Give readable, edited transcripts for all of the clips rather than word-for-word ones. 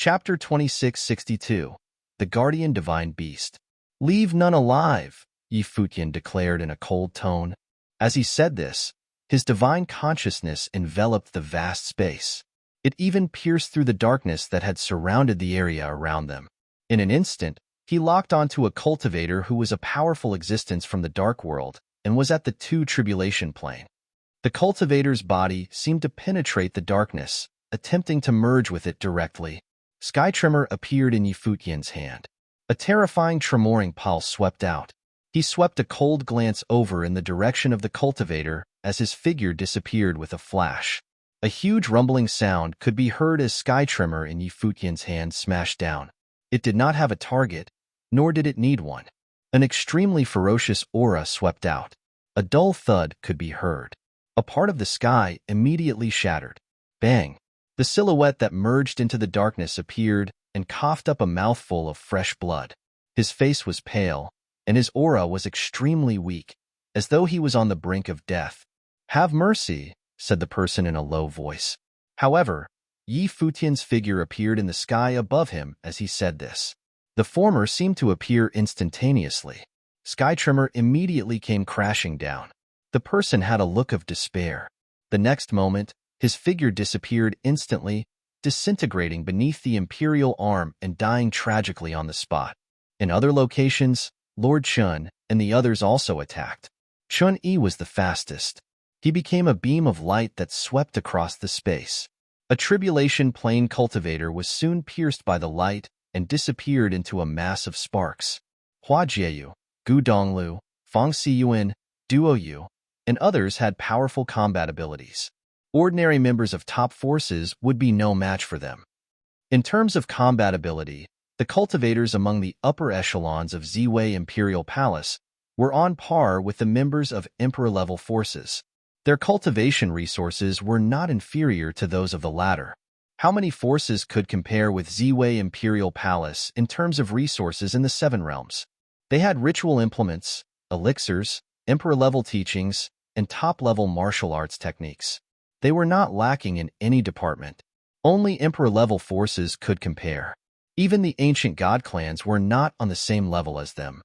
Chapter 2662. The Guardian Divine Beast. "Leave none alive," Futian declared in a cold tone. As he said this, his divine consciousness enveloped the vast space. It even pierced through the darkness that had surrounded the area around them. In an instant, he locked onto a cultivator who was a powerful existence from the dark world and was at the tribulation plane. The cultivator's body seemed to penetrate the darkness, attempting to merge with it directly. Sky Tremor appeared in Futian's hand. A terrifying tremoring pulse swept out. He swept a cold glance over in the direction of the cultivator as his figure disappeared with a flash. A huge rumbling sound could be heard as Sky Tremor in Futian's hand smashed down. It did not have a target, nor did it need one. An extremely ferocious aura swept out. A dull thud could be heard. A part of the sky immediately shattered. Bang! The silhouette that merged into the darkness appeared and coughed up a mouthful of fresh blood. His face was pale, and his aura was extremely weak, as though he was on the brink of death. "Have mercy," said the person in a low voice. However, Futian's figure appeared in the sky above him as he said this. The former seemed to appear instantaneously. Sky Tremor immediately came crashing down. The person had a look of despair. The next moment, his figure disappeared instantly, disintegrating beneath the imperial arm and dying tragically on the spot. In other locations, Lord Chun and the others also attacked. Chun-Yi was the fastest. He became a beam of light that swept across the space. A tribulation plane cultivator was soon pierced by the light and disappeared into a mass of sparks. Hua Jieyu, Gu Donglu, Fang Siyuan, Duo Yu, and others had powerful combat abilities. Ordinary members of top forces would be no match for them. In terms of combat ability, the cultivators among the upper echelons of Ziwei Imperial Palace were on par with the members of Emperor-level forces. Their cultivation resources were not inferior to those of the latter. How many forces could compare with Ziwei Imperial Palace in terms of resources in the Seven Realms? They had ritual implements, elixirs, Emperor-level teachings, and top-level martial arts techniques. They were not lacking in any department. Only Emperor-level forces could compare. Even the ancient god clans were not on the same level as them.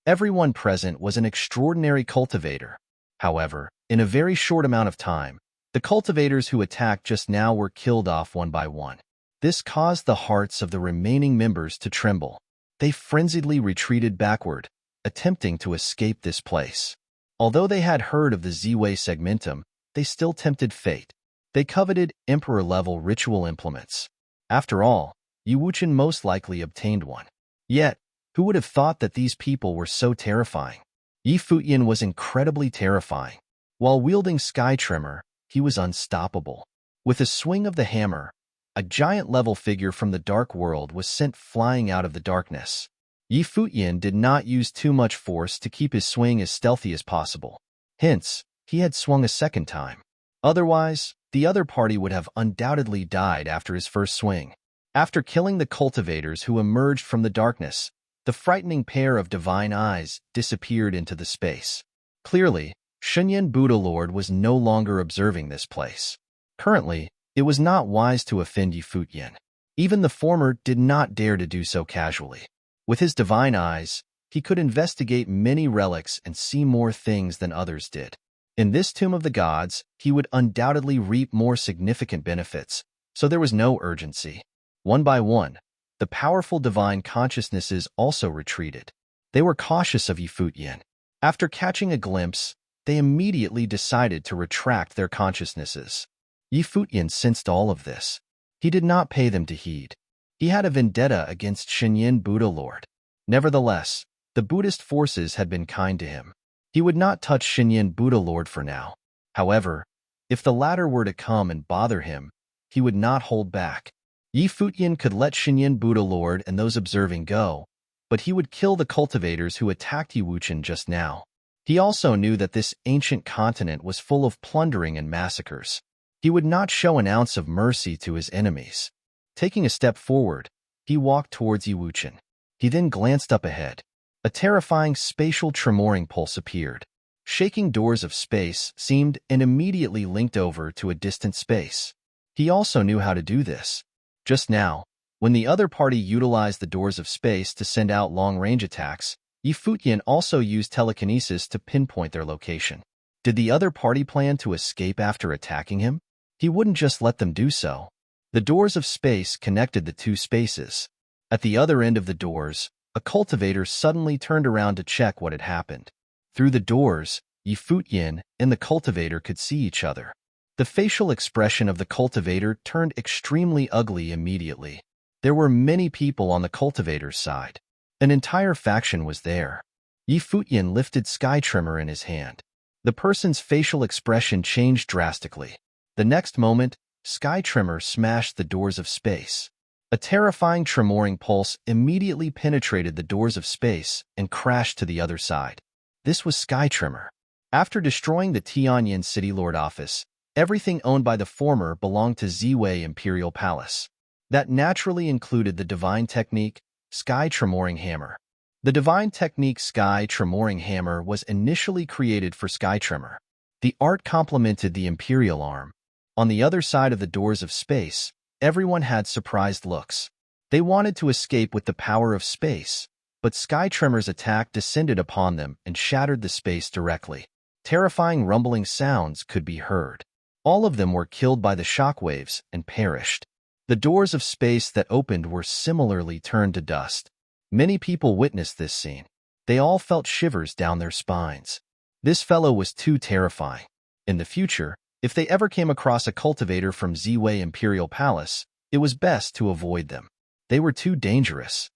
Everyone present was an extraordinary cultivator. However, in a very short amount of time, the cultivators who attacked just now were killed off one by one. This caused the hearts of the remaining members to tremble. They frenziedly retreated backward, attempting to escape this place. Although they had heard of the Ziwei segmentum, they still tempted fate. They coveted Emperor-level ritual implements. After all, Wuchen most likely obtained one. Yet, who would have thought that these people were so terrifying? Futian was incredibly terrifying. While wielding Sky Tremor, he was unstoppable. With a swing of the hammer, a giant-level figure from the dark world was sent flying out of the darkness. Futian did not use too much force to keep his swing as stealthy as possible. Hence, he had swung a second time. Otherwise, the other party would have undoubtedly died after his first swing. After killing the cultivators who emerged from the darkness, the frightening pair of divine eyes disappeared into the space. Clearly, Shunyan Buddha Lord was no longer observing this place. Currently, it was not wise to offend Futian. Even the former did not dare to do so casually. With his divine eyes, he could investigate many relics and see more things than others did. In this Tomb of the Gods, he would undoubtedly reap more significant benefits, so there was no urgency. One by one, the powerful divine consciousnesses also retreated. They were cautious of Futian. After catching a glimpse, they immediately decided to retract their consciousnesses. Futian sensed all of this. He did not pay them to heed. He had a vendetta against Shunyan Buddha Lord. Nevertheless, the Buddhist forces had been kind to him. He would not touch Shunyan Buddha Lord for now. However, if the latter were to come and bother him, he would not hold back. Futian could let Shunyan Buddha Lord and those observing go, but he would kill the cultivators who attacked Wuchen just now. He also knew that this ancient continent was full of plundering and massacres. He would not show an ounce of mercy to his enemies. Taking a step forward, he walked towards Wuchen. He then glanced up ahead. A terrifying spatial tremoring pulse appeared. Shaking doors of space seemed and immediately linked over to a distant space. He also knew how to do this. Just now, When the other party utilized the doors of space to send out long-range attacks, Futian also used telekinesis to pinpoint their location. Did the other party plan to escape after attacking him? He wouldn't just let them do so. The doors of space connected the two spaces. At the other end of the doors, a cultivator suddenly turned around to check what had happened. Through the doors, Futian and the cultivator could see each other. The facial expression of the cultivator turned extremely ugly immediately. There were many people on the cultivator's side. An entire faction was there. Futian lifted Sky Trimmer in his hand. The person's facial expression changed drastically. The next moment, Sky Trimmer smashed the doors of space. A terrifying tremoring pulse immediately penetrated the doors of space and crashed to the other side. This was Sky Trimmer. After destroying the Tianyan City Lord office, everything owned by the former belonged to Ziwei Imperial Palace. That naturally included the divine technique, Sky Tremoring Hammer. The divine technique Sky Tremoring Hammer was initially created for Sky Trimmer. The art complemented the Imperial arm. On the other side of the doors of space, everyone had surprised looks. They wanted to escape with the power of space, but Sky Trimmer's attack descended upon them and shattered the space directly. Terrifying rumbling sounds could be heard. All of them were killed by the shockwaves and perished. The doors of space that opened were similarly turned to dust. Many people witnessed this scene. They all felt shivers down their spines. This fellow was too terrifying. In the future, if they ever came across a cultivator from Ziwei Imperial Palace, it was best to avoid them. They were too dangerous.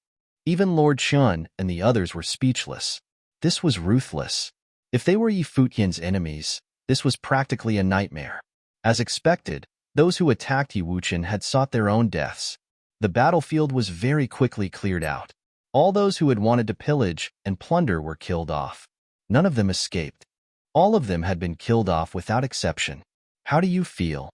Even Lord Chun and the others were speechless. This was ruthless. If they were Futian's enemies, this was practically a nightmare. As expected, those who attacked Wuchen had sought their own deaths. The battlefield was very quickly cleared out. All those who had wanted to pillage and plunder were killed off. None of them escaped. All of them had been killed off without exception. How do you feel?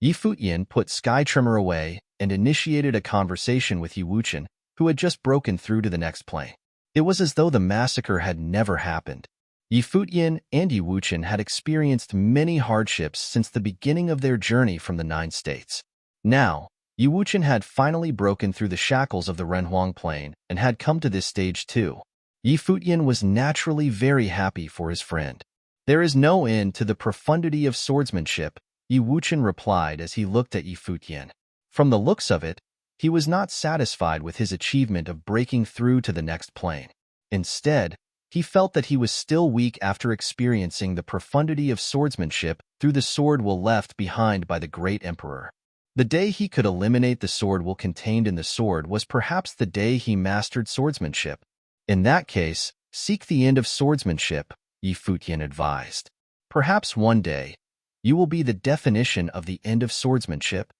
Futian put Sky Trimmer away and initiated a conversation with Wuchen, who had just broken through to the next plane. It was as though the massacre had never happened. Futian and Wuchen had experienced many hardships since the beginning of their journey from the 9 states. Now, Wuchen had finally broken through the shackles of the Renhuang Plain and had come to this stage too. Futian was naturally very happy for his friend. There is no end to the profundity of swordsmanship, Wuchen replied as he looked at Futian. From the looks of it, he was not satisfied with his achievement of breaking through to the next plane. Instead, he felt that he was still weak after experiencing the profundity of swordsmanship through the sword will left behind by the great emperor. The day he could eliminate the sword will contained in the sword was perhaps the day he mastered swordsmanship. In that case, seek the end of swordsmanship, Futian advised. Perhaps one day, you will be the definition of the end of swordsmanship.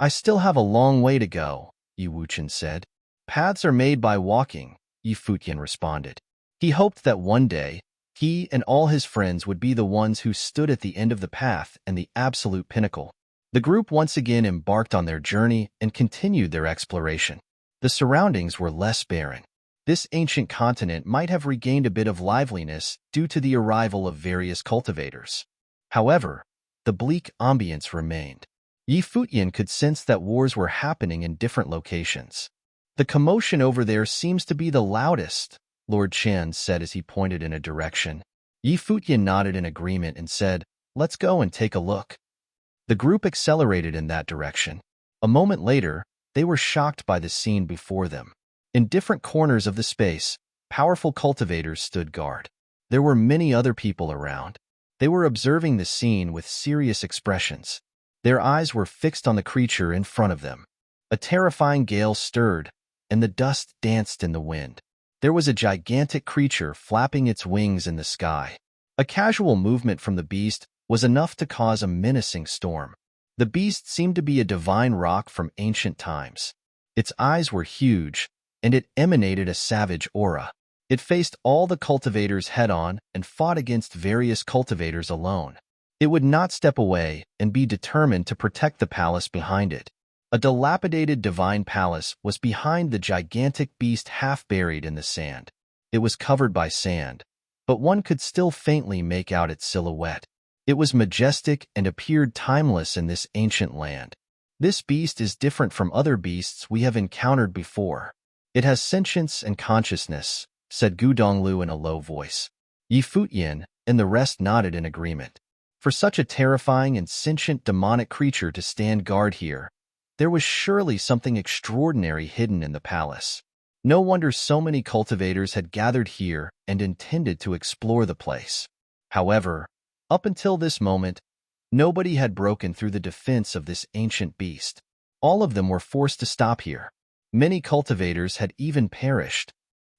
I still have a long way to go, Wuchen said. Paths are made by walking, Futian responded. He hoped that one day, he and all his friends would be the ones who stood at the end of the path and the absolute pinnacle. The group once again embarked on their journey and continued their exploration. The surroundings were less barren. This ancient continent might have regained a bit of liveliness due to the arrival of various cultivators. However, the bleak ambience remained. Futian could sense that wars were happening in different locations. The commotion over there seems to be the loudest, Lord Chen said as he pointed in a direction. Futian nodded in agreement and said, "Let's go and take a look." The group accelerated in that direction. A moment later, they were shocked by the scene before them. In different corners of the space, powerful cultivators stood guard. There were many other people around. They were observing the scene with serious expressions. Their eyes were fixed on the creature in front of them. A terrifying gale stirred, and the dust danced in the wind. There was a gigantic creature flapping its wings in the sky. A casual movement from the beast was enough to cause a menacing storm. The beast seemed to be a divine rock from ancient times. Its eyes were huge, and it emanated a savage aura. It faced all the cultivators head-on and fought against various cultivators alone. It would not step away and be determined to protect the palace behind it. A dilapidated divine palace was behind the gigantic beast half buried in the sand. It was covered by sand, but one could still faintly make out its silhouette. It was majestic and appeared timeless in this ancient land. This beast is different from other beasts we have encountered before. It has sentience and consciousness, said Gu Donglu in a low voice. Yi Futian and the rest nodded in agreement. For such a terrifying and sentient demonic creature to stand guard here, there was surely something extraordinary hidden in the palace. No wonder so many cultivators had gathered here and intended to explore the place. However, up until this moment, nobody had broken through the defense of this ancient beast. All of them were forced to stop here. Many cultivators had even perished.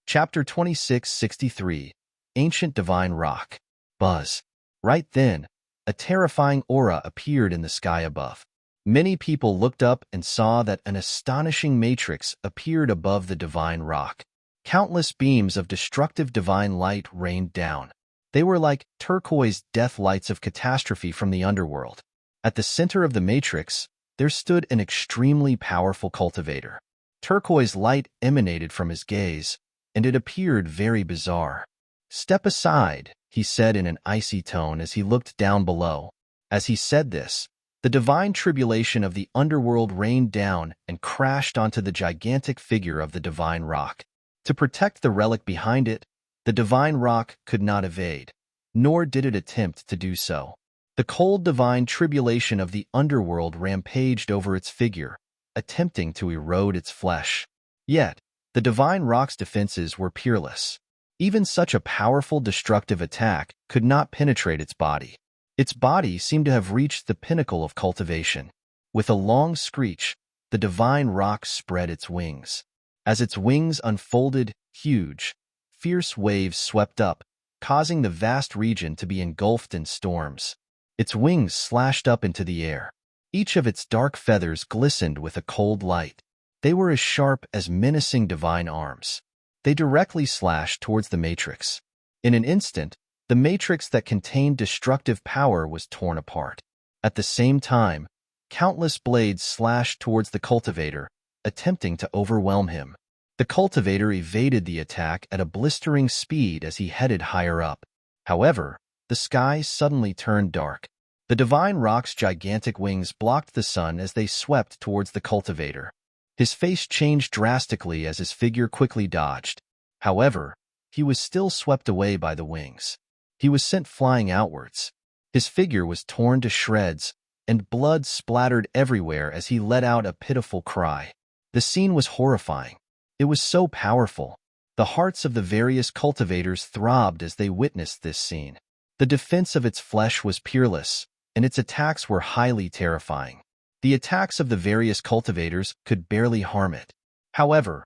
Chapter 2663, Ancient Divine Rock. Buzz. Right then, a terrifying aura appeared in the sky above. Many people looked up and saw that an astonishing matrix appeared above the divine rock. Countless beams of destructive divine light rained down. They were like turquoise death lights of catastrophe from the underworld. At the center of the matrix, there stood an extremely powerful cultivator. Turquoise light emanated from his gaze, and it appeared very bizarre. "Step aside," he said in an icy tone as he looked down below. As he said this, the divine tribulation of the underworld rained down and crashed onto the gigantic figure of the divine rock. To protect the relic behind it, the divine rock could not evade, nor did it attempt to do so. The cold divine tribulation of the underworld rampaged over its figure, attempting to erode its flesh. Yet, the divine rock's defenses were peerless. Even such a powerful destructive attack could not penetrate its body. Its body seemed to have reached the pinnacle of cultivation. With a long screech, the divine rock spread its wings. As its wings unfolded, huge, fierce waves swept up, causing the vast region to be engulfed in storms. Its wings slashed up into the air. Each of its dark feathers glistened with a cold light. They were as sharp as menacing divine arms. They directly slashed towards the matrix. In an instant, the matrix that contained destructive power was torn apart. At the same time, countless blades slashed towards the cultivator, attempting to overwhelm him. The cultivator evaded the attack at a blistering speed as he headed higher up. However, the sky suddenly turned dark. The divine rock's gigantic wings blocked the sun as they swept towards the cultivator. His face changed drastically as his figure quickly dodged. However, he was still swept away by the wings. He was sent flying outwards. His figure was torn to shreds, and blood splattered everywhere as he let out a pitiful cry. The scene was horrifying. It was so powerful. The hearts of the various cultivators throbbed as they witnessed this scene. The defense of its flesh was peerless, and its attacks were highly terrifying. The attacks of the various cultivators could barely harm it. However,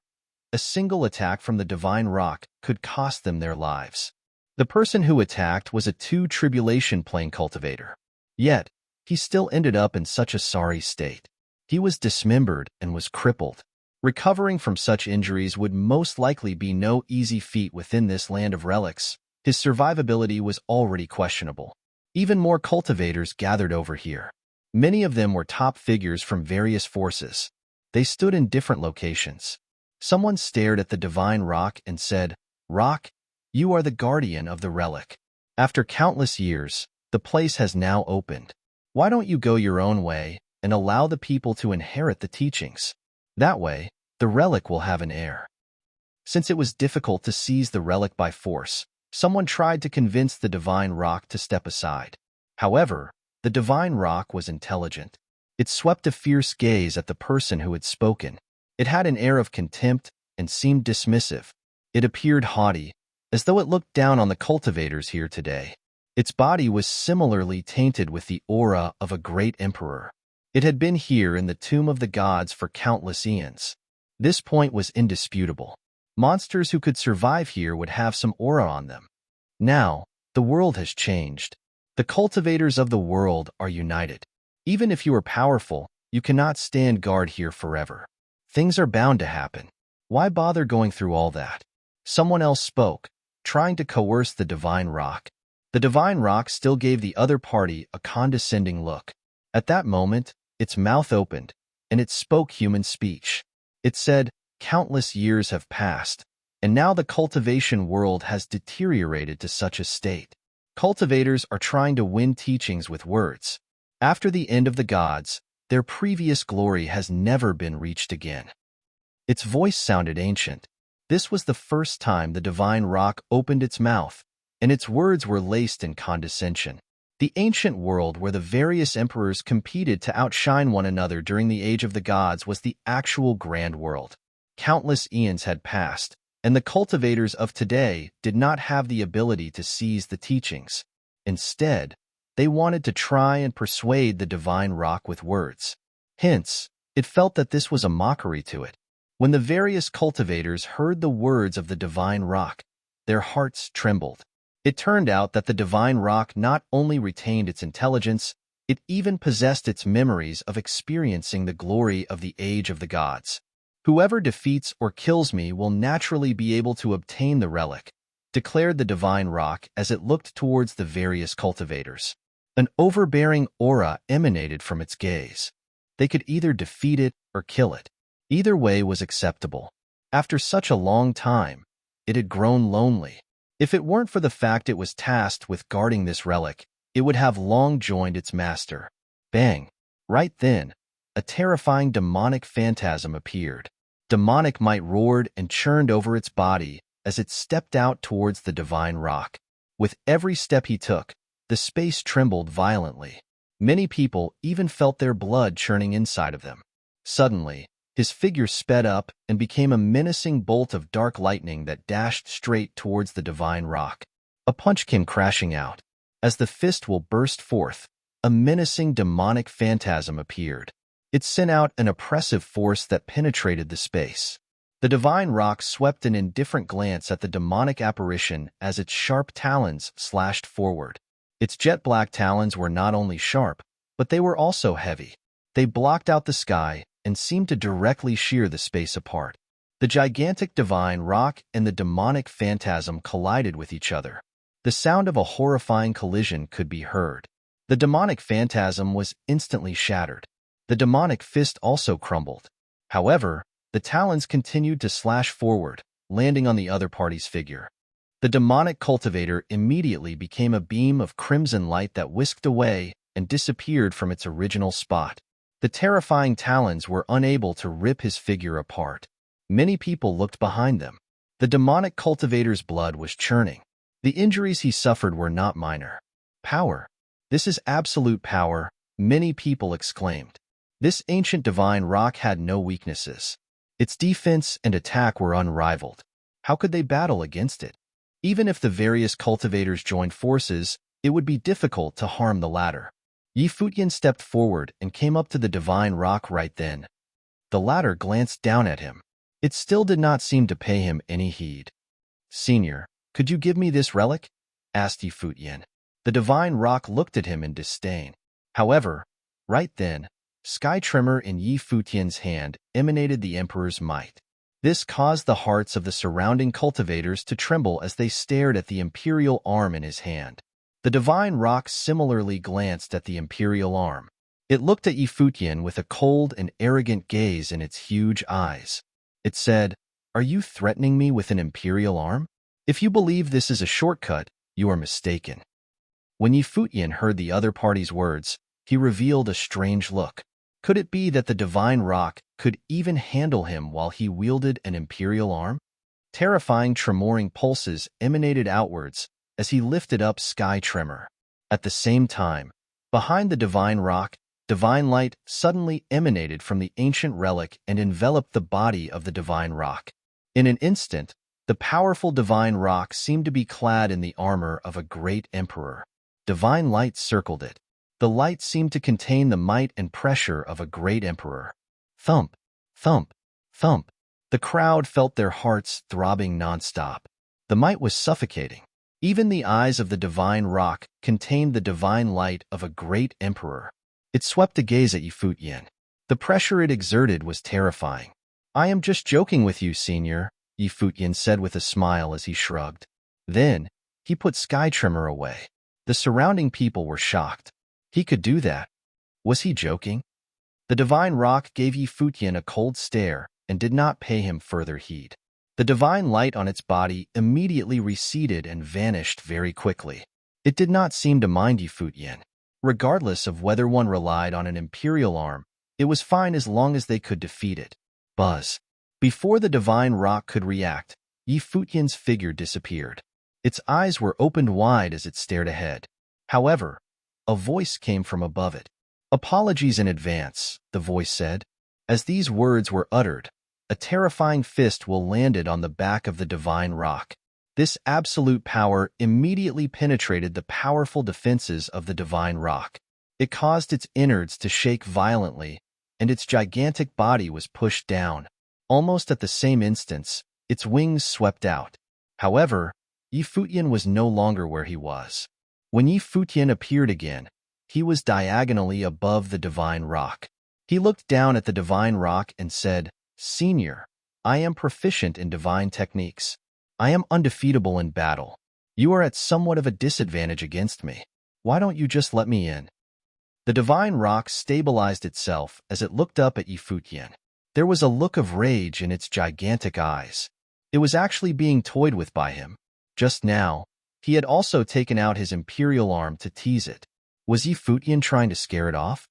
a single attack from the divine rock could cost them their lives. The person who attacked was a tribulation plane cultivator. Yet, he still ended up in such a sorry state. He was dismembered and was crippled. Recovering from such injuries would most likely be no easy feat within this land of relics. His survivability was already questionable. Even more cultivators gathered over here. Many of them were top figures from various forces. They stood in different locations. Someone stared at the divine rock and said, "Rock, you are the guardian of the relic. After countless years, the place has now opened. Why don't you go your own way and allow the people to inherit the teachings? That way, the relic will have an heir." Since it was difficult to seize the relic by force, someone tried to convince the divine rock to step aside. However, the divine rock was intelligent. It swept a fierce gaze at the person who had spoken. It had an air of contempt and seemed dismissive. It appeared haughty, as though it looked down on the cultivators here today. Its body was similarly tainted with the aura of a great emperor. It had been here in the tomb of the gods for countless eons. This point was indisputable. Monsters who could survive here would have some aura on them. Now, the world has changed. The cultivators of the world are united. Even if you are powerful, you cannot stand guard here forever. Things are bound to happen. Why bother going through all that? Someone else spoke, trying to coerce the divine rock. The divine rock still gave the other party a condescending look. At that moment, its mouth opened, and it spoke human speech. It said, "Countless years have passed, and now the cultivation world has deteriorated to such a state. Cultivators are trying to win teachings with words. After the end of the gods, Their previous glory has never been reached again. Its voice sounded ancient. This was the first time the divine rock opened its mouth, and its words were laced in condescension. The ancient world where the various emperors competed to outshine one another during the Age of the Gods was the actual grand world. Countless eons had passed, and the cultivators of today did not have the ability to seize the teachings. Instead, they wanted to try and persuade the divine rock with words. Hence, it felt that this was a mockery to it. When the various cultivators heard the words of the divine rock, their hearts trembled. It turned out that the divine rock not only retained its intelligence, it even possessed its memories of experiencing the glory of the Age of the Gods. "Whoever defeats or kills me will naturally be able to obtain the relic," declared the divine rock as it looked towards the various cultivators. An overbearing aura emanated from its gaze. They could either defeat it or kill it. Either way was acceptable. After such a long time, it had grown lonely. If it weren't for the fact it was tasked with guarding this relic, it would have long joined its master. Bang! Right then, a terrifying demonic phantasm appeared. Demonic might roared and churned over its body as it stepped out towards the divine rock. With every step he took, the space trembled violently. Many people even felt their blood churning inside of them. Suddenly, his figure sped up and became a menacing bolt of dark lightning that dashed straight towards the divine rock. A punch came crashing out. As the fist will burst forth, a menacing demonic phantasm appeared. It sent out an oppressive force that penetrated the space. The divine rock swept an indifferent glance at the demonic apparition as its sharp talons slashed forward. Its jet-black talons were not only sharp, but they were also heavy. They blocked out the sky and seemed to directly shear the space apart. The gigantic divine rock and the demonic phantasm collided with each other. The sound of a horrifying collision could be heard. The demonic phantasm was instantly shattered. The demonic fist also crumbled. However, the talons continued to slash forward, landing on the other party's figure. The demonic cultivator immediately became a beam of crimson light that whisked away and disappeared from its original spot. The terrifying talons were unable to rip his figure apart. Many people looked behind them. The demonic cultivator's blood was churning. The injuries he suffered were not minor. "Power! This is absolute power," many people exclaimed. This ancient divine rock had no weaknesses. Its defense and attack were unrivaled. How could they battle against it? Even if the various cultivators joined forces, it would be difficult to harm the latter. Futian stepped forward and came up to the divine rock right then. The latter glanced down at him. It still did not seem to pay him any heed. "Senior, could you give me this relic?" asked Futian. The divine rock looked at him in disdain. However, right then, sky tremor in Futian's hand emanated the emperor's might. This caused the hearts of the surrounding cultivators to tremble as they stared at the imperial arm in his hand. The divine rock similarly glanced at the imperial arm. It looked at Futian with a cold and arrogant gaze in its huge eyes. It said, "Are you threatening me with an imperial arm? If you believe this is a shortcut, you are mistaken." When Futian heard the other party's words, he revealed a strange look. Could it be that the divine rock could even handle him while he wielded an imperial arm? Terrifying tremoring pulses emanated outwards as he lifted up sky tremor. At the same time, behind the divine rock, divine light suddenly emanated from the ancient relic and enveloped the body of the divine rock. In an instant, the powerful divine rock seemed to be clad in the armor of a great emperor. Divine light circled it. The light seemed to contain the might and pressure of a great emperor. Thump, thump, thump. The crowd felt their hearts throbbing nonstop. The might was suffocating. Even the eyes of the divine rock contained the divine light of a great emperor. It swept a gaze at Futian. The pressure it exerted was terrifying. "I am just joking with you, senior," Futian said with a smile as he shrugged. Then, he put sky tremor away. The surrounding people were shocked. He could do that. Was he joking? The divine rock gave Futian a cold stare and did not pay him further heed. The divine light on its body immediately receded and vanished very quickly. It did not seem to mind Futian. Regardless of whether one relied on an imperial arm It was fine as long as they could defeat it. Buzz. Before the divine rock could react, Futian's figure disappeared. Its eyes were opened wide as it stared ahead. However, a voice came from above it. "Apologies in advance," the voice said. As these words were uttered, a terrifying fist will landed on the back of the divine rock. This absolute power immediately penetrated the powerful defenses of the divine rock. It caused its innards to shake violently, and its gigantic body was pushed down. Almost at the same instant, its wings swept out. However, Futian was no longer where he was. When Futian appeared again, he was diagonally above the divine rock. He looked down at the divine rock and said, "Senior, I am proficient in divine techniques. I am undefeatable in battle. You are at somewhat of a disadvantage against me. Why don't you just let me in?" The divine rock stabilized itself as it looked up at Futian. There was a look of rage in its gigantic eyes. It was actually being toyed with by him. Just now, he had also taken out his imperial arm to tease it. Was Futian trying to scare it off?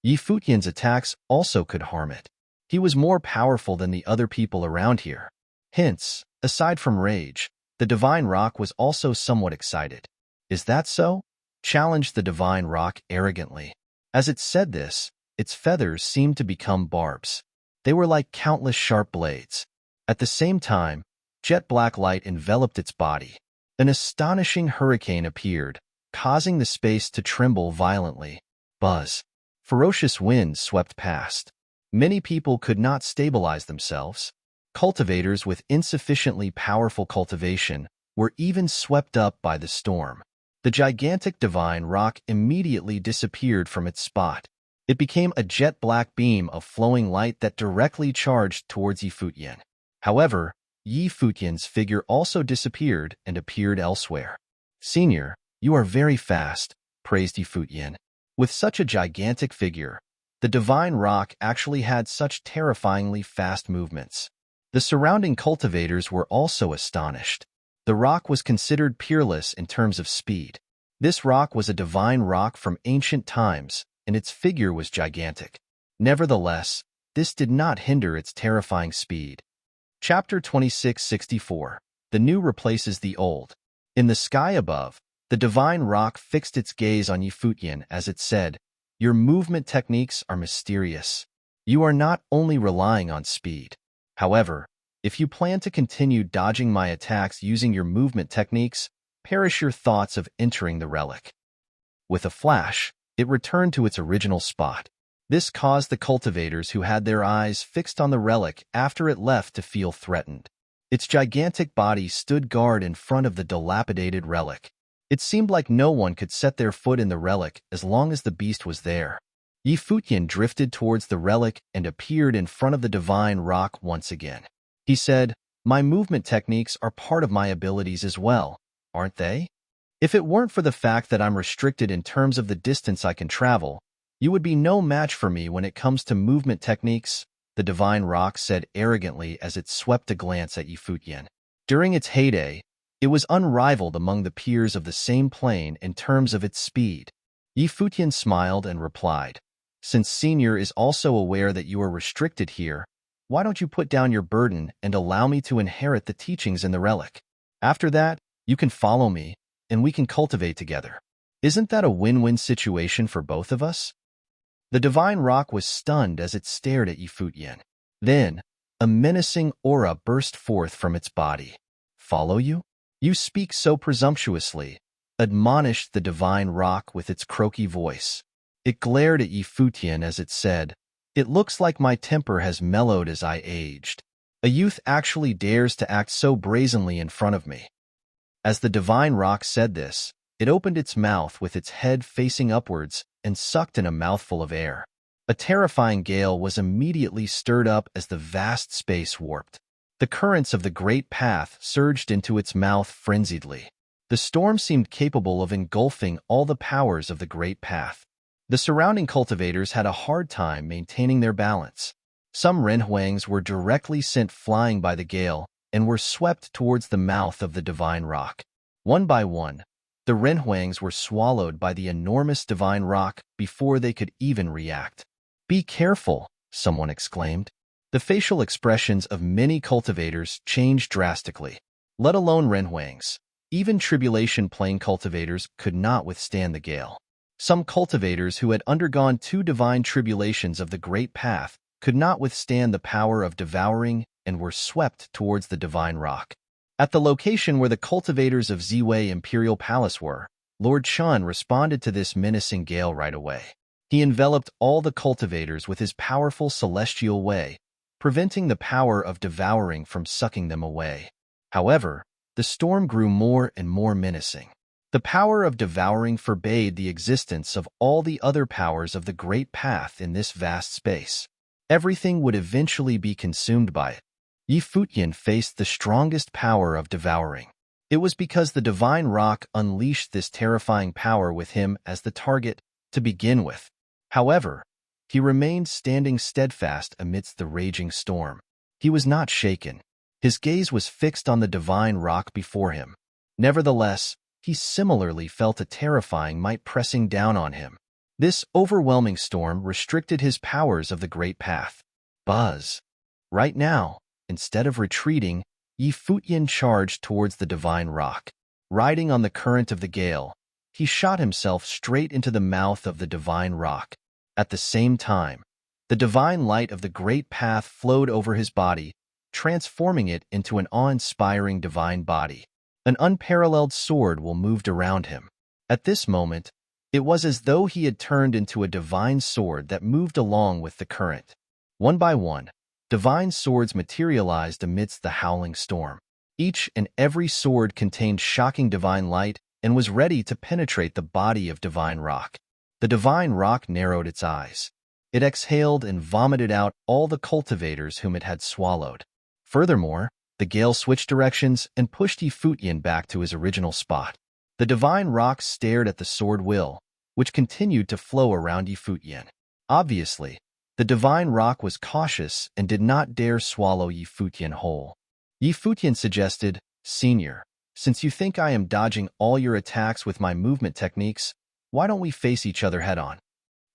Futian's attacks also could harm it. He was more powerful than the other people around here. Hence, aside from rage, the divine rock was also somewhat excited. "Is that so?" challenged the divine rock arrogantly. As it said this, its feathers seemed to become barbs. They were like countless sharp blades. At the same time, jet black light enveloped its body. An astonishing hurricane appeared, causing the space to tremble violently. Buzz. Ferocious winds swept past. Many people could not stabilize themselves. Cultivators with insufficiently powerful cultivation were even swept up by the storm. The gigantic divine rock immediately disappeared from its spot. It became a jet-black beam of flowing light that directly charged towards Futian. However, Futian's figure also disappeared and appeared elsewhere. "Senior, you are very fast," praised Futian. With such a gigantic figure, the divine rock actually had such terrifyingly fast movements. The surrounding cultivators were also astonished. The rock was considered peerless in terms of speed. This rock was a divine rock from ancient times, and its figure was gigantic. Nevertheless, this did not hinder its terrifying speed. Chapter 2664. The new replaces the old. In the sky above, the divine rock fixed its gaze on Futian as it said, "Your movement techniques are mysterious. You are not only relying on speed. However, if you plan to continue dodging my attacks using your movement techniques, perish your thoughts of entering the relic." With a flash, it returned to its original spot. This caused the cultivators who had their eyes fixed on the relic after it left to feel threatened. Its gigantic body stood guard in front of the dilapidated relic. It seemed like no one could set their foot in the relic as long as the beast was there. Futian drifted towards the relic and appeared in front of the divine rock once again. He said, "My movement techniques are part of my abilities as well, aren't they? If it weren't for the fact that I'm restricted in terms of the distance I can travel, you would be no match for me when it comes to movement techniques," the divine rock said arrogantly as it swept a glance at Futian. During its heyday, it was unrivaled among the peers of the same plane in terms of its speed. Futian smiled and replied, "Since Senior is also aware that you are restricted here, why don't you put down your burden and allow me to inherit the teachings in the relic? After that, you can follow me, and we can cultivate together. Isn't that a win-win situation for both of us?" The divine rock was stunned as it stared at Futian. Then, a menacing aura burst forth from its body. "Follow you? You speak so presumptuously," admonished the divine rock with its croaky voice. It glared at Futian as it said, "It looks like my temper has mellowed as I aged. A youth actually dares to act so brazenly in front of me." As the divine rock said this, it opened its mouth with its head facing upwards and sucked in a mouthful of air. A terrifying gale was immediately stirred up as the vast space warped. The currents of the great path surged into its mouth frenziedly. The storm seemed capable of engulfing all the powers of the great path. The surrounding cultivators had a hard time maintaining their balance. Some renhuangs were directly sent flying by the gale and were swept towards the mouth of the divine rock. One by one, the renhuangs were swallowed by the enormous divine rock before they could even react. "Be careful," someone exclaimed. The facial expressions of many cultivators changed drastically, let alone Renhuang's. Even tribulation plane cultivators could not withstand the gale. Some cultivators who had undergone 2 divine tribulations of the Great Path could not withstand the power of devouring and were swept towards the divine rock. At the location where the cultivators of Ziwei Imperial Palace were, Lord Chun responded to this menacing gale right away. He enveloped all the cultivators with his powerful celestial way, preventing the power of devouring from sucking them away. However, the storm grew more and more menacing. The power of devouring forbade the existence of all the other powers of the Great Path in this vast space. Everything would eventually be consumed by it. Futian faced the strongest power of devouring. It was because the divine rock unleashed this terrifying power with him as the target to begin with. However, he remained standing steadfast amidst the raging storm. He was not shaken. His gaze was fixed on the divine rock before him. Nevertheless, he similarly felt a terrifying might pressing down on him. This overwhelming storm restricted his powers of the Great Path. Buzz. Right now, instead of retreating, Futian charged towards the divine rock. Riding on the current of the gale, he shot himself straight into the mouth of the divine rock. At the same time, the divine light of the Great Path flowed over his body, transforming it into an awe-inspiring divine body. An unparalleled sword moved around him. At this moment, it was as though he had turned into a divine sword that moved along with the current. One by one, divine swords materialized amidst the howling storm. Each and every sword contained shocking divine light and was ready to penetrate the body of divine rock. The divine rock narrowed its eyes. It exhaled and vomited out all the cultivators whom it had swallowed. Furthermore, the gale switched directions and pushed Futian back to his original spot. The divine rock stared at the sword will, which continued to flow around Futian. Obviously, the divine rock was cautious and did not dare swallow Futian whole. Futian suggested, "Senior, since you think I am dodging all your attacks with my movement techniques, why don't we face each other head-on?"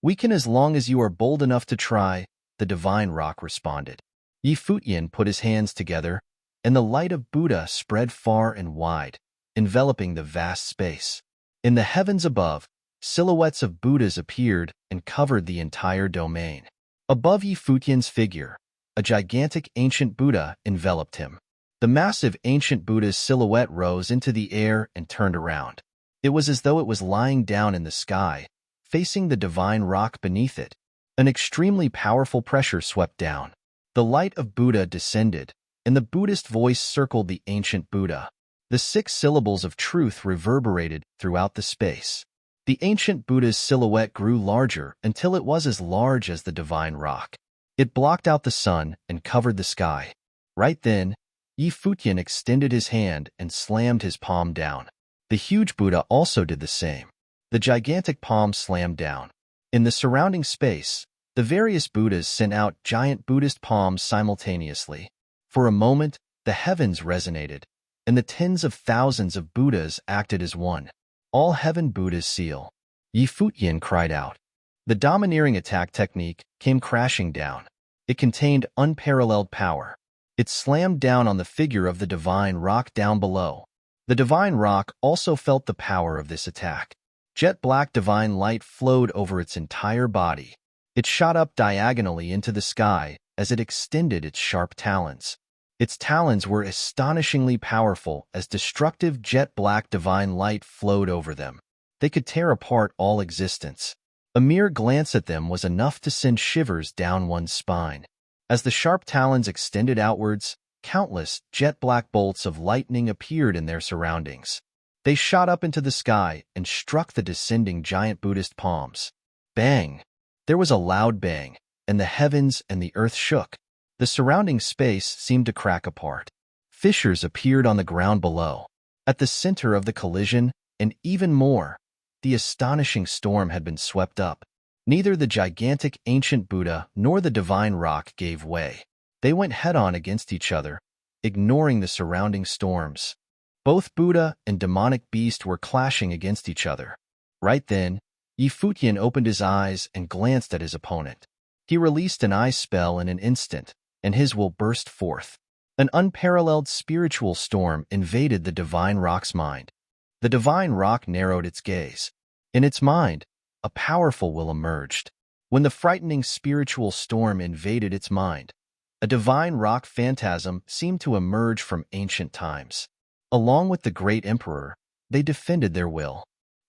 "We can as long as you are bold enough to try," the divine rock responded. Futian put his hands together, and the light of Buddha spread far and wide, enveloping the vast space. In the heavens above, silhouettes of Buddhas appeared and covered the entire domain. Above Futian's figure, a gigantic ancient Buddha enveloped him. The massive ancient Buddha's silhouette rose into the air and turned around. It was as though it was lying down in the sky, facing the divine rock beneath it. An extremely powerful pressure swept down. The light of Buddha descended, and the Buddhist voice circled the ancient Buddha. The 6 syllables of truth reverberated throughout the space. The ancient Buddha's silhouette grew larger until it was as large as the divine rock. It blocked out the sun and covered the sky. Right then, Futian extended his hand and slammed his palm down. The huge Buddha also did the same. The gigantic palm slammed down. In the surrounding space, the various Buddhas sent out giant Buddhist palms simultaneously. For a moment, the heavens resonated, and the tens of thousands of Buddhas acted as one. "All heaven Buddhas seal," Futian cried out. The domineering attack technique came crashing down. It contained unparalleled power. It slammed down on the figure of the divine rock down below. The divine rock also felt the power of this attack. Jet black divine light flowed over its entire body. It shot up diagonally into the sky as it extended its sharp talons. Its talons were astonishingly powerful as destructive jet black divine light flowed over them. They could tear apart all existence. A mere glance at them was enough to send shivers down one's spine. As the sharp talons extended outwards, countless jet-black bolts of lightning appeared in their surroundings. They shot up into the sky and struck the descending giant Buddhist palms. Bang! There was a loud bang, and the heavens and the earth shook. The surrounding space seemed to crack apart. Fissures appeared on the ground below. At the center of the collision, and even more, the astonishing storm had been swept up. Neither the gigantic ancient Buddha nor the divine rock gave way. They went head-on against each other, ignoring the surrounding storms. Both Buddha and demonic beast were clashing against each other. Right then, Futian opened his eyes and glanced at his opponent. He released an ice spell in an instant, and his will burst forth. An unparalleled spiritual storm invaded the divine rock's mind. The divine rock narrowed its gaze. In its mind, a powerful will emerged. When the frightening spiritual storm invaded its mind, a divine rock phantasm seemed to emerge from ancient times. Along with the great emperor, they defended their will.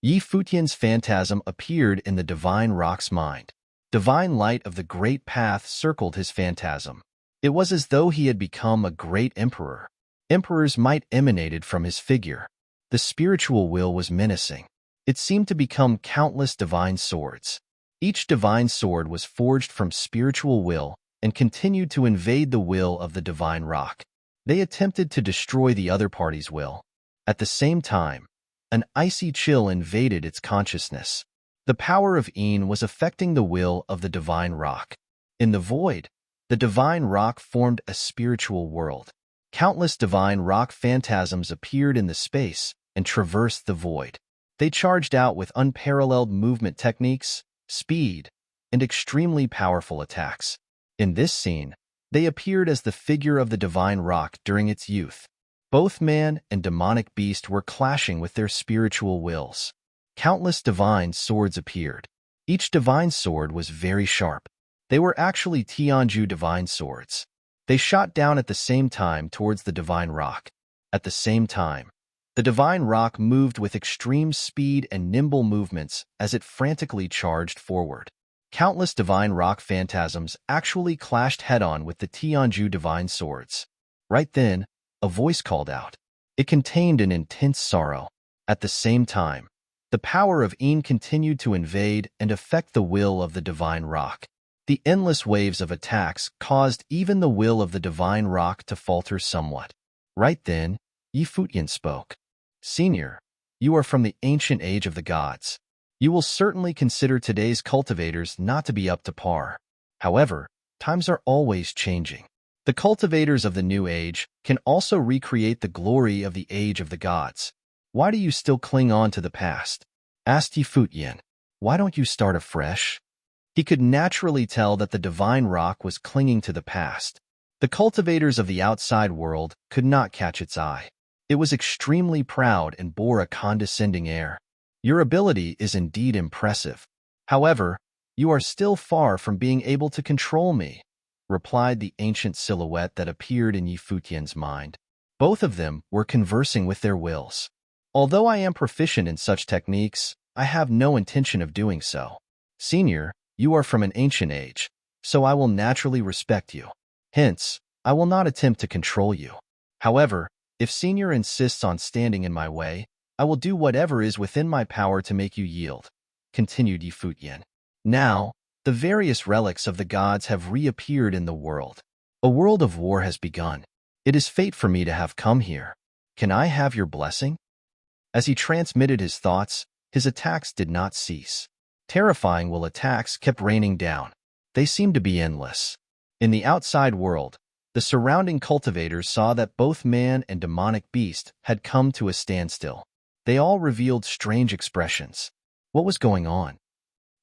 Futian's phantasm appeared in the divine rock's mind. Divine light of the great path circled his phantasm. It was as though he had become a great emperor. Emperor's might emanated from his figure. The spiritual will was menacing. It seemed to become countless divine swords. Each divine sword was forged from spiritual will and continued to invade the will of the divine rock. They attempted to destroy the other party's will. At the same time, an icy chill invaded its consciousness. The power of En was affecting the will of the divine rock. In the void, the divine rock formed a spiritual world. Countless divine rock phantasms appeared in the space and traversed the void. They charged out with unparalleled movement techniques, speed, and extremely powerful attacks. In this scene, they appeared as the figure of the divine rock during its youth. Both man and demonic beast were clashing with their spiritual wills. Countless divine swords appeared. Each divine sword was very sharp. They were actually Tianju divine swords. They shot down at the same time towards the divine rock. At the same time, the divine rock moved with extreme speed and nimble movements as it frantically charged forward. Countless divine rock phantasms actually clashed head-on with the Tianju divine swords. Right then, a voice called out. It contained an intense sorrow. At the same time, the power of En continued to invade and affect the will of the divine rock. The endless waves of attacks caused even the will of the divine rock to falter somewhat. Right then, Futian spoke. Senior, you are from the ancient age of the gods. You will certainly consider today's cultivators not to be up to par. However, times are always changing. The cultivators of the new age can also recreate the glory of the age of the gods. Why do you still cling on to the past? Asked Futian. Why don't you start afresh? He could naturally tell that the divine rock was clinging to the past. The cultivators of the outside world could not catch its eye. It was extremely proud and bore a condescending air. Your ability is indeed impressive. However, you are still far from being able to control me, replied the ancient silhouette that appeared in Futian's mind. Both of them were conversing with their wills. Although I am proficient in such techniques, I have no intention of doing so. Senior, you are from an ancient age, so I will naturally respect you. Hence, I will not attempt to control you. However, if Senior insists on standing in my way, I will do whatever is within my power to make you yield, continued Futian. Now, the various relics of the gods have reappeared in the world. A world of war has begun. It is fate for me to have come here. Can I have your blessing? As he transmitted his thoughts, his attacks did not cease. Terrifying will attacks kept raining down. They seemed to be endless. In the outside world, the surrounding cultivators saw that both man and demonic beast had come to a standstill. They all revealed strange expressions. What was going on?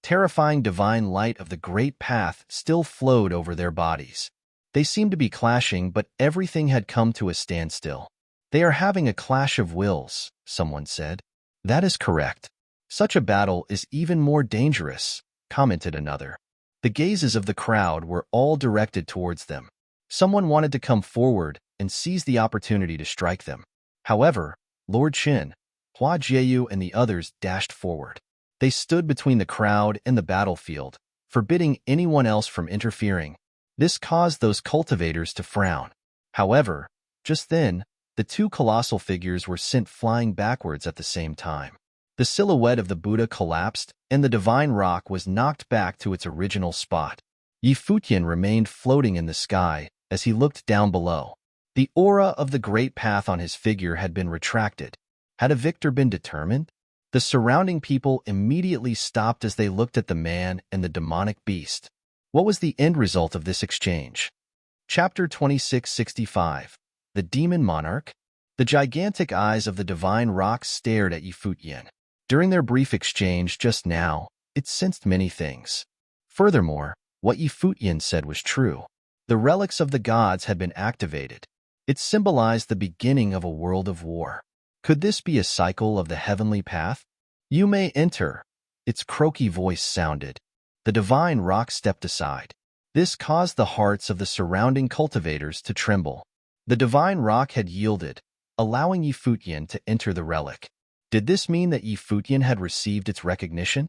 Terrifying divine light of the great path still flowed over their bodies. They seemed to be clashing, but everything had come to a standstill. They are having a clash of wills, someone said. That is correct. Such a battle is even more dangerous, commented another. The gazes of the crowd were all directed towards them. Someone wanted to come forward and seize the opportunity to strike them. However, Lord Qin, Hua Jieyu and the others dashed forward. They stood between the crowd and the battlefield, forbidding anyone else from interfering. This caused those cultivators to frown. However, just then, the two colossal figures were sent flying backwards at the same time. The silhouette of the Buddha collapsed, and the divine rock was knocked back to its original spot. Futian remained floating in the sky as he looked down below. The aura of the great path on his figure had been retracted. Had a victor been determined? The surrounding people immediately stopped as they looked at the man and the demonic beast. What was the end result of this exchange? Chapter 2665. The Demon Monarch. The gigantic eyes of the divine rock stared at Futian. During their brief exchange just now, it sensed many things. Furthermore, What Futian said was true. The relics of the gods had been activated. It symbolized the beginning of a world of war. Could this be a cycle of the heavenly path? You may enter. Its croaky voice sounded. The divine rock stepped aside. This caused the hearts of the surrounding cultivators to tremble. The divine rock had yielded, allowing Futian to enter the relic. Did this mean that Futian had received its recognition?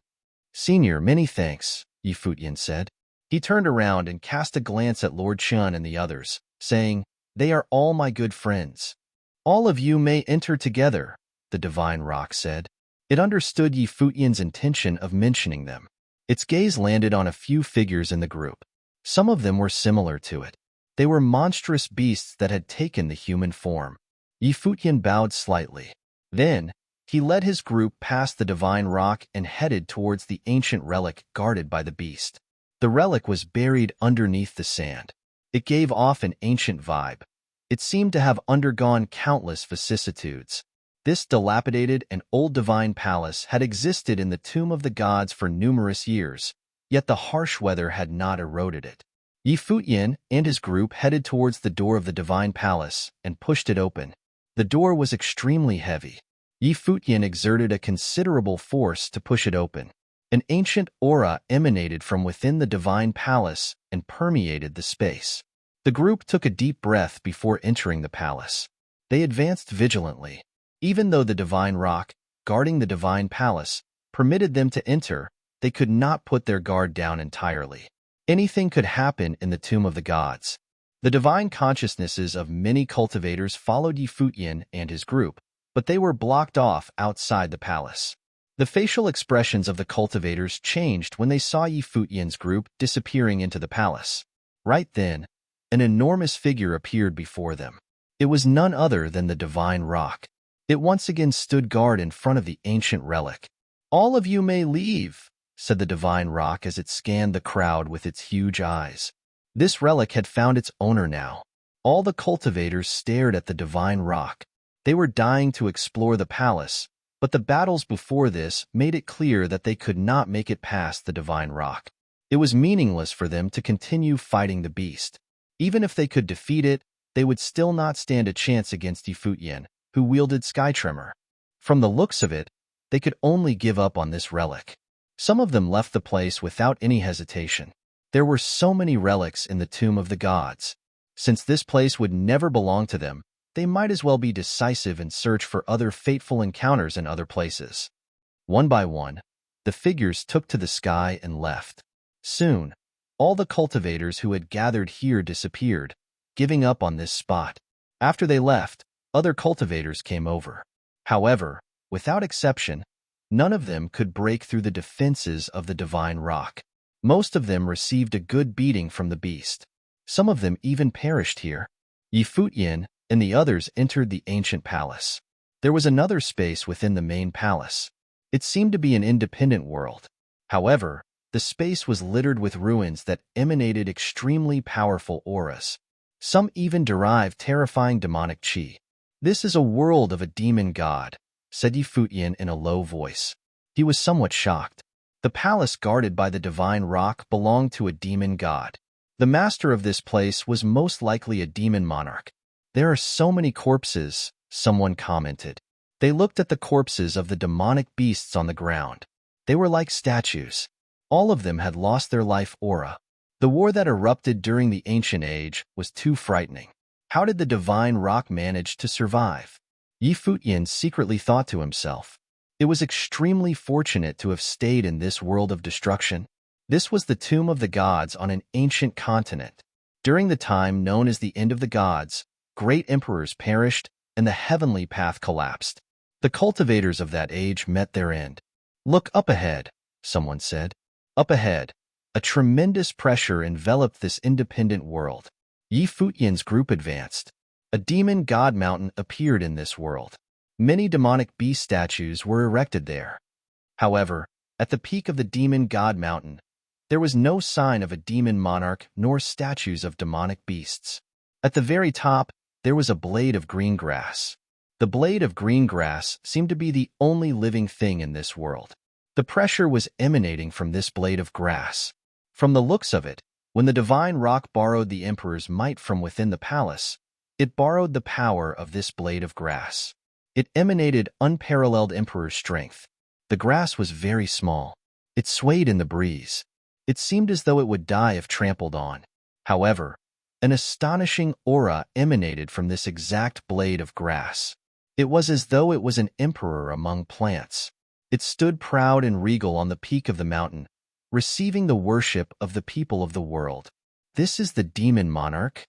Senior, many thanks, Futian said. He turned around and cast a glance at Lord Chun and the others, saying, "They are all my good friends. All of you may enter together," the divine rock said. It understood Futian's intention of mentioning them. Its gaze landed on a few figures in the group. Some of them were similar to it. They were monstrous beasts that had taken the human form. Futian bowed slightly. Then, he led his group past the divine rock and headed towards the ancient relic guarded by the beast. The relic was buried underneath the sand. It gave off an ancient vibe. It seemed to have undergone countless vicissitudes. This dilapidated and old divine palace had existed in the tomb of the gods for numerous years, yet the harsh weather had not eroded it. Futian and his group headed towards the door of the divine palace and pushed it open. The door was extremely heavy. Futian exerted a considerable force to push it open. An ancient aura emanated from within the divine palace and permeated the space. The group took a deep breath before entering the palace. They advanced vigilantly. Even though the divine rock, guarding the divine palace, permitted them to enter, they could not put their guard down entirely. Anything could happen in the tomb of the gods. The divine consciousnesses of many cultivators followed Futian and his group, but they were blocked off outside the palace. The facial expressions of the cultivators changed when they saw Futian's group disappearing into the palace. Right then, an enormous figure appeared before them. It was none other than the divine rock. It once again stood guard in front of the ancient relic. "All of you may leave," said the divine rock as it scanned the crowd with its huge eyes. This relic had found its owner now. All the cultivators stared at the divine rock. They were dying to explore the palace, but the battles before this made it clear that they could not make it past the divine rock. It was meaningless for them to continue fighting the beast. Even if they could defeat it, they would still not stand a chance against Futian, who wielded Sky Tremor. From the looks of it, they could only give up on this relic. Some of them left the place without any hesitation. There were so many relics in the tomb of the gods. Since this place would never belong to them, they might as well be decisive and search for other fateful encounters in other places. One by one, the figures took to the sky and left. Soon, all the cultivators who had gathered here disappeared, giving up on this spot. After they left, other cultivators came over. However, without exception, none of them could break through the defenses of the divine rock. Most of them received a good beating from the beast. Some of them even perished here. Futian and the others entered the ancient palace. There was another space within the main palace. It seemed to be an independent world. However, the space was littered with ruins that emanated extremely powerful auras. Some even derived terrifying demonic chi. "This is a world of a demon god," said Futian in a low voice. He was somewhat shocked. The palace guarded by the divine rock belonged to a demon god. The master of this place was most likely a demon monarch. "There are so many corpses," someone commented. They looked at the corpses of the demonic beasts on the ground. They were like statues. All of them had lost their life aura. The war that erupted during the ancient age was too frightening. How did the divine rock manage to survive? Futian secretly thought to himself. It was extremely fortunate to have stayed in this world of destruction. This was the tomb of the gods on an ancient continent. During the time known as the End of the Gods, great emperors perished and the heavenly path collapsed. The cultivators of that age met their end. "Look up ahead," someone said. Up ahead, a tremendous pressure enveloped this independent world. Futian's group advanced. A demon god mountain appeared in this world. Many demonic beast statues were erected there. However, at the peak of the demon god mountain, there was no sign of a demon monarch nor statues of demonic beasts. At the very top, there was a blade of green grass. The blade of green grass seemed to be the only living thing in this world. The pressure was emanating from this blade of grass. From the looks of it, when the divine rock borrowed the emperor's might from within the palace, it borrowed the power of this blade of grass. It emanated unparalleled emperor strength. The grass was very small. It swayed in the breeze. It seemed as though it would die if trampled on. However, an astonishing aura emanated from this exact blade of grass. It was as though it was an emperor among plants. It stood proud and regal on the peak of the mountain, receiving the worship of the people of the world. This is the demon monarch?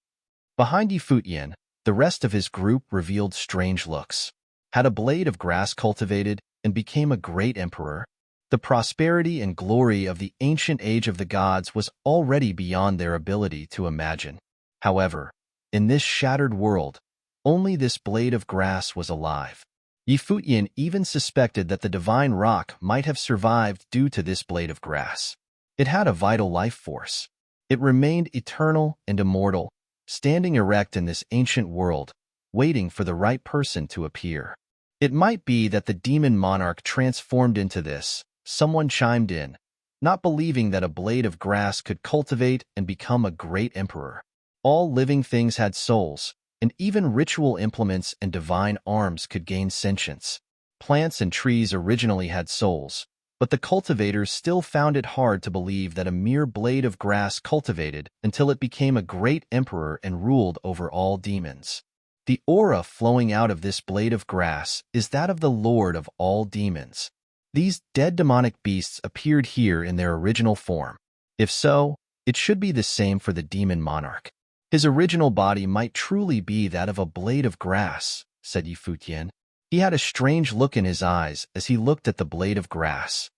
Behind Futian, the rest of his group revealed strange looks. Had a blade of grass cultivated and became a great emperor? The prosperity and glory of the ancient age of the gods was already beyond their ability to imagine. However, in this shattered world, only this blade of grass was alive. Futian even suspected that the divine rock might have survived due to this blade of grass. It had a vital life force. It remained eternal and immortal, standing erect in this ancient world, waiting for the right person to appear. It might be that the demon monarch transformed into this, someone chimed in, not believing that a blade of grass could cultivate and become a great emperor. All living things had souls, and even ritual implements and divine arms could gain sentience. Plants and trees originally had souls, but the cultivators still found it hard to believe that a mere blade of grass cultivated until it became a great emperor and ruled over all demons. The aura flowing out of this blade of grass is that of the Lord of all demons. These dead demonic beasts appeared here in their original form. If so, it should be the same for the demon monarch. His original body might truly be that of a blade of grass, said Futian. He had a strange look in his eyes as he looked at the blade of grass.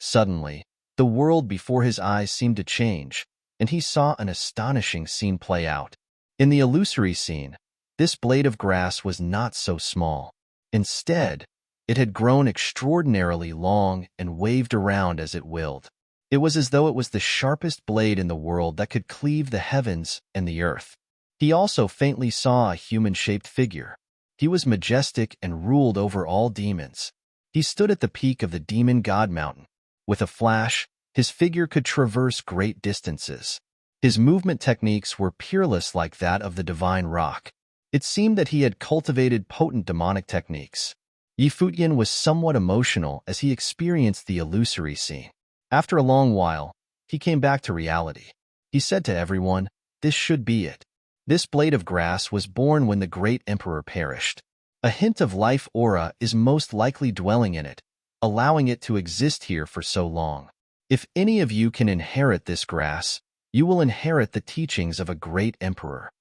Suddenly, the world before his eyes seemed to change, and he saw an astonishing scene play out. In the illusory scene, this blade of grass was not so small. Instead, it had grown extraordinarily long and waved around as it willed. It was as though it was the sharpest blade in the world that could cleave the heavens and the earth. He also faintly saw a human-shaped figure. He was majestic and ruled over all demons. He stood at the peak of the demon god mountain. With a flash, his figure could traverse great distances. His movement techniques were peerless like that of the divine rock. It seemed that he had cultivated potent demonic techniques. Futian was somewhat emotional as he experienced the illusory scene. After a long while, he came back to reality. He said to everyone, "This should be it." This blade of grass was born when the great emperor perished. A hint of life aura is most likely dwelling in it, allowing it to exist here for so long. If any of you can inherit this grass, you will inherit the teachings of a great emperor.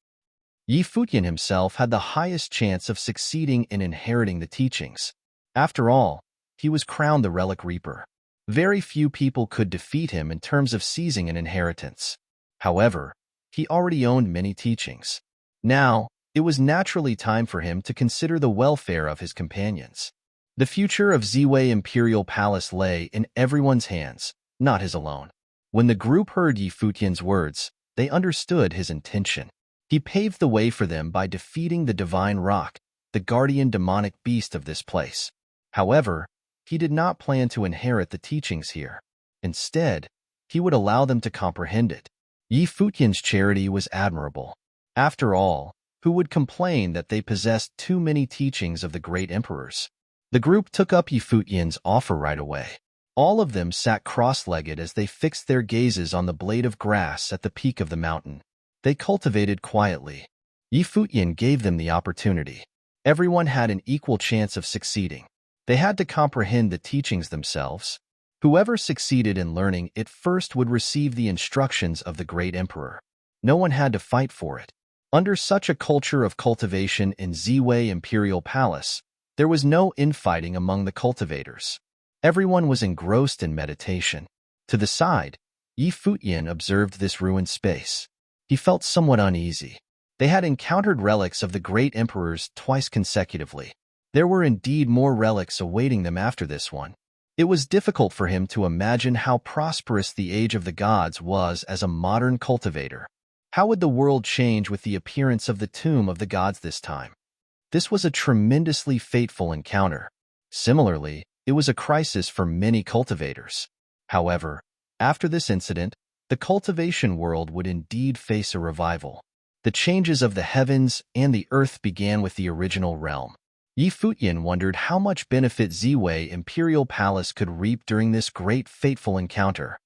Futian himself had the highest chance of succeeding in inheriting the teachings. After all, he was crowned the Relic Reaper. Very few people could defeat him in terms of seizing an inheritance. However, he already owned many teachings. Now, it was naturally time for him to consider the welfare of his companions. The future of Ziwei Imperial Palace lay in everyone's hands, not his alone. When the group heard Futian's words, they understood his intention. He paved the way for them by defeating the divine rock, the guardian demonic beast of this place. However, he did not plan to inherit the teachings here. Instead, he would allow them to comprehend it. Futian's charity was admirable. After all, who would complain that they possessed too many teachings of the great emperors? The group took up Futian's offer right away. All of them sat cross-legged as they fixed their gazes on the blade of grass at the peak of the mountain. They cultivated quietly. Futian gave them the opportunity. Everyone had an equal chance of succeeding. They had to comprehend the teachings themselves. Whoever succeeded in learning it first would receive the instructions of the great emperor. No one had to fight for it. Under such a culture of cultivation in Ziwei Imperial Palace, there was no infighting among the cultivators. Everyone was engrossed in meditation. To the side, Futian observed this ruined space. He felt somewhat uneasy. They had encountered relics of the great emperors twice consecutively. There were indeed more relics awaiting them after this one. It was difficult for him to imagine how prosperous the age of the gods was as a modern cultivator. How would the world change with the appearance of the tomb of the gods this time? This was a tremendously fateful encounter. Similarly, it was a crisis for many cultivators. However, after this incident, the cultivation world would indeed face a revival. The changes of the heavens and the earth began with the original realm. Futian wondered how much benefit Ziwei Imperial Palace could reap during this great fateful encounter.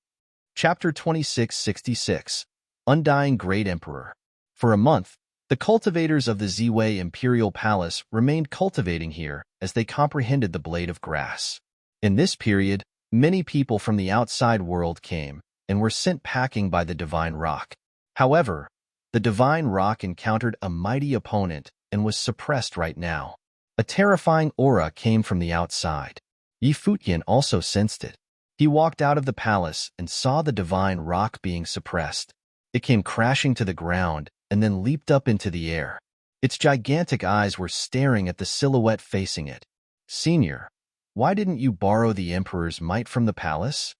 Chapter 2666 Undying Great Emperor. For a month, the cultivators of the Ziwei Imperial Palace remained cultivating here as they comprehended the blade of grass. In this period, many people from the outside world came and were sent packing by the Divine Rock. However, the Divine Rock encountered a mighty opponent and was suppressed right now. A terrifying aura came from the outside. Futian also sensed it. He walked out of the palace and saw the Divine Rock being suppressed. It came crashing to the ground and then leaped up into the air. Its gigantic eyes were staring at the silhouette facing it. "Senior, why didn't you borrow the Emperor's might from the palace?"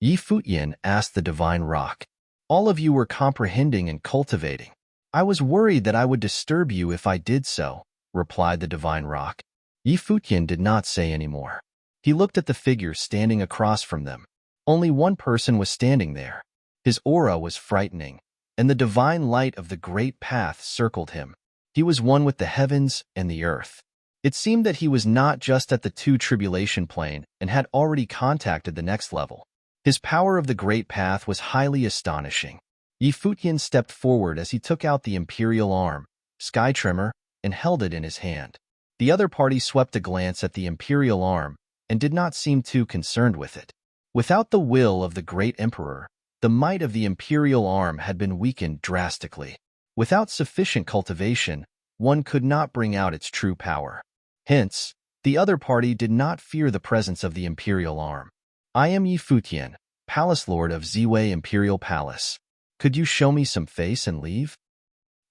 Futian asked the Divine Rock. "All of you were comprehending and cultivating. I was worried that I would disturb you if I did so," replied the Divine Rock. Futian did not say any more. He looked at the figure standing across from them. Only one person was standing there. His aura was frightening, and the divine light of the great path circled him. He was one with the heavens and the earth. It seemed that he was not just at the two tribulation plane and had already contacted the next level. His power of the great path was highly astonishing. Futian stepped forward as he took out the imperial arm, Sky Tremor, and held it in his hand. The other party swept a glance at the imperial arm and did not seem too concerned with it. Without the will of the great emperor, the might of the imperial arm had been weakened drastically. Without sufficient cultivation, one could not bring out its true power. Hence, the other party did not fear the presence of the imperial arm. "I am Futian, Palace Lord of Ziwei Imperial Palace. Could you show me some face and leave?"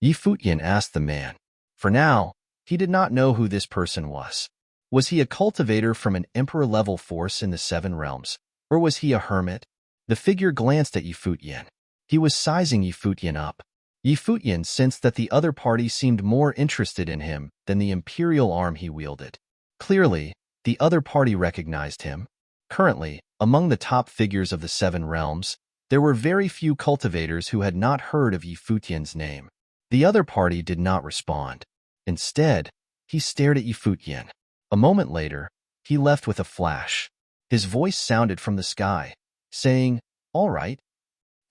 Futian asked the man. For now, he did not know who this person was. Was he a cultivator from an emperor-level force in the Seven Realms, or was he a hermit? The figure glanced at Futian. He was sizing Futian up. Futian sensed that the other party seemed more interested in him than the imperial arm he wielded. Clearly, the other party recognized him. Currently, among the top figures of the Seven Realms, there were very few cultivators who had not heard of Futian's name. The other party did not respond. Instead, he stared at Futian. A moment later, he left with a flash. His voice sounded from the sky, saying, "All right."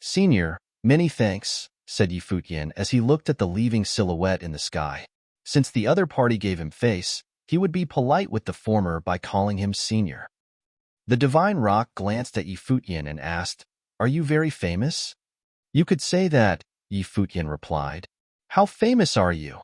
"Senior, many thanks," said Futian as he looked at the leaving silhouette in the sky. Since the other party gave him face, he would be polite with the former by calling him senior. The Divine Rock glanced at Futian and asked, "Are you very famous?" "You could say that," Futian replied. "How famous are you?"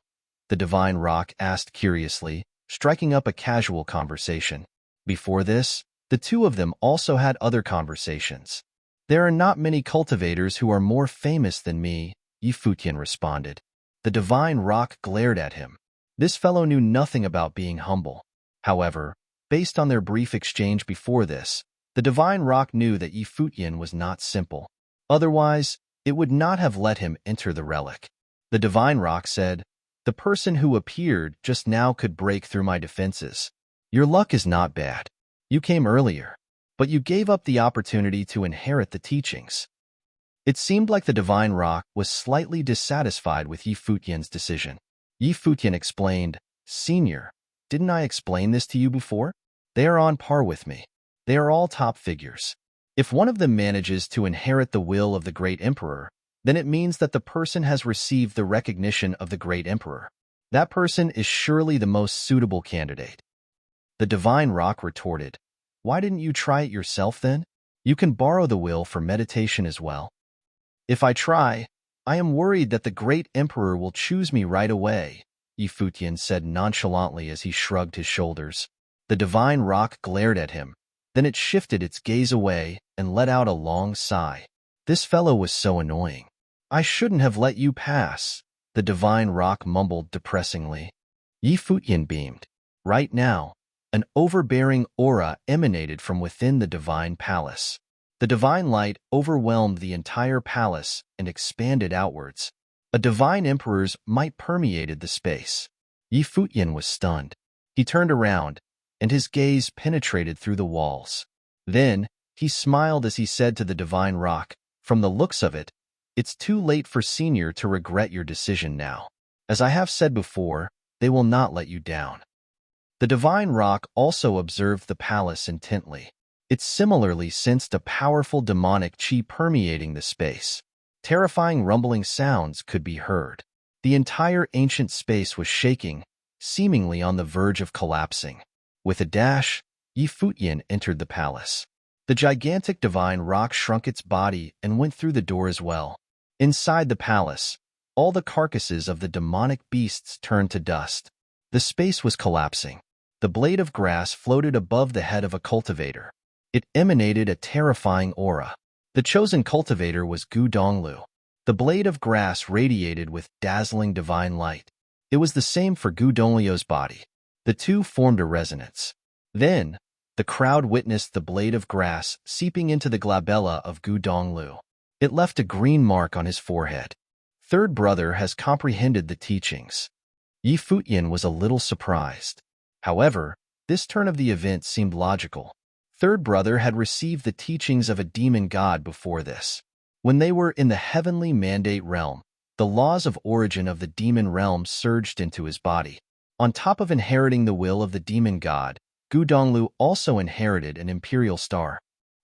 The Divine Rock asked curiously, striking up a casual conversation. Before this, the two of them also had other conversations. "There are not many cultivators who are more famous than me," Futian responded. The Divine Rock glared at him. This fellow knew nothing about being humble. However, based on their brief exchange before this, the Divine Rock knew that Futian was not simple. Otherwise, it would not have let him enter the relic. The Divine Rock said, "The person who appeared just now could break through my defenses. Your luck is not bad. You came earlier, but you gave up the opportunity to inherit the teachings." It seemed like the Divine Rock was slightly dissatisfied with Futian's decision. Futian explained, "Senior, didn't I explain this to you before? They are on par with me. They are all top figures. If one of them manages to inherit the will of the great emperor, then it means that the person has received the recognition of the great emperor. That person is surely the most suitable candidate." The Divine Rock retorted, "Why didn't you try it yourself then? You can borrow the will for meditation as well." "If I try, I am worried that the great emperor will choose me right away," Futian said nonchalantly as he shrugged his shoulders. The Divine Rock glared at him. Then it shifted its gaze away and let out a long sigh. This fellow was so annoying. "I shouldn't have let you pass," the Divine Rock mumbled depressingly. Futian beamed. Right now, an overbearing aura emanated from within the Divine Palace. The divine light overwhelmed the entire palace and expanded outwards. A divine emperor's might permeated the space. Futian was stunned. He turned around, and his gaze penetrated through the walls. Then, he smiled as he said to the Divine Rock, From the looks of it, it's too late for Senior to regret your decision now. As I have said before, they will not let you down. The divine rock also observed the palace intently. It similarly sensed a powerful demonic chi permeating the space. Terrifying rumbling sounds could be heard. The entire ancient space was shaking, seemingly on the verge of collapsing. With a dash, Futian entered the palace. The gigantic divine rock shrunk its body and went through the door as well. Inside the palace, all the carcasses of the demonic beasts turned to dust. The space was collapsing. The blade of grass floated above the head of a cultivator. It emanated a terrifying aura. The chosen cultivator was Gu Donglu. The blade of grass radiated with dazzling divine light. It was the same for Gu Donglu's body. The two formed a resonance. Then, the crowd witnessed the blade of grass seeping into the glabella of Gu Donglu. It left a green mark on his forehead. Third brother has comprehended the teachings. Futian was a little surprised. However, this turn of the event seemed logical. Third brother had received the teachings of a demon god before this. When they were in the heavenly mandate realm, the laws of origin of the demon realm surged into his body. On top of inheriting the will of the demon god, Gu Donglu also inherited an imperial star.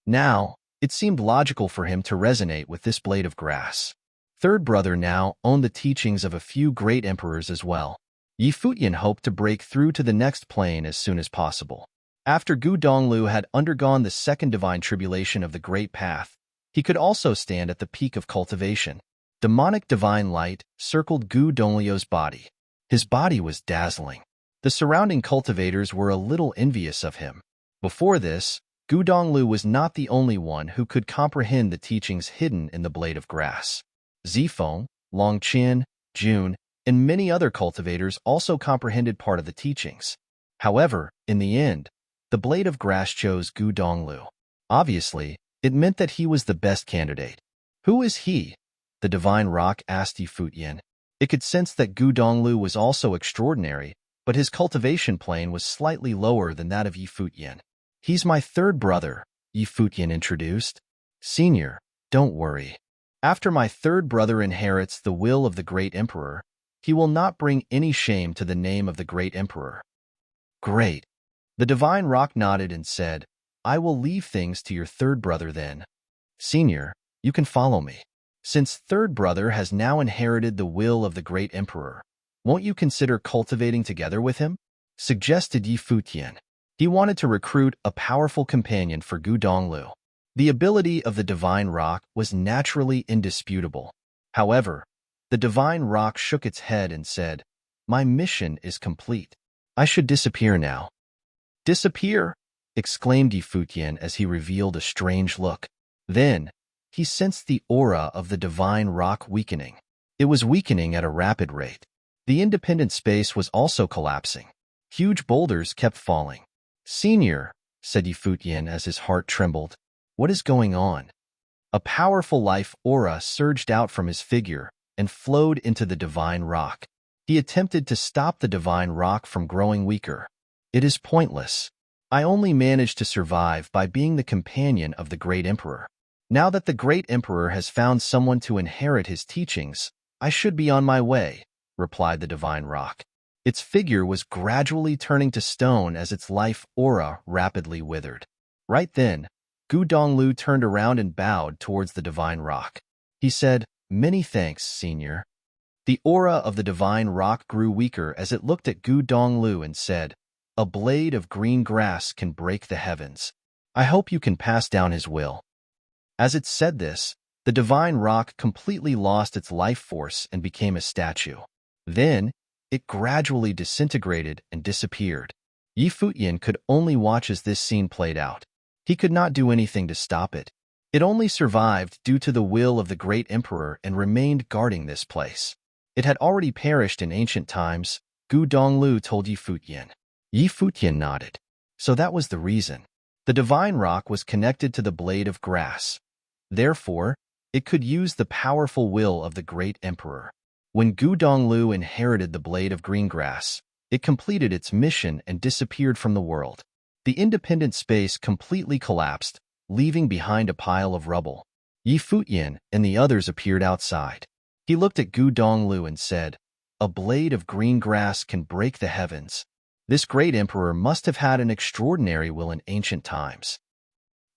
Now, it seemed logical for him to resonate with this blade of grass. Third brother now owned the teachings of a few great emperors as well. Futian hoped to break through to the next plane as soon as possible. After Gu Donglu had undergone the second divine tribulation of the Great Path, he could also stand at the peak of cultivation. Demonic divine light circled Gu Donglu's body. His body was dazzling. The surrounding cultivators were a little envious of him. Before this, Gu Donglu was not the only one who could comprehend the teachings hidden in the blade of grass. Zifeng, Longqin, Jun, and many other cultivators also comprehended part of the teachings. However, in the end, the blade of grass chose Gu Donglu. Obviously, it meant that he was the best candidate. Who is he? The divine rock asked Futian. It could sense that Gu Donglu was also extraordinary, but his cultivation plane was slightly lower than that of Futian. He's my third brother, Futian introduced. Senior, don't worry. After my third brother inherits the will of the great emperor, he will not bring any shame to the name of the great emperor. Great. The divine rock nodded and said, I will leave things to your third brother then. Senior, you can follow me. Since third brother has now inherited the will of the great emperor, won't you consider cultivating together with him? Suggested Futian. He wanted to recruit a powerful companion for Gu Donglu. The ability of the divine rock was naturally indisputable. However, the divine rock shook its head and said, My mission is complete. I should disappear now. Disappear? Exclaimed Futian as he revealed a strange look. Then, he sensed the aura of the divine rock weakening. It was weakening at a rapid rate. The independent space was also collapsing. Huge boulders kept falling. Senior, said Futian as his heart trembled. What is going on? A powerful life aura surged out from his figure and flowed into the divine rock. He attempted to stop the divine rock from growing weaker. It is pointless. I only managed to survive by being the companion of the great emperor. Now that the great emperor has found someone to inherit his teachings, I should be on my way, replied the divine rock. Its figure was gradually turning to stone as its life aura rapidly withered. Right then, Gu Donglu turned around and bowed towards the divine rock. He said, Many thanks, Senior. The aura of the divine rock grew weaker as it looked at Gu Donglu and said, A blade of green grass can break the heavens. I hope you can pass down his will. As it said this, the divine rock completely lost its life force and became a statue. Then, it gradually disintegrated and disappeared. Futian could only watch as this scene played out. He could not do anything to stop it. It only survived due to the will of the great emperor and remained guarding this place. It had already perished in ancient times, Gu Donglu told Futian. Futian nodded. So that was the reason. The divine rock was connected to the blade of grass. Therefore, it could use the powerful will of the great emperor. When Gu Donglu inherited the blade of green grass, it completed its mission and disappeared from the world. The independent space completely collapsed, leaving behind a pile of rubble. Yi Futian and the others appeared outside. He looked at Gu Donglu and said, "A blade of green grass can break the heavens. This great emperor must have had an extraordinary will in ancient times."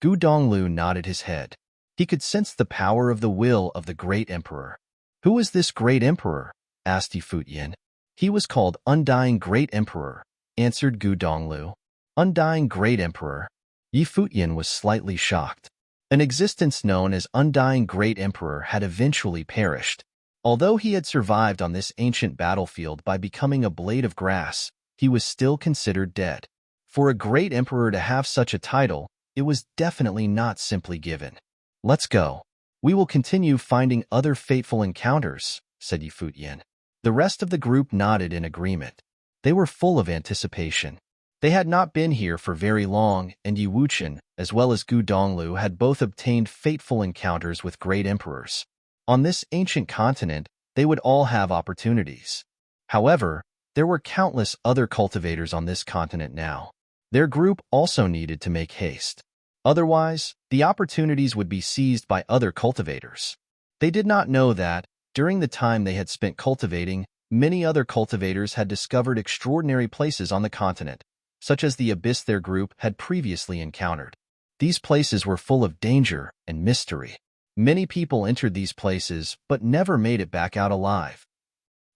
Gu Donglu nodded his head. He could sense the power of the will of the great emperor. "Who is this great emperor?" asked Yi Futian. "He was called Undying Great Emperor," answered Gu Donglu. "Undying Great Emperor?" Yi Futian was slightly shocked. An existence known as Undying Great Emperor had eventually perished. Although he had survived on this ancient battlefield by becoming a blade of grass, he was still considered dead. For a great emperor to have such a title, it was definitely not simply given. "Let's go. We will continue finding other fateful encounters," said Yi Futian. The rest of the group nodded in agreement. They were full of anticipation. They had not been here for very long, and Yi Wuchen, as well as Gu Donglu, had both obtained fateful encounters with great emperors. On this ancient continent, they would all have opportunities. However, there were countless other cultivators on this continent now. Their group also needed to make haste. Otherwise, the opportunities would be seized by other cultivators. They did not know that, during the time they had spent cultivating, many other cultivators had discovered extraordinary places on the continent, such as the abyss their group had previously encountered. These places were full of danger and mystery. Many people entered these places but never made it back out alive.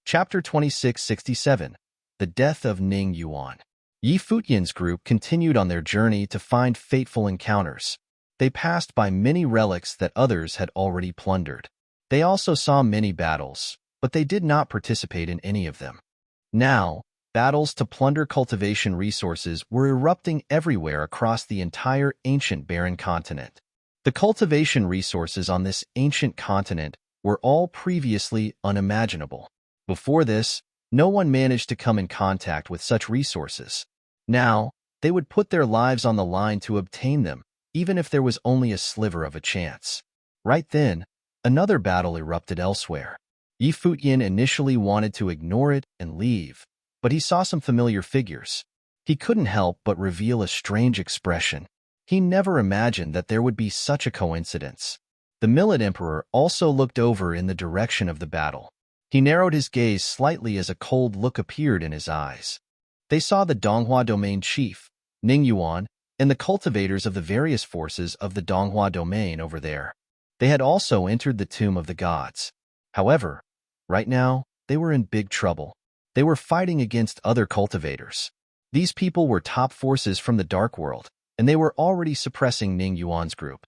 Chapter 2667. The Death of Ning Yuan. Yi Futian's group continued on their journey to find fateful encounters. They passed by many relics that others had already plundered. They also saw many battles, but they did not participate in any of them. Now, battles to plunder cultivation resources were erupting everywhere across the entire ancient barren continent. The cultivation resources on this ancient continent were all previously unimaginable. Before this, no one managed to come in contact with such resources. Now, they would put their lives on the line to obtain them, even if there was only a sliver of a chance. Right then, another battle erupted elsewhere. Yi Futian initially wanted to ignore it and leave, but he saw some familiar figures. He couldn't help but reveal a strange expression. He never imagined that there would be such a coincidence. The Millet Emperor also looked over in the direction of the battle. He narrowed his gaze slightly as a cold look appeared in his eyes. They saw the Donghua Domain chief, Ning Yuan, and the cultivators of the various forces of the Donghua Domain over there. They had also entered the Tomb of the Gods. However, right now, they were in big trouble. They were fighting against other cultivators. These people were top forces from the Dark World, and they were already suppressing Ning Yuan's group.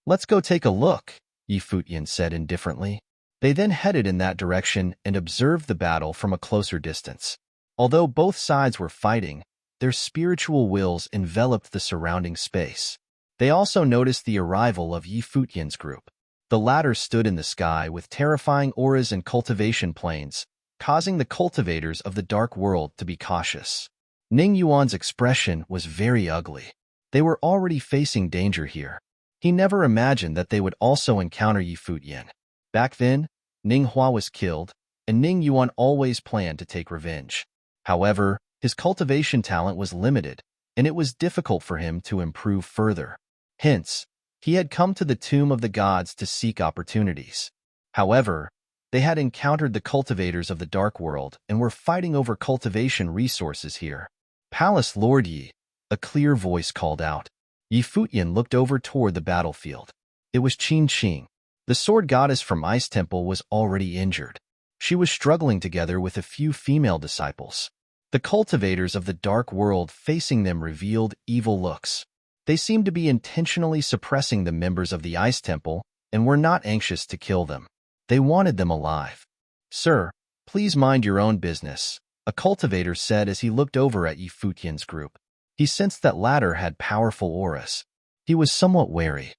"Let's go take a look," Yi Futian said indifferently. They then headed in that direction and observed the battle from a closer distance. Although both sides were fighting, their spiritual wills enveloped the surrounding space. They also noticed the arrival of Yi Futian's group. The latter stood in the sky with terrifying auras and cultivation planes, causing the cultivators of the Dark World to be cautious. Ning Yuan's expression was very ugly. They were already facing danger here. He never imagined that they would also encounter Yi Futian. Back then, Ning Hua was killed, and Ning Yuan always planned to take revenge. However, his cultivation talent was limited, and it was difficult for him to improve further. Hence, he had come to the Tomb of the Gods to seek opportunities. However, they had encountered the cultivators of the Dark World and were fighting over cultivation resources here. "Palace Lord Yi," a clear voice called out. Yi Futian looked over toward the battlefield. It was Qin Qing. The sword goddess from Ice Temple was already injured. She was struggling together with a few female disciples. The cultivators of the Dark World facing them revealed evil looks. They seemed to be intentionally suppressing the members of the Ice Temple and were not anxious to kill them. They wanted them alive. "Sir, please mind your own business," a cultivator said as he looked over at Yi Futian's group. He sensed that latter had powerful auras. He was somewhat wary.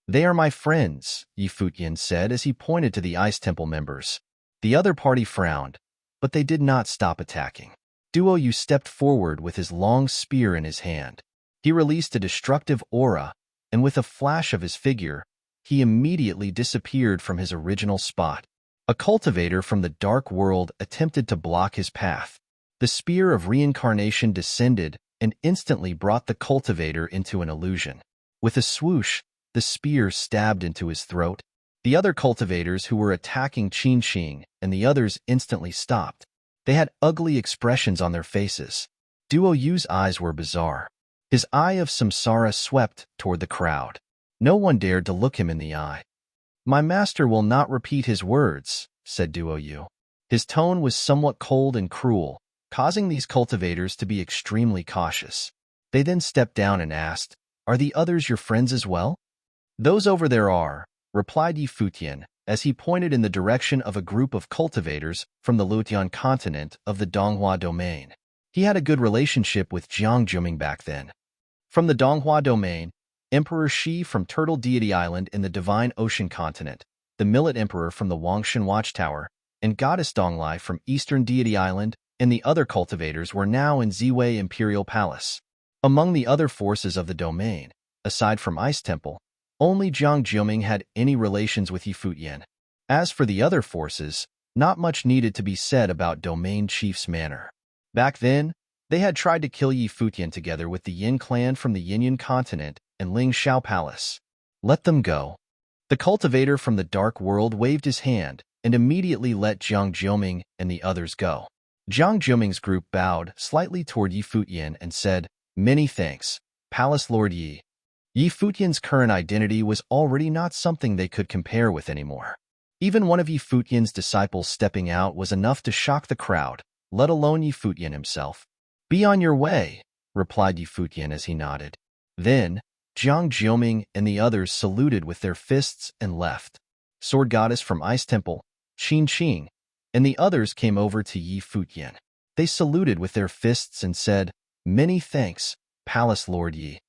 "They are my friends," Yi Futian said as he pointed to the Ice Temple members. The other party frowned, but they did not stop attacking. Duo Yu stepped forward with his long spear in his hand. He released a destructive aura, and with a flash of his figure, he immediately disappeared from his original spot. A cultivator from the Dark World attempted to block his path. The spear of reincarnation descended and instantly brought the cultivator into an illusion. With a swoosh, the spear stabbed into his throat, The other cultivators who were attacking Qin Qing and the others instantly stopped. They had ugly expressions on their faces. Duo Yu's eyes were bizarre. His eye of samsara swept toward the crowd. No one dared to look him in the eye. "My master will not repeat his words," said Duo Yu. His tone was somewhat cold and cruel, causing these cultivators to be extremely cautious. They then stepped down and asked, "Are the others your friends as well?" "Those over there are," replied Yi Futian, as he pointed in the direction of a group of cultivators from the Futian continent of the Donghua domain. He had a good relationship with Jiang Juming back then. From the Donghua domain, Emperor Shi from Turtle Deity Island in the Divine Ocean continent, the Millet Emperor from the Wangshan Watchtower, and Goddess Donglai from Eastern Deity Island, and the other cultivators were now in Ziwei Imperial Palace. Among the other forces of the domain, aside from Ice Temple, only Jiang Juming had any relations with Yi Futian. As for the other forces, not much needed to be said about Domain Chief's manner. Back then, they had tried to kill Yi Futian together with the Yin clan from the Yinyan continent and Ling Shao Palace. "Let them go." The cultivator from the Dark World waved his hand and immediately let Jiang Juming and the others go. Jiang Juming's group bowed slightly toward Yi Futian and said, "Many thanks, Palace Lord Yi." Yi Futian's current identity was already not something they could compare with anymore. Even one of Yi Futian's disciples stepping out was enough to shock the crowd, let alone Yi Futian himself. "Be on your way," replied Yi Futian as he nodded. Then, Jiang Juming and the others saluted with their fists and left. Sword Goddess from Ice Temple, Qin Qing, and the others came over to Yi Futian. They saluted with their fists and said, "Many thanks, Palace Lord Yi.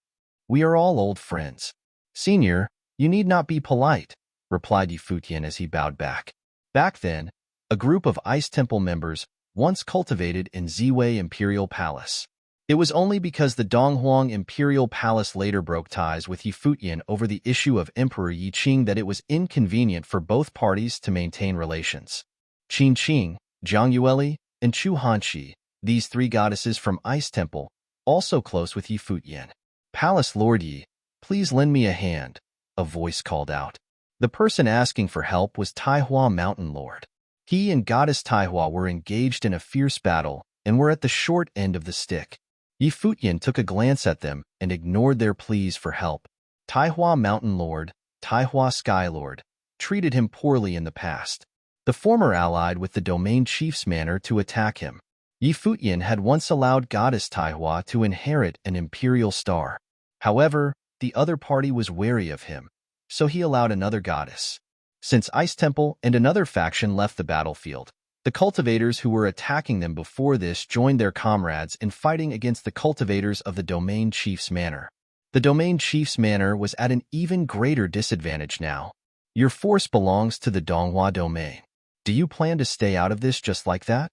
We are all old friends." "Senior, you need not be polite," replied Yi Futian as he bowed back. Back then, a group of Ice Temple members once cultivated in Ziwei Imperial Palace. It was only because the Donghuang Imperial Palace later broke ties with Yi Futian over the issue of Emperor Yi Qing that it was inconvenient for both parties to maintain relations. Qin Qing, Zhang Yueli, and Chu Hanxi, these three goddesses from Ice Temple, also close with Yi Futian. "Palace Lord Yi, please lend me a hand," a voice called out. The person asking for help was Taihua Mountain Lord. He and Goddess Taihua were engaged in a fierce battle and were at the short end of the stick. Yi Futian took a glance at them and ignored their pleas for help. Taihua Mountain Lord, Taihua Sky Lord, treated him poorly in the past. The former allied with the Domain Chief's manner to attack him. Yi Futian had once allowed Goddess Taihua to inherit an imperial star. However, the other party was wary of him, so he allowed another goddess. Since Ice Temple and another faction left the battlefield, the cultivators who were attacking them before this joined their comrades in fighting against the cultivators of the Domain Chief's manor. The Domain Chief's manor was at an even greater disadvantage now. "Your force belongs to the Donghua domain. Do you plan to stay out of this just like that?"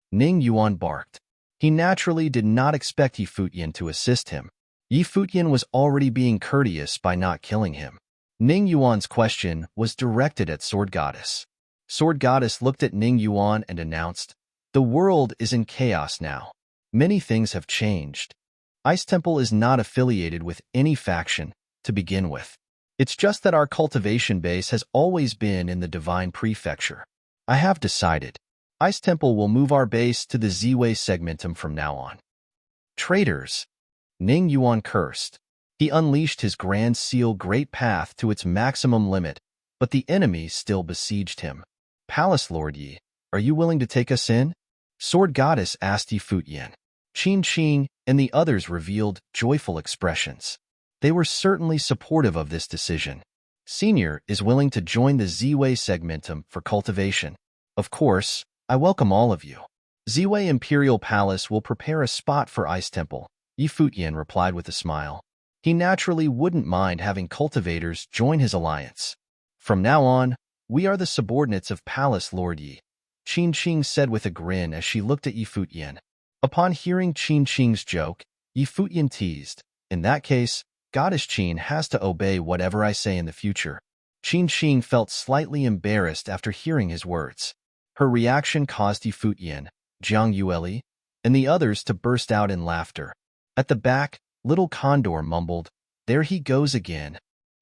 Ning Yuan barked. He naturally did not expect Yi Futian to assist him. Yi Futian was already being courteous by not killing him. Ning Yuan's question was directed at Sword Goddess. Sword Goddess looked at Ning Yuan and announced, "The world is in chaos now. Many things have changed. Ice Temple is not affiliated with any faction to begin with. It's just that our cultivation base has always been in the Divine Prefecture. I have decided. Ice Temple will move our base to the Ziwei segmentum from now on." "Traitors!" Ning Yuan cursed. He unleashed his Grand Seal Great Path to its maximum limit, but the enemy still besieged him. "Palace Lord Yi, are you willing to take us in?" Sword Goddess asked Yi Futian. Qin Qing and the others revealed joyful expressions. They were certainly supportive of this decision. "Senior is willing to join the Ziwei segmentum for cultivation. Of course, I welcome all of you. Ziwei Imperial Palace will prepare a spot for Ice Temple," Yi Futian replied with a smile. He naturally wouldn't mind having cultivators join his alliance. "From now on, we are the subordinates of Palace Lord Yi," Qin Qing said with a grin as she looked at Yi Futian. Upon hearing Qin Qing's joke, Yi Futian teased, "In that case, Goddess Qin has to obey whatever I say in the future." Qin Qing felt slightly embarrassed after hearing his words. Her reaction caused Yi Futian, Zhang Yueli, and the others to burst out in laughter. At the back, Little Condor mumbled, "There he goes again."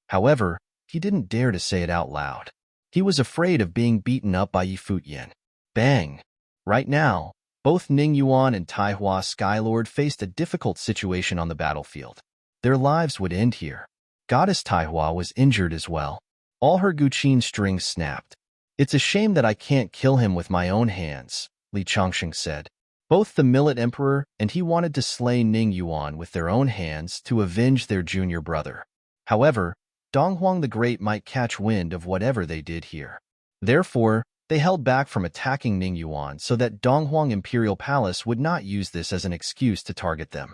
However, he didn't dare to say it out loud. He was afraid of being beaten up by Yi Futian. Bang! Right now, both Ning Yuan and Taihua Skylord faced a difficult situation on the battlefield. Their lives would end here. Goddess Taihua was injured as well. All her Guqin strings snapped. "It's a shame that I can't kill him with my own hands," Li Chongsheng said. Both the Millet Emperor and he wanted to slay Ning Yuan with their own hands to avenge their junior brother. However, Donghuang the Great might catch wind of whatever they did here. Therefore, they held back from attacking Ning Yuan so that Donghuang Imperial Palace would not use this as an excuse to target them.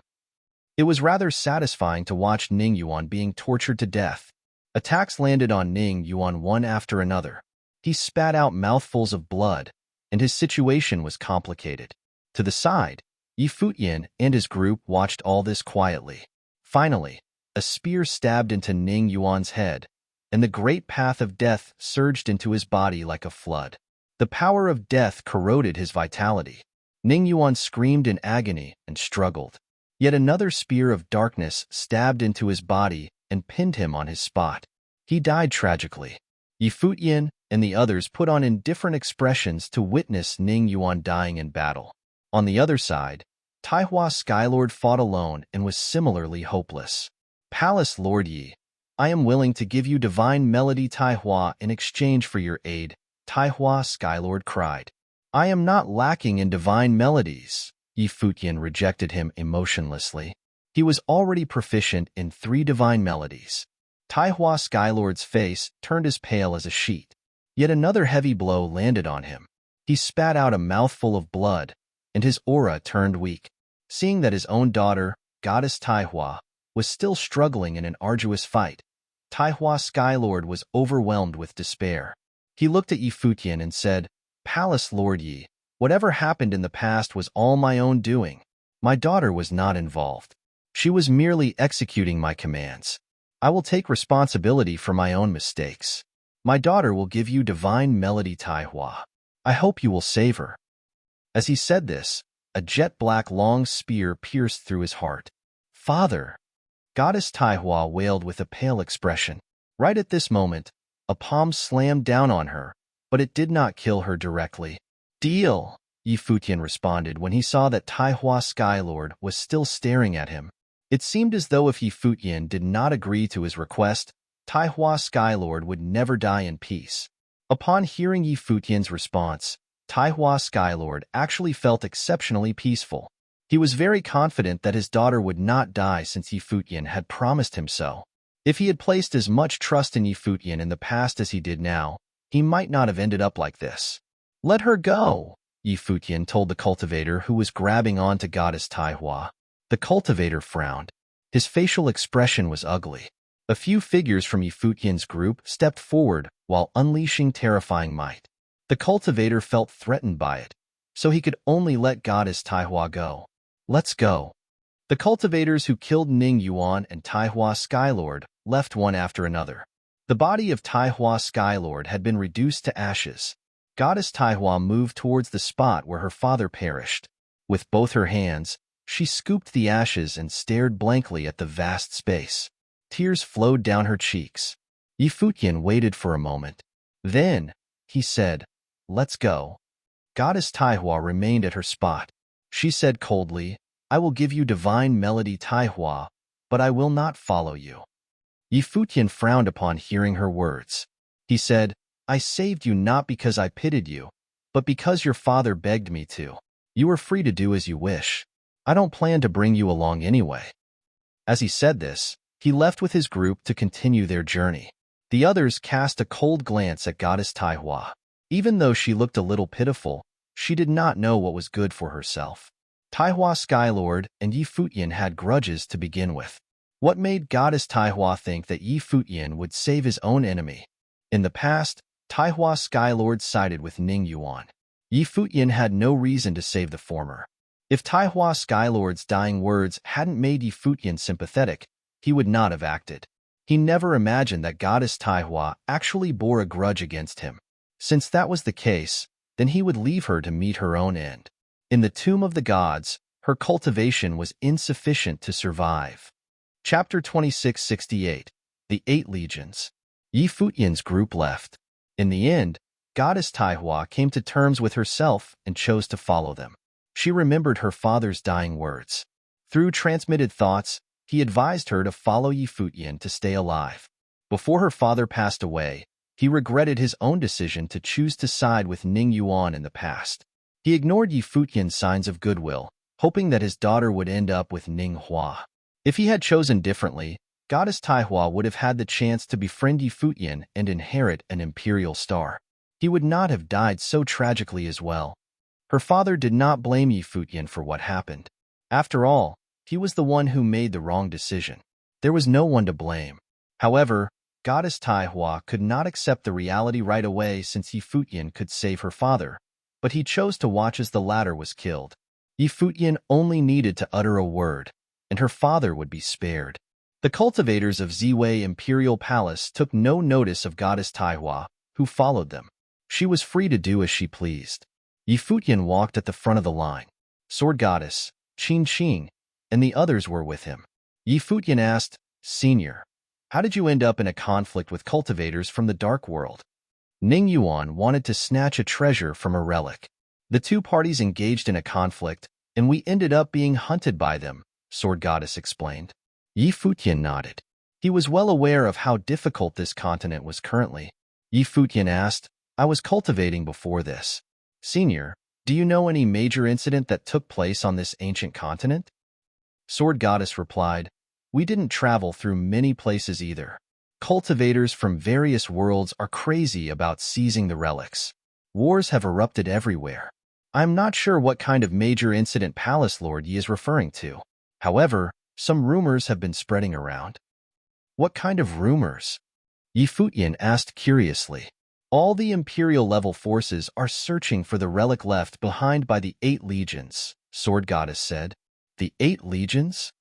It was rather satisfying to watch Ning Yuan being tortured to death. Attacks landed on Ning Yuan one after another. He spat out mouthfuls of blood, and his situation was complicated. To the side, Yi Futian and his group watched all this quietly. Finally, a spear stabbed into Ning Yuan's head, and the great path of death surged into his body like a flood. The power of death corroded his vitality. Ning Yuan screamed in agony and struggled. Yet another spear of darkness stabbed into his body and pinned him on his spot. He died tragically. Yi Futian and the others put on indifferent expressions to witness Ning Yuan dying in battle. On the other side, Taihua Skylord fought alone and was similarly hopeless. "Palace Lord Yi, I am willing to give you divine melody Taihua in exchange for your aid," Taihua Skylord cried. "I am not lacking in divine melodies." Yi Futian rejected him emotionlessly. He was already proficient in 3 divine melodies. Taihua Skylord's face turned as pale as a sheet. Yet another heavy blow landed on him. He spat out a mouthful of blood, and his aura turned weak. Seeing that his own daughter, Goddess Taihua, was still struggling in an arduous fight, Taihua Skylord was overwhelmed with despair. He looked at Yi Futian and said, "Palace Lord Yi, whatever happened in the past was all my own doing. My daughter was not involved. She was merely executing my commands. I will take responsibility for my own mistakes. My daughter will give you divine melody Taihua. I hope you will save her." As he said this, a jet-black long spear pierced through his heart. "Father!" Goddess Taihua wailed with a pale expression. Right at this moment, a palm slammed down on her, but it did not kill her directly. "Deal," Yi Futian responded when he saw that Taihua Skylord was still staring at him. It seemed as though if Yi Futian did not agree to his request, Taihua Skylord would never die in peace. Upon hearing Yi Futian's response, Taihua Skylord actually felt exceptionally peaceful. He was very confident that his daughter would not die since Yi Futian had promised him so. If he had placed as much trust in Yi Futian in the past as he did now, he might not have ended up like this. "Let her go," Yi Futian told the cultivator who was grabbing on to Goddess Taihua. The cultivator frowned. His facial expression was ugly. A few figures from Yi Futian's group stepped forward while unleashing terrifying might. The cultivator felt threatened by it, so he could only let Goddess Taihua go. "Let's go." The cultivators who killed Ning Yuan and Taihua Skylord left one after another. The body of Taihua Skylord had been reduced to ashes. Goddess Taihua moved towards the spot where her father perished. With both her hands, she scooped the ashes and stared blankly at the vast space. Tears flowed down her cheeks. Yi Futian waited for a moment. Then, he said, "Let's go." Goddess Taihua remained at her spot. She said coldly, "I will give you divine melody Taihua, but I will not follow you." Yi Futian frowned upon hearing her words. He said, "I saved you not because I pitied you, but because your father begged me to. You are free to do as you wish. I don't plan to bring you along anyway." As he said this, he left with his group to continue their journey. The others cast a cold glance at Goddess Taihua. Even though she looked a little pitiful, she did not know what was good for herself. Taihua Skylord and Yi Futian had grudges to begin with. What made Goddess Taihua think that Yi Futian would save his own enemy? In the past, Taihua Skylord sided with Ning Yuan. Yi Futian had no reason to save the former. If Taihua Skylord's dying words hadn't made Yi Futian sympathetic, he would not have acted. He never imagined that Goddess Taihua actually bore a grudge against him. Since that was the case, then he would leave her to meet her own end. In the Tomb of the Gods, her cultivation was insufficient to survive. Chapter 2668, The 8 Legions. Futian's group left. In the end, Goddess Taihua came to terms with herself and chose to follow them. She remembered her father's dying words. Through transmitted thoughts, he advised her to follow Futian to stay alive. Before her father passed away, he regretted his own decision to choose to side with Ning Yuan in the past. He ignored Futian's signs of goodwill, hoping that his daughter would end up with Ning Hua. If he had chosen differently, Goddess Taihua would have had the chance to befriend Futian and inherit an imperial star. He would not have died so tragically as well. Her father did not blame Futian for what happened. After all, he was the one who made the wrong decision. There was no one to blame. However, Goddess Taihua could not accept the reality right away since Futian could save her father, but he chose to watch as the latter was killed. Futian only needed to utter a word, and her father would be spared. The cultivators of Ziwei Imperial Palace took no notice of Goddess Taihua, who followed them. She was free to do as she pleased. Futian walked at the front of the line. Sword Goddess, Qin Qing, and the others were with him. Futian asked, "Senior, how did you end up in a conflict with cultivators from the Dark World?" Ning Yuan wanted to snatch a treasure from a relic. The two parties engaged in a conflict, and we ended up being hunted by them, Sword Goddess explained. Futian nodded. He was well aware of how difficult this continent was currently. Futian asked, "I was cultivating before this. Senior, do you know any major incident that took place on this ancient continent?" Sword Goddess replied, "We didn't travel through many places either. Cultivators from various worlds are crazy about seizing the relics. Wars have erupted everywhere. I'm not sure what kind of major incident Palace Lord Yi is referring to. However, some rumors have been spreading around." "What kind of rumors?" Futian asked curiously. "All the Imperial-level forces are searching for the relic left behind by the 8 legions, Sword Goddess said. "The 8 legions?"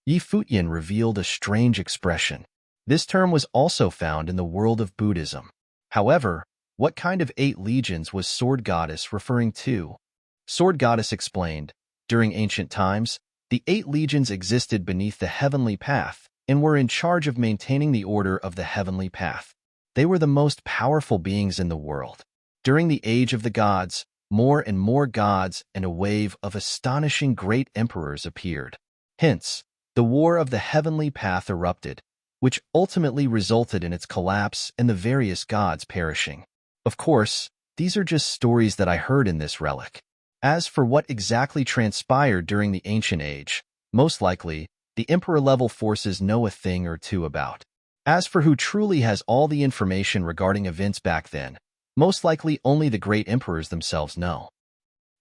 Futian revealed a strange expression. This term was also found in the world of Buddhism. However, what kind of 8 legions was Sword Goddess referring to? Sword Goddess explained, during ancient times, the 8 legions existed beneath the heavenly path and were in charge of maintaining the order of the heavenly path. They were the most powerful beings in the world. During the age of the gods, more and more gods and a wave of astonishing great emperors appeared. Hence, the war of the heavenly path erupted, which ultimately resulted in its collapse and the various gods perishing. Of course, these are just stories that I heard in this relic. As for what exactly transpired during the ancient age, most likely, the emperor-level forces know a thing or two about. As for who truly has all the information regarding events back then, most likely only the great emperors themselves know.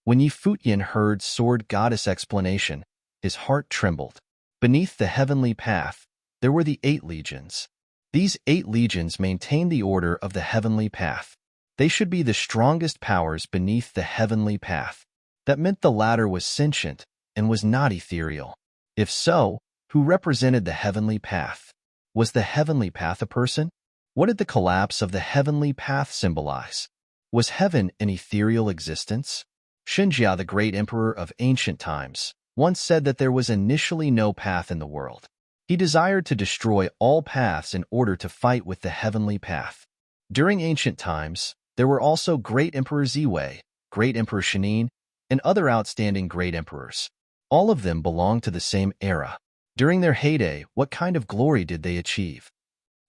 When Futian heard Sword Goddess' explanation, his heart trembled. Beneath the heavenly path, there were the 8 legions. These 8 legions maintained the order of the heavenly path. They should be the strongest powers beneath the heavenly path. That meant the latter was sentient and was not ethereal. If so, who represented the heavenly path? Was the heavenly path a person? What did the collapse of the heavenly path symbolize? Was heaven an ethereal existence? Xinjia, the great emperor of ancient times, once said that there was initially no path in the world. He desired to destroy all paths in order to fight with the heavenly path. During ancient times, there were also Great Emperor Ziwei, Great Emperor Shinin, and other outstanding great emperors. All of them belonged to the same era. During their heyday, what kind of glory did they achieve?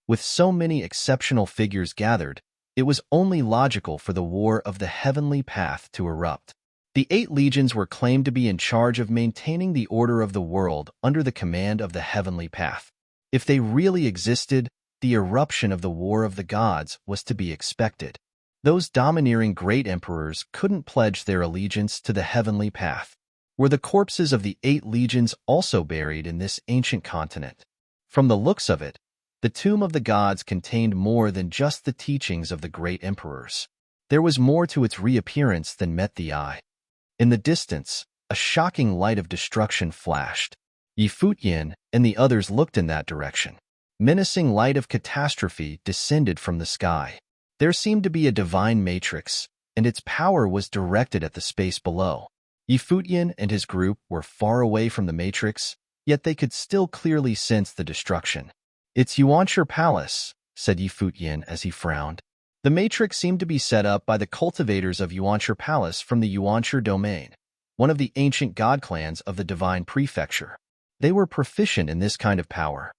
With so many exceptional figures gathered, it was only logical for the war of the heavenly path to erupt. The 8 legions were claimed to be in charge of maintaining the order of the world under the command of the heavenly path. If they really existed, the eruption of the war of the gods was to be expected. Those domineering great emperors couldn't pledge their allegiance to the heavenly path. Were the corpses of the 8 legions also buried in this ancient continent? From the looks of it, the tomb of the gods contained more than just the teachings of the great emperors. There was more to its reappearance than met the eye. In the distance, a shocking light of destruction flashed. Futian and the others looked in that direction. Menacing light of catastrophe descended from the sky. There seemed to be a divine matrix, and its power was directed at the space below. Futian and his group were far away from the matrix, yet they could still clearly sense the destruction. "It's Yuanshi Palace," said Futian as he frowned. The matrix seemed to be set up by the cultivators of Yuanshi Palace from the Yuanshi domain, one of the ancient god clans of the Divine Prefecture. They were proficient in this kind of power.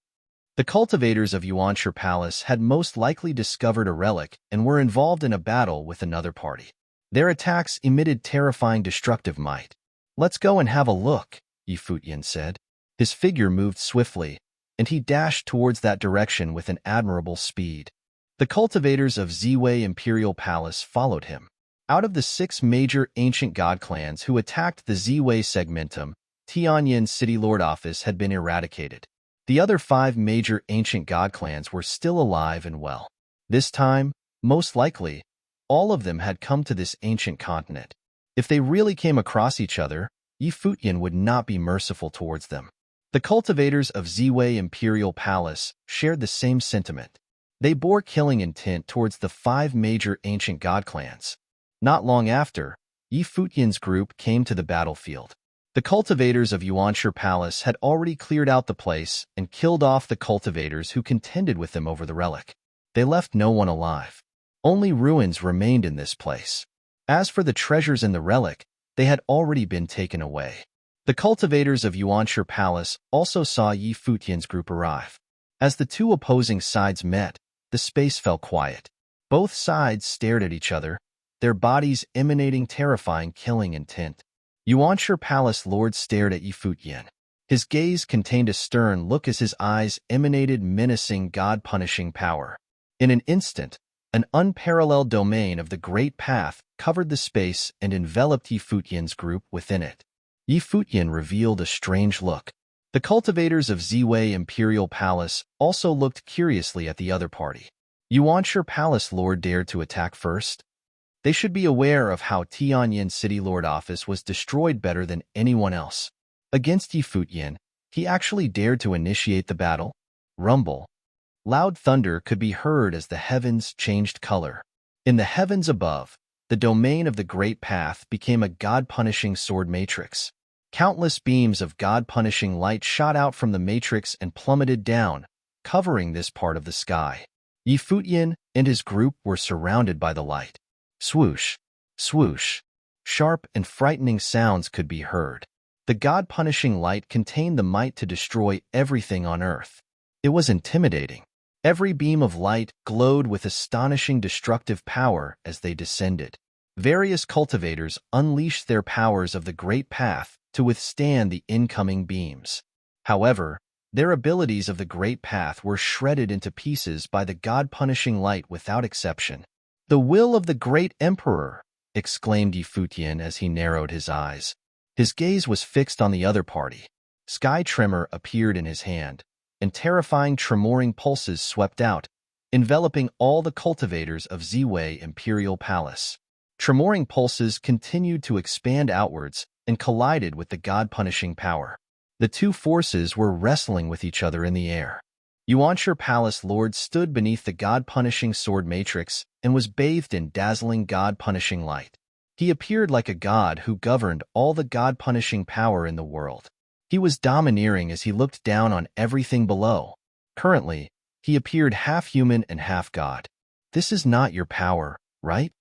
The cultivators of Yuanshi Palace had most likely discovered a relic and were involved in a battle with another party. Their attacks emitted terrifying destructive might. "Let's go and have a look," Futian said. His figure moved swiftly, and he dashed towards that direction with an admirable speed. The cultivators of Ziwei Imperial Palace followed him. Out of the 6 major ancient god clans who attacked the Ziwei segmentum, Tianyin City Lord Office had been eradicated. The other 5 major ancient god clans were still alive and well. This time, most likely, all of them had come to this ancient continent. If they really came across each other, Futian would not be merciful towards them. The cultivators of Ziwei Imperial Palace shared the same sentiment. They bore killing intent towards the 5 major ancient god clans. Not long after, Futian's group came to the battlefield. The cultivators of Yuanshi Palace had already cleared out the place and killed off the cultivators who contended with them over the relic. They left no one alive. Only ruins remained in this place. As for the treasures in the relic, they had already been taken away. The cultivators of Yuanshi Palace also saw Futian's group arrive. As the 2 opposing sides met, the space fell quiet. Both sides stared at each other, their bodies emanating terrifying killing intent. Yuanshi Palace Lord stared at Futian. His gaze contained a stern look as his eyes emanated menacing god-punishing power. In an instant, an unparalleled domain of the Great Path covered the space and enveloped Futian's group within it. Futian revealed a strange look. The cultivators of Ziwei Imperial Palace also looked curiously at the other party. Yuanshi Palace Lord dared to attack first? They should be aware of how Tianyin City Lord Office was destroyed better than anyone else. Against Futian, he actually dared to initiate the battle. Rumble. Loud thunder could be heard as the heavens changed color. In the heavens above, the domain of the Great Path became a god-punishing sword matrix. Countless beams of god-punishing light shot out from the matrix and plummeted down, covering this part of the sky. Futian and his group were surrounded by the light. Swoosh, swoosh. Sharp and frightening sounds could be heard. The god-punishing light contained the might to destroy everything on Earth. It was intimidating. Every beam of light glowed with astonishing destructive power as they descended. Various cultivators unleashed their powers of the Great Path to withstand the incoming beams. However, their abilities of the Great Path were shredded into pieces by the god-punishing light without exception. "The will of the Great Emperor!" exclaimed Futian as he narrowed his eyes. His gaze was fixed on the other party. Sky Tremor appeared in his hand, and terrifying tremoring pulses swept out, enveloping all the cultivators of Ziwei Imperial Palace. Tremoring pulses continued to expand outwards and collided with the god-punishing power. The 2 forces were wrestling with each other in the air. Yuanshi Palace Lord stood beneath the god-punishing sword matrix and was bathed in dazzling god-punishing light. He appeared like a god who governed all the god-punishing power in the world. He was domineering as he looked down on everything below. Currently, he appeared half human and half god. "This is not your power, right?"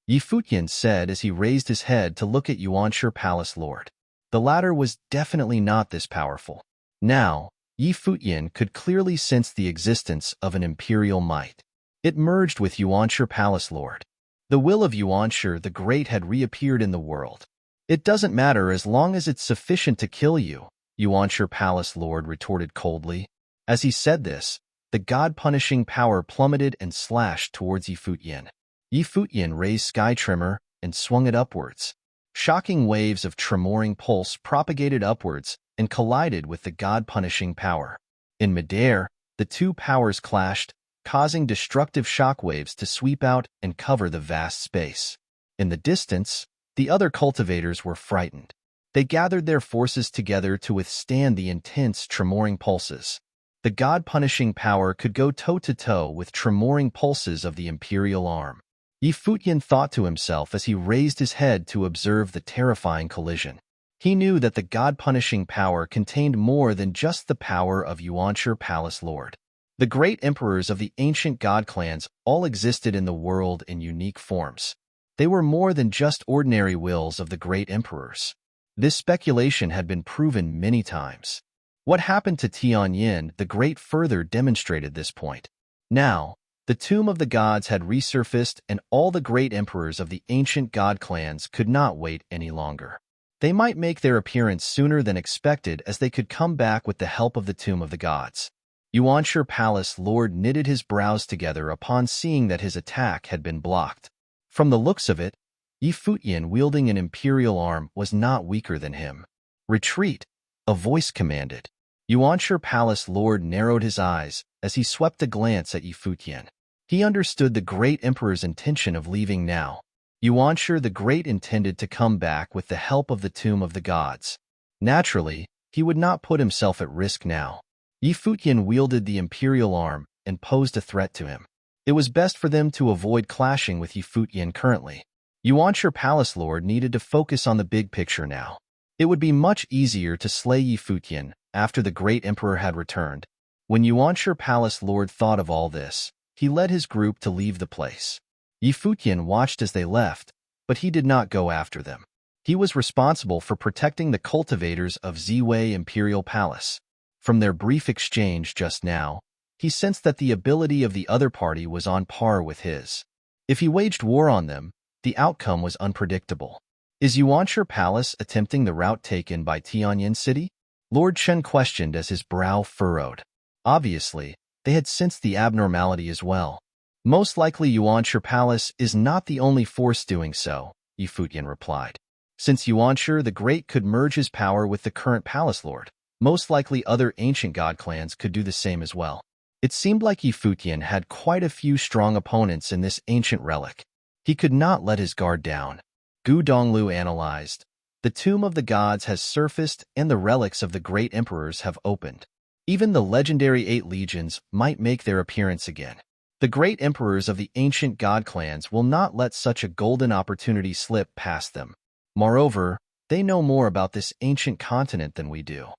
Futian said as he raised his head to look at Yuanshi Palace Lord. The latter was definitely not this powerful. Now, Futian could clearly sense the existence of an imperial might. It merged with Yuanshi Palace Lord. The will of Yuanshi the Great had reappeared in the world. "It doesn't matter as long as it's sufficient to kill you," Yuanshi Palace Lord retorted coldly. As he said this, the god-punishing power plummeted and slashed towards Futian. Futian raised Sky Tremor and swung it upwards. Shocking waves of tremoring pulse propagated upwards and collided with the god-punishing power. In midair, the 2 powers clashed, causing destructive shockwaves to sweep out and cover the vast space. In the distance, the other cultivators were frightened. They gathered their forces together to withstand the intense tremoring pulses. The god-punishing power could go toe-to-toe with tremoring pulses of the imperial arm. Futian thought to himself as he raised his head to observe the terrifying collision. He knew that the god-punishing power contained more than just the power of Yuanshi Palace Lord. The great emperors of the ancient god clans all existed in the world in unique forms. They were more than just ordinary wills of the great emperors. This speculation had been proven many times. What happened to Tianyin the Great further demonstrated this point. Now, the tomb of the gods had resurfaced, and all the great emperors of the ancient god clans could not wait any longer. They might make their appearance sooner than expected, as they could come back with the help of the tomb of the gods. Yuanshi Palace Lord knitted his brows together upon seeing that his attack had been blocked. From the looks of it, Futian wielding an imperial arm was not weaker than him. "Retreat," a voice commanded. Yuanshi Palace Lord narrowed his eyes as he swept a glance at Futian. He understood the great emperor's intention of leaving now. Yuanshi the Great intended to come back with the help of the tomb of the gods. Naturally, he would not put himself at risk now. Futian wielded the imperial arm and posed a threat to him. It was best for them to avoid clashing with Futian currently. Yuanshi Palace Lord needed to focus on the big picture now. It would be much easier to slay Futian after the great emperor had returned. When Yuanshi Palace Lord thought of all this, he led his group to leave the place. Futian watched as they left, but he did not go after them. He was responsible for protecting the cultivators of Ziwei Imperial Palace. From their brief exchange just now, he sensed that the ability of the other party was on par with his. If he waged war on them, the outcome was unpredictable. Is Yuanshi Palace attempting the route taken by Tianyin City? Lord Chen questioned as his brow furrowed. Obviously, they had sensed the abnormality as well. Most likely Yuanshi Palace is not the only force doing so, Futian replied. Since Yuanshi the Great could merge his power with the current palace lord, most likely other ancient god clans could do the same as well. It seemed like Futian had quite a few strong opponents in this ancient relic. He could not let his guard down. Gu Donglu analyzed. The tomb of the gods has surfaced and the relics of the great emperors have opened. Even the legendary 8 legions might make their appearance again. The great emperors of the ancient god clans will not let such a golden opportunity slip past them. Moreover, they know more about this ancient continent than we do.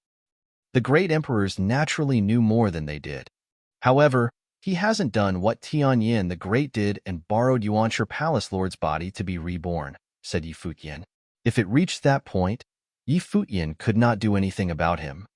The great emperors naturally knew more than they did. However, he hasn't done what Tianyin the Great did and borrowed Yuanshi Palace Lord's body to be reborn, said Futian. If it reached that point, Futian could not do anything about him.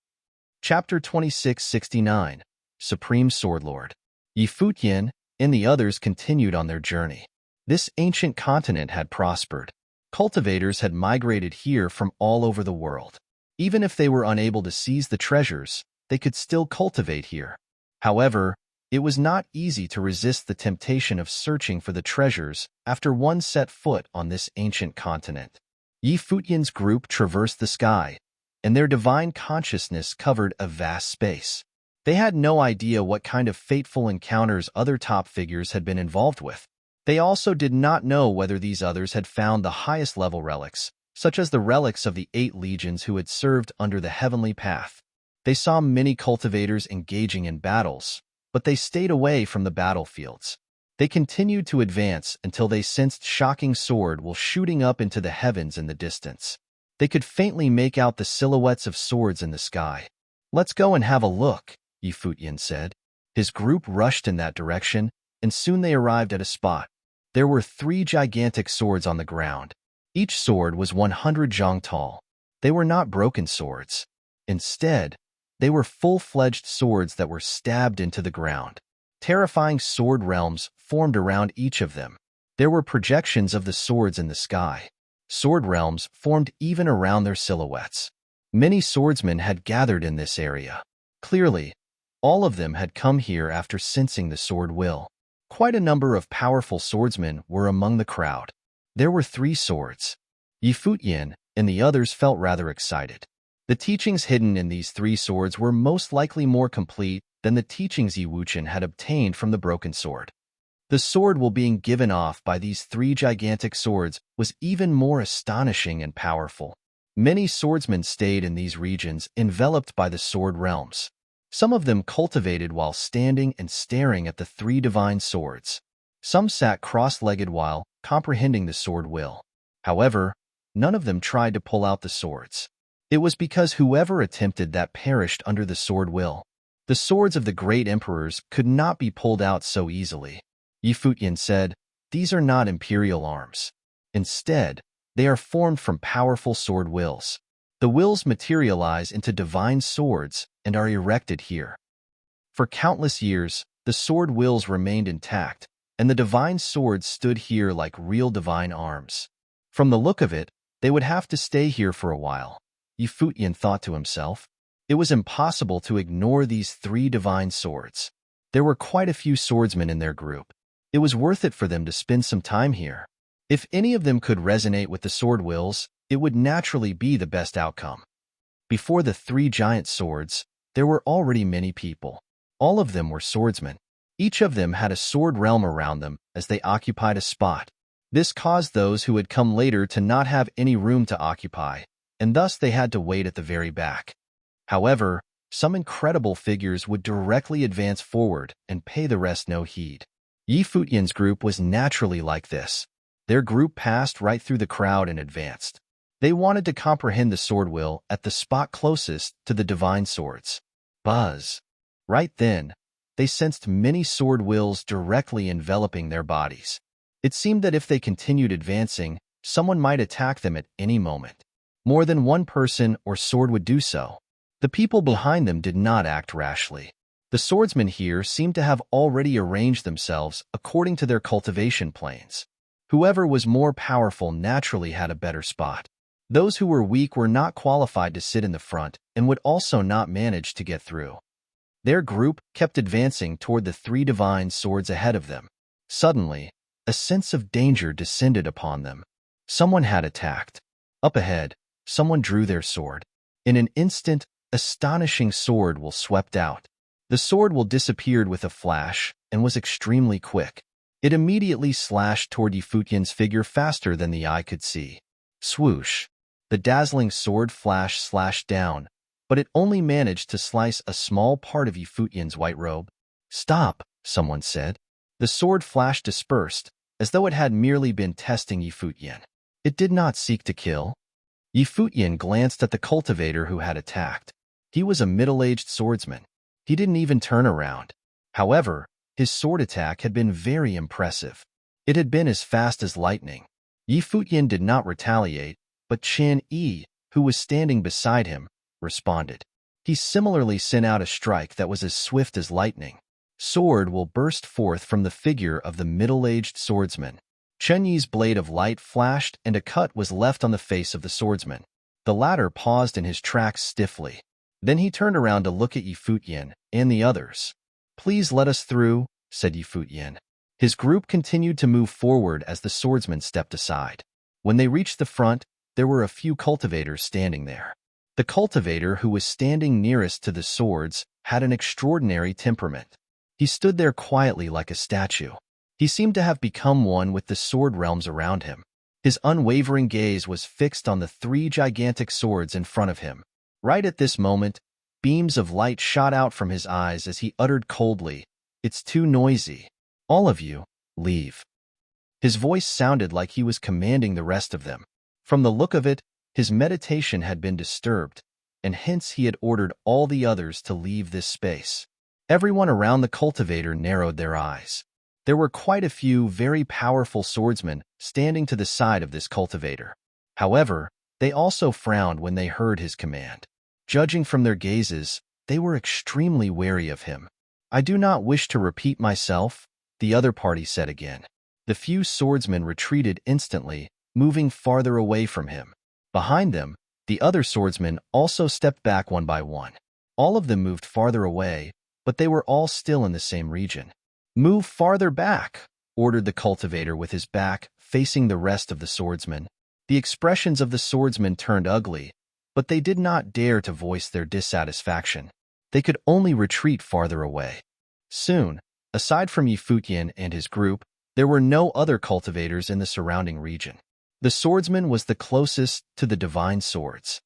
Chapter 2669, Supreme Sword Lord. Futian and the others continued on their journey. This ancient continent had prospered. Cultivators had migrated here from all over the world. Even if they were unable to seize the treasures, they could still cultivate here. However, it was not easy to resist the temptation of searching for the treasures after one set foot on this ancient continent. Futian's group traversed the sky, and their divine consciousness covered a vast space. They had no idea what kind of fateful encounters other top figures had been involved with. They also did not know whether these others had found the highest level relics, such as the relics of the 8 legions who had served under the heavenly path. They saw many cultivators engaging in battles, but they stayed away from the battlefields. They continued to advance until they sensed shocking sword while shooting up into the heavens in the distance. They could faintly make out the silhouettes of swords in the sky. "Let's go and have a look," Futian said. His group rushed in that direction, and soon they arrived at a spot. There were 3 gigantic swords on the ground. Each sword was 100 zhang tall. They were not broken swords. Instead, they were full-fledged swords that were stabbed into the ground. Terrifying sword realms formed around each of them. There were projections of the swords in the sky. Sword realms formed even around their silhouettes. Many swordsmen had gathered in this area. Clearly, all of them had come here after sensing the sword will. Quite a number of powerful swordsmen were among the crowd. There were 3 swords. Futian and the others felt rather excited. The teachings hidden in these 3 swords were most likely more complete than the teachings Wuchen had obtained from the broken sword. The sword while being given off by these 3 gigantic swords was even more astonishing and powerful. Many swordsmen stayed in these regions enveloped by the sword realms. Some of them cultivated while standing and staring at the 3 divine swords. Some sat cross-legged while comprehending the sword will. However, none of them tried to pull out the swords. It was because whoever attempted that perished under the sword will. The swords of the great emperors could not be pulled out so easily. Futian said, "These are not imperial arms. Instead, they are formed from powerful sword wills. The wills materialize into divine swords and are erected here. For countless years, the sword wills remained intact, and the divine swords stood here like real divine arms. From the look of it, they would have to stay here for a while," Futian thought to himself. It was impossible to ignore these three divine swords. There were quite a few swordsmen in their group. It was worth it for them to spend some time here. If any of them could resonate with the sword wills, it would naturally be the best outcome. Before the three giant swords, there were already many people. All of them were swordsmen. Each of them had a sword realm around them as they occupied a spot. This caused those who had come later to not have any room to occupy, and thus they had to wait at the very back. However, some incredible figures would directly advance forward and pay the rest no heed. Futian's group was naturally like this. Their group passed right through the crowd and advanced. They wanted to comprehend the sword will at the spot closest to the divine swords. Buzz. Right then, they sensed many sword wills directly enveloping their bodies. It seemed that if they continued advancing, someone might attack them at any moment. More than one person or sword would do so. The people behind them did not act rashly. The swordsmen here seemed to have already arranged themselves according to their cultivation planes. Whoever was more powerful naturally had a better spot. Those who were weak were not qualified to sit in the front and would also not manage to get through. Their group kept advancing toward the three divine swords ahead of them. Suddenly, a sense of danger descended upon them. Someone had attacked. Up ahead, someone drew their sword. In an instant, astonishing sword will swept out. The sword will disappeared with a flash and was extremely quick. It immediately slashed toward Futian's figure faster than the eye could see. Swoosh! The dazzling sword flash slashed down, but it only managed to slice a small part of Futian's white robe. "Stop," someone said. The sword flash dispersed, as though it had merely been testing Futian. It did not seek to kill. Futian glanced at the cultivator who had attacked. He was a middle-aged swordsman. He didn't even turn around. However, his sword attack had been very impressive. It had been as fast as lightning. Futian did not retaliate, but Chen Yi, who was standing beside him, responded. He similarly sent out a strike that was as swift as lightning. Sword will burst forth from the figure of the middle-aged swordsman. Chen Yi's blade of light flashed and a cut was left on the face of the swordsman. The latter paused in his tracks stiffly. Then he turned around to look at Futian and the others. "Please let us through," said Futian. His group continued to move forward as the swordsman stepped aside. When they reached the front, there were a few cultivators standing there. The cultivator who was standing nearest to the swords had an extraordinary temperament. He stood there quietly like a statue. He seemed to have become one with the sword realms around him. His unwavering gaze was fixed on the three gigantic swords in front of him. Right at this moment, beams of light shot out from his eyes as he uttered coldly, "It's too noisy. All of you, leave." His voice sounded like he was commanding the rest of them. From the look of it, his meditation had been disturbed, and hence he had ordered all the others to leave this space. Everyone around the cultivator narrowed their eyes. There were quite a few very powerful swordsmen standing to the side of this cultivator. However, they also frowned when they heard his command. Judging from their gazes, they were extremely wary of him. "I do not wish to repeat myself," the other party said again. The few swordsmen retreated instantly, moving farther away from him. Behind them, the other swordsmen also stepped back one by one. All of them moved farther away, but they were all still in the same region. "Move farther back," ordered the cultivator with his back facing the rest of the swordsmen. The expressions of the swordsmen turned ugly, but they did not dare to voice their dissatisfaction. They could only retreat farther away. Soon, aside from Futian and his group, there were no other cultivators in the surrounding region. The swordsman was the closest to the divine swords.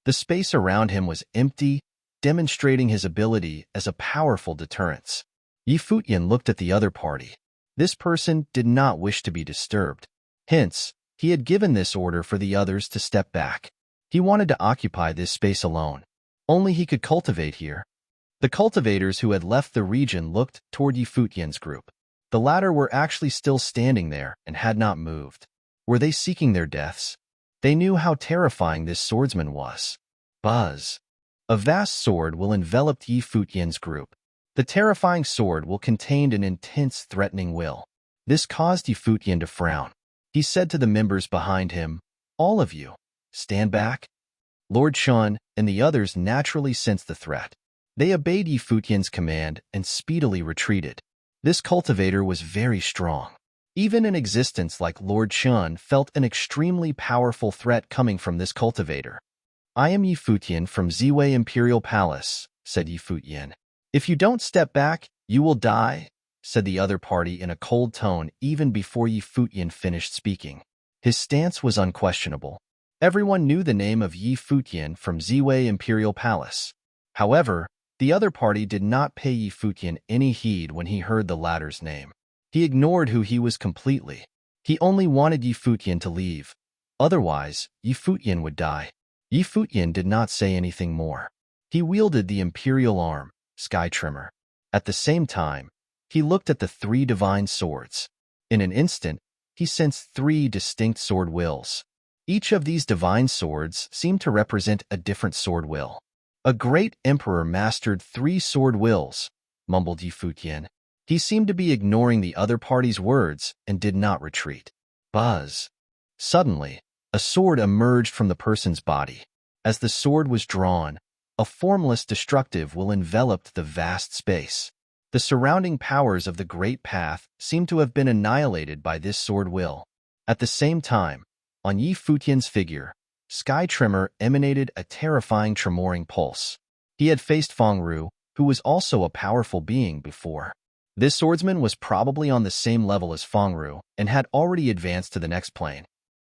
The space around him was empty, demonstrating his ability as a powerful deterrence. Futian looked at the other party. This person did not wish to be disturbed. Hence, he had given this order for the others to step back. He wanted to occupy this space alone. Only he could cultivate here. The cultivators who had left the region looked toward Futian's group. The latter were actually still standing there and had not moved. Were they seeking their deaths? They knew how terrifying this swordsman was. Buzz. A vast sword will envelop Futian's group. The terrifying sword will contain an intense, threatening will. This caused Futian to frown. He said to the members behind him, "All of you, stand back." Lord Shun and the others naturally sensed the threat. They obeyed Futian's command and speedily retreated. This cultivator was very strong. Even an existence like Lord Shun felt an extremely powerful threat coming from this cultivator. "I am Futian from Ziwei Imperial Palace," said Futian. "If you don't step back, you will die," said the other party in a cold tone even before Futian finished speaking. His stance was unquestionable. Everyone knew the name of Futian from Ziwei Imperial Palace. However, the other party did not pay Futian any heed when he heard the latter's name. He ignored who he was completely. He only wanted Futian to leave. Otherwise, Futian would die. Futian did not say anything more. He wielded the imperial arm, Sky Trimmer. At the same time, he looked at the three divine swords. In an instant, he sensed three distinct sword wills. Each of these divine swords seemed to represent a different sword will. "A great emperor mastered three sword wills," mumbled Futian. He seemed to be ignoring the other party's words and did not retreat. Buzz. Suddenly, a sword emerged from the person's body. As the sword was drawn, a formless destructive will enveloped the vast space. The surrounding powers of the Great Path seemed to have been annihilated by this sword will. At the same time, on Futian's figure, Sky Trimmer emanated a terrifying tremoring pulse. He had faced Fengru, who was also a powerful being before. This swordsman was probably on the same level as Fengru and had already advanced to the next plane.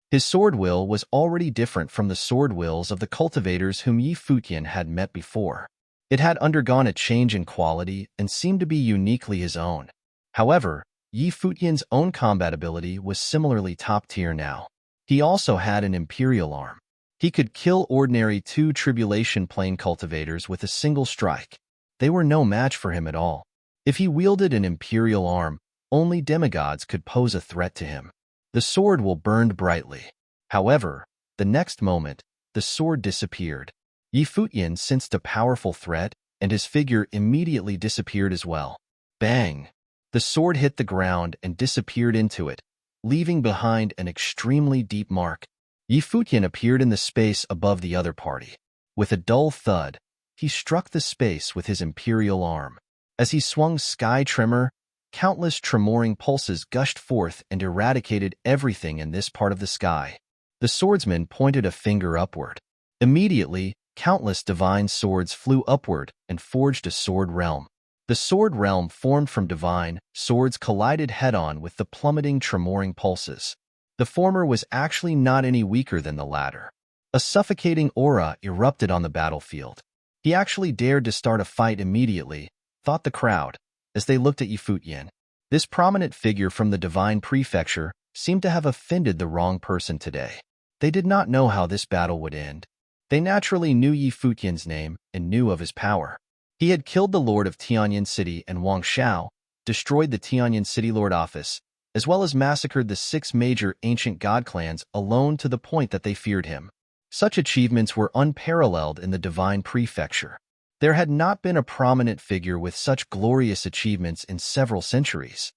His sword will was already different from the sword wills of the cultivators whom Futian had met before. It had undergone a change in quality and seemed to be uniquely his own. However, Futian's own combat ability was similarly top tier now. He also had an imperial arm. He could kill ordinary two tribulation plane cultivators with a single strike. They were no match for him at all. If he wielded an imperial arm, only demigods could pose a threat to him. The sword will burned brightly. However, the next moment, the sword disappeared. Futian sensed a powerful threat, and his figure immediately disappeared as well. Bang! The sword hit the ground and disappeared into it, leaving behind an extremely deep mark. Futian appeared in the space above the other party. With a dull thud, he struck the space with his imperial arm. As he swung Sky Trimmer, countless tremoring pulses gushed forth and eradicated everything in this part of the sky. The swordsman pointed a finger upward. Immediately, countless divine swords flew upward and forged a sword realm. The sword realm formed from divine swords collided head-on with the plummeting tremoring pulses. The former was actually not any weaker than the latter. A suffocating aura erupted on the battlefield. He actually dared to start a fight immediately, thought the crowd, as they looked at Futian. This prominent figure from the divine prefecture seemed to have offended the wrong person today. They did not know how this battle would end. They naturally knew Futian's name and knew of his power. He had killed the Lord of Tianyan City and Wang Shao, destroyed the Tianyan City Lord office, as well as massacred the 6 major ancient god clans alone to the point that they feared him. Such achievements were unparalleled in the divine prefecture. There had not been a prominent figure with such glorious achievements in several centuries.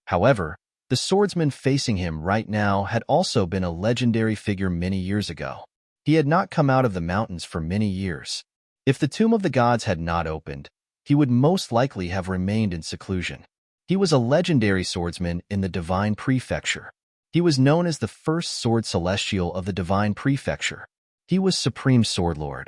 However, the swordsman facing him right now had also been a legendary figure many years ago. He had not come out of the mountains for many years. If the Tomb of the Gods had not opened, he would most likely have remained in seclusion. He was a legendary swordsman in the divine prefecture. He was known as the first sword celestial of the divine prefecture. He was Supreme Swordlord.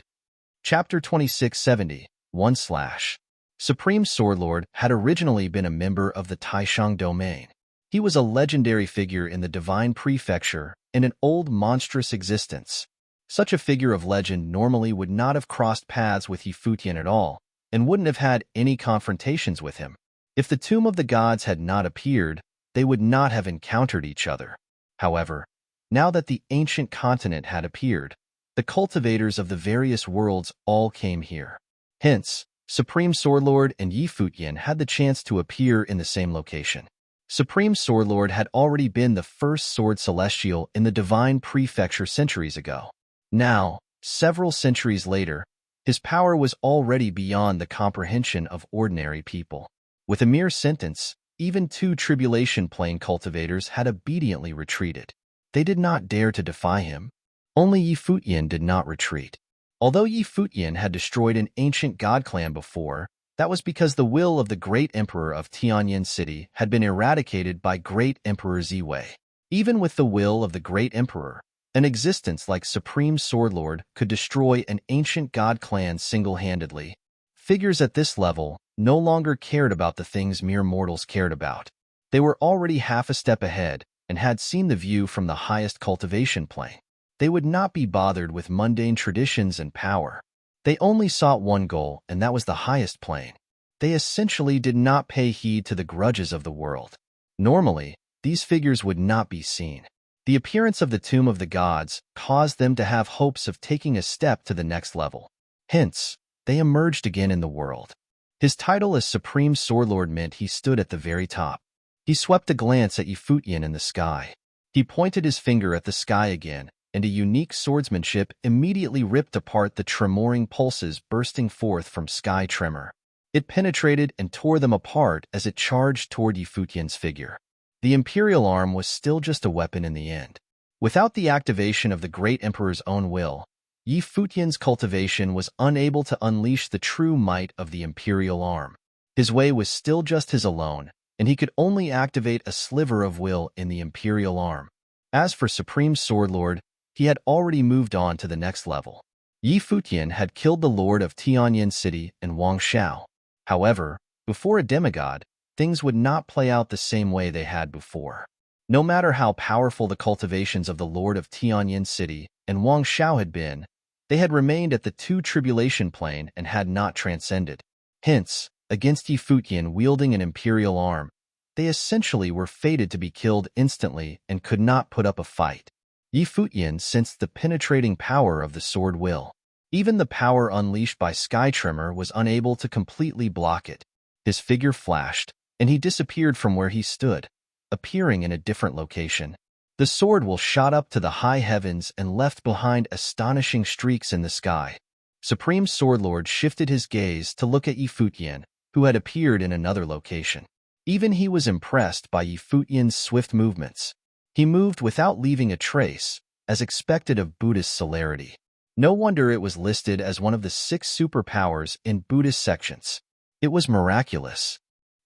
Chapter 2670, 1/. Supreme Swordlord had originally been a member of the Taishang domain. He was a legendary figure in the divine prefecture in an old monstrous existence. Such a figure of legend normally would not have crossed paths with Futian at all, and wouldn't have had any confrontations with him. If the Tomb of the Gods had not appeared, they would not have encountered each other. However, now that the ancient continent had appeared, the cultivators of the various worlds all came here. Hence, Supreme Swordlord and Futian had the chance to appear in the same location. Supreme Swordlord had already been the first sword celestial in the Divine Prefecture centuries ago. Now, several centuries later, his power was already beyond the comprehension of ordinary people. With a mere sentence, even 2 Tribulation Plane cultivators had obediently retreated. They did not dare to defy him. Only Futian did not retreat. Although Futian had destroyed an ancient god clan before, that was because the will of the great emperor of Tianyin City had been eradicated by great Emperor Ziwei. Even with the will of the great emperor, an existence like Supreme Swordlord could destroy an ancient god clan single-handedly. Figures at this level no longer cared about the things mere mortals cared about. They were already half a step ahead and had seen the view from the highest cultivation plane. They would not be bothered with mundane traditions and power. They only sought one goal, and that was the highest plane. They essentially did not pay heed to the grudges of the world. Normally, these figures would not be seen. The appearance of the Tomb of the Gods caused them to have hopes of taking a step to the next level. Hence, they emerged again in the world. His title as Supreme Swordlord meant he stood at the very top. He swept a glance at Futian in the sky. He pointed his finger at the sky again, and a unique swordsmanship immediately ripped apart the tremoring pulses bursting forth from Sky Tremor. It penetrated and tore them apart as it charged toward Futian's figure. The Imperial Arm was still just a weapon in the end. Without the activation of the Great Emperor's own will, Futian's cultivation was unable to unleash the true might of the Imperial Arm. His way was still just his alone, and he could only activate a sliver of will in the Imperial Arm. As for Supreme Swordlord, he had already moved on to the next level. Futian had killed the Lord of Tianyin City and Wang Xiao. However, before a demigod, things would not play out the same way they had before. No matter how powerful the cultivations of the Lord of Tianyin City and Wang Xiao had been, they had remained at the 2 Tribulation Plane and had not transcended. Hence, against Futian wielding an imperial arm, they essentially were fated to be killed instantly and could not put up a fight. Futian sensed the penetrating power of the sword will. Even the power unleashed by Sky Tremor was unable to completely block it. His figure flashed, and he disappeared from where he stood, appearing in a different location. The sword will shot up to the high heavens and left behind astonishing streaks in the sky. Supreme Swordlord shifted his gaze to look at Futian, who had appeared in another location. Even he was impressed by Futian's swift movements. He moved without leaving a trace, as expected of Buddhist celerity. No wonder it was listed as one of the 6 superpowers in Buddhist sections. It was miraculous.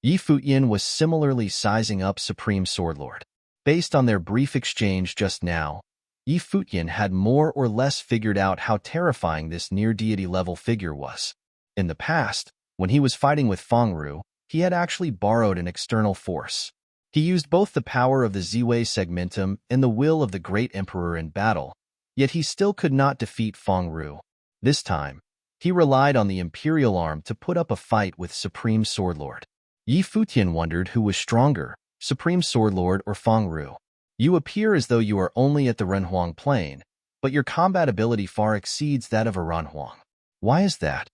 Futian was similarly sizing up Supreme Swordlord. Based on their brief exchange just now, Futian had more or less figured out how terrifying this near-deity level figure was. In the past, when he was fighting with Fengru, he had actually borrowed an external force. He used both the power of the Ziwei segmentum and the will of the Great Emperor in battle, yet he still could not defeat Fengru. This time, he relied on the Imperial Arm to put up a fight with Supreme Swordlord. Futian wondered who was stronger, Supreme Swordlord or Fengru. You appear as though you are only at the Renhuang plane, but your combat ability far exceeds that of a Renhuang. Why is that?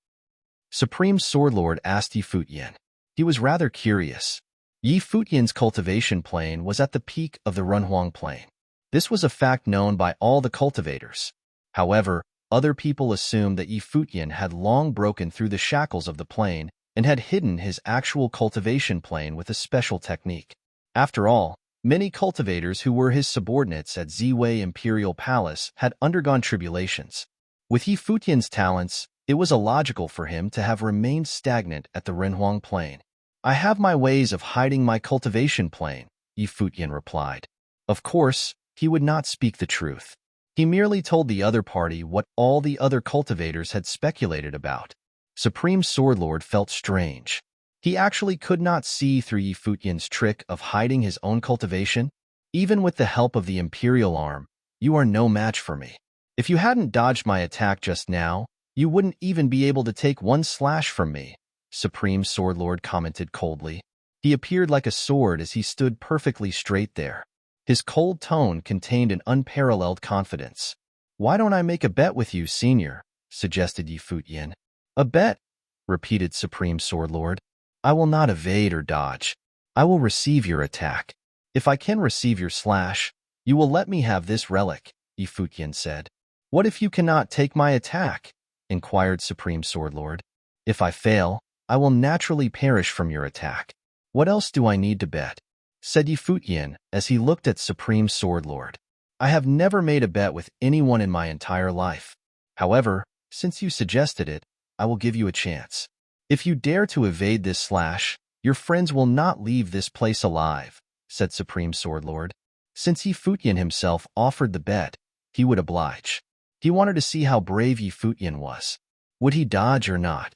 Supreme Swordlord asked Futian. He was rather curious. Futian's cultivation plane was at the peak of the Renhuang plane. This was a fact known by all the cultivators. However, other people assumed that Futian had long broken through the shackles of the plane and had hidden his actual cultivation plane with a special technique. After all, many cultivators who were his subordinates at Ziwei Imperial Palace had undergone tribulations. With Futian's talents, it was illogical for him to have remained stagnant at the Renhuang plane. I have my ways of hiding my cultivation plane, Futian replied. Of course, he would not speak the truth. He merely told the other party what all the other cultivators had speculated about. Supreme Swordlord felt strange. He actually could not see through Futian's trick of hiding his own cultivation. Even with the help of the Imperial Arm, you are no match for me. If you hadn't dodged my attack just now, you wouldn't even be able to take one slash from me, Supreme Swordlord commented coldly. He appeared like a sword as he stood perfectly straight there. His cold tone contained an unparalleled confidence. Why don't I make a bet with you, senior? Suggested Futian. A bet? repeated Supreme Sword Lord. I will not evade or dodge. I will receive your attack. If I can receive your slash, you will let me have this relic, Futian said. What if you cannot take my attack? Inquired Supreme Sword Lord. If I fail, I will naturally perish from your attack. What else do I need to bet? Said Futian as he looked at Supreme Sword Lord. I have never made a bet with anyone in my entire life. However, since you suggested it, I will give you a chance. If you dare to evade this slash, your friends will not leave this place alive, said Supreme Sword Lord. Since Futian himself offered the bet, he would oblige. He wanted to see how brave Futian was. Would he dodge or not?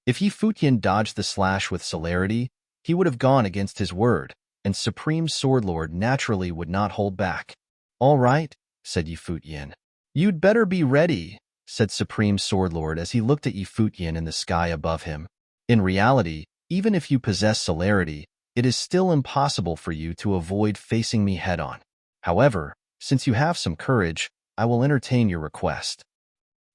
If Futian dodged the slash with celerity, he would have gone against his word, and Supreme Sword Lord naturally would not hold back. All right, said Futian. You'd better be ready, said Supreme Sword Lord as he looked at Futian in the sky above him. In reality, even if you possess celerity, it is still impossible for you to avoid facing me head-on. However, since you have some courage, I will entertain your request.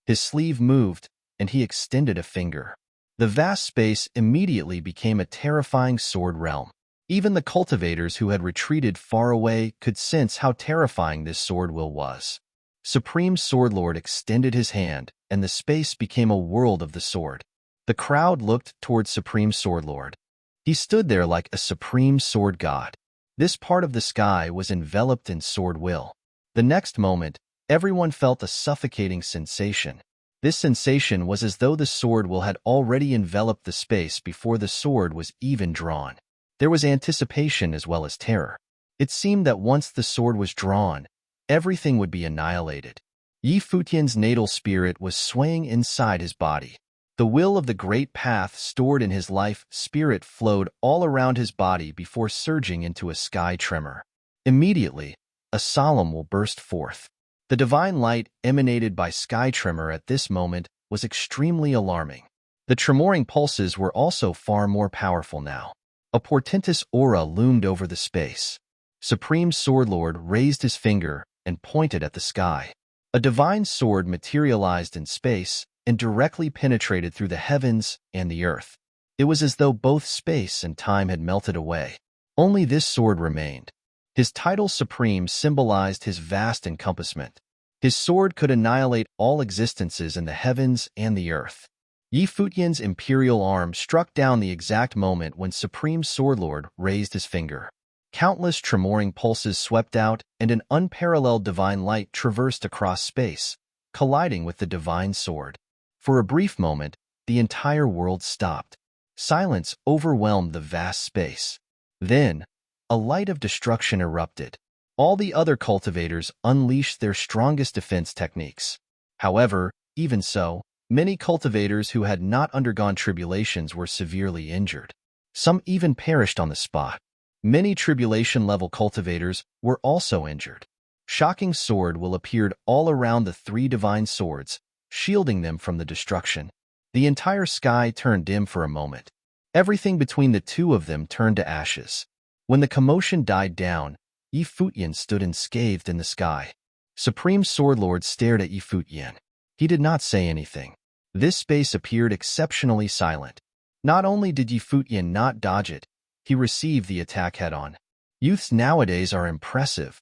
His sleeve moved, and he extended a finger. The vast space immediately became a terrifying sword realm. Even the cultivators who had retreated far away could sense how terrifying this sword will was. Supreme Sword Lord extended his hand, and the space became a world of the sword. The crowd looked toward Supreme Sword Lord. He stood there like a supreme sword god. This part of the sky was enveloped in sword will. The next moment, everyone felt a suffocating sensation. This sensation was as though the sword will had already enveloped the space before the sword was even drawn. There was anticipation as well as terror. It seemed that once the sword was drawn, everything would be annihilated. Futian's natal spirit was swaying inside his body. The will of the great path stored in his life spirit flowed all around his body before surging into a sky tremor. Immediately, a solemn will burst forth. The divine light emanated by sky tremor at this moment was extremely alarming. The tremoring pulses were also far more powerful now. A portentous aura loomed over the space. Supreme Sword Lord raised his finger and pointed at the sky. A divine sword materialized in space and directly penetrated through the heavens and the earth. It was as though both space and time had melted away. Only this sword remained. His title Supreme symbolized his vast encompassment. His sword could annihilate all existences in the heavens and the earth. Futian's imperial arm struck down the exact moment when Supreme Sword Lord raised his finger. Countless tremoring pulses swept out, and an unparalleled divine light traversed across space, colliding with the divine sword. For a brief moment, the entire world stopped. Silence overwhelmed the vast space. Then, a light of destruction erupted. All the other cultivators unleashed their strongest defense techniques. However, even so, many cultivators who had not undergone tribulations were severely injured. Some even perished on the spot. Many tribulation-level cultivators were also injured. Shocking sword will appeared all around the three divine swords, shielding them from the destruction. The entire sky turned dim for a moment. Everything between the two of them turned to ashes. When the commotion died down, Futian stood unscathed in the sky. Supreme Sword Lord stared at Futian. He did not say anything. This space appeared exceptionally silent. Not only did Futian not dodge it, he received the attack head-on. Youths nowadays are impressive,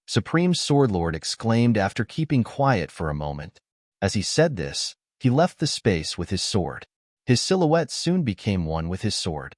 Supreme Sword Lord exclaimed after keeping quiet for a moment. As he said this, he left the space with his sword. His silhouette soon became one with his sword.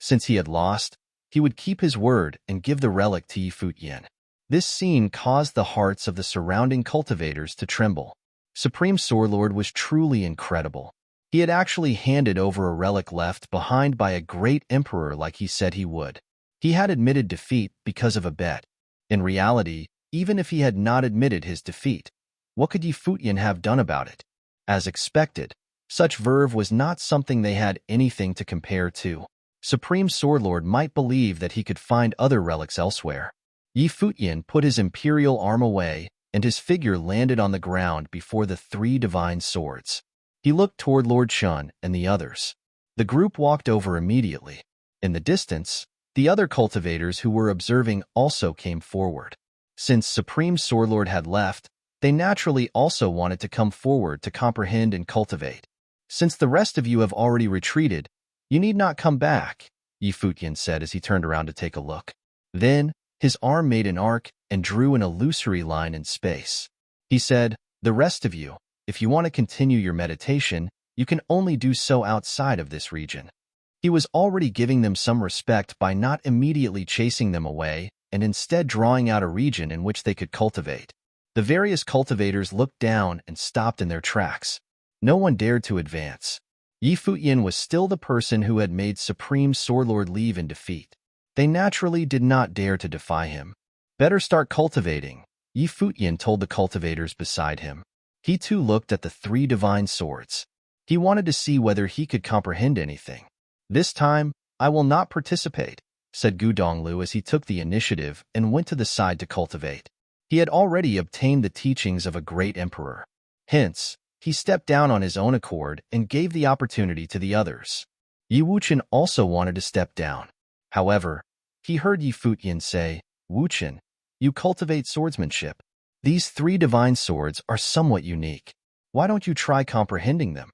Since he had lost, he would keep his word and give the relic to Futian. This scene caused the hearts of the surrounding cultivators to tremble. Supreme Sword Lord was truly incredible. He had actually handed over a relic left behind by a great emperor like he said he would. He had admitted defeat because of a bet. In reality, even if he had not admitted his defeat, what could Futian have done about it? As expected, such verve was not something they had anything to compare to. Supreme Sword Lord might believe that he could find other relics elsewhere. Futian put his imperial arm away, and his figure landed on the ground before the three divine swords. He looked toward Lord Shun and the others. The group walked over immediately. In the distance, the other cultivators who were observing also came forward. Since Supreme Sword Lord had left, they naturally also wanted to come forward to comprehend and cultivate. Since the rest of you have already retreated, you need not come back, Yi Futian said as he turned around to take a look. Then, his arm made an arc and drew an illusory line in space. He said, "The rest of you, if you want to continue your meditation, you can only do so outside of this region." He was already giving them some respect by not immediately chasing them away and instead drawing out a region in which they could cultivate. The various cultivators looked down and stopped in their tracks. No one dared to advance. Yi Futian was still the person who had made Supreme Swordlord leave in defeat. They naturally did not dare to defy him. "Better start cultivating," Yi Futian told the cultivators beside him. He too looked at the 3 divine swords. He wanted to see whether he could comprehend anything. "This time, I will not participate," said Gu Donglu as he took the initiative and went to the side to cultivate. He had already obtained the teachings of a great emperor. Hence, he stepped down on his own accord and gave the opportunity to the others. Yi Wuchen also wanted to step down. However, he heard Yi Futian say, "Wuchen, you cultivate swordsmanship. These 3 divine swords are somewhat unique. Why don't you try comprehending them?"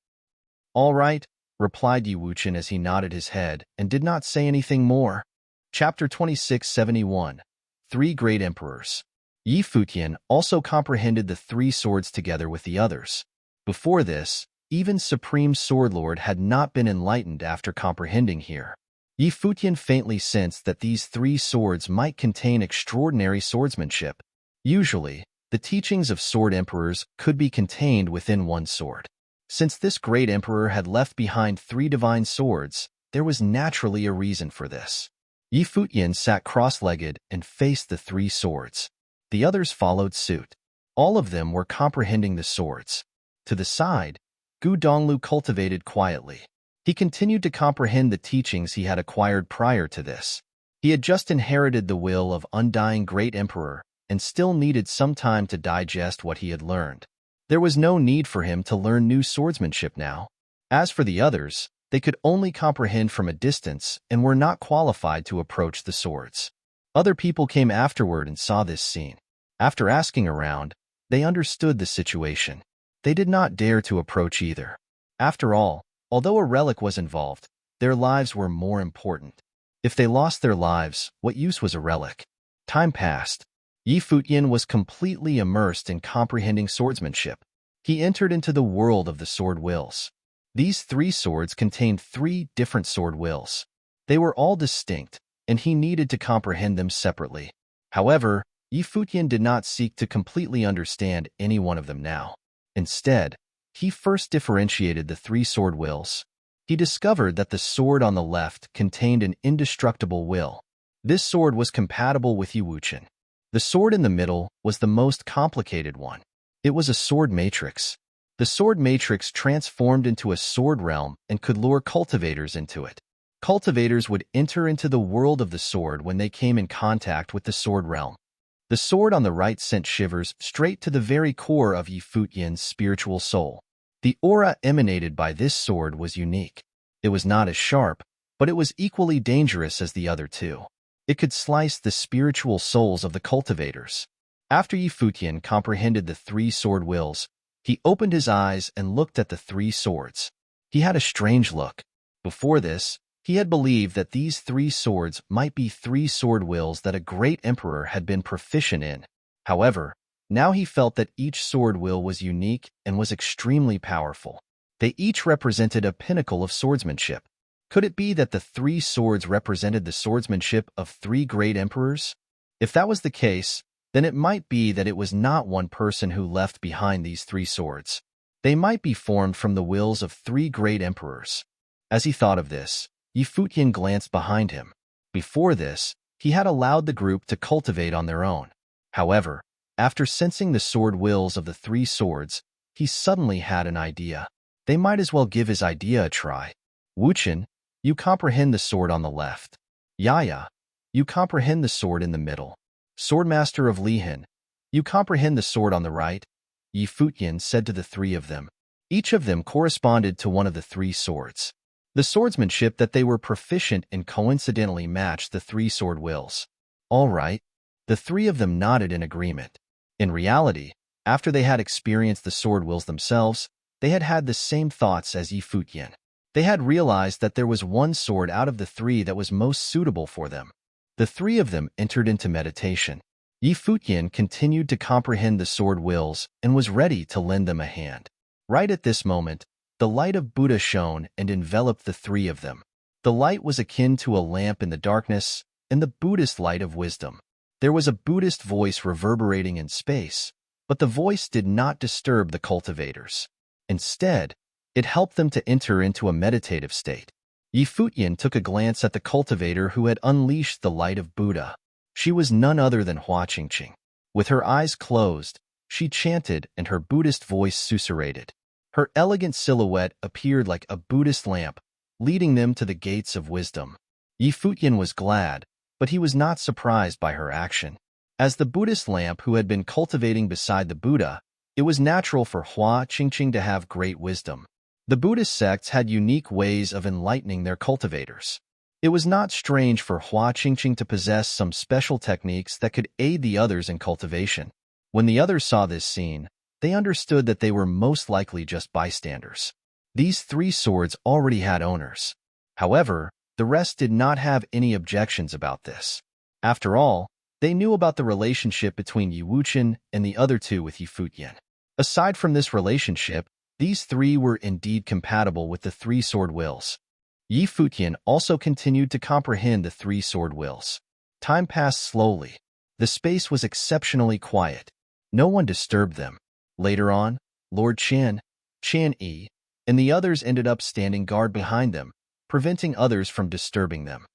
"All right," replied Yi Wuchen as he nodded his head and did not say anything more. Chapter 2671. 3 Great Emperors. Yi Futian also comprehended the 3 swords together with the others. Before this, even Supreme Swordlord had not been enlightened after comprehending here. Yi Futian faintly sensed that these 3 swords might contain extraordinary swordsmanship. Usually, the teachings of sword emperors could be contained within one sword. Since this great emperor had left behind 3 divine swords, there was naturally a reason for this. Yi Futian sat cross-legged and faced the 3 swords. The others followed suit. All of them were comprehending the swords. To the side, Gu Donglu cultivated quietly. He continued to comprehend the teachings he had acquired prior to this. He had just inherited the will of undying great emperor and still needed some time to digest what he had learned. There was no need for him to learn new swordsmanship now. As for the others, they could only comprehend from a distance and were not qualified to approach the swords. Other people came afterward and saw this scene. After asking around, they understood the situation. They did not dare to approach either. After all, although a relic was involved, their lives were more important. If they lost their lives, what use was a relic? Time passed. Yi Futian was completely immersed in comprehending swordsmanship. He entered into the world of the sword wills. These 3 swords contained 3 different sword wills. They were all distinct, and he needed to comprehend them separately. However, Yi Futian did not seek to completely understand any one of them now. Instead, he first differentiated the 3 sword wills. He discovered that the sword on the left contained an indestructible will. This sword was compatible with Yi Wuchen. The sword in the middle was the most complicated one. It was a sword matrix. The sword matrix transformed into a sword realm and could lure cultivators into it. Cultivators would enter into the world of the sword when they came in contact with the sword realm. The sword on the right sent shivers straight to the very core of Yi Futian's spiritual soul. The aura emanated by this sword was unique. It was not as sharp, but it was equally dangerous as the other 2. It could slice the spiritual souls of the cultivators. After Yi Futian comprehended the 3 sword wills, he opened his eyes and looked at the 3 swords. He had a strange look. Before this, he had believed that these 3 swords might be 3 sword wills that a great emperor had been proficient in. However, now he felt that each sword will was unique and was extremely powerful. They each represented a pinnacle of swordsmanship. Could it be that the 3 swords represented the swordsmanship of 3 great emperors? If that was the case, then it might be that it was not one person who left behind these 3 swords. They might be formed from the wills of 3 great emperors. As he thought of this, Yi Futian glanced behind him. Before this, he had allowed the group to cultivate on their own. However, after sensing the sword wills of the 3 swords, he suddenly had an idea. They might as well give his idea a try. "Wuchen, you comprehend the sword on the left. Yaya, you comprehend the sword in the middle. Swordmaster of Lihan, you comprehend the sword on the right," Yi Futian said to the 3 of them. Each of them corresponded to one of the 3 swords. The swordsmanship that they were proficient in coincidentally matched the 3 sword wills. All right. The 3 of them nodded in agreement. In reality, after they had experienced the sword wills themselves, They had had the same thoughts as Futian. They had realized that there was one sword out of the three that was most suitable for them. The three of them entered into meditation. Futian continued to comprehend the sword wills and was ready to lend them a hand. Right at this moment, the light of Buddha shone and enveloped the three of them. The light was akin to a lamp in the darkness, and the Buddhist light of wisdom. There was a Buddhist voice reverberating in space, but the voice did not disturb the cultivators. Instead, it helped them to enter into a meditative state. Futian took a glance at the cultivator who had unleashed the light of Buddha. She was none other than Hua Qingqing. With her eyes closed, she chanted and her Buddhist voice susurrated. Her elegant silhouette appeared like a Buddhist lamp, leading them to the gates of wisdom. Futian was glad, but he was not surprised by her action. As the Buddhist lamp who had been cultivating beside the Buddha, it was natural for Hua Qingqing to have great wisdom. The Buddhist sects had unique ways of enlightening their cultivators. It was not strange for Hua Qingqing to possess some special techniques that could aid the others in cultivation. When the others saw this scene, they understood that they were most likely just bystanders. These three swords already had owners. However, the rest did not have any objections about this. After all, they knew about the relationship between Wuchen and the other two with Futian. Aside from this relationship, these three were indeed compatible with the three sword wills. Futian also continued to comprehend the three sword wills. Time passed slowly. The space was exceptionally quiet. No one disturbed them. Later on, Lord Qian, Qian Yi, and the others ended up standing guard behind them, preventing others from disturbing them.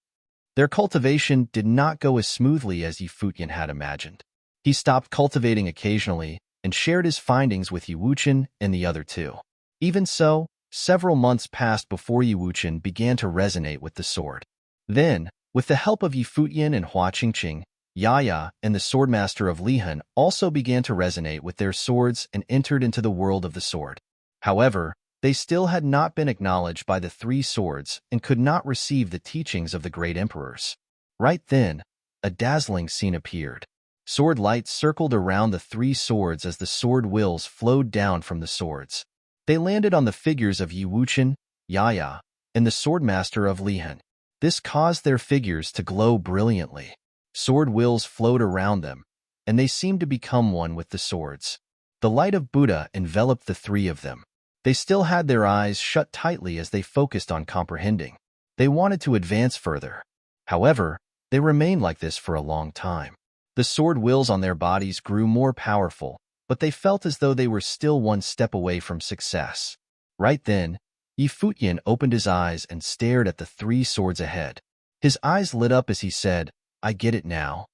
Their cultivation did not go as smoothly as Futian had imagined. He stopped cultivating occasionally and shared his findings with Wuchen and the other two. Even so, several months passed before Wuchen began to resonate with the sword. Then, with the help of Futian and Hua Qingqing, Yaya and the swordmaster of Lihan also began to resonate with their swords and entered into the world of the sword. However, they still had not been acknowledged by the three swords and could not receive the teachings of the great emperors. Right then, a dazzling scene appeared. Sword lights circled around the three swords as the sword wills flowed down from the swords. They landed on the figures of Wuchen, Yaya, and the swordmaster of Lihan. This caused their figures to glow brilliantly. Sword wills flowed around them, and they seemed to become one with the swords. The light of Buddha enveloped the three of them. They still had their eyes shut tightly as they focused on comprehending. They wanted to advance further. However, they remained like this for a long time. The sword wills on their bodies grew more powerful, but they felt as though they were still one step away from success. Right then, Futian opened his eyes and stared at the three swords ahead. His eyes lit up as he said, "I get it now."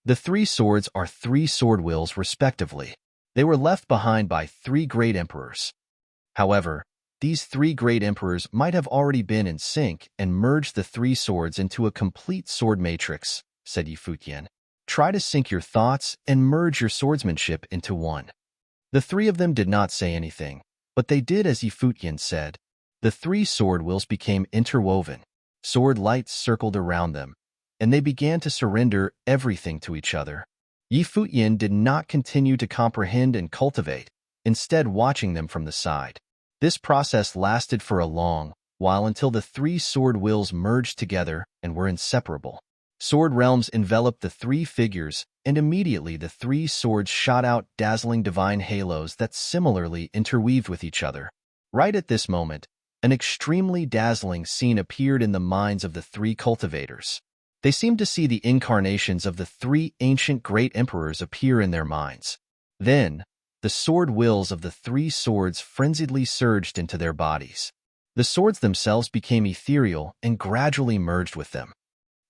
The three swords are three sword wills respectively. They were left behind by three great emperors. However, these three great emperors might have already been in sync and merged the three swords into a complete sword matrix, said Futian. Try to sync your thoughts and merge your swordsmanship into one. The three of them did not say anything, but they did as Futian said. The three sword wills became interwoven. Sword lights circled around them, and they began to surrender everything to each other. Futian did not continue to comprehend and cultivate, instead watching them from the side. This process lasted for a long while until the three sword wills merged together and were inseparable. Sword realms enveloped the three figures, and immediately the three swords shot out dazzling divine halos that similarly interweaved with each other. Right at this moment, an extremely dazzling scene appeared in the minds of the three cultivators. They seemed to see the incarnations of the three ancient great emperors appear in their minds. Then, the sword wills of the three swords frenziedly surged into their bodies. The swords themselves became ethereal and gradually merged with them.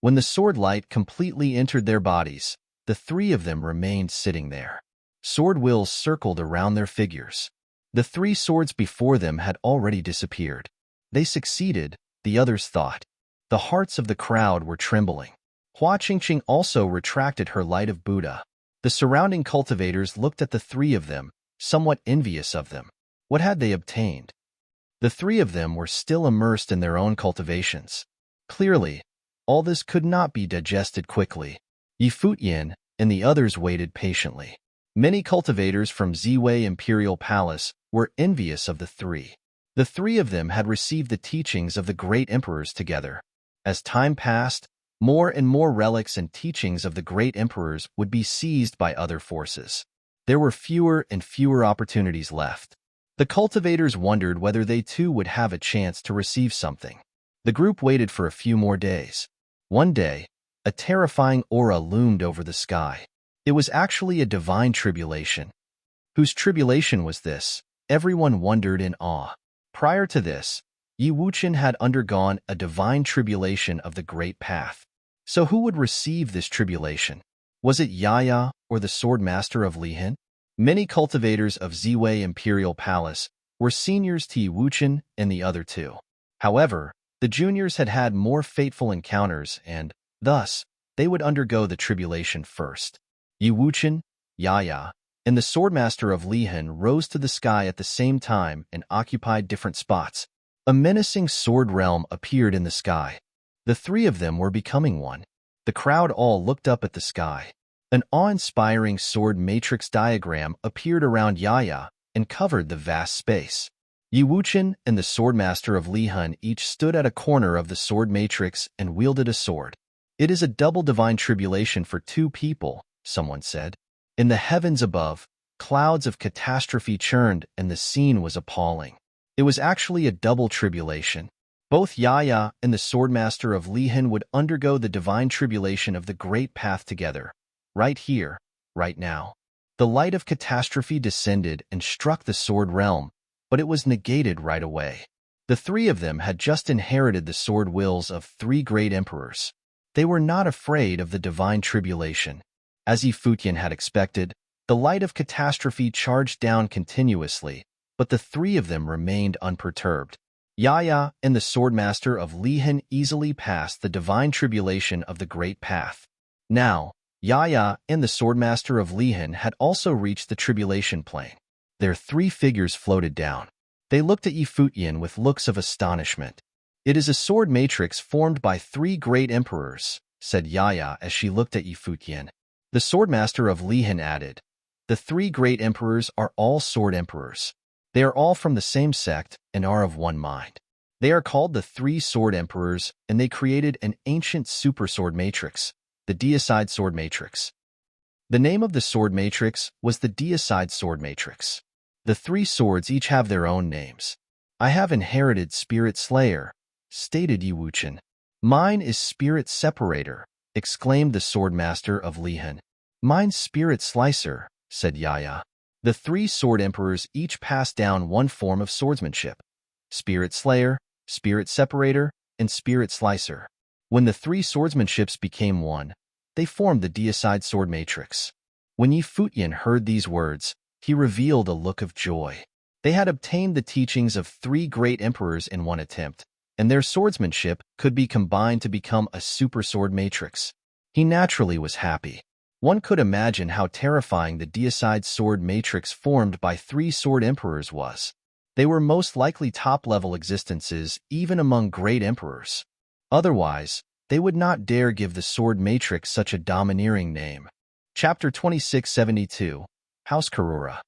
When the sword light completely entered their bodies, the three of them remained sitting there. Sword wills circled around their figures. The three swords before them had already disappeared. They succeeded, the others thought. The hearts of the crowd were trembling. Hua Qingqing also retracted her light of Buddha. The surrounding cultivators looked at the three of them, somewhat envious of them. What had they obtained? The three of them were still immersed in their own cultivations. Clearly, all this could not be digested quickly. Futian and the others waited patiently. Many cultivators from Ziwei Imperial Palace were envious of the three. The three of them had received the teachings of the great emperors together. As time passed, more and more relics and teachings of the great emperors would be seized by other forces. There were fewer and fewer opportunities left. The cultivators wondered whether they too would have a chance to receive something. The group waited for a few more days. One day, a terrifying aura loomed over the sky. It was actually a divine tribulation. Whose tribulation was this? Everyone wondered in awe. Prior to this, Yi Wuqian had undergone a divine tribulation of the Great Path. So who would receive this tribulation? Was it Yaya or the Sword Master of Lihin? Many cultivators of Ziwei Imperial Palace were seniors to Yi Wuqian and the other two. However, the juniors had had more fateful encounters and, thus, they would undergo the tribulation first. Yi Wuqian, Yaya, and the Swordmaster of Lihin rose to the sky at the same time and occupied different spots. A menacing sword realm appeared in the sky. The three of them were becoming one. The crowd all looked up at the sky. An awe-inspiring sword matrix diagram appeared around Yaya and covered the vast space. Yi Wuqian and the Swordmaster of Lihin each stood at a corner of the sword matrix and wielded a sword. It is a double divine tribulation for two people, someone said. In the heavens above, clouds of catastrophe churned and the scene was appalling. It was actually a double tribulation. Both Yaya and the Swordmaster of Lihin would undergo the divine tribulation of the Great Path together, right here, right now. The light of catastrophe descended and struck the sword realm, but it was negated right away. The three of them had just inherited the sword wills of three great emperors. They were not afraid of the divine tribulation. As Futian had expected, the light of catastrophe charged down continuously, but the three of them remained unperturbed. Yaya and the Swordmaster of Lihin easily passed the divine tribulation of the Great Path. Now, Yaya and the Swordmaster of Lihin had also reached the tribulation plane. Their three figures floated down. They looked at Futian with looks of astonishment. "It is a sword matrix formed by three great emperors," said Yaya as she looked at Futian. The Swordmaster of Lihin added, "The three great emperors are all sword emperors. They are all from the same sect and are of one mind. They are called the Three Sword Emperors, and they created an ancient super sword matrix, the Deicide Sword Matrix. The name of the sword matrix was the Deicide Sword Matrix. The three swords each have their own names. I have inherited Spirit Slayer," stated Yi Wuqian. "Mine is Spirit Separator," exclaimed the Swordmaster of Lihin. "Mine's Spirit Slicer," said Yaya. The three sword emperors each passed down one form of swordsmanship: Spirit Slayer, Spirit Separator, and Spirit Slicer. When the three swordsmanships became one, they formed the Deicide Sword Matrix. When Futian heard these words, he revealed a look of joy. They had obtained the teachings of three great emperors in one attempt, and their swordsmanship could be combined to become a super sword matrix. He naturally was happy. One could imagine how terrifying the Deicide Sword Matrix formed by three sword emperors was. They were most likely top-level existences even among great emperors. Otherwise, they would not dare give the sword matrix such a domineering name. Chapter 2672, House Karura.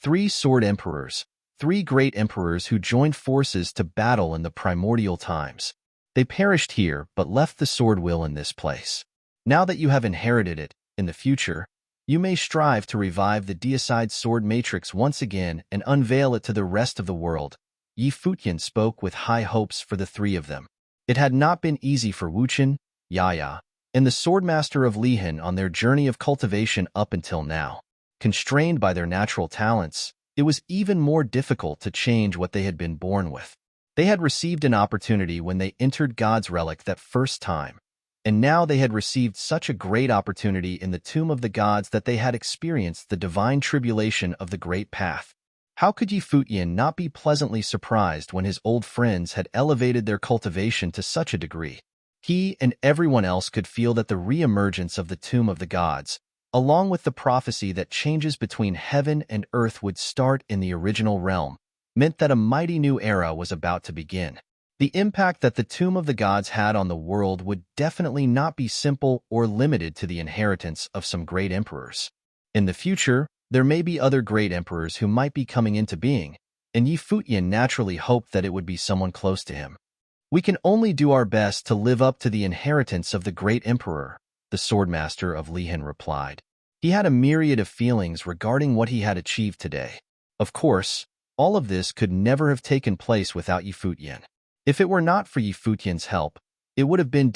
Three sword emperors, three great emperors who joined forces to battle in the primordial times. They perished here but left the sword will in this place. Now that you have inherited it, in the future, you may strive to revive the Deicide Sword Matrix once again and unveil it to the rest of the world. Futian spoke with high hopes for the three of them. It had not been easy for Wuqian, Yaya, and the Swordmaster of Lihin on their journey of cultivation up until now. Constrained by their natural talents, it was even more difficult to change what they had been born with. They had received an opportunity when they entered God's relic that first time, and now they had received such a great opportunity in the Tomb of the Gods that they had experienced the divine tribulation of the Great Path. How could Futian not be pleasantly surprised when his old friends had elevated their cultivation to such a degree? He and everyone else could feel that the re-emergence of the Tomb of the Gods, along with the prophecy that changes between heaven and earth would start in the original realm, meant that a mighty new era was about to begin. The impact that the Tomb of the Gods had on the world would definitely not be simple or limited to the inheritance of some great emperors. In the future, There may be other great emperors who might be coming into being, and Yi Futian naturally hoped that it would be someone close to him. We can only do our best to live up to the inheritance of the great emperor, the swordmaster of Lihan replied. He had a myriad of feelings regarding what he had achieved today. Of course, all of this could never have taken place without Yi Futian. If it were not for Yi Futian's help, it would have been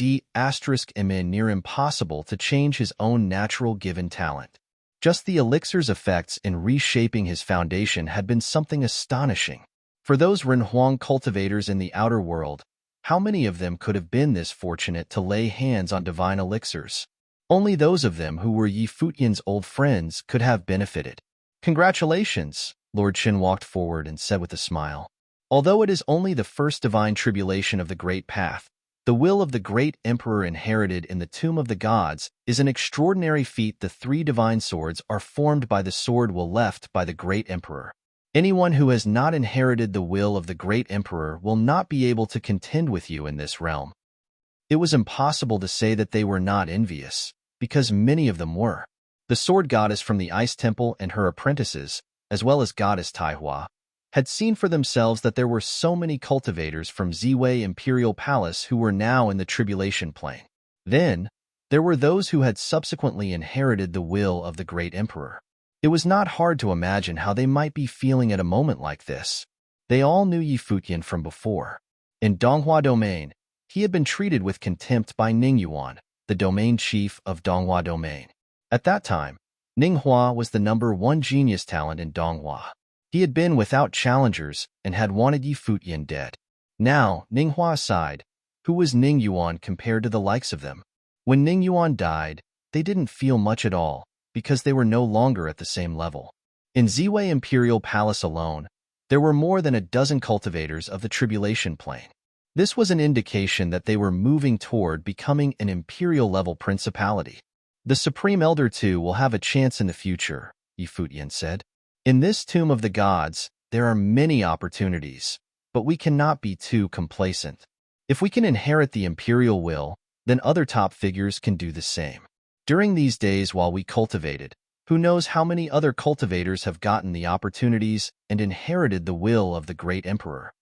near impossible to change his own natural given talent. Just the elixir's effects in reshaping his foundation had been something astonishing. For those Renhuang cultivators in the outer world, how many of them could have been this fortunate to lay hands on divine elixirs? Only those of them who were Yi Futian's old friends could have benefited. Congratulations, Lord Qin walked forward and said with a smile. Although it is only the first divine tribulation of the Great Path, the will of the great emperor inherited in the Tomb of the Gods is an extraordinary feat. The 3 divine swords are formed by the sword will left by the great emperor. Anyone who has not inherited the will of the great emperor will not be able to contend with you in this realm. It was impossible to say that they were not envious, because many of them were. The sword goddess from the Ice Temple and her apprentices, as well as goddess Taihua, had seen for themselves that there were so many cultivators from Ziwei Imperial Palace who were now in the tribulation plane. Then, there were those who had subsequently inherited the will of the great emperor. It was not hard to imagine how they might be feeling at a moment like this. They all knew Yi Futian from before. In Donghua Domain, he had been treated with contempt by Ning Yuan, the domain chief of Donghua Domain. At that time, Ning Hua was the #1 genius talent in Donghua. He had been without challengers and had wanted Yi Futian dead. Now, Ning Hua sighed. Who was Ning Yuan compared to the likes of them? When Ning Yuan died, they didn't feel much at all, because they were no longer at the same level. In Ziwei Imperial Palace alone, there were more than a dozen cultivators of the tribulation plane. This was an indication that they were moving toward becoming an imperial-level principality. The Supreme Elder too will have a chance in the future, Yi Futian said. In this Tomb of the Gods, there are many opportunities, but we cannot be too complacent. If we can inherit the imperial will, then other top figures can do the same. During these days while we cultivated, who knows how many other cultivators have gotten the opportunities and inherited the will of the great emperor.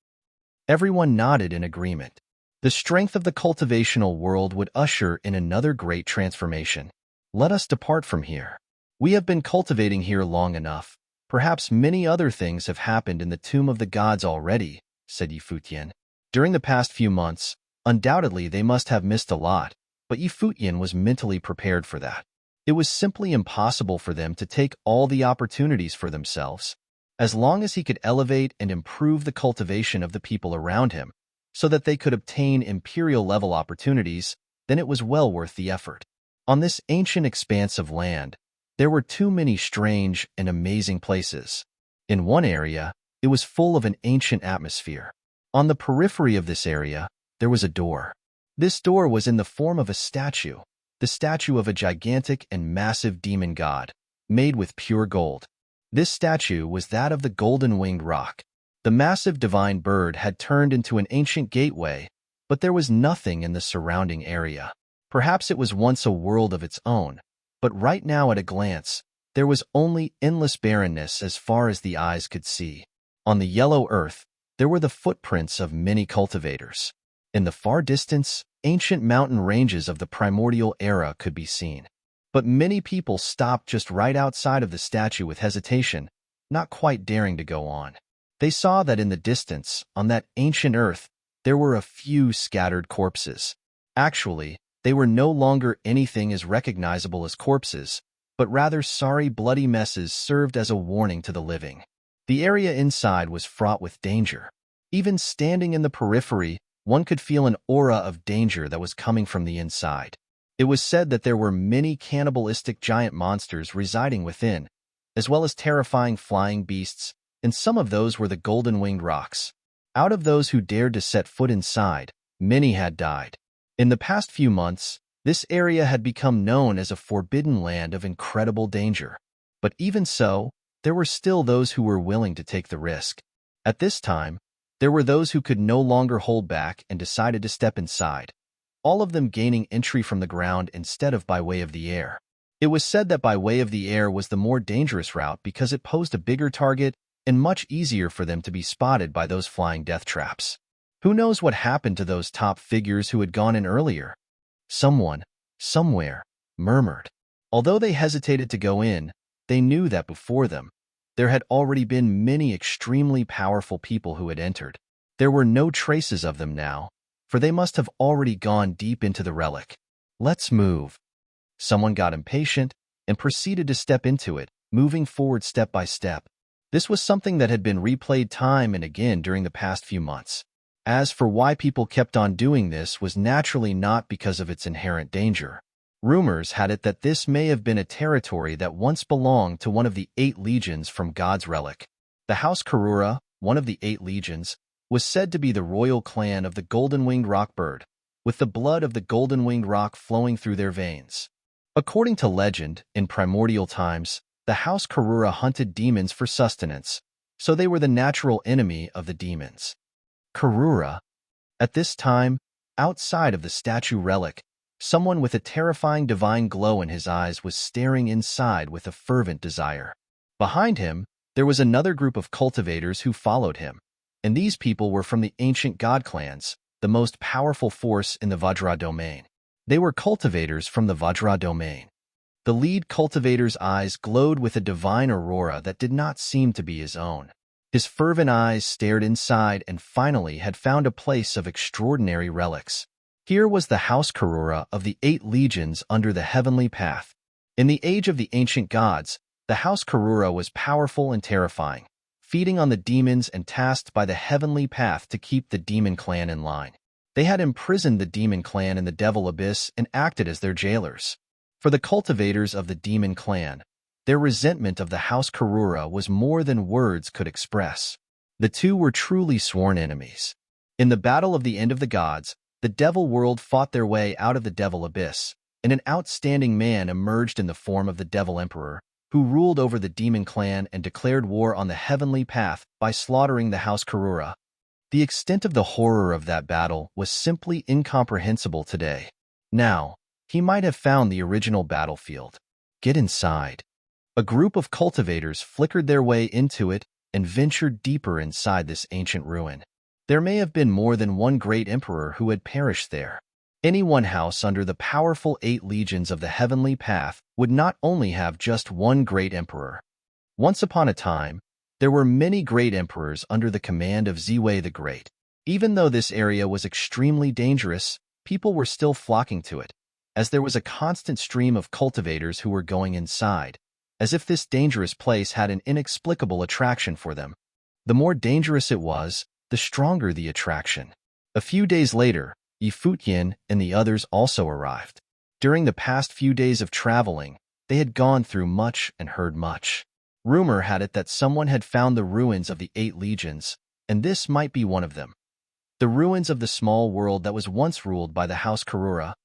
Everyone nodded in agreement. The strength of the cultivational world would usher in another great transformation. Let us depart from here. We have been cultivating here long enough. Perhaps many other things have happened in the Tomb of the Gods already, said Yi Futian. During the past few months, undoubtedly they must have missed a lot, but Yi Futian was mentally prepared for that. It was simply impossible for them to take all the opportunities for themselves. As long as he could elevate and improve the cultivation of the people around him, so that they could obtain imperial-level opportunities, then it was well worth the effort. On this ancient expanse of land, there were too many strange and amazing places. In one area, it was full of an ancient atmosphere. On the periphery of this area, there was a door. This door was in the form of a statue, the statue of a gigantic and massive demon god, made with pure gold. This statue was that of the golden-winged roc. The massive divine bird had turned into an ancient gateway, but there was nothing in the surrounding area. Perhaps it was once a world of its own, but right now at a glance, there was only endless barrenness as far as the eyes could see. On the yellow earth, there were the footprints of many cultivators. In the far distance, ancient mountain ranges of the primordial era could be seen. But many people stopped just right outside of the statue with hesitation, not quite daring to go on. They saw that in the distance, on that ancient earth, there were a few scattered corpses. Actually, they were no longer anything as recognizable as corpses, but rather sorry bloody messes served as a warning to the living. The area inside was fraught with danger. Even standing in the periphery, one could feel an aura of danger that was coming from the inside. It was said that there were many cannibalistic giant monsters residing within, as well as terrifying flying beasts, and some of those were the golden-winged rocs. Out of those who dared to set foot inside, many had died. In the past few months, this area had become known as a forbidden land of incredible danger. But even so, there were still those who were willing to take the risk. At this time, there were those who could no longer hold back and decided to step inside, all of them gaining entry from the ground instead of by way of the air. It was said that by way of the air was the more dangerous route because it posed a bigger target and much easier for them to be spotted by those flying death traps. Who knows what happened to those top figures who had gone in earlier? Someone, somewhere, murmured. Although they hesitated to go in, they knew that before them, there had already been many extremely powerful people who had entered. There were no traces of them now, for they must have already gone deep into the relic. Let's move. Someone got impatient and proceeded to step into it, moving forward step by step. This was something that had been replayed time and again during the past few months. As for why people kept on doing this was naturally not because of its inherent danger. Rumors had it that this may have been a territory that once belonged to one of the 8 legions from God's relic. The House Karura, one of the 8 legions, was said to be the royal clan of the golden-winged rockbird, with the blood of the golden-winged rock flowing through their veins. According to legend, in primordial times, the House Karura hunted demons for sustenance, so they were the natural enemy of the demons. Karura. At this time, outside of the statue relic, someone with a terrifying divine glow in his eyes was staring inside with a fervent desire. Behind him, there was another group of cultivators who followed him, and these people were from the ancient god clans, the most powerful force in the Vajra domain. They were cultivators from the Vajra domain. The lead cultivator's eyes glowed with a divine aurora that did not seem to be his own. His fervent eyes stared inside and finally had found a place of extraordinary relics. Here was the House Karura of the 8 legions under the heavenly path. In the age of the ancient gods, the House Karura was powerful and terrifying, feeding on the demons and tasked by the heavenly path to keep the demon clan in line. They had imprisoned the demon clan in the devil abyss and acted as their jailers. For the cultivators of the demon clan, their resentment of the House Karura was more than words could express. The two were truly sworn enemies. In the battle of the end of the gods, the devil world fought their way out of the devil abyss, and an outstanding man emerged in the form of the devil emperor, who ruled over the demon clan and declared war on the heavenly path by slaughtering the House Karura. The extent of the horror of that battle was simply incomprehensible today. Now, he might have found the original battlefield. Get inside. A group of cultivators flickered their way into it and ventured deeper inside this ancient ruin. There may have been more than one great emperor who had perished there. Any one house under the powerful 8 legions of the heavenly path would not only have just one great emperor. Once upon a time, there were many great emperors under the command of Ziwei the Great. Even though this area was extremely dangerous, people were still flocking to it, as there was a constant stream of cultivators who were going inside, as if this dangerous place had an inexplicable attraction for them. The more dangerous it was, the stronger the attraction. A few days later, Futian and the others also arrived. During the past few days of traveling, they had gone through much and heard much. Rumor had it that someone had found the ruins of the 8 legions, and this might be one of them. The ruins of the small world that was once ruled by the House Karura.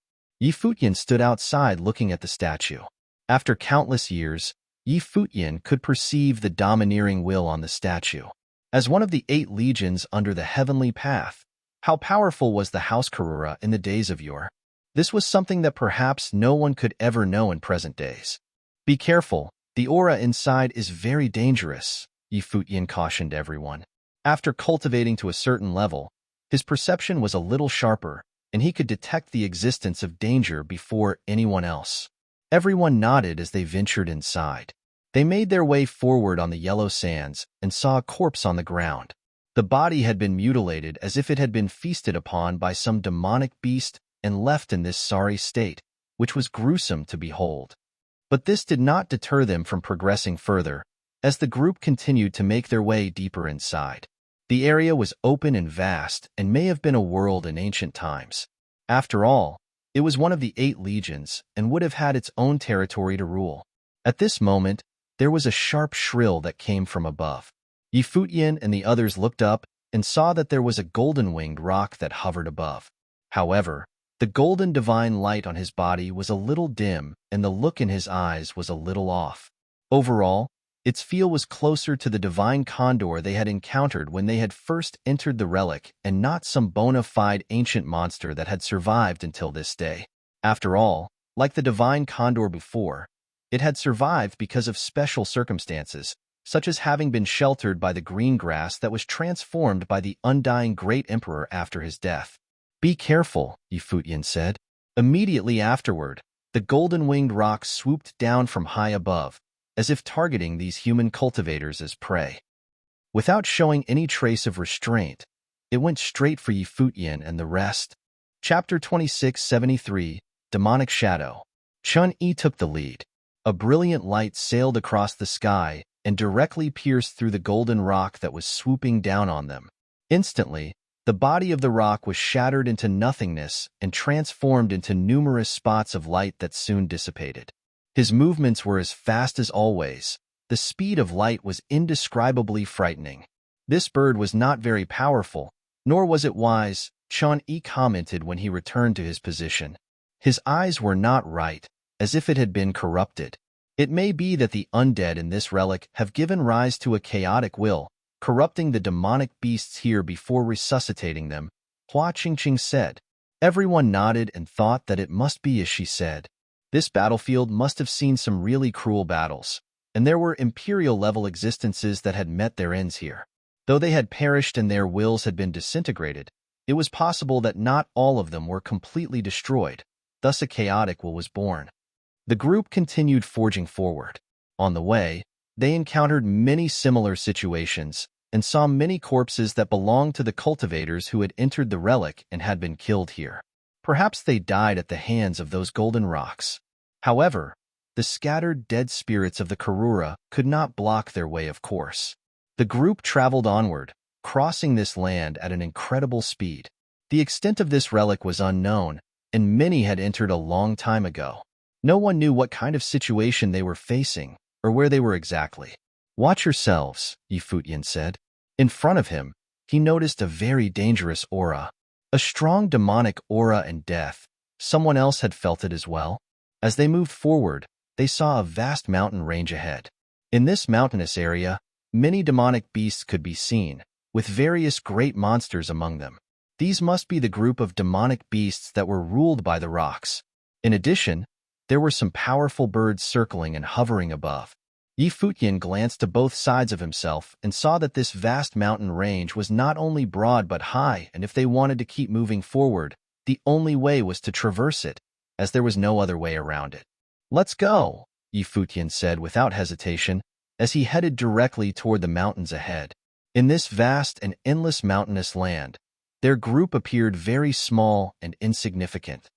Futian stood outside looking at the statue. After countless years, Futian could perceive the domineering will on the statue. As one of the 8 legions under the heavenly path, how powerful was the House Karura in the days of yore? This was something that perhaps no one could ever know in present days. Be careful, the aura inside is very dangerous, Futian cautioned everyone. After cultivating to a certain level, his perception was a little sharper, and he could detect the existence of danger before anyone else. Everyone nodded as they ventured inside. They made their way forward on the yellow sands and saw a corpse on the ground. The body had been mutilated as if it had been feasted upon by some demonic beast and left in this sorry state, which was gruesome to behold. But this did not deter them from progressing further, as the group continued to make their way deeper inside. The area was open and vast and may have been a world in ancient times. After all, it was one of the 8 legions and would have had its own territory to rule. At this moment, there was a sharp shrill that came from above. Futian and the others looked up and saw that there was a golden-winged rock that hovered above. However, the golden divine light on his body was a little dim and the look in his eyes was a little off. Overall, its feel was closer to the divine condor they had encountered when they had first entered the relic and not some bona fide ancient monster that had survived until this day. After all, like the divine condor before, It had survived because of special circumstances, such as having been sheltered by the green grass that was transformed by the undying great emperor after his death. "Be careful," Futian said. Immediately afterward, the golden-winged rock swooped down from high above, as if targeting these human cultivators as prey. Without showing any trace of restraint, it went straight for Futian and the rest. Chapter 2673, Demonic Shadow. Chun-Yi took the lead. A brilliant light sailed across the sky and directly pierced through the golden rock that was swooping down on them. Instantly, the body of the rock was shattered into nothingness and transformed into numerous spots of light that soon dissipated. His movements were as fast as always. The speed of light was indescribably frightening. This bird was not very powerful, nor was it wise, Chun-Yi commented when he returned to his position. His eyes were not right, as if it had been corrupted. It may be that the undead in this relic have given rise to a chaotic will, corrupting the demonic beasts here before resuscitating them, Hua Qingqing said. Everyone nodded and thought that it must be as she said. This battlefield must have seen some really cruel battles, and there were imperial-level existences that had met their ends here. Though they had perished and their wills had been disintegrated, it was possible that not all of them were completely destroyed, thus a chaotic will was born. The group continued forging forward. On the way, they encountered many similar situations and saw many corpses that belonged to the cultivators who had entered the relic and had been killed here. Perhaps they died at the hands of those golden rocks. However, the scattered dead spirits of the Karura could not block their way of course. The group traveled onward, crossing this land at an incredible speed. The extent of this relic was unknown, and many had entered a long time ago. No one knew what kind of situation they were facing, or where they were exactly. "Watch yourselves," Futian said. In front of him, he noticed a very dangerous aura. A strong demonic aura and death. Someone else had felt it as well. As they moved forward, they saw a vast mountain range ahead. In this mountainous area, many demonic beasts could be seen, with various great monsters among them. These must be the group of demonic beasts that were ruled by the rocks. In addition, there were some powerful birds circling and hovering above. Futian glanced to both sides of himself and saw that this vast mountain range was not only broad but high, and if they wanted to keep moving forward, the only way was to traverse it, as there was no other way around it. "Let's go," Futian said without hesitation, as he headed directly toward the mountains ahead. In this vast and endless mountainous land, their group appeared very small and insignificant.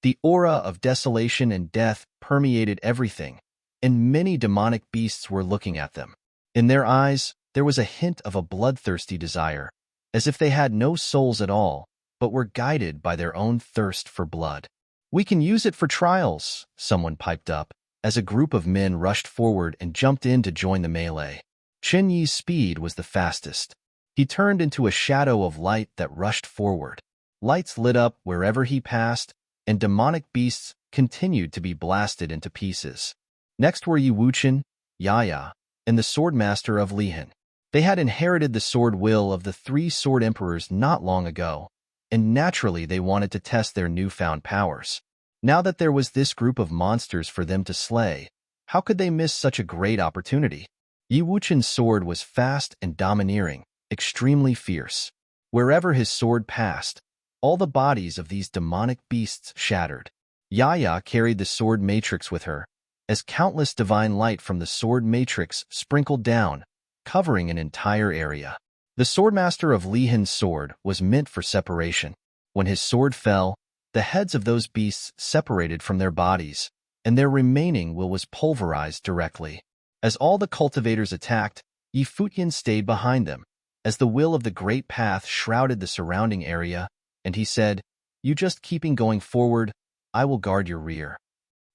The aura of desolation and death permeated everything, and many demonic beasts were looking at them. In their eyes, there was a hint of a bloodthirsty desire, as if they had no souls at all, but were guided by their own thirst for blood. "We can use it for trials," someone piped up, as a group of men rushed forward and jumped in to join the melee. Chun-Yi's speed was the fastest. He turned into a shadow of light that rushed forward. Lights lit up wherever he passed, and demonic beasts continued to be blasted into pieces. Next were Yi Wuchen, Yaya, and the swordmaster of Lihan. They had inherited the sword will of the 3 sword emperors not long ago, and naturally they wanted to test their newfound powers. Now that there was this group of monsters for them to slay, how could they miss such a great opportunity? Yi Wuchen's sword was fast and domineering, extremely fierce. Wherever his sword passed, all the bodies of these demonic beasts shattered. Yaya carried the sword matrix with her, as countless divine light from the sword matrix sprinkled down, covering an entire area. The swordmaster of Lihan's sword was meant for separation. When his sword fell, the heads of those beasts separated from their bodies, and their remaining will was pulverized directly. As all the cultivators attacked, Futian stayed behind them, as the will of the great path shrouded the surrounding area, and he said, "You just keeping going forward, I will guard your rear."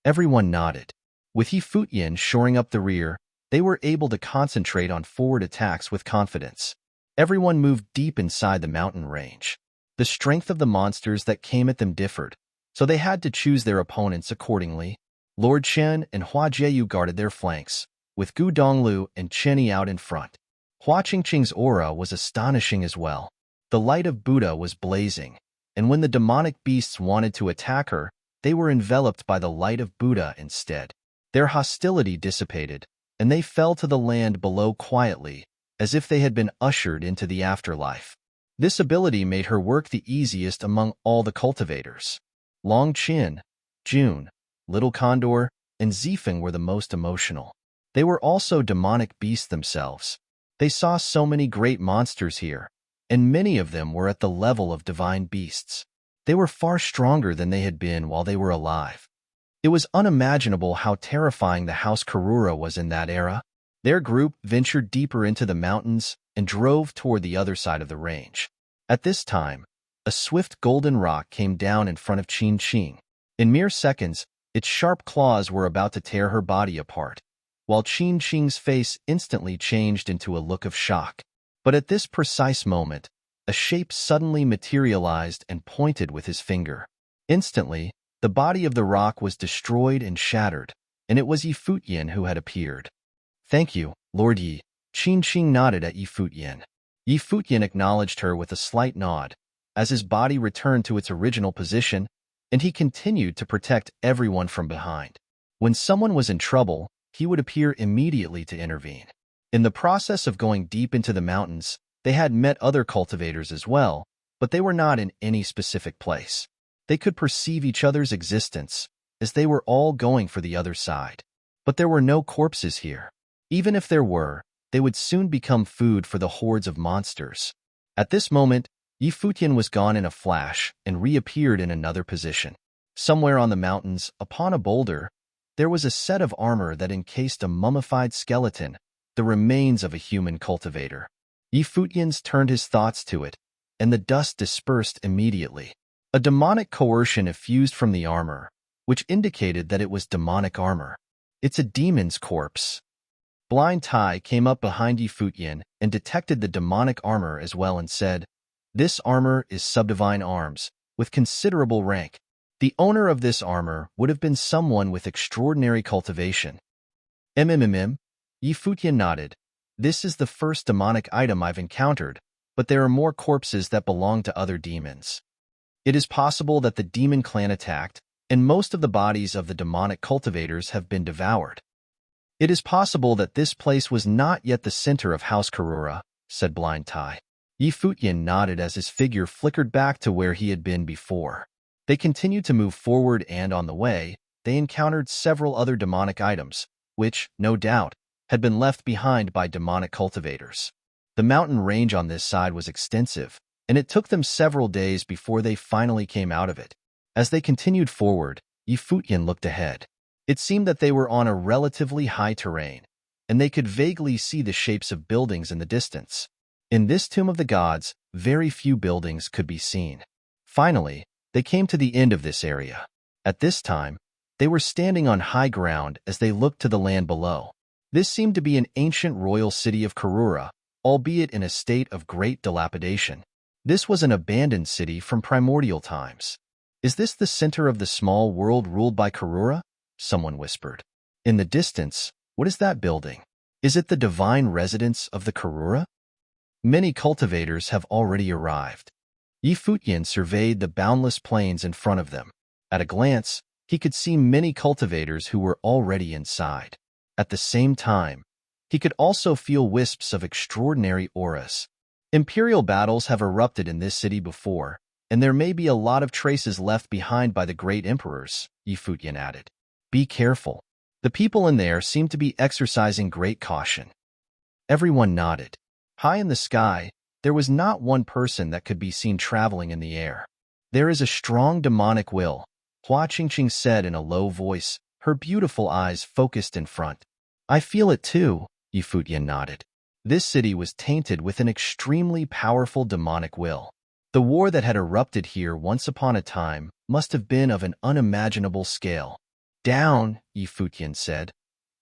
Everyone nodded. With Futian shoring up the rear, they were able to concentrate on forward attacks with confidence. Everyone moved deep inside the mountain range. The strength of the monsters that came at them differed, so they had to choose their opponents accordingly. Lord Chen and Hua Jieyu guarded their flanks, with Gu Donglu and Chenyi out in front. Hua Qingqing's aura was astonishing as well. The light of Buddha was blazing, and when the demonic beasts wanted to attack her, they were enveloped by the light of Buddha instead. Their hostility dissipated, and they fell to the land below quietly, as if they had been ushered into the afterlife. This ability made her work the easiest among all the cultivators. Long Chin, June, Little Condor, and Zifeng were the most emotional. They were also demonic beasts themselves. They saw so many great monsters here, and many of them were at the level of divine beasts. They were far stronger than they had been while they were alive. It was unimaginable how terrifying the House Karura was in that era. Their group ventured deeper into the mountains and drove toward the other side of the range. At this time, a swift golden rock came down in front of Qin Qing. In mere seconds, its sharp claws were about to tear her body apart, while Qin Qing's face instantly changed into a look of shock. But at this precise moment, a shape suddenly materialized and pointed with his finger. Instantly, the body of the rock was destroyed and shattered, and it was Yi Futian who had appeared. "Thank you, Lord Yi." Qin Qing nodded at Yi Futian. Yi Futian acknowledged her with a slight nod, as his body returned to its original position, and he continued to protect everyone from behind. When someone was in trouble, he would appear immediately to intervene. In the process of going deep into the mountains, they had met other cultivators as well, but they were not in any specific place. They could perceive each other's existence, as they were all going for the other side. But there were no corpses here. Even if there were, they would soon become food for the hordes of monsters. At this moment, Yi Futian was gone in a flash and reappeared in another position. Somewhere on the mountains, upon a boulder, there was a set of armor that encased a mummified skeleton, the remains of a human cultivator. Yi Futian turned his thoughts to it, and the dust dispersed immediately. A demonic coercion effused from the armor, which indicated that it was demonic armor. "It's a demon's corpse." Blind Tai came up behind Yi Futian and detected the demonic armor as well and said, "This armor is subdivine arms, with considerable rank. The owner of this armor would have been someone with extraordinary cultivation." Yi Futian nodded. "This is the first demonic item I've encountered, but there are more corpses that belong to other demons. It is possible that the demon clan attacked, and most of the bodies of the demonic cultivators have been devoured. It is possible that this place was not yet the center of House Karura," said Blind Tai. Yi Futian nodded as his figure flickered back to where he had been before. They continued to move forward, and on the way, they encountered several other demonic items, which, no doubt, had been left behind by demonic cultivators. The mountain range on this side was extensive, and it took them several days before they finally came out of it. As they continued forward, Yi Futian looked ahead. It seemed that they were on a relatively high terrain, and they could vaguely see the shapes of buildings in the distance. In this Tomb of the Gods, very few buildings could be seen. Finally, they came to the end of this area. At this time, they were standing on high ground as they looked to the land below. This seemed to be an ancient royal city of Karura, albeit in a state of great dilapidation. This was an abandoned city from primordial times. "Is this the center of the small world ruled by Karura?" someone whispered. "In the distance, what is that building? Is it the divine residence of the Karura?" Many cultivators have already arrived. Yi Futian surveyed the boundless plains in front of them. At a glance, he could see many cultivators who were already inside. At the same time, he could also feel wisps of extraordinary auras. Imperial battles have erupted in this city before, and there may be a lot of traces left behind by the great emperors, Yi Futian added. "Be careful. The people in there seem to be exercising great caution." Everyone nodded. High in the sky, there was not one person that could be seen traveling in the air. "There is a strong demonic will," Hua Qingqing said in a low voice, her beautiful eyes focused in front. "I feel it too," Yi Futian nodded. This city was tainted with an extremely powerful demonic will. The war that had erupted here once upon a time must have been of an unimaginable scale. "Down," Yi Futian said,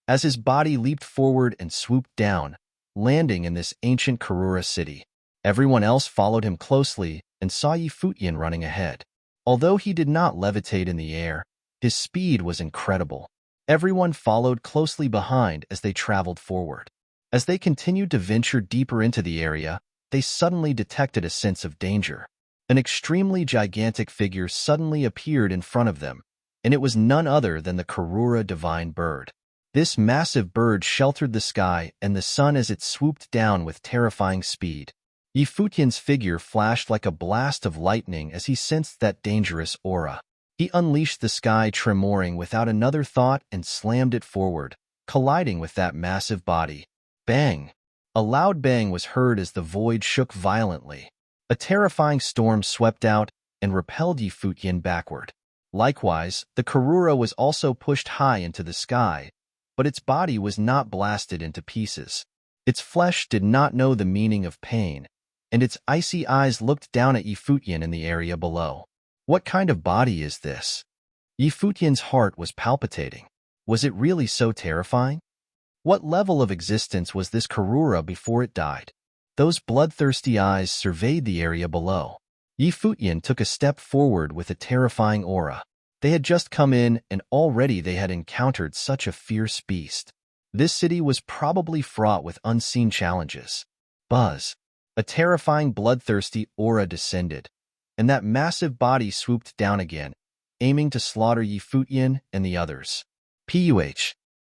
as his body leaped forward and swooped down, landing in this ancient Karura city. Everyone else followed him closely and saw Yi Futian running ahead. Although he did not levitate in the air, his speed was incredible. Everyone followed closely behind as they traveled forward. As they continued to venture deeper into the area, they suddenly detected a sense of danger. An extremely gigantic figure suddenly appeared in front of them, and it was none other than the Karura divine bird. This massive bird sheltered the sky and the sun as it swooped down with terrifying speed. Futian's figure flashed like a blast of lightning as he sensed that dangerous aura. He unleashed the sky tremoring without another thought and slammed it forward, colliding with that massive body. Bang! A loud bang was heard as the void shook violently. A terrifying storm swept out and repelled Futian backward. Likewise, the Karura was also pushed high into the sky, but its body was not blasted into pieces. Its flesh did not know the meaning of pain, and its icy eyes looked down at Futian in the area below. What kind of body is this? Futian's heart was palpitating. Was it really so terrifying? What level of existence was this Karura before it died? Those bloodthirsty eyes surveyed the area below. Futian took a step forward with a terrifying aura. They had just come in, and already they had encountered such a fierce beast. This city was probably fraught with unseen challenges. Buzz! A terrifying bloodthirsty aura descended, and that massive body swooped down again, aiming to slaughter Futian and the others. Puh!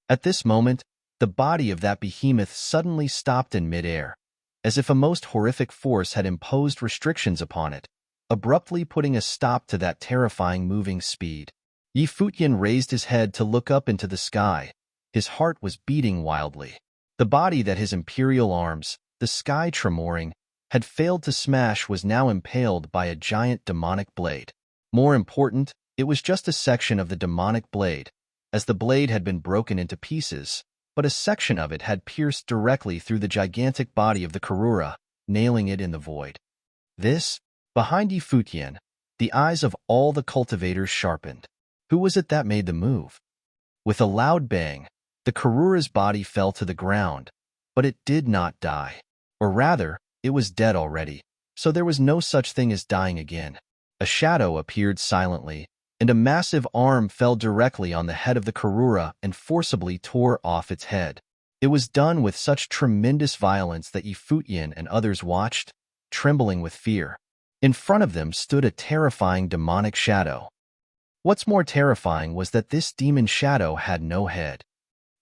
At this moment, the body of that behemoth suddenly stopped in midair, as if a most horrific force had imposed restrictions upon it, abruptly putting a stop to that terrifying moving speed. Futian raised his head to look up into the sky. His heart was beating wildly. The body that his imperial arms, the sky tremoring, had failed to smash was now impaled by a giant demonic blade. More important, it was just a section of the demonic blade, as the blade had been broken into pieces, but a section of it had pierced directly through the gigantic body of the Karura, nailing it in the void. This, behind Futian, the eyes of all the cultivators sharpened. Who was it that made the move? With a loud bang, the Karura's body fell to the ground, but it did not die. Or rather, it was dead already, so there was no such thing as dying again. A shadow appeared silently, and a massive arm fell directly on the head of the Karura and forcibly tore off its head. It was done with such tremendous violence that Futian and others watched, trembling with fear. In front of them stood a terrifying demonic shadow. What's more terrifying was that this demon shadow had no head.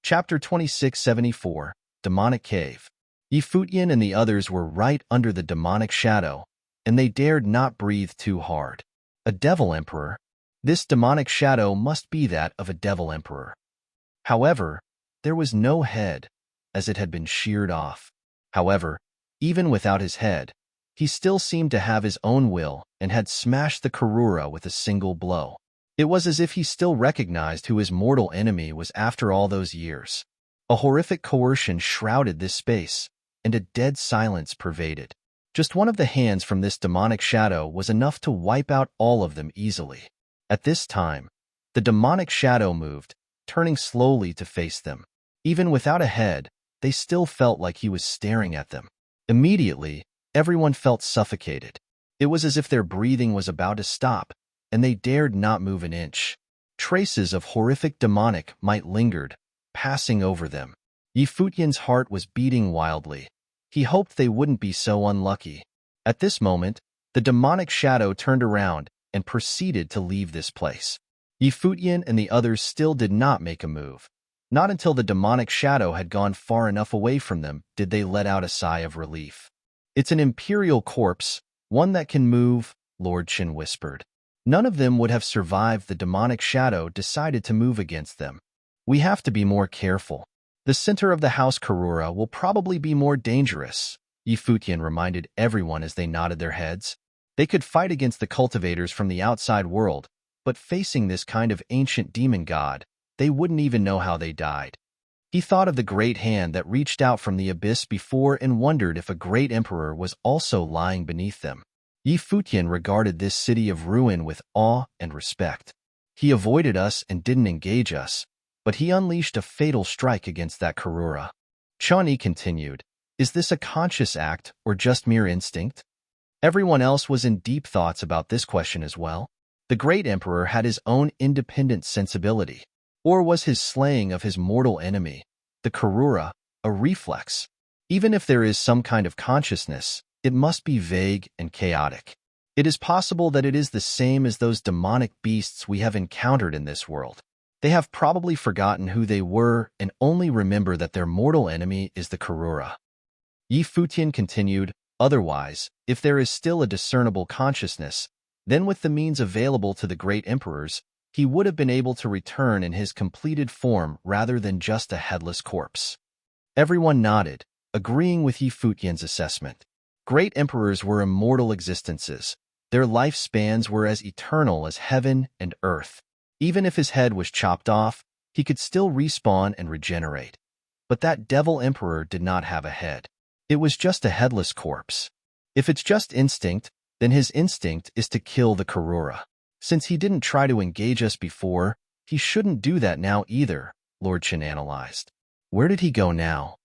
Chapter 2674, Demonic Cave. Futian and the others were right under the demonic shadow, and they dared not breathe too hard. A devil emperor? This demonic shadow must be that of a devil emperor. However, there was no head, as it had been sheared off. However, even without his head, he still seemed to have his own will and had smashed the Karura with a single blow. It was as if he still recognized who his mortal enemy was after all those years. A horrific coercion shrouded this space, and a dead silence pervaded. Just one of the hands from this demonic shadow was enough to wipe out all of them easily. At this time, the demonic shadow moved, turning slowly to face them. Even without a head, they still felt like he was staring at them. Immediately, everyone felt suffocated. It was as if their breathing was about to stop, and they dared not move an inch. Traces of horrific demonic might lingered, passing over them. Futian's heart was beating wildly. He hoped they wouldn't be so unlucky. At this moment, the demonic shadow turned around and proceeded to leave this place. Futian and the others still did not make a move. Not until the demonic shadow had gone far enough away from them did they let out a sigh of relief. "It's an imperial corpse, one that can move," Lord Qin whispered. None of them would have survived the demonic shadow decided to move against them. "We have to be more careful. The center of the house Karura will probably be more dangerous," Futian reminded everyone as they nodded their heads. They could fight against the cultivators from the outside world, but facing this kind of ancient demon god, they wouldn't even know how they died. He thought of the great hand that reached out from the abyss before and wondered if a great emperor was also lying beneath them. Futian regarded this city of ruin with awe and respect. He avoided us and didn't engage us, but he unleashed a fatal strike against that Karura. Chani continued, "Is this a conscious act or just mere instinct?" Everyone else was in deep thoughts about this question as well. The great emperor had his own independent sensibility. Or was his slaying of his mortal enemy, the Karura, a reflex? Even if there is some kind of consciousness, it must be vague and chaotic. It is possible that it is the same as those demonic beasts we have encountered in this world. They have probably forgotten who they were and only remember that their mortal enemy is the Karura. Futian continued, otherwise, if there is still a discernible consciousness, then with the means available to the great emperors, he would have been able to return in his completed form rather than just a headless corpse. Everyone nodded, agreeing with Futian's assessment. Great emperors were immortal existences. Their lifespans were as eternal as heaven and earth. Even if his head was chopped off, he could still respawn and regenerate. But that devil emperor did not have a head. It was just a headless corpse. If it's just instinct, then his instinct is to kill the Karura. Since he didn't try to engage us before, he shouldn't do that now either, Lord Chen analyzed. Where did he go now?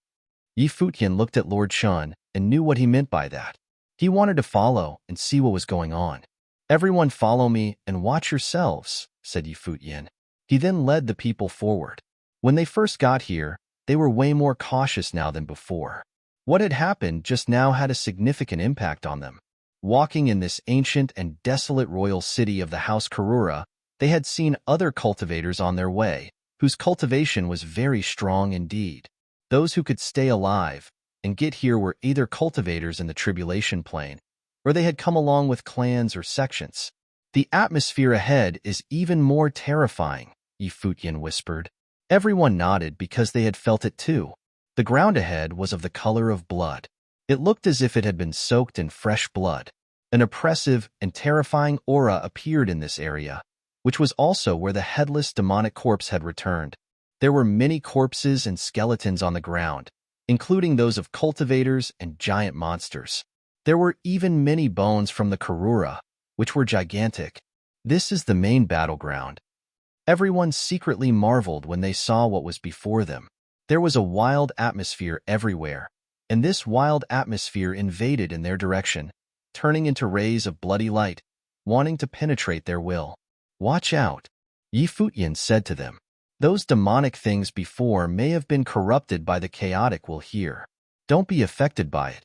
Futian looked at Lord Chen and knew what he meant by that. He wanted to follow and see what was going on. Everyone follow me and watch yourselves, said Futian. He then led the people forward. When they first got here, they were way more cautious now than before. What had happened just now had a significant impact on them. Walking in this ancient and desolate royal city of the House Karura, they had seen other cultivators on their way, whose cultivation was very strong indeed. Those who could stay alive and get here were either cultivators in the tribulation plane, or they had come along with clans or sections. The atmosphere ahead is even more terrifying, Futian whispered. Everyone nodded because they had felt it too. The ground ahead was of the color of blood. It looked as if it had been soaked in fresh blood. An oppressive and terrifying aura appeared in this area, which was also where the headless demonic corpse had returned. There were many corpses and skeletons on the ground, including those of cultivators and giant monsters. There were even many bones from the Karura, which were gigantic. This is the main battleground. Everyone secretly marveled when they saw what was before them. There was a wild atmosphere everywhere, and this wild atmosphere invaded in their direction, turning into rays of bloody light, wanting to penetrate their will. Watch out, Futian said to them. Those demonic things before may have been corrupted by the chaotic will here. Don't be affected by it.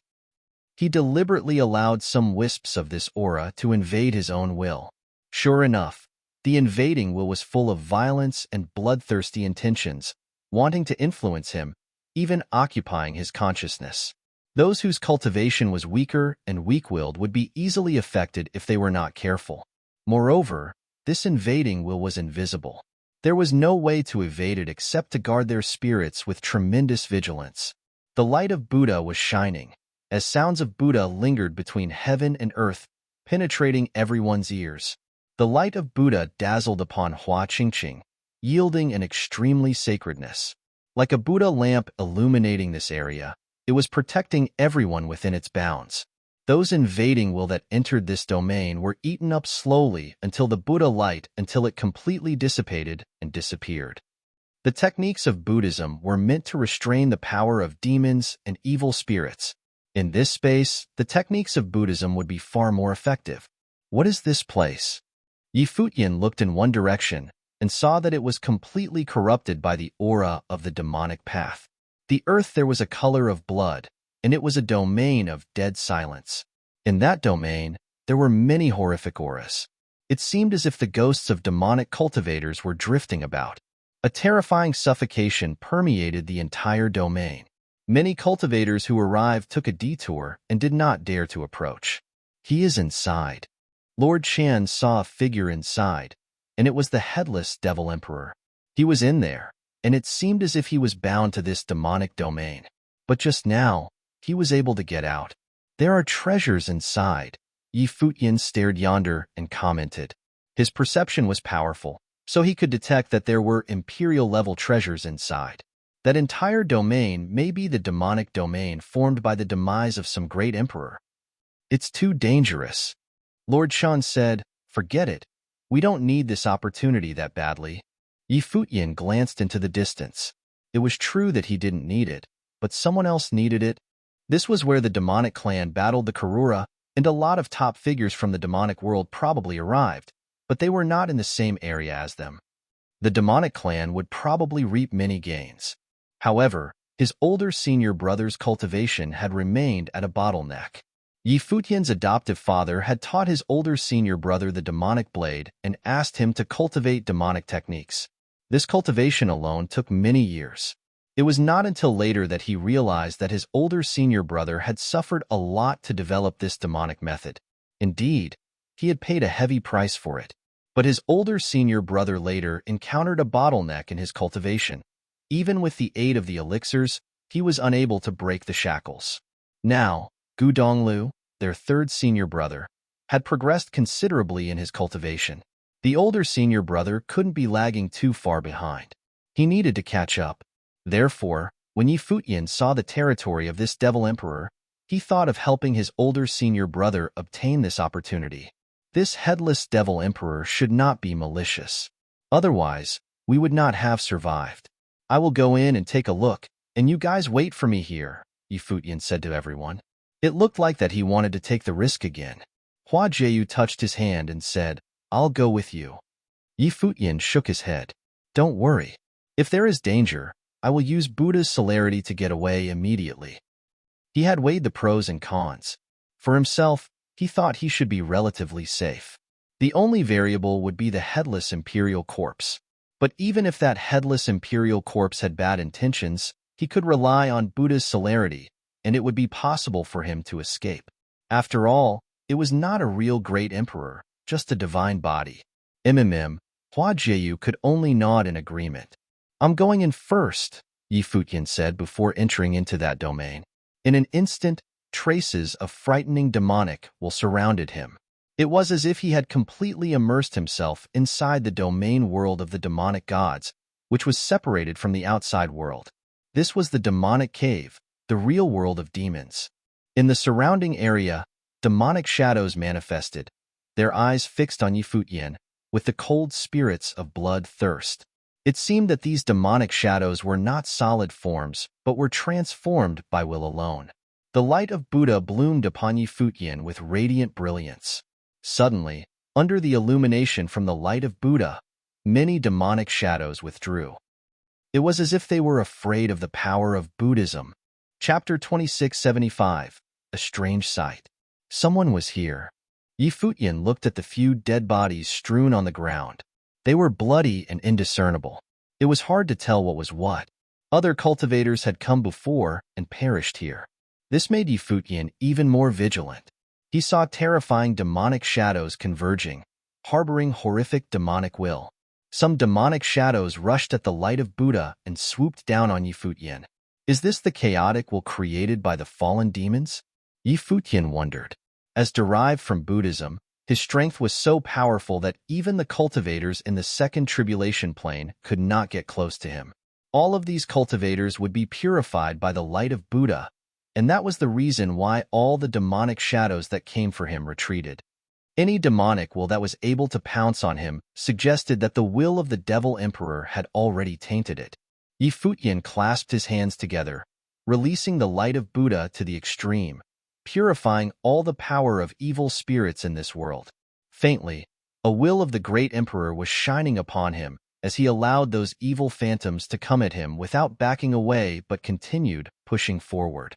He deliberately allowed some wisps of this aura to invade his own will. Sure enough, the invading will was full of violence and bloodthirsty intentions, wanting to influence him, even occupying his consciousness. Those whose cultivation was weaker and weak-willed would be easily affected if they were not careful. Moreover, this invading will was invisible. There was no way to evade it except to guard their spirits with tremendous vigilance. The light of Buddha was shining, as sounds of Buddha lingered between heaven and earth, penetrating everyone's ears. The light of Buddha dazzled upon Hua Qingqing, yielding an extremely sacredness. Like a Buddha lamp illuminating this area, it was protecting everyone within its bounds. Those invading will that entered this domain were eaten up slowly until the Buddha light until it completely dissipated and disappeared. The techniques of Buddhism were meant to restrain the power of demons and evil spirits. In this space, the techniques of Buddhism would be far more effective. What is this place? Futian looked in one direction and saw that it was completely corrupted by the aura of the demonic path. The earth there was a color of blood, and it was a domain of dead silence. In that domain, there were many horrific auras. It seemed as if the ghosts of demonic cultivators were drifting about. A terrifying suffocation permeated the entire domain. Many cultivators who arrived took a detour and did not dare to approach. He is inside. Lord Shan saw a figure inside, and it was the headless devil emperor. He was in there, and it seemed as if he was bound to this demonic domain. But just now, he was able to get out. There are treasures inside. Futian stared yonder and commented. His perception was powerful, so he could detect that there were imperial-level treasures inside. That entire domain may be the demonic domain formed by the demise of some great emperor. It's too dangerous. Lord Shan said, forget it. We don't need this opportunity that badly. Futian glanced into the distance. It was true that he didn't need it, but someone else needed it. This was where the demonic clan battled the Karura, and a lot of top figures from the demonic world probably arrived, but they were not in the same area as them. The demonic clan would probably reap many gains. However, his older senior brother's cultivation had remained at a bottleneck. Futian's adoptive father had taught his older senior brother the demonic blade and asked him to cultivate demonic techniques. This cultivation alone took many years. It was not until later that he realized that his older senior brother had suffered a lot to develop this demonic method. Indeed, he had paid a heavy price for it. But his older senior brother later encountered a bottleneck in his cultivation. Even with the aid of the elixirs, he was unable to break the shackles. Now, Gu Donglu, their third senior brother, had progressed considerably in his cultivation. The older senior brother couldn't be lagging too far behind. He needed to catch up. Therefore, when Futian saw the territory of this devil emperor, he thought of helping his older senior brother obtain this opportunity. This headless devil emperor should not be malicious. Otherwise, we would not have survived. I will go in and take a look, and you guys wait for me here, Futian said to everyone. It looked like that he wanted to take the risk again. Hua Jieyu touched his hand and said, I'll go with you. Futian shook his head. Don't worry. If there is danger, I will use Buddha's celerity to get away immediately. He had weighed the pros and cons. For himself, he thought he should be relatively safe. The only variable would be the headless imperial corpse. But even if that headless imperial corpse had bad intentions, he could rely on Buddha's celerity, and it would be possible for him to escape. After all, it was not a real great emperor, just a divine body. Hua Jieyu could only nod in agreement. I'm going in first, Futian said before entering into that domain. In an instant, traces of frightening demonic will surrounded him. It was as if he had completely immersed himself inside the domain world of the demonic gods, which was separated from the outside world. This was the demonic cave, the real world of demons. In the surrounding area, demonic shadows manifested, their eyes fixed on Futian, with the cold spirits of blood-thirst. It seemed that these demonic shadows were not solid forms, but were transformed by will alone. The light of Buddha bloomed upon Futian with radiant brilliance. Suddenly, under the illumination from the light of Buddha, many demonic shadows withdrew. It was as if they were afraid of the power of Buddhism. Chapter 2675. A Strange Sight. Someone was here. Futian looked at the few dead bodies strewn on the ground. They were bloody and indiscernible. It was hard to tell what was what. Other cultivators had come before and perished here. This made Futian even more vigilant. He saw terrifying demonic shadows converging, harboring horrific demonic will. Some demonic shadows rushed at the light of Buddha and swooped down on Futian. Is this the chaotic will created by the fallen demons? Futian wondered. As derived from Buddhism, his strength was so powerful that even the cultivators in the second tribulation plane could not get close to him. All of these cultivators would be purified by the light of Buddha, and that was the reason why all the demonic shadows that came for him retreated. Any demonic will that was able to pounce on him suggested that the will of the devil emperor had already tainted it. Futian clasped his hands together, releasing the light of Buddha to the extreme, purifying all the power of evil spirits in this world. Faintly, a will of the great emperor was shining upon him as he allowed those evil phantoms to come at him without backing away but continued pushing forward.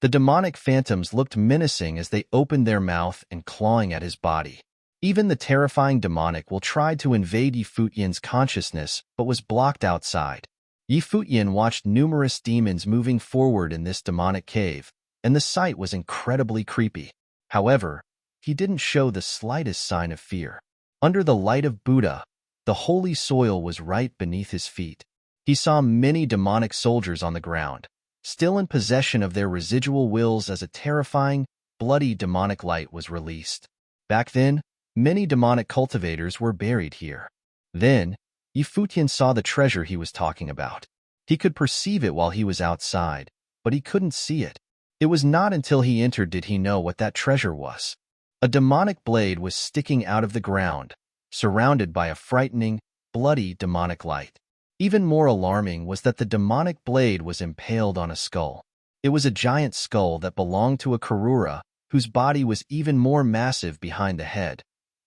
The demonic phantoms looked menacing as they opened their mouth and clawing at his body. Even the terrifying demonic will tried to invade Futian's consciousness but was blocked outside. Futian watched numerous demons moving forward in this demonic cave, and the sight was incredibly creepy. However, he didn't show the slightest sign of fear. Under the light of Buddha, the holy soil was right beneath his feet. He saw many demonic soldiers on the ground, still in possession of their residual wills as a terrifying, bloody demonic light was released. Back then, many demonic cultivators were buried here. Then, Futian saw the treasure he was talking about. He could perceive it while he was outside, but he couldn't see it. It was not until he entered did he know what that treasure was. A demonic blade was sticking out of the ground, surrounded by a frightening, bloody demonic light. Even more alarming was that the demonic blade was impaled on a skull. It was a giant skull that belonged to a Karura, whose body was even more massive behind the head.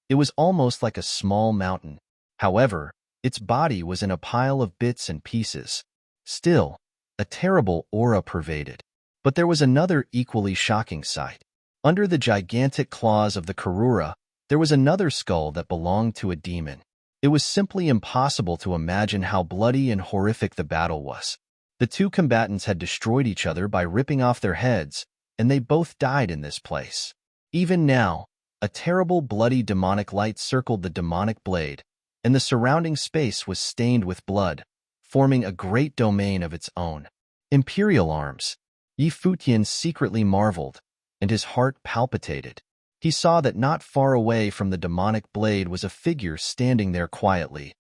It was almost like a small mountain. However, its body was in a pile of bits and pieces. Still, a terrible aura pervaded. But there was another equally shocking sight. Under the gigantic claws of the Karura, there was another skull that belonged to a demon. It was simply impossible to imagine how bloody and horrific the battle was. The two combatants had destroyed each other by ripping off their heads, and they both died in this place. Even now, a terrible bloody demonic light circled the demonic blade, and the surrounding space was stained with blood, forming a great domain of its own. Imperial arms. Futian secretly marveled, and his heart palpitated. He saw that not far away from the demonic blade was a figure standing there quietly.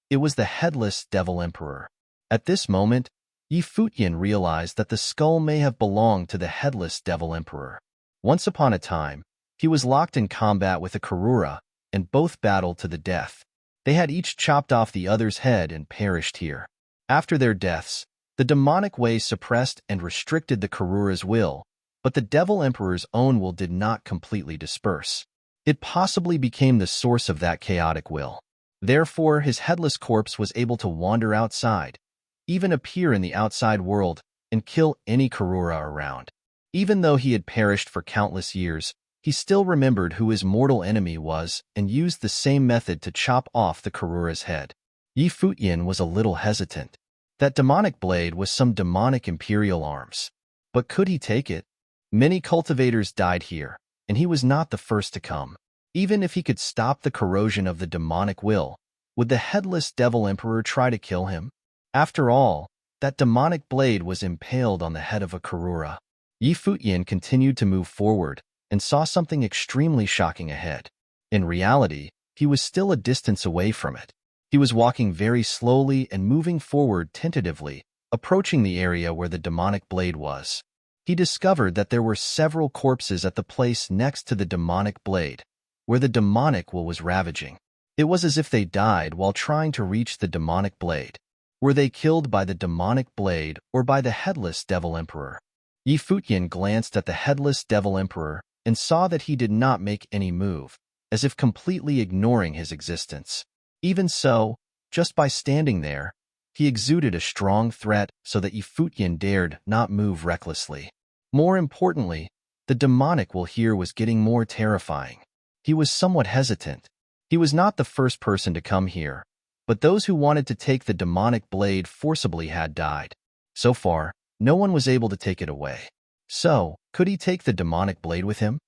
It was the headless Devil Emperor. At this moment, Futian realized that the skull may have belonged to the headless Devil Emperor. Once upon a time, he was locked in combat with a Karura, and both battled to the death. They had each chopped off the other's head and perished here. After their deaths, the demonic way suppressed and restricted the Karura's will, but the Devil Emperor's own will did not completely disperse. It possibly became the source of that chaotic will. Therefore, his headless corpse was able to wander outside, even appear in the outside world, and kill any Karura around. Even though he had perished for countless years, he still remembered who his mortal enemy was and used the same method to chop off the Karura's head. Futian was a little hesitant. That demonic blade was some demonic imperial arms. But could he take it? Many cultivators died here, and he was not the first to come. Even if he could stop the corrosion of the demonic will, would the headless Devil Emperor try to kill him? After all, that demonic blade was impaled on the head of a Karura. Futian continued to move forward, and saw something extremely shocking ahead. In reality, he was still a distance away from it. He was walking very slowly and moving forward tentatively, approaching the area where the demonic blade was. He discovered that there were several corpses at the place next to the demonic blade, where the demonic will was ravaging. It was as if they died while trying to reach the demonic blade. Were they killed by the demonic blade or by the headless Devil Emperor? Futian glanced at the headless Devil Emperor and saw that he did not make any move, as if completely ignoring his existence. Even so, just by standing there, he exuded a strong threat so that Futian dared not move recklessly. More importantly, the demonic will here was getting more terrifying. He was somewhat hesitant. He was not the first person to come here, but those who wanted to take the demonic blade forcibly had died. So far, no one was able to take it away. So, could he take the demonic blade with him?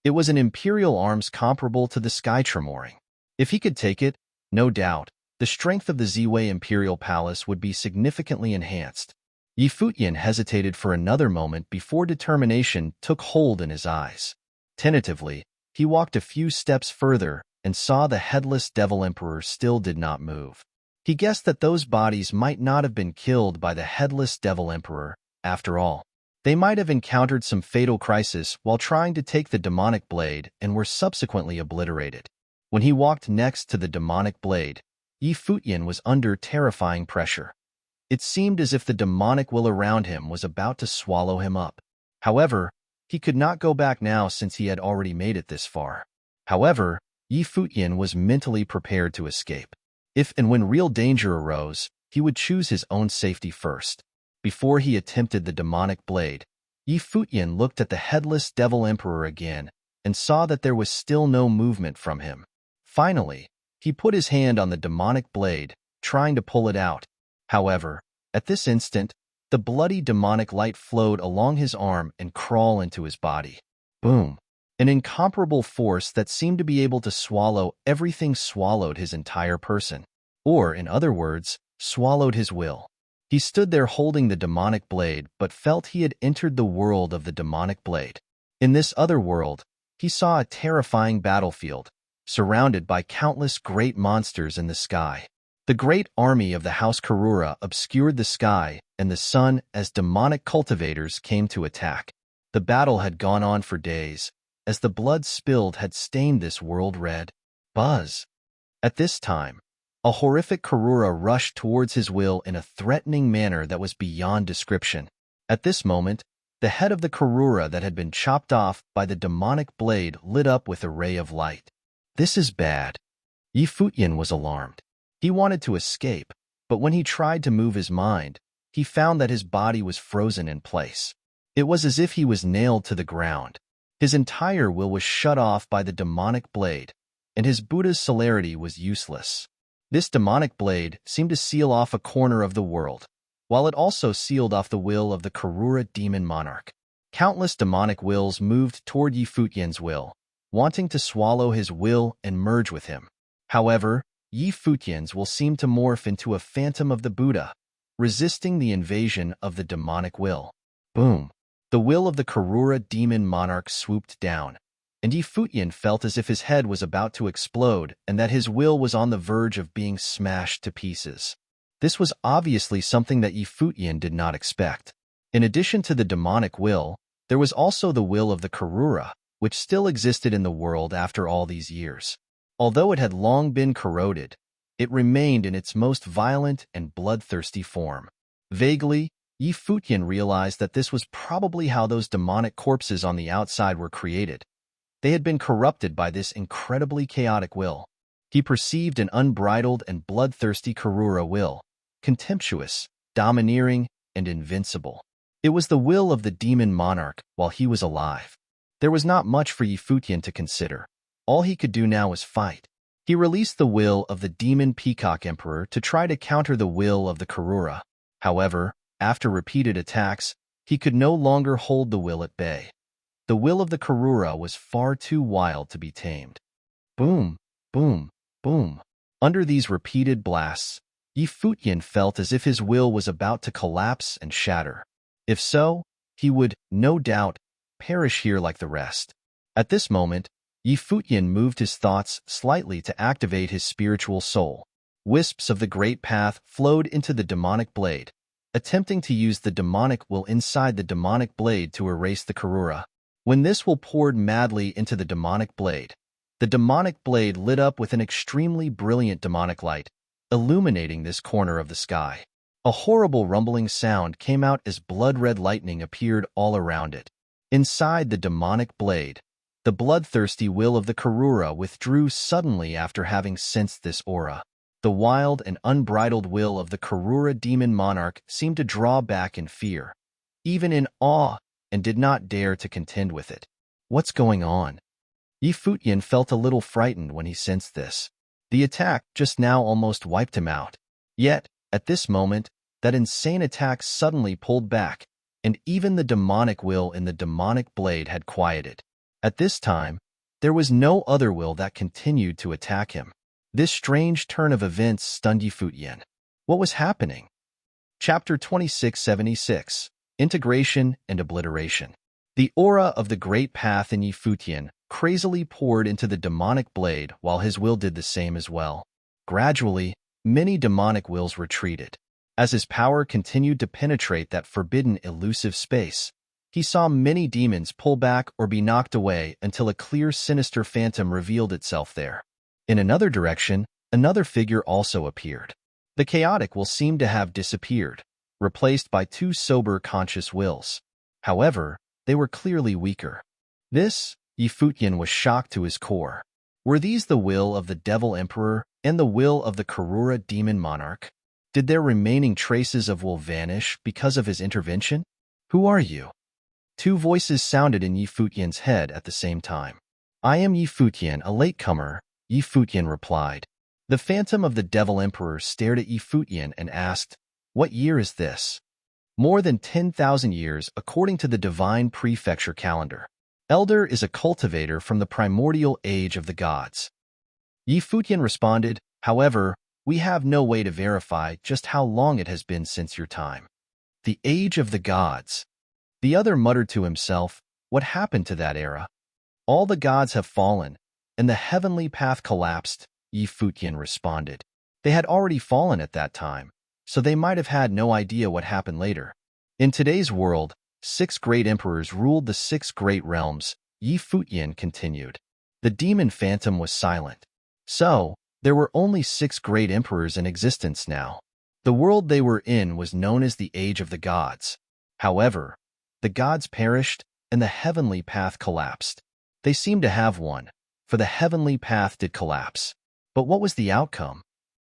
It was an imperial arms comparable to the Sky Tremoring. If he could take it, no doubt, the strength of the Ziwei Imperial Palace would be significantly enhanced. Futian hesitated for another moment before determination took hold in his eyes. Tentatively, he walked a few steps further and saw the headless Devil Emperor still did not move. He guessed that those bodies might not have been killed by the headless Devil Emperor, after all. They might have encountered some fatal crisis while trying to take the demonic blade and were subsequently obliterated. When he walked next to the demonic blade, Futian was under terrifying pressure. It seemed as if the demonic will around him was about to swallow him up. However, he could not go back now since he had already made it this far. However, Futian was mentally prepared to escape. If and when real danger arose, he would choose his own safety first. Before he attempted the demonic blade, Futian looked at the headless Devil Emperor again and saw that there was still no movement from him. Finally, he put his hand on the demonic blade, trying to pull it out. However, at this instant, the bloody demonic light flowed along his arm and crawled into his body. Boom! An incomparable force that seemed to be able to swallow everything swallowed his entire person. Or, in other words, swallowed his will. He stood there holding the demonic blade but felt he had entered the world of the demonic blade. In this other world, he saw a terrifying battlefield, surrounded by countless great monsters in the sky. The great army of the House Karura obscured the sky and the sun as demonic cultivators came to attack. The battle had gone on for days, as the blood spilled had stained this world red. Buzz! At this time, a horrific Karura rushed towards his will in a threatening manner that was beyond description. At this moment, the head of the Karura that had been chopped off by the demonic blade lit up with a ray of light. This is bad. Futian was alarmed. He wanted to escape, but when he tried to move his mind, he found that his body was frozen in place. It was as if he was nailed to the ground. His entire will was shut off by the demonic blade, and his Buddha's celerity was useless. This demonic blade seemed to seal off a corner of the world, while it also sealed off the will of the Karura demon monarch. Countless demonic wills moved toward Yi Futian's will, wanting to swallow his will and merge with him. However, Yi Futian's will seemed to morph into a phantom of the Buddha, resisting the invasion of the demonic will. Boom! The will of the Karura demon monarch swooped down, and Yi Futian felt as if his head was about to explode and that his will was on the verge of being smashed to pieces. This was obviously something that Yi Futian did not expect. In addition to the demonic will, there was also the will of the Karura, which still existed in the world after all these years. Although it had long been corroded, it remained in its most violent and bloodthirsty form. Vaguely, Yi Futian realized that this was probably how those demonic corpses on the outside were created. They had been corrupted by this incredibly chaotic will. He perceived an unbridled and bloodthirsty Karura will, contemptuous, domineering, and invincible. It was the will of the demon monarch while he was alive. There was not much for Yi Futian to consider. All he could do now was fight. He released the will of the demon peacock emperor to try to counter the will of the Karura. However, after repeated attacks, he could no longer hold the will at bay. The will of the Karura was far too wild to be tamed. Boom, boom, boom. Under these repeated blasts, Yi Futian felt as if his will was about to collapse and shatter. If so, he would, no doubt, perish here like the rest. At this moment, Yi Futian moved his thoughts slightly to activate his spiritual soul. Wisps of the great path flowed into the demonic blade, attempting to use the demonic will inside the demonic blade to erase the Karura. When this will poured madly into the demonic blade lit up with an extremely brilliant demonic light, illuminating this corner of the sky. A horrible rumbling sound came out as blood-red lightning appeared all around it. Inside the demonic blade, the bloodthirsty will of the Karura withdrew suddenly after having sensed this aura. The wild and unbridled will of the Karura demon monarch seemed to draw back in fear, even in awe, and did not dare to contend with it. What's going on? Yi Futian felt a little frightened when he sensed this. The attack just now almost wiped him out. Yet, at this moment, that insane attack suddenly pulled back, and even the demonic will in the demonic blade had quieted. At this time, there was no other will that continued to attack him. This strange turn of events stunned Yi Futian. What was happening? Chapter 2676, Integration and Obliteration. The aura of the Great Path in Yi Futian crazily poured into the demonic blade while his will did the same as well. Gradually, many demonic wills retreated. As his power continued to penetrate that forbidden elusive space, he saw many demons pull back or be knocked away until a clear sinister phantom revealed itself there. In another direction, another figure also appeared. The chaotic will seemed to have disappeared, replaced by two sober conscious wills. However, they were clearly weaker. This, Yi Futian was shocked to his core. Were these the will of the Devil Emperor and the will of the Karura demon monarch? Did their remaining traces of will vanish because of his intervention? Who are you? Two voices sounded in Yi Futian's head at the same time. I am Yi Futian, a latecomer, Yi Futian replied. The phantom of the Devil Emperor stared at Yi Futian and asked, What year is this? More than 10,000 years according to the divine prefecture calendar. Elder is a cultivator from the primordial age of the gods. Yi Futian responded, However, we have no way to verify just how long it has been since your time. The age of the gods. The other muttered to himself, What happened to that era? All the gods have fallen, and the heavenly path collapsed, Yi Futian responded. They had already fallen at that time, so they might have had no idea what happened later. In today's world, 6 great emperors ruled the 6 great realms, Yi Futian continued. The demon phantom was silent. So, there were only 6 great emperors in existence now. The world they were in was known as the Age of the Gods. However, the gods perished, and the heavenly path collapsed. They seemed to have won, for the heavenly path did collapse. But what was the outcome?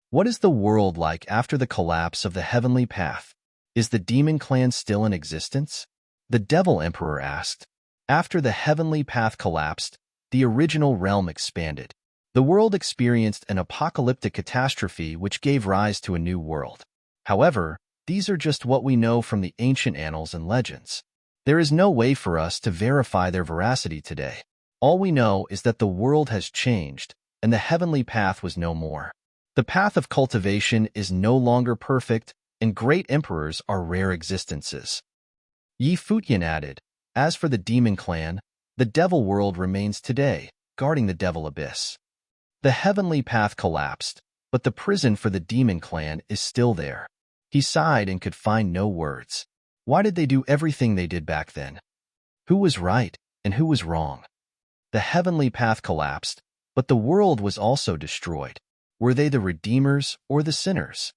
What is the world like after the collapse of the heavenly path? Is the demon clan still in existence? The Devil Emperor asked. After the heavenly path collapsed, the original realm expanded. The world experienced an apocalyptic catastrophe which gave rise to a new world. However, these are just what we know from the ancient annals and legends. There is no way for us to verify their veracity today. All we know is that the world has changed, and the heavenly path was no more. The path of cultivation is no longer perfect, and great emperors are rare existences. Futian added, as for the demon clan, the devil world remains today, guarding the devil abyss. The heavenly path collapsed, but the prison for the demon clan is still there. He sighed and could find no words. Why did they do everything they did back then? Who was right and who was wrong? The heavenly path collapsed, but the world was also destroyed. Were they the redeemers or the sinners?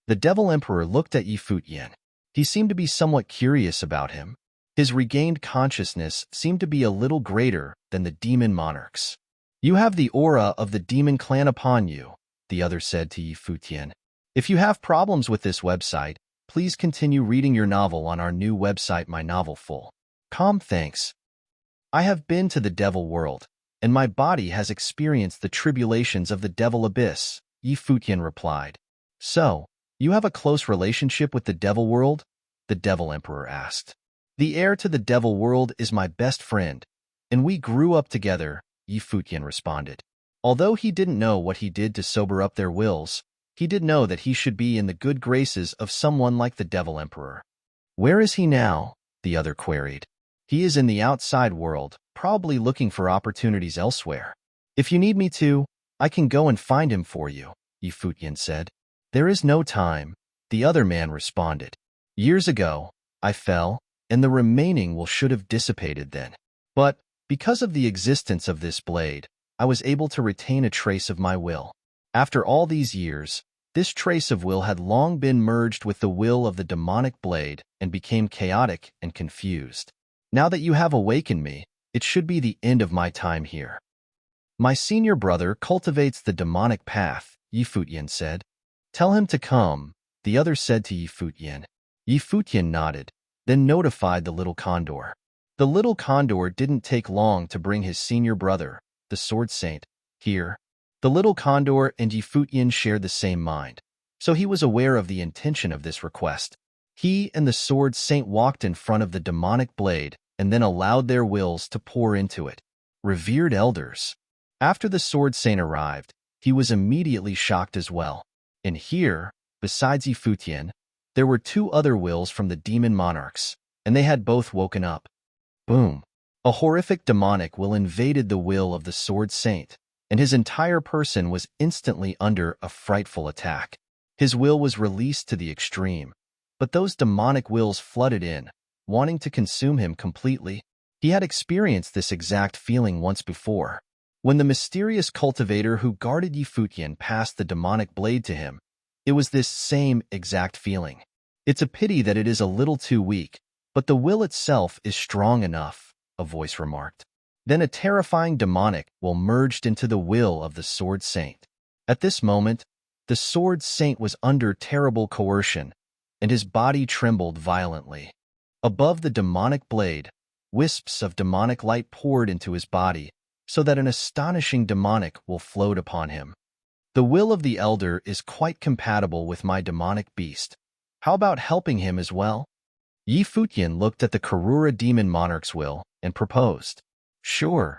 The devil emperor looked at Futian. He seemed to be somewhat curious about him. His regained consciousness seemed to be a little greater than the demon monarch's. You have the aura of the demon clan upon you, the other said to Futian. If you have problems with this website, please continue reading your novel on our new website My Novel Full. Thanks. I have been to the devil world, and my body has experienced the tribulations of the devil abyss, Futian replied. So, you have a close relationship with the devil world? The devil emperor asked. The heir to the devil world is my best friend, and we grew up together, Futian responded. Although he didn't know what he did to sober up their wills, he did know that he should be in the good graces of someone like the devil emperor. Where is he now? The other queried. He is in the outside world, probably looking for opportunities elsewhere. If you need me to, I can go and find him for you, Futian said. There is no time, the other man responded. Years ago, I fell, and the remaining will should have dissipated then. But, because of the existence of this blade, I was able to retain a trace of my will. After all these years, this trace of will had long been merged with the will of the demonic blade and became chaotic and confused. Now that you have awakened me, it should be the end of my time here. My senior brother cultivates the demonic path, Futian said. Tell him to come, the other said to Futian. Futian nodded, then notified the little condor. The little condor didn't take long to bring his senior brother, the sword saint, here. The little condor and Futian shared the same mind, so he was aware of the intention of this request. He and the sword saint walked in front of the demonic blade and then allowed their wills to pour into it. Revered elders. After the sword saint arrived, he was immediately shocked as well. And here, besides Futian, there were two other wills from the demon monarchs, and they had both woken up. Boom. A horrific demonic will invaded the will of the sword saint, and his entire person was instantly under a frightful attack. His will was released to the extreme, but those demonic wills flooded in, wanting to consume him completely. He had experienced this exact feeling once before. When the mysterious cultivator who guarded Futian passed the demonic blade to him, it was this same exact feeling. It's a pity that it is a little too weak, but the will itself is strong enough, a voice remarked. Then a terrifying demonic will merged into the will of the sword saint. At this moment, the sword saint was under terrible coercion, and his body trembled violently. Above the demonic blade, wisps of demonic light poured into his body, so that an astonishing demonic will float upon him. The will of the elder is quite compatible with my demonic beast. How about helping him as well? Futian looked at the Karura demon monarch's will and proposed. Sure.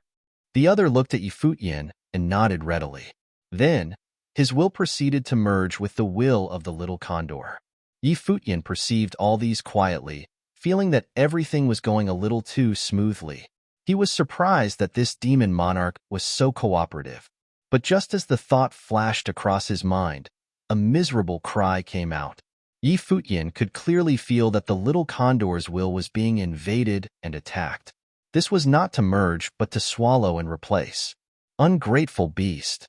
The other looked at Futian and nodded readily. Then, his will proceeded to merge with the will of the little condor. Futian perceived all these quietly, feeling that everything was going a little too smoothly. He was surprised that this demon monarch was so cooperative. But just as the thought flashed across his mind, a miserable cry came out. Futian could clearly feel that the little condor's will was being invaded and attacked. This was not to merge but to swallow and replace. Ungrateful beast.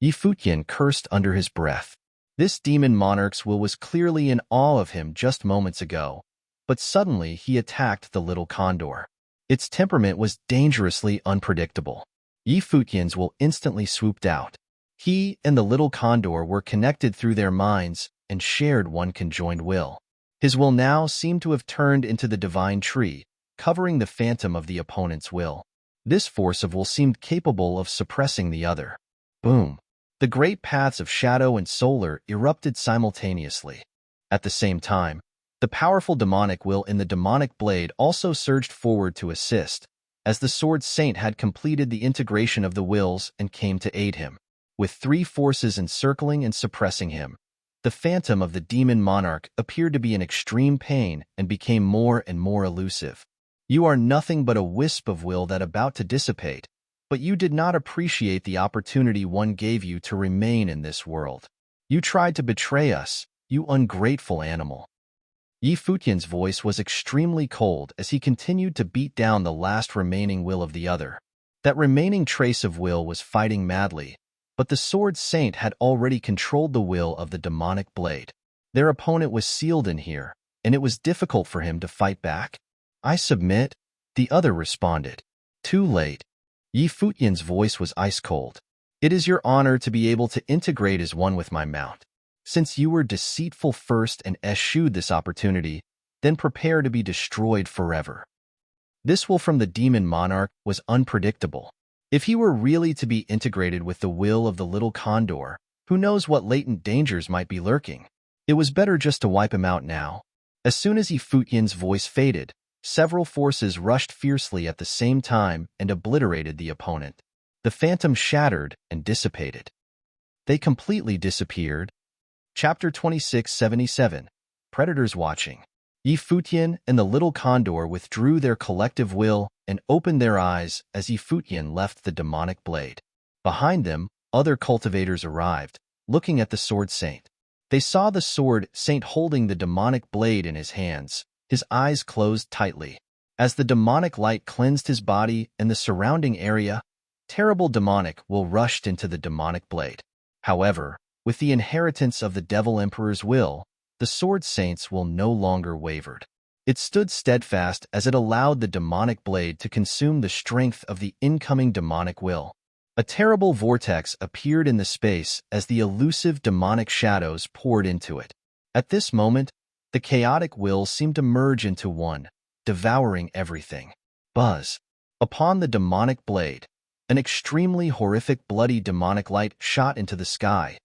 Futian cursed under his breath. This demon monarch's will was clearly in awe of him just moments ago, but suddenly he attacked the little condor. Its temperament was dangerously unpredictable. Futian's will instantly swooped out. He and the little condor were connected through their minds and shared one conjoined will. His will now seemed to have turned into the divine tree, covering the phantom of the opponent's will. This force of will seemed capable of suppressing the other. Boom! The great paths of shadow and solar erupted simultaneously. At the same time, the powerful demonic will in the demonic blade also surged forward to assist, as the sword saint had completed the integration of the wills and came to aid him. With three forces encircling and suppressing him, the phantom of the demon monarch appeared to be in extreme pain and became more and more elusive. You are nothing but a wisp of will that about to dissipate, but you did not appreciate the opportunity one gave you to remain in this world. You tried to betray us, you ungrateful animal. Yi Futian's voice was extremely cold as he continued to beat down the last remaining will of the other. That remaining trace of will was fighting madly, but the sword saint had already controlled the will of the demonic blade. Their opponent was sealed in here, and it was difficult for him to fight back. I submit, the other responded. Too late. Yi Futian's voice was ice-cold. It is your honor to be able to integrate as one with my mount. Since you were deceitful first and eschewed this opportunity, then prepare to be destroyed forever. This will from the demon monarch was unpredictable. If he were really to be integrated with the will of the little condor, who knows what latent dangers might be lurking? It was better just to wipe him out now. As soon as Yi Futian's voice faded, several forces rushed fiercely at the same time and obliterated the opponent. The phantom shattered and dissipated. They completely disappeared. Chapter 2677. Predators Watching. Yi Futian and the little condor withdrew their collective will and opened their eyes as Yi Futian left the demonic blade. Behind them, other cultivators arrived, looking at the sword saint. They saw the sword saint holding the demonic blade in his hands, his eyes closed tightly. As the demonic light cleansed his body and the surrounding area, terrible demonic will rushed into the demonic blade. However, with the inheritance of the Devil Emperor's will, the sword saint's will no longer wavered. It stood steadfast as it allowed the demonic blade to consume the strength of the incoming demonic will. A terrible vortex appeared in the space as the elusive demonic shadows poured into it. At this moment, the chaotic will seemed to merge into one, devouring everything. Buzz! Upon the demonic blade, an extremely horrific bloody demonic light shot into the sky.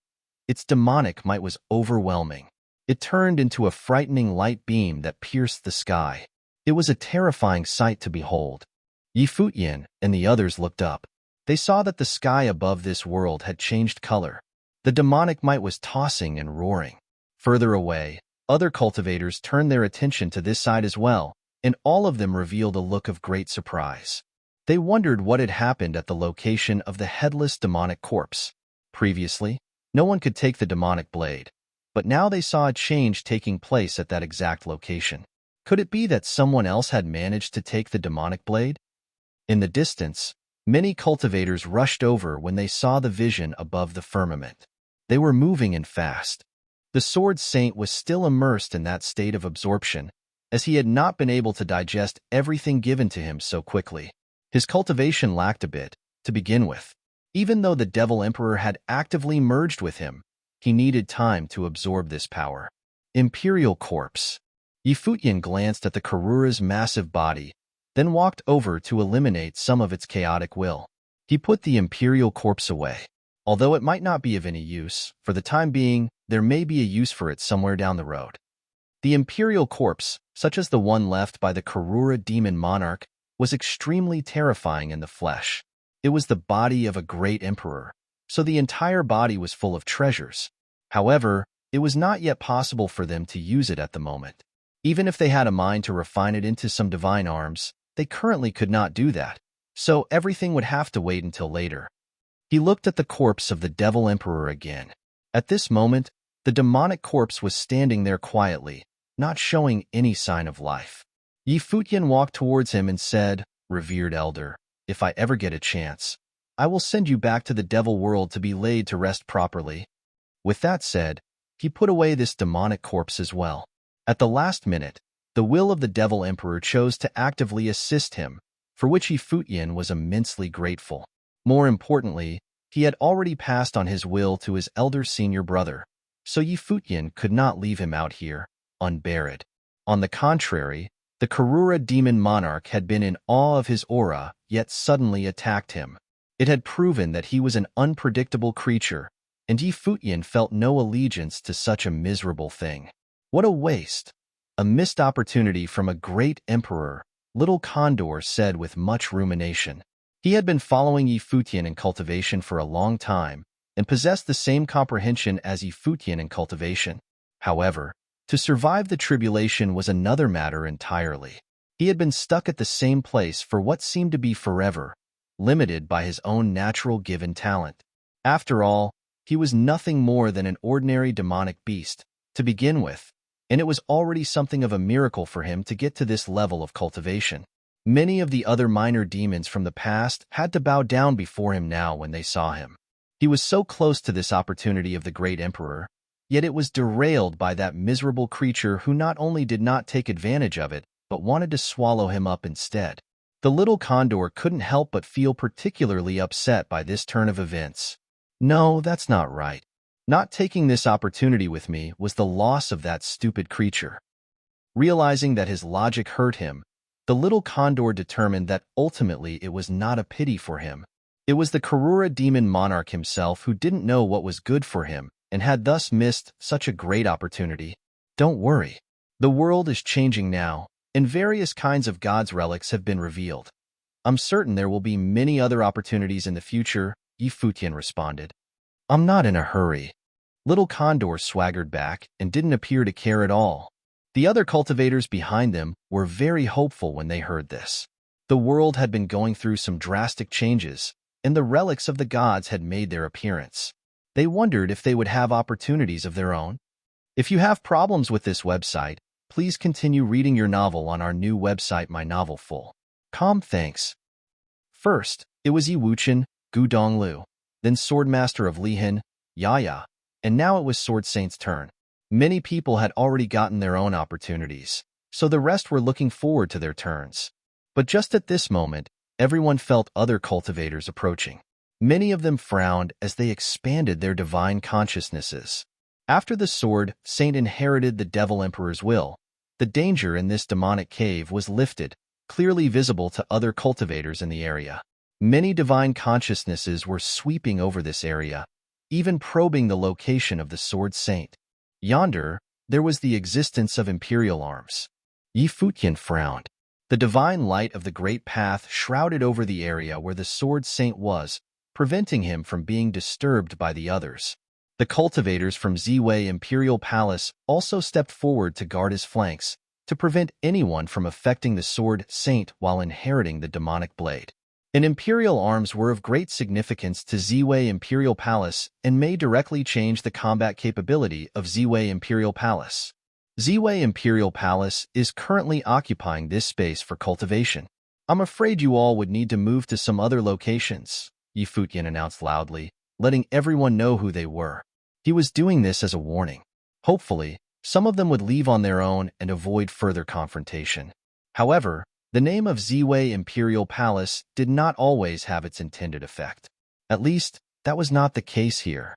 Its demonic might was overwhelming. It turned into a frightening light beam that pierced the sky. It was a terrifying sight to behold. Yi Futian and the others looked up. They saw that the sky above this world had changed color. The demonic might was tossing and roaring. Further away, other cultivators turned their attention to this side as well, and all of them revealed a look of great surprise. They wondered what had happened at the location of the headless demonic corpse. Previously, no one could take the demonic blade, but now they saw a change taking place at that exact location. Could it be that someone else had managed to take the demonic blade? In the distance, many cultivators rushed over when they saw the vision above the firmament. They were moving in fast. The sword saint was still immersed in that state of absorption, as he had not been able to digest everything given to him so quickly. His cultivation lacked a bit, to begin with. Even though the Devil Emperor had actively merged with him, he needed time to absorb this power. Imperial Corpse. Yi Futian glanced at the Karura's massive body, then walked over to eliminate some of its chaotic will. He put the Imperial Corpse away. Although it might not be of any use, for the time being, there may be a use for it somewhere down the road. The Imperial Corpse, such as the one left by the Karura demon monarch, was extremely terrifying in the flesh. It was the body of a great emperor, so the entire body was full of treasures. However, it was not yet possible for them to use it at the moment. Even if they had a mind to refine it into some divine arms, they currently could not do that, so everything would have to wait until later. He looked at the corpse of the Devil Emperor again. At this moment, the demonic corpse was standing there quietly, not showing any sign of life. Yi Futian walked towards him and said, "Revered elder, if I ever get a chance, I will send you back to the devil world to be laid to rest properly." With that said, he put away this demonic corpse as well. At the last minute, the will of the Devil Emperor chose to actively assist him, for which Yi Futian was immensely grateful. More importantly, he had already passed on his will to his elder senior brother, so Yi Futian could not leave him out here, unburied. On the contrary, The Karura demon monarch had been in awe of his aura, yet suddenly attacked him. It had proven that he was an unpredictable creature, and Futian felt no allegiance to such a miserable thing. What a waste! A missed opportunity from a great emperor, little Condor said with much rumination. He had been following Futian in cultivation for a long time, and possessed the same comprehension as Futian in cultivation. However, to survive the tribulation was another matter entirely. He had been stuck at the same place for what seemed to be forever, limited by his own natural given talent. After all, he was nothing more than an ordinary demonic beast, to begin with, and it was already something of a miracle for him to get to this level of cultivation. Many of the other minor demons from the past had to bow down before him now when they saw him. He was so close to this opportunity of the great emperor, yet it was derailed by that miserable creature who not only did not take advantage of it, but wanted to swallow him up instead. The little Condor couldn't help but feel particularly upset by this turn of events. No, that's not right. Not taking this opportunity with me was the loss of that stupid creature. Realizing that his logic hurt him, the little Condor determined that ultimately it was not a pity for him. It was the Karura demon monarch himself who didn't know what was good for him and had thus missed such a great opportunity. Don't worry. The world is changing now, and various kinds of God's relics have been revealed. I'm certain there will be many other opportunities in the future, Futian responded. I'm not in a hurry. Little Condor swaggered back and didn't appear to care at all. The other cultivators behind them were very hopeful when they heard this. The world had been going through some drastic changes, and the relics of the gods had made their appearance. They wondered if they would have opportunities of their own. If you have problems with this website, please continue reading your novel on our new website My Novel Full. Thanks. First, it was Yiwuchen, Gu Donglu, then Swordmaster of Lihan, Yaya, and now it was Sword Saint's turn. Many people had already gotten their own opportunities, so the rest were looking forward to their turns. But just at this moment, everyone felt other cultivators approaching. Many of them frowned as they expanded their divine consciousnesses. After the Sword Saint inherited the Devil Emperor's will, the danger in this demonic cave was lifted, clearly visible to other cultivators in the area. Many divine consciousnesses were sweeping over this area, even probing the location of the Sword Saint. Yonder, there was the existence of imperial arms. Futian frowned. The divine light of the great path shrouded over the area where the Sword Saint was, preventing him from being disturbed by the others. The cultivators from Ziwei Imperial Palace also stepped forward to guard his flanks, to prevent anyone from affecting the Sword Saint while inheriting the demonic blade. And imperial arms were of great significance to Ziwei Imperial Palace and may directly change the combat capability of Ziwei Imperial Palace. Ziwei Imperial Palace is currently occupying this space for cultivation. I'm afraid you all would need to move to some other locations, Futian announced loudly, letting everyone know who they were. He was doing this as a warning. Hopefully, some of them would leave on their own and avoid further confrontation. However, the name of Ziwei Imperial Palace did not always have its intended effect. At least, that was not the case here.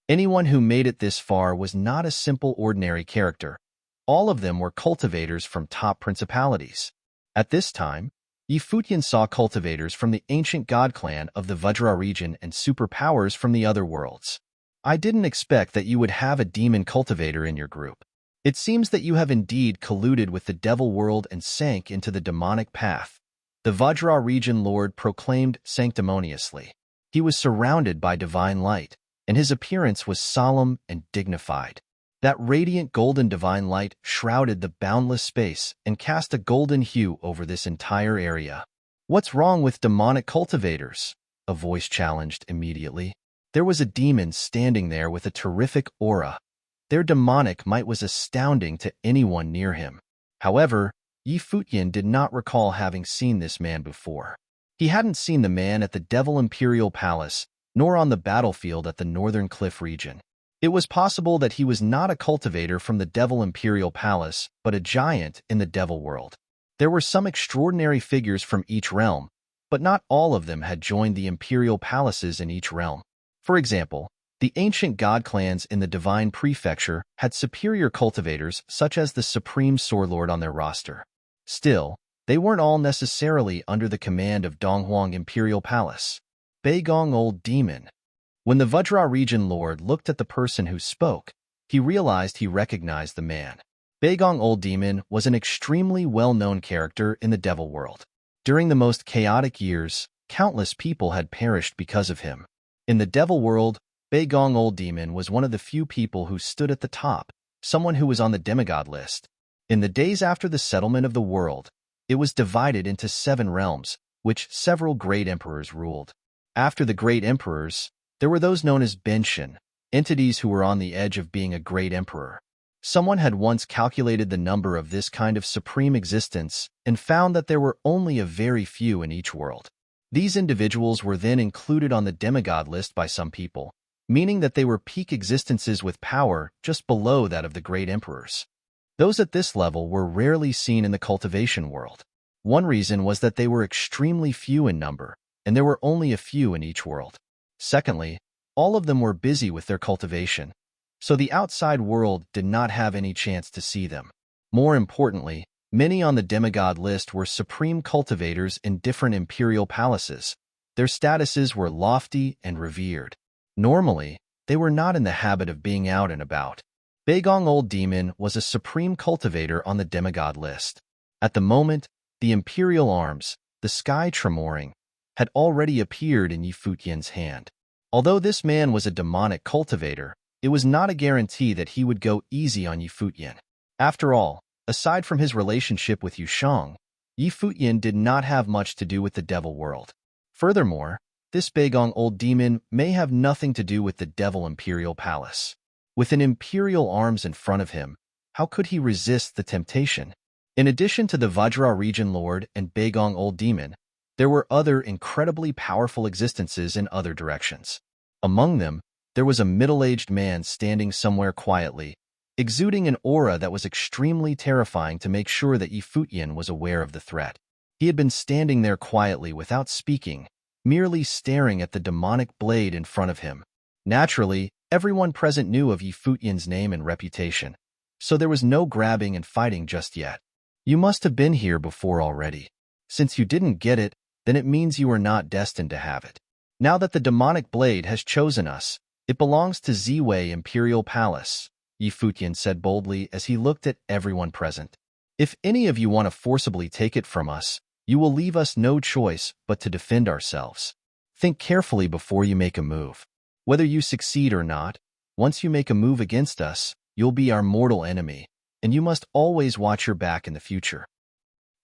Anyone who made it this far was not a simple ordinary character. All of them were cultivators from top principalities. At this time, Futian saw cultivators from the ancient god clan of the Vajra region and superpowers from the other worlds. I didn't expect that you would have a demon cultivator in your group. It seems that you have indeed colluded with the devil world and sank into the demonic path, the Vajra region lord proclaimed sanctimoniously. He was surrounded by divine light, and his appearance was solemn and dignified. That radiant golden divine light shrouded the boundless space and cast a golden hue over this entire area. What's wrong with demonic cultivators? A voice challenged immediately. There was a demon standing there with a terrific aura. Their demonic might was astounding to anyone near him. However, Futian did not recall having seen this man before. He hadn't seen the man at the Devil Imperial Palace, nor on the battlefield at the Northern Cliff region. It was possible that he was not a cultivator from the Devil Imperial Palace, but a giant in the Devil world. There were some extraordinary figures from each realm, but not all of them had joined the imperial palaces in each realm. For example, the ancient god clans in the Divine Prefecture had superior cultivators such as the Supreme Swordlord on their roster. Still, they weren't all necessarily under the command of Donghuang Imperial Palace. Beigong Old Demon. When the Vajra region lord looked at the person who spoke, he realized he recognized the man. Beigong Old Demon was an extremely well-known character in the devil world. During the most chaotic years, countless people had perished because of him. In the devil world, Beigong Old Demon was one of the few people who stood at the top, someone who was on the demigod list. In the days after the settlement of the world, it was divided into 7 realms, which several great emperors ruled. After the great emperors, there were those known as Benshin, entities who were on the edge of being a great emperor. Someone had once calculated the number of this kind of supreme existence and found that there were only a very few in each world. These individuals were then included on the demigod list by some people, meaning that they were peak existences with power just below that of the great emperors. Those at this level were rarely seen in the cultivation world. One reason was that they were extremely few in number, and there were only a few in each world. Secondly, all of them were busy with their cultivation, so the outside world did not have any chance to see them. More importantly, many on the demigod list were supreme cultivators in different imperial palaces. Their statuses were lofty and revered. Normally, they were not in the habit of being out and about. Beigong Old Demon was a supreme cultivator on the demigod list. At the moment, the imperial arms, the sky tremoring, had already appeared in Futian's hand. Although this man was a demonic cultivator, it was not a guarantee that he would go easy on Futian. After all, aside from his relationship with Yushang, Futian did not have much to do with the devil world. Furthermore, this Beigong Old Demon may have nothing to do with the devil imperial palace. With an imperial arms in front of him, how could he resist the temptation? In addition to the Vajra region lord and Beigong Old Demon, there were other incredibly powerful existences in other directions. Among them, there was a middle-aged man standing somewhere quietly, exuding an aura that was extremely terrifying to make sure that Futian was aware of the threat. He had been standing there quietly without speaking, merely staring at the demonic blade in front of him. Naturally, everyone present knew of Futian's name and reputation, so there was no grabbing and fighting just yet. You must have been here before already. Since you didn't get it, then it means you are not destined to have it. Now that the demonic blade has chosen us, it belongs to Ziwei Imperial Palace, Futian said boldly as he looked at everyone present. If any of you want to forcibly take it from us, you will leave us no choice but to defend ourselves. Think carefully before you make a move. Whether you succeed or not, once you make a move against us, you'll be our mortal enemy, and you must always watch your back in the future.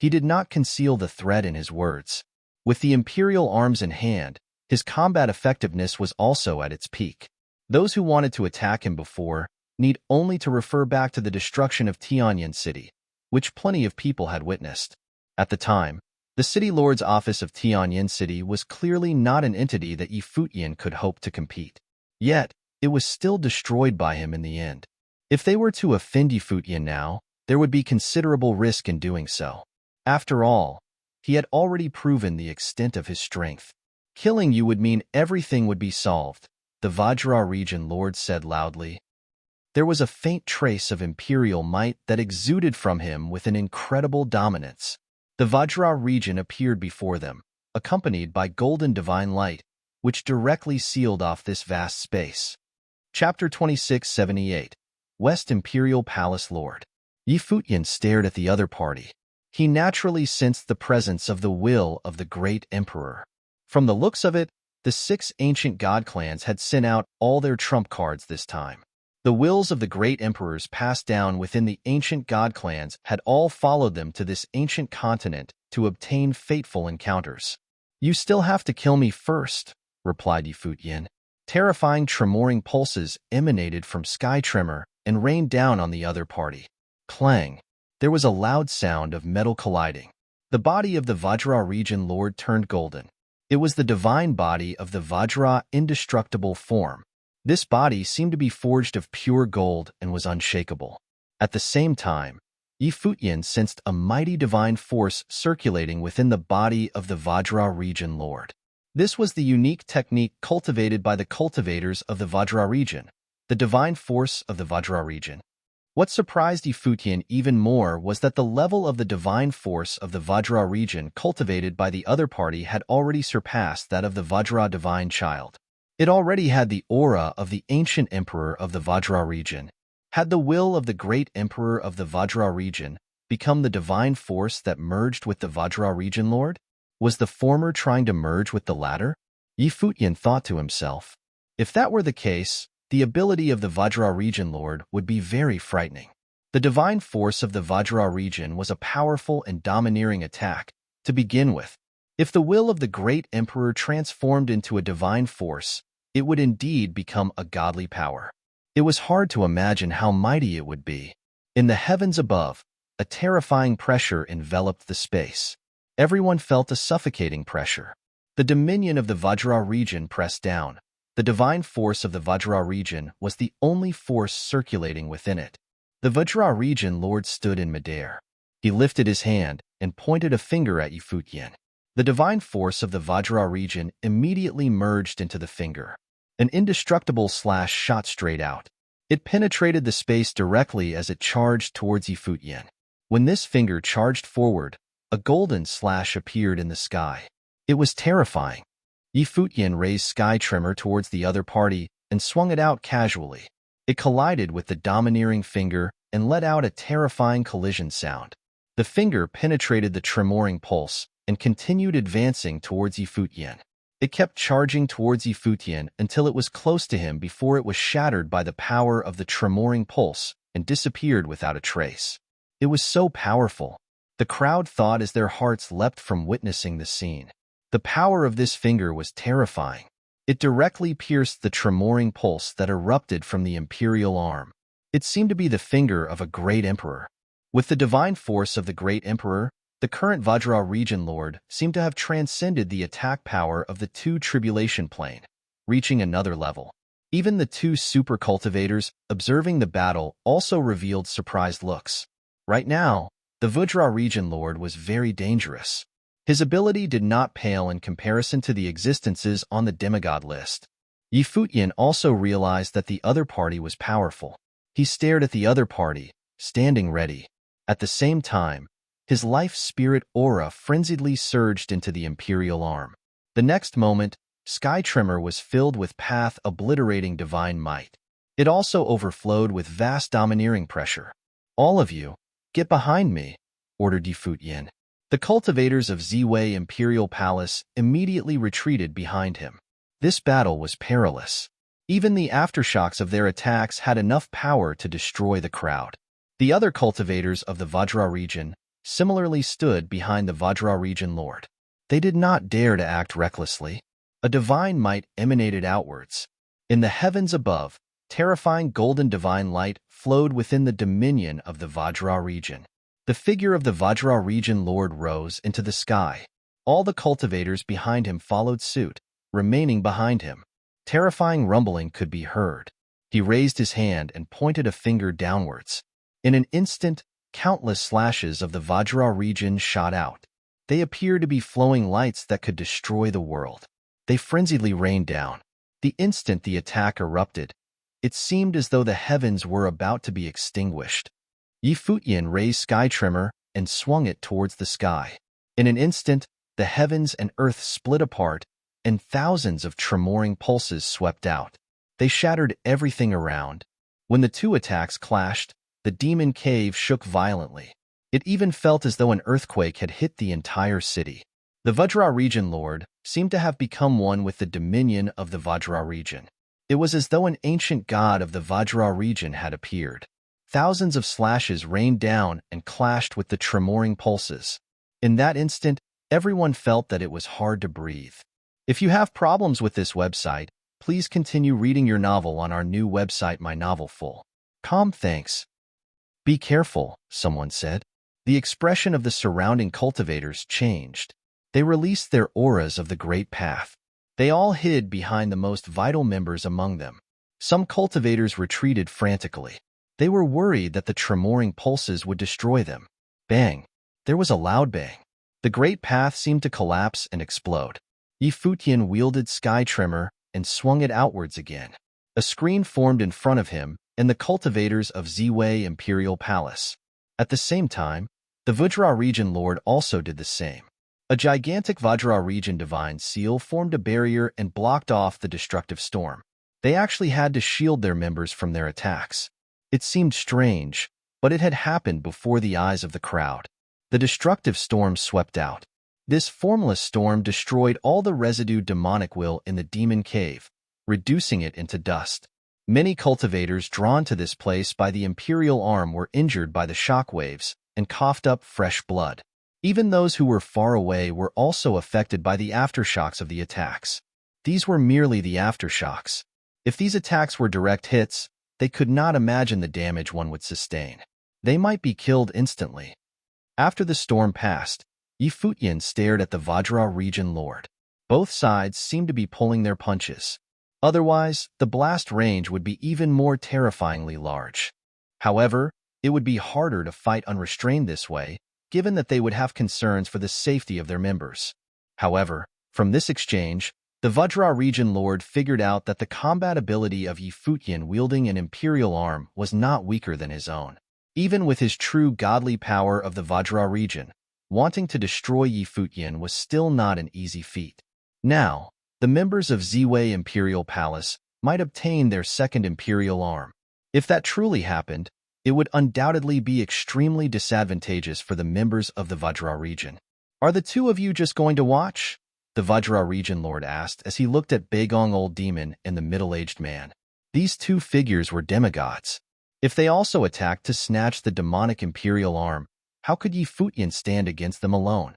He did not conceal the threat in his words. With the imperial arms in hand, his combat effectiveness was also at its peak. Those who wanted to attack him before need only to refer back to the destruction of Tianyan City, which plenty of people had witnessed. At the time, the city lord's office of Tianyan City was clearly not an entity that Futian could hope to compete. Yet, it was still destroyed by him in the end. If they were to offend Futian now, there would be considerable risk in doing so. After all, he had already proven the extent of his strength. Killing you would mean everything would be solved, the Vajra region lord said loudly. There was a faint trace of imperial might that exuded from him with an incredible dominance. The Vajra region appeared before them, accompanied by golden divine light, which directly sealed off this vast space. Chapter 2678 West Imperial Palace Lord. Futian stared at the other party. He naturally sensed the presence of the will of the great emperor. From the looks of it, the 6 ancient god clans had sent out all their trump cards this time. The wills of the great emperors passed down within the ancient god clans had all followed them to this ancient continent to obtain fateful encounters. You still have to kill me first, replied Futian. Terrifying tremoring pulses emanated from Sky Tremor and rained down on the other party. Clang! There was a loud sound of metal colliding. The body of the Vajra region lord turned golden. It was the divine body of the Vajra indestructible form. This body seemed to be forged of pure gold and was unshakable. At the same time, Futian sensed a mighty divine force circulating within the body of the Vajra region lord. This was the unique technique cultivated by the cultivators of the Vajra region, the divine force of the Vajra region. What surprised Futian even more was that the level of the divine force of the Vajra region cultivated by the other party had already surpassed that of the Vajra divine child. It already had the aura of the ancient emperor of the Vajra region. Had the will of the great emperor of the Vajra region become the divine force that merged with the Vajra region lord? Was the former trying to merge with the latter? Futian thought to himself. If that were the case, the ability of the Vajra region lord would be very frightening. The divine force of the Vajra region was a powerful and domineering attack to begin with. If the will of the great emperor transformed into a divine force, it would indeed become a godly power. It was hard to imagine how mighty it would be. In the heavens above, a terrifying pressure enveloped the space. Everyone felt a suffocating pressure. The dominion of the Vajra region pressed down. The divine force of the Vajra region was the only force circulating within it. The Vajra region lord stood in midair. He lifted his hand and pointed a finger at Futian. The divine force of the Vajra region immediately merged into the finger. An indestructible slash shot straight out. It penetrated the space directly as it charged towards Futian. When this finger charged forward, a golden slash appeared in the sky. It was terrifying. Futian raised Sky Tremor towards the other party and swung it out casually. It collided with the domineering finger and let out a terrifying collision sound. The finger penetrated the tremoring pulse and continued advancing towards Futian. It kept charging towards Futian until it was close to him before it was shattered by the power of the tremoring pulse and disappeared without a trace. It was so powerful. The crowd thought as their hearts leapt from witnessing the scene. The power of this finger was terrifying. It directly pierced the tremoring pulse that erupted from the imperial arm. It seemed to be the finger of a great emperor. With the divine force of the great emperor, the current Vajra region lord seemed to have transcended the attack power of the two tribulation plane, reaching another level. Even the two super cultivators observing the battle also revealed surprised looks. Right now, the Vajra region lord was very dangerous. His ability did not pale in comparison to the existences on the demigod list. Futian also realized that the other party was powerful. He stared at the other party, standing ready. At the same time, his life spirit aura frenziedly surged into the imperial arm. The next moment, Sky Tremor was filled with path-obliterating divine might. It also overflowed with vast domineering pressure. "All of you, get behind me," ordered Futian. The cultivators of Ziwei Imperial Palace immediately retreated behind him. This battle was perilous. Even the aftershocks of their attacks had enough power to destroy the crowd. The other cultivators of the Vajra region similarly stood behind the Vajra region lord. They did not dare to act recklessly. A divine might emanated outwards. In the heavens above, terrifying golden divine light flowed within the dominion of the Vajra region. The figure of the Vajra region lord rose into the sky. All the cultivators behind him followed suit, remaining behind him. Terrifying rumbling could be heard. He raised his hand and pointed a finger downwards. In an instant, countless slashes of the Vajra region shot out. They appeared to be flowing lights that could destroy the world. They frenziedly rained down. The instant the attack erupted, it seemed as though the heavens were about to be extinguished. Futian raised Sky Tremor and swung it towards the sky. In an instant, the heavens and earth split apart, and thousands of tremoring pulses swept out. They shattered everything around. When the two attacks clashed, the demon cave shook violently. It even felt as though an earthquake had hit the entire city. The Vajra region lord seemed to have become one with the dominion of the Vajra region. It was as though an ancient god of the Vajra region had appeared. Thousands of slashes rained down and clashed with the tremoring pulses. In that instant, everyone felt that it was hard to breathe. If you have problems with this website, please continue reading your novel on our new website My Novel Full. Thanks. "Be careful," someone said. The expression of the surrounding cultivators changed. They released their auras of the Great Path. They all hid behind the most vital members among them. Some cultivators retreated frantically. They were worried that the tremoring pulses would destroy them. Bang! There was a loud bang. The Great Path seemed to collapse and explode. Futian wielded Sky Tremor and swung it outwards again. A screen formed in front of him, and the cultivators of Ziwei Imperial Palace. At the same time, the Vajra region lord also did the same. A gigantic Vajra region divine seal formed a barrier and blocked off the destructive storm. They actually had to shield their members from their attacks. It seemed strange, but it had happened before the eyes of the crowd. The destructive storm swept out. This formless storm destroyed all the residue demonic will in the demon cave, reducing it into dust. Many cultivators drawn to this place by the imperial arm were injured by the shock waves and coughed up fresh blood. Even those who were far away were also affected by the aftershocks of the attacks. These were merely the aftershocks. If these attacks were direct hits, they could not imagine the damage one would sustain. They might be killed instantly. After the storm passed, Futian stared at the Vajra region lord. Both sides seemed to be pulling their punches. Otherwise, the blast range would be even more terrifyingly large. However, it would be harder to fight unrestrained this way, given that they would have concerns for the safety of their members. However, from this exchange, the Vajra region lord figured out that the combat ability of Futian wielding an imperial arm was not weaker than his own. Even with his true godly power of the Vajra region, wanting to destroy Futian was still not an easy feat. Now, the members of Ziwei Imperial Palace might obtain their second imperial arm. If that truly happened, it would undoubtedly be extremely disadvantageous for the members of the Vajra region. Are the two of you just going to watch? The Vajra region lord asked as he looked at Bagong Old Demon and the middle-aged man. These two figures were demigods. If they also attacked to snatch the demonic imperial arm, how could Futian stand against them alone?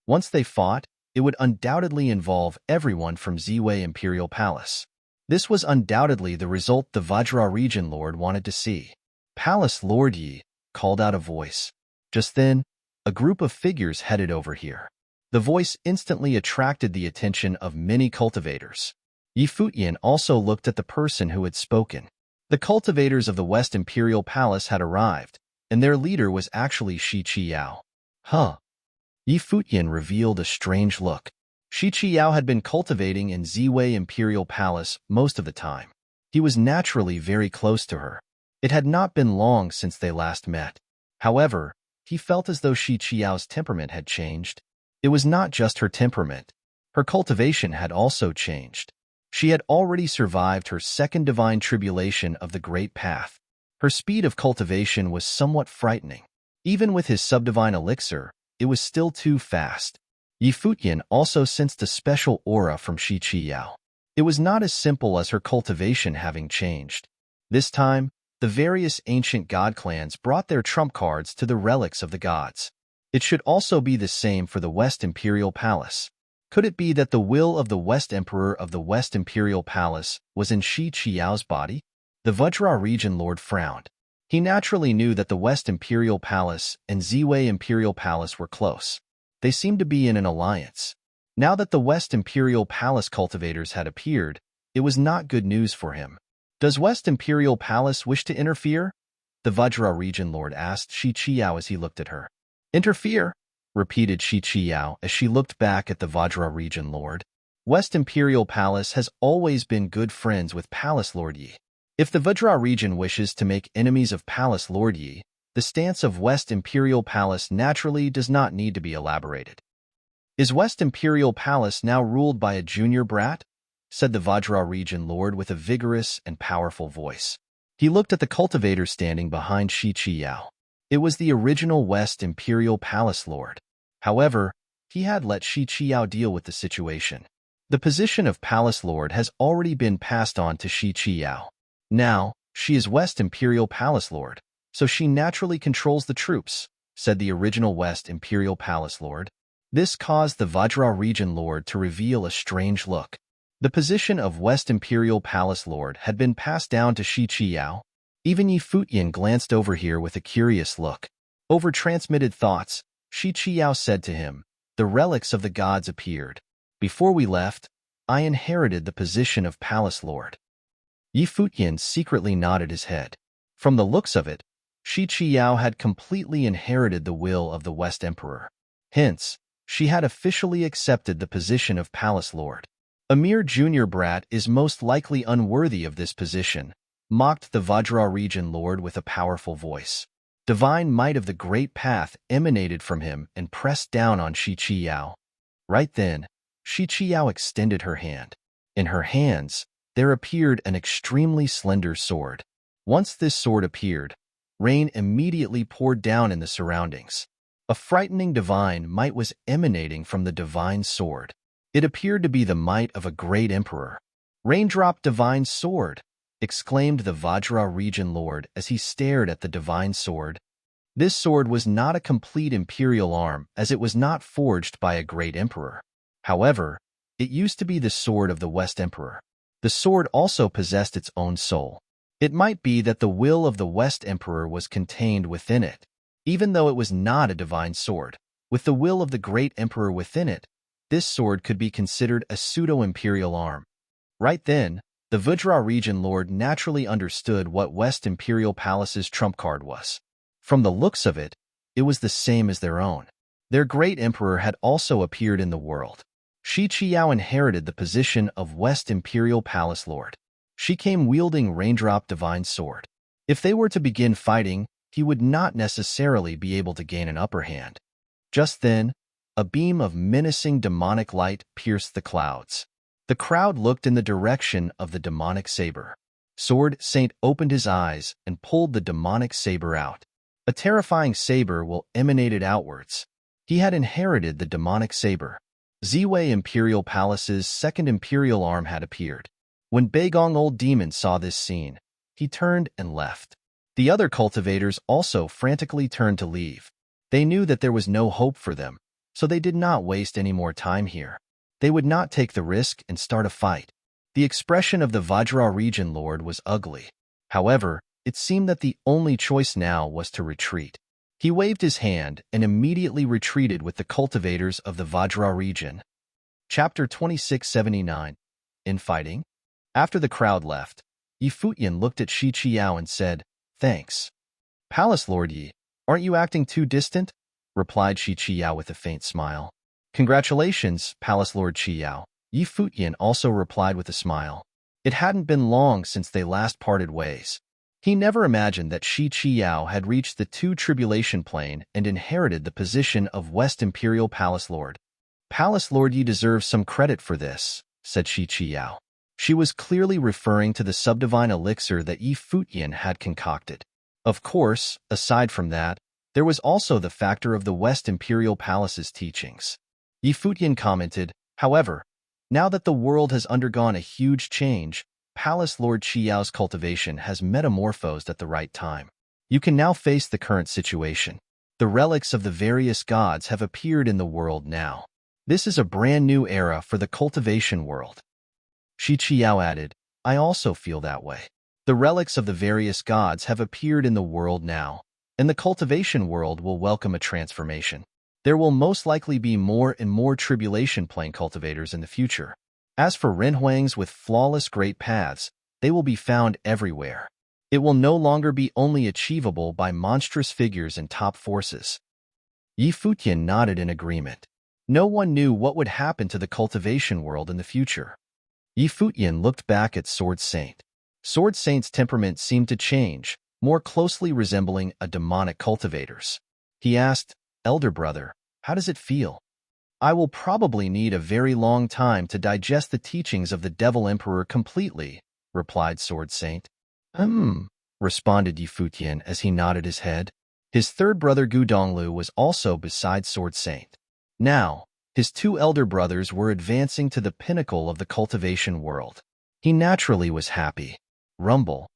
Once they fought, it would undoubtedly involve everyone from Ziwei Imperial Palace. This was undoubtedly the result the Vajra region lord wanted to see. Palace Lord Yi called out a voice. Just then, a group of figures headed over here. The voice instantly attracted the attention of many cultivators. Futian also looked at the person who had spoken. The cultivators of the West Imperial Palace had arrived, and their leader was actually Shi Qiyao. Huh. Futian revealed a strange look. Shi Qiyao had been cultivating in Ziwei Imperial Palace most of the time. He was naturally very close to her. It had not been long since they last met. However, he felt as though Shi Qiao's temperament had changed. It was not just her temperament. Her cultivation had also changed. She had already survived her second divine tribulation of the Great Path. Her speed of cultivation was somewhat frightening. Even with his subdivine elixir, it was still too fast. Futian also sensed a special aura from Shi Qiyao. It was not as simple as her cultivation having changed. This time, the various ancient god clans brought their trump cards to the relics of the gods. It should also be the same for the West Imperial Palace. Could it be that the will of the West Emperor of the West Imperial Palace was in Shi Qiao's body? The Vajra region lord frowned. He naturally knew that the West Imperial Palace and Ziwei Imperial Palace were close. They seemed to be in an alliance. Now that the West Imperial Palace cultivators had appeared, it was not good news for him. Does West Imperial Palace wish to interfere? The Vajra region lord asked Shi Qiyao as he looked at her. Interfere? Repeated Shi Qiyao as she looked back at the Vajra region lord. West Imperial Palace has always been good friends with Palace Lord Yi. If the Vajra region wishes to make enemies of Palace Lord Yi, the stance of West Imperial Palace naturally does not need to be elaborated. Is West Imperial Palace now ruled by a junior brat? Said the Vajra region lord with a vigorous and powerful voice. He looked at the cultivator standing behind Shi Qiyao. It was the original West Imperial Palace lord. However, he had let Shi Qiyao deal with the situation. The position of Palace Lord has already been passed on to Shi Qiyao. Now, she is West Imperial Palace Lord, so she naturally controls the troops, said the original West Imperial Palace Lord. This caused the Vajra region lord to reveal a strange look. The position of West Imperial Palace Lord had been passed down to Shi Qiyao. Even Futian glanced over here with a curious look. Over transmitted thoughts, Shi Qiyao said to him, "The relics of the gods appeared. Before we left, I inherited the position of Palace Lord." Futian secretly nodded his head. From the looks of it, Shi Qiyao had completely inherited the will of the West Emperor. Hence, she had officially accepted the position of Palace Lord. A mere junior brat is most likely unworthy of this position, mocked the Vajra region lord with a powerful voice. Divine might of the great path emanated from him and pressed down on Shi Qiao. Right then, Shi Qiao extended her hand. In her hands, there appeared an extremely slender sword. Once this sword appeared, rain immediately poured down in the surroundings. A frightening divine might was emanating from the divine sword. It appeared to be the might of a great emperor. "Raindrop divine sword!" exclaimed the Vajra region lord as he stared at the divine sword. This sword was not a complete imperial arm, as it was not forged by a great emperor. However, it used to be the sword of the West Emperor. The sword also possessed its own soul. It might be that the will of the West Emperor was contained within it. Even though it was not a divine sword, with the will of the great emperor within it, this sword could be considered a pseudo-imperial arm. Right then, the Vajra region lord naturally understood what West Imperial Palace's trump card was. From the looks of it, it was the same as their own. Their great emperor had also appeared in the world. Shi Qiao inherited the position of West Imperial Palace Lord. She came wielding Raindrop Divine Sword. If they were to begin fighting, he would not necessarily be able to gain an upper hand. Just then, a beam of menacing demonic light pierced the clouds. The crowd looked in the direction of the demonic saber. Sword Saint opened his eyes and pulled the demonic saber out. A terrifying saber will emanated outwards. He had inherited the demonic saber. Ziwei Imperial Palace's second imperial arm had appeared. When Beigong Old Demon saw this scene, he turned and left. The other cultivators also frantically turned to leave. They knew that there was no hope for them, so they did not waste any more time here. They would not take the risk and start a fight. The expression of the Vajra region lord was ugly. However, it seemed that the only choice now was to retreat. He waved his hand and immediately retreated with the cultivators of the Vajra region. Chapter 2679. Infighting. After the crowd left, Futian looked at Shi Qiao and said, "Thanks. Palace Lord Yi, aren't you acting too distant?" replied Shi Qiao with a faint smile. "Congratulations, Palace Lord Qiao," Futian also replied with a smile. It hadn't been long since they last parted ways. He never imagined that Shi Qiao had reached the two tribulation plane and inherited the position of West Imperial Palace Lord. "Palace Lord Yi deserves some credit for this," said Shi Qiao. She was clearly referring to the subdivine elixir that Futian had concocted. Of course, aside from that, there was also the factor of the West Imperial Palace's teachings. Futian commented, "However, now that the world has undergone a huge change, Palace Lord Qiao's cultivation has metamorphosed at the right time. You can now face the current situation. The relics of the various gods have appeared in the world now. This is a brand new era for the cultivation world." Shi Qiao added, "I also feel that way. The relics of the various gods have appeared in the world now, and the cultivation world will welcome a transformation. There will most likely be more and more tribulation plane cultivators in the future. As for Renhuangs with flawless great paths, they will be found everywhere. It will no longer be only achievable by monstrous figures and top forces." Futian nodded in agreement. No one knew what would happen to the cultivation world in the future. Futian looked back at Sword Saint. Sword Saint's temperament seemed to change, more closely resembling a demonic cultivator's. He asked, "Elder brother, how does it feel?" "I will probably need a very long time to digest the teachings of the Devil Emperor completely," replied Sword Saint. Responded Futian as he nodded his head. His third brother Gu Donglu was also beside Sword Saint. Now, his two elder brothers were advancing to the pinnacle of the cultivation world. He naturally was happy. Rumble.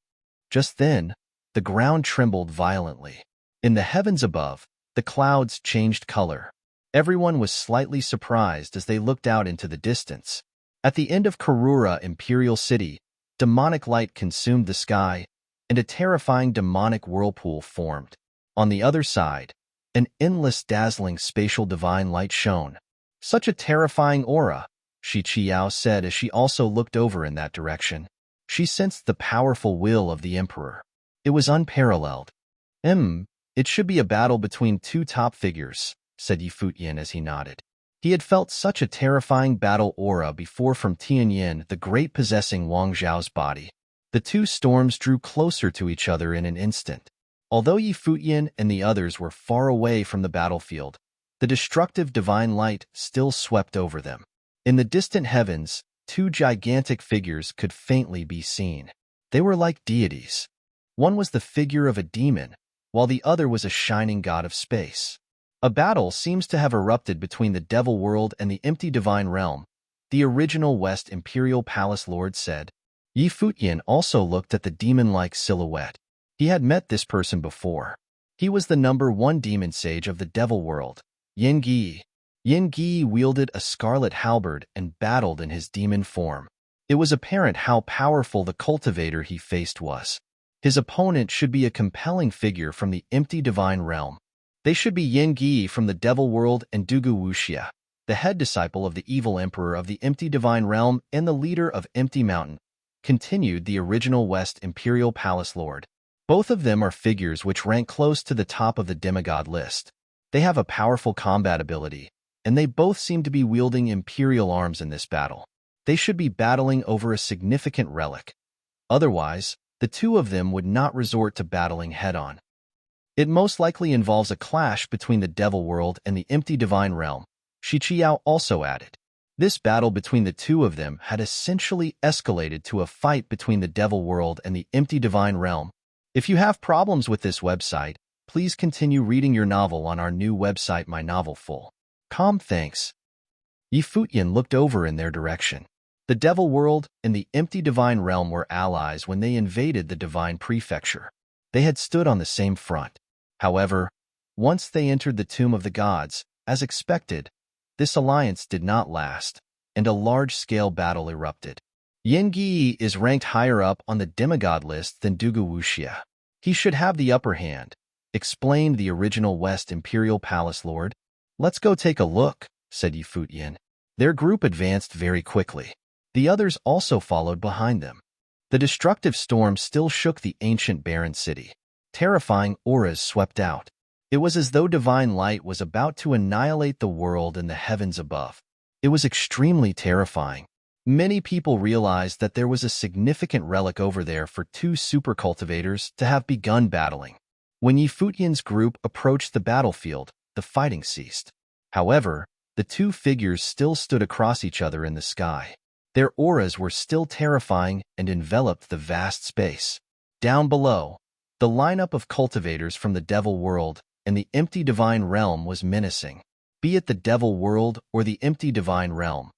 Just then, the ground trembled violently. In the heavens above, the clouds changed color. Everyone was slightly surprised as they looked out into the distance. At the end of Karura Imperial City, demonic light consumed the sky, and a terrifying demonic whirlpool formed. On the other side, an endless dazzling spatial divine light shone. "Such a terrifying aura," Shi Qiao said as she also looked over in that direction. She sensed the powerful will of the Emperor. It was unparalleled. It should be a battle between two top figures," said Futian as he nodded. He had felt such a terrifying battle aura before from Tianyin, the great possessing Wang Zhao's body. The two storms drew closer to each other in an instant. Although Futian and the others were far away from the battlefield, the destructive divine light still swept over them. In the distant heavens, two gigantic figures could faintly be seen. They were like deities. One was the figure of a demon, while the other was a shining god of space. A battle seems to have erupted between the devil world and the empty divine realm, the original West Imperial Palace Lord said. Futian also looked at the demon-like silhouette. He had met this person before. He was the #1 demon sage of the devil world, Yin Gi. Yin Gi wielded a scarlet halberd and battled in his demon form. It was apparent how powerful the cultivator he faced was. His opponent should be a compelling figure from the empty divine realm. They should be Yin Gi from the devil world and Dugu Wuxia, the head disciple of the evil emperor of the empty divine realm and the leader of Empty Mountain, continued the original West Imperial Palace Lord. Both of them are figures which rank close to the top of the demigod list. They have a powerful combat ability, and they both seem to be wielding imperial arms in this battle. They should be battling over a significant relic. Otherwise, the two of them would not resort to battling head-on. It most likely involves a clash between the devil world and the empty divine realm, Shi Qiao also added. This battle between the two of them had essentially escalated to a fight between the devil world and the empty divine realm. If you have problems with this website, please continue reading your novel on our new website My Novel Full. Thanks. Futian looked over in their direction. The devil world and the empty divine realm were allies when they invaded the divine prefecture. They had stood on the same front. However, once they entered the tomb of the gods, as expected, this alliance did not last, and a large-scale battle erupted. Yin Gi is ranked higher up on the demigod list than Dugu Wuxia. He should have the upper hand, explained the original West Imperial Palace Lord. Let's go take a look, said Futian. Their group advanced very quickly. The others also followed behind them. The destructive storm still shook the ancient barren city. Terrifying auras swept out. It was as though divine light was about to annihilate the world and the heavens above. It was extremely terrifying. Many people realized that there was a significant relic over there for two super cultivators to have begun battling. When Futian's group approached the battlefield, the fighting ceased. However, the two figures still stood across each other in the sky. Their auras were still terrifying and enveloped the vast space. Down below, the lineup of cultivators from the devil world and the empty divine realm was menacing. Be it the devil world or the empty divine realm,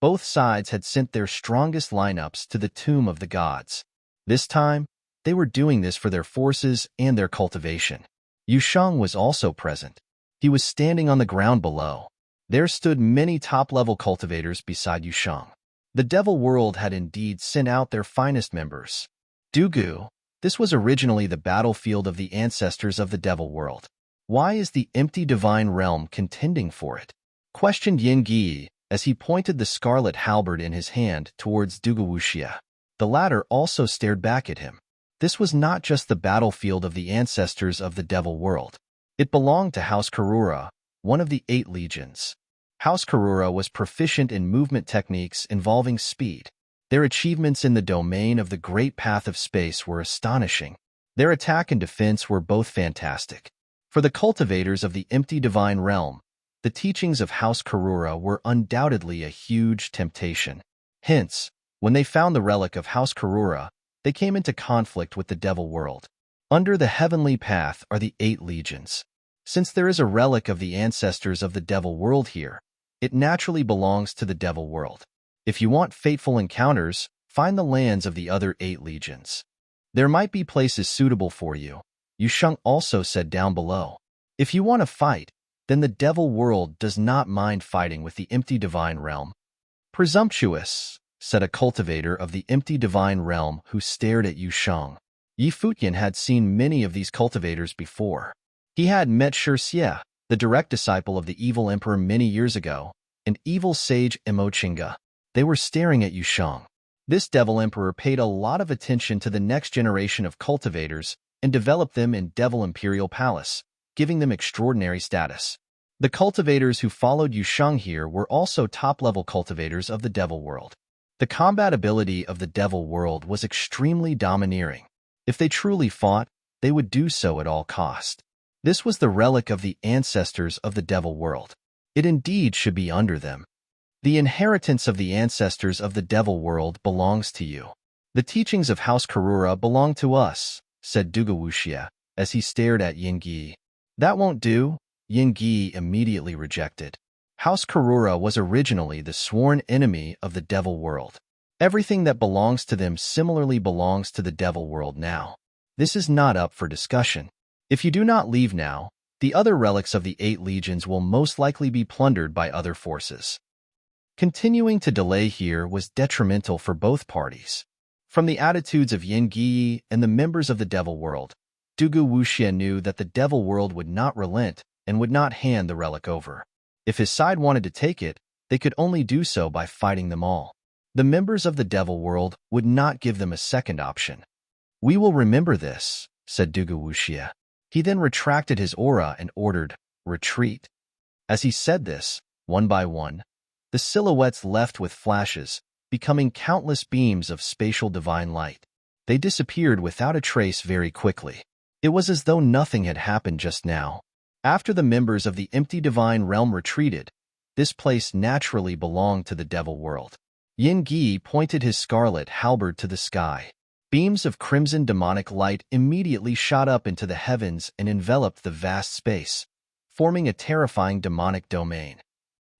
both sides had sent their strongest lineups to the tomb of the gods. This time, they were doing this for their forces and their cultivation. Yusheng was also present. He was standing on the ground below. There stood many top-level cultivators beside Yusheng. The devil world had indeed sent out their finest members. Dugu, this was originally the battlefield of the ancestors of the devil world. Why is the empty divine realm contending for it? Questioned Yin Gi as he pointed the scarlet halberd in his hand towards Dugu Wuxia. The latter also stared back at him. This was not just the battlefield of the ancestors of the devil world. It belonged to House Karura, one of the 8 legions. House Karura was proficient in movement techniques involving speed. Their achievements in the domain of the Great Path of Space were astonishing. Their attack and defense were both fantastic. For the cultivators of the empty divine realm, the teachings of House Karura were undoubtedly a huge temptation. Hence, when they found the relic of House Karura, they came into conflict with the devil world. Under the heavenly path are the 8 legions. Since there is a relic of the ancestors of the devil world here, it naturally belongs to the devil world. If you want fateful encounters, find the lands of the other 8 legions. There might be places suitable for you, Yusheng also said down below. If you want to fight, then the devil world does not mind fighting with the empty divine realm. Presumptuous, said a cultivator of the empty divine realm who stared at Yusheng. Futian had seen many of these cultivators before. He had met Xie, the direct disciple of the evil emperor many years ago, and evil sage Emochinga. They were staring at Yusheng. This devil emperor paid a lot of attention to the next generation of cultivators and developed them in Devil Imperial Palace, giving them extraordinary status. The cultivators who followed Yusheng here were also top-level cultivators of the devil world. The combat ability of the devil world was extremely domineering. If they truly fought, they would do so at all cost. This was the relic of the ancestors of the devil world. It indeed should be under them. The inheritance of the ancestors of the devil world belongs to you. The teachings of House Karura belong to us, said Dugawushia, as he stared at Yingi. That won't do, Yingi immediately rejected. House Karura was originally the sworn enemy of the devil world. Everything that belongs to them similarly belongs to the devil world now. This is not up for discussion. If you do not leave now, the other relics of the 8 legions will most likely be plundered by other forces. Continuing to delay here was detrimental for both parties. From the attitudes of Yingi and the members of the devil world, Dugu Wuxia knew that the devil world would not relent and would not hand the relic over. If his side wanted to take it, they could only do so by fighting them all. The members of the devil world would not give them a second option. We will remember this, said Dugu Wuxia. He then retracted his aura and ordered, retreat. As he said this, one by one, the silhouettes left with flashes, becoming countless beams of spatial divine light. They disappeared without a trace very quickly. It was as though nothing had happened just now. After the members of the empty divine realm retreated, this place naturally belonged to the devil world. Yin Gi pointed his scarlet halberd to the sky. Beams of crimson demonic light immediately shot up into the heavens and enveloped the vast space, forming a terrifying demonic domain.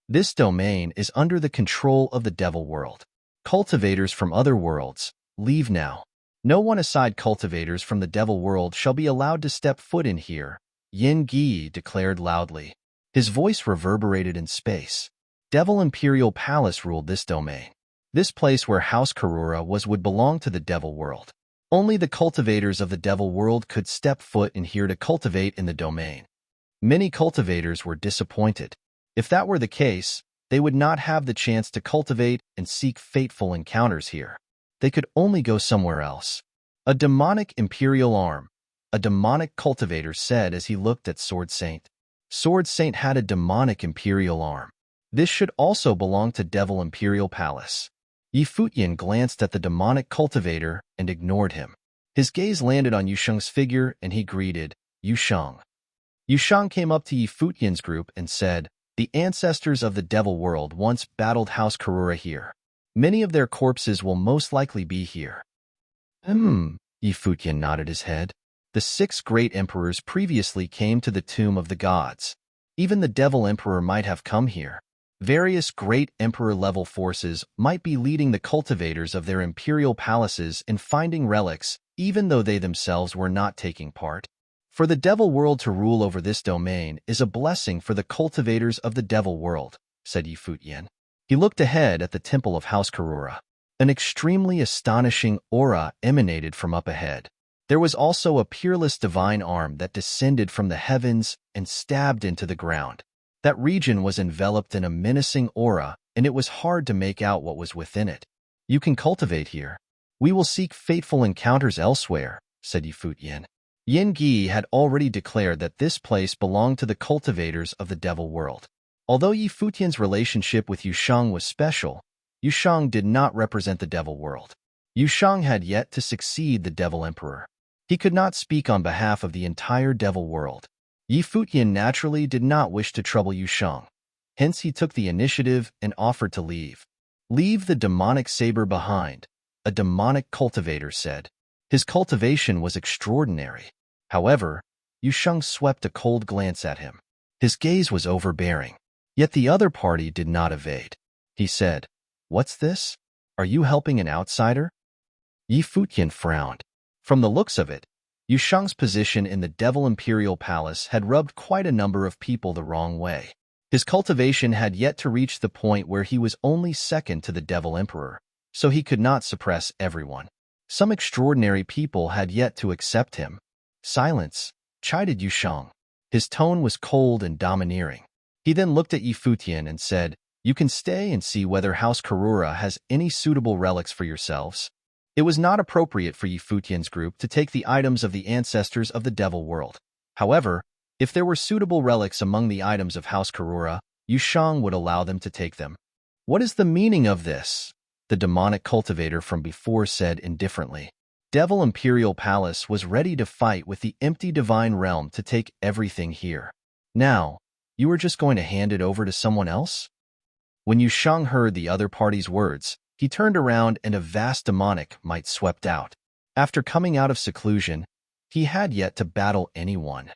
This domain is under the control of the devil world. Cultivators from other worlds, leave now. No one aside cultivators from the devil world shall be allowed to step foot in here, Yin Gi declared loudly. His voice reverberated in space. Devil Imperial Palace ruled this domain. This place where House Karura was would belong to the devil world. Only the cultivators of the devil world could step foot in here to cultivate in the domain. Many cultivators were disappointed. If that were the case, they would not have the chance to cultivate and seek fateful encounters here. They could only go somewhere else. A demonic imperial arm, a demonic cultivator said as he looked at Sword Saint. Sword Saint had a demonic imperial arm. This should also belong to Devil Imperial Palace. Futian glanced at the demonic cultivator and ignored him. His gaze landed on Yusheng's figure and he greeted, Yusheng. Yusheng came up to Futian's group and said, the ancestors of the devil world once battled House Karura here. Many of their corpses will most likely be here. Futian nodded his head. The 6 great emperors previously came to the tomb of the gods. Even the devil emperor might have come here. Various great emperor-level forces might be leading the cultivators of their imperial palaces in finding relics, even though they themselves were not taking part. For the devil world to rule over this domain is a blessing for the cultivators of the devil world, said Futian. He looked ahead at the temple of House Karura. An extremely astonishing aura emanated from up ahead. There was also a peerless divine arm that descended from the heavens and stabbed into the ground. That region was enveloped in a menacing aura, and it was hard to make out what was within it. You can cultivate here. We will seek fateful encounters elsewhere, said Futian. Yin Gi had already declared that this place belonged to the cultivators of the devil world. Although Futian's relationship with Yusheng was special, Yusheng did not represent the devil world. Yusheng had yet to succeed the devil emperor. He could not speak on behalf of the entire devil world. Futian naturally did not wish to trouble Yusheng. Hence he took the initiative and offered to leave. Leave the demonic saber behind, a demonic cultivator said. His cultivation was extraordinary. However, Yusheng swept a cold glance at him. His gaze was overbearing. Yet the other party did not evade. He said, What's this? Are you helping an outsider? Futian frowned. From the looks of it, Yusheng's position in the Devil Imperial Palace had rubbed quite a number of people the wrong way. His cultivation had yet to reach the point where he was only second to the Devil Emperor, so he could not suppress everyone. Some extraordinary people had yet to accept him. Silence, chided Yusheng. His tone was cold and domineering. He then looked at Futian and said, You can stay and see whether House Karura has any suitable relics for yourselves. It was not appropriate for Futian's group to take the items of the ancestors of the devil world. However, if there were suitable relics among the items of House Karura, Yusheng would allow them to take them. What is the meaning of this? the demonic cultivator from before said indifferently. Devil Imperial Palace was ready to fight with the empty divine realm to take everything here. Now, you are just going to hand it over to someone else? When Yu Sheng heard the other party's words, he turned around and a vast demonic might swept out. After coming out of seclusion, he had yet to battle anyone.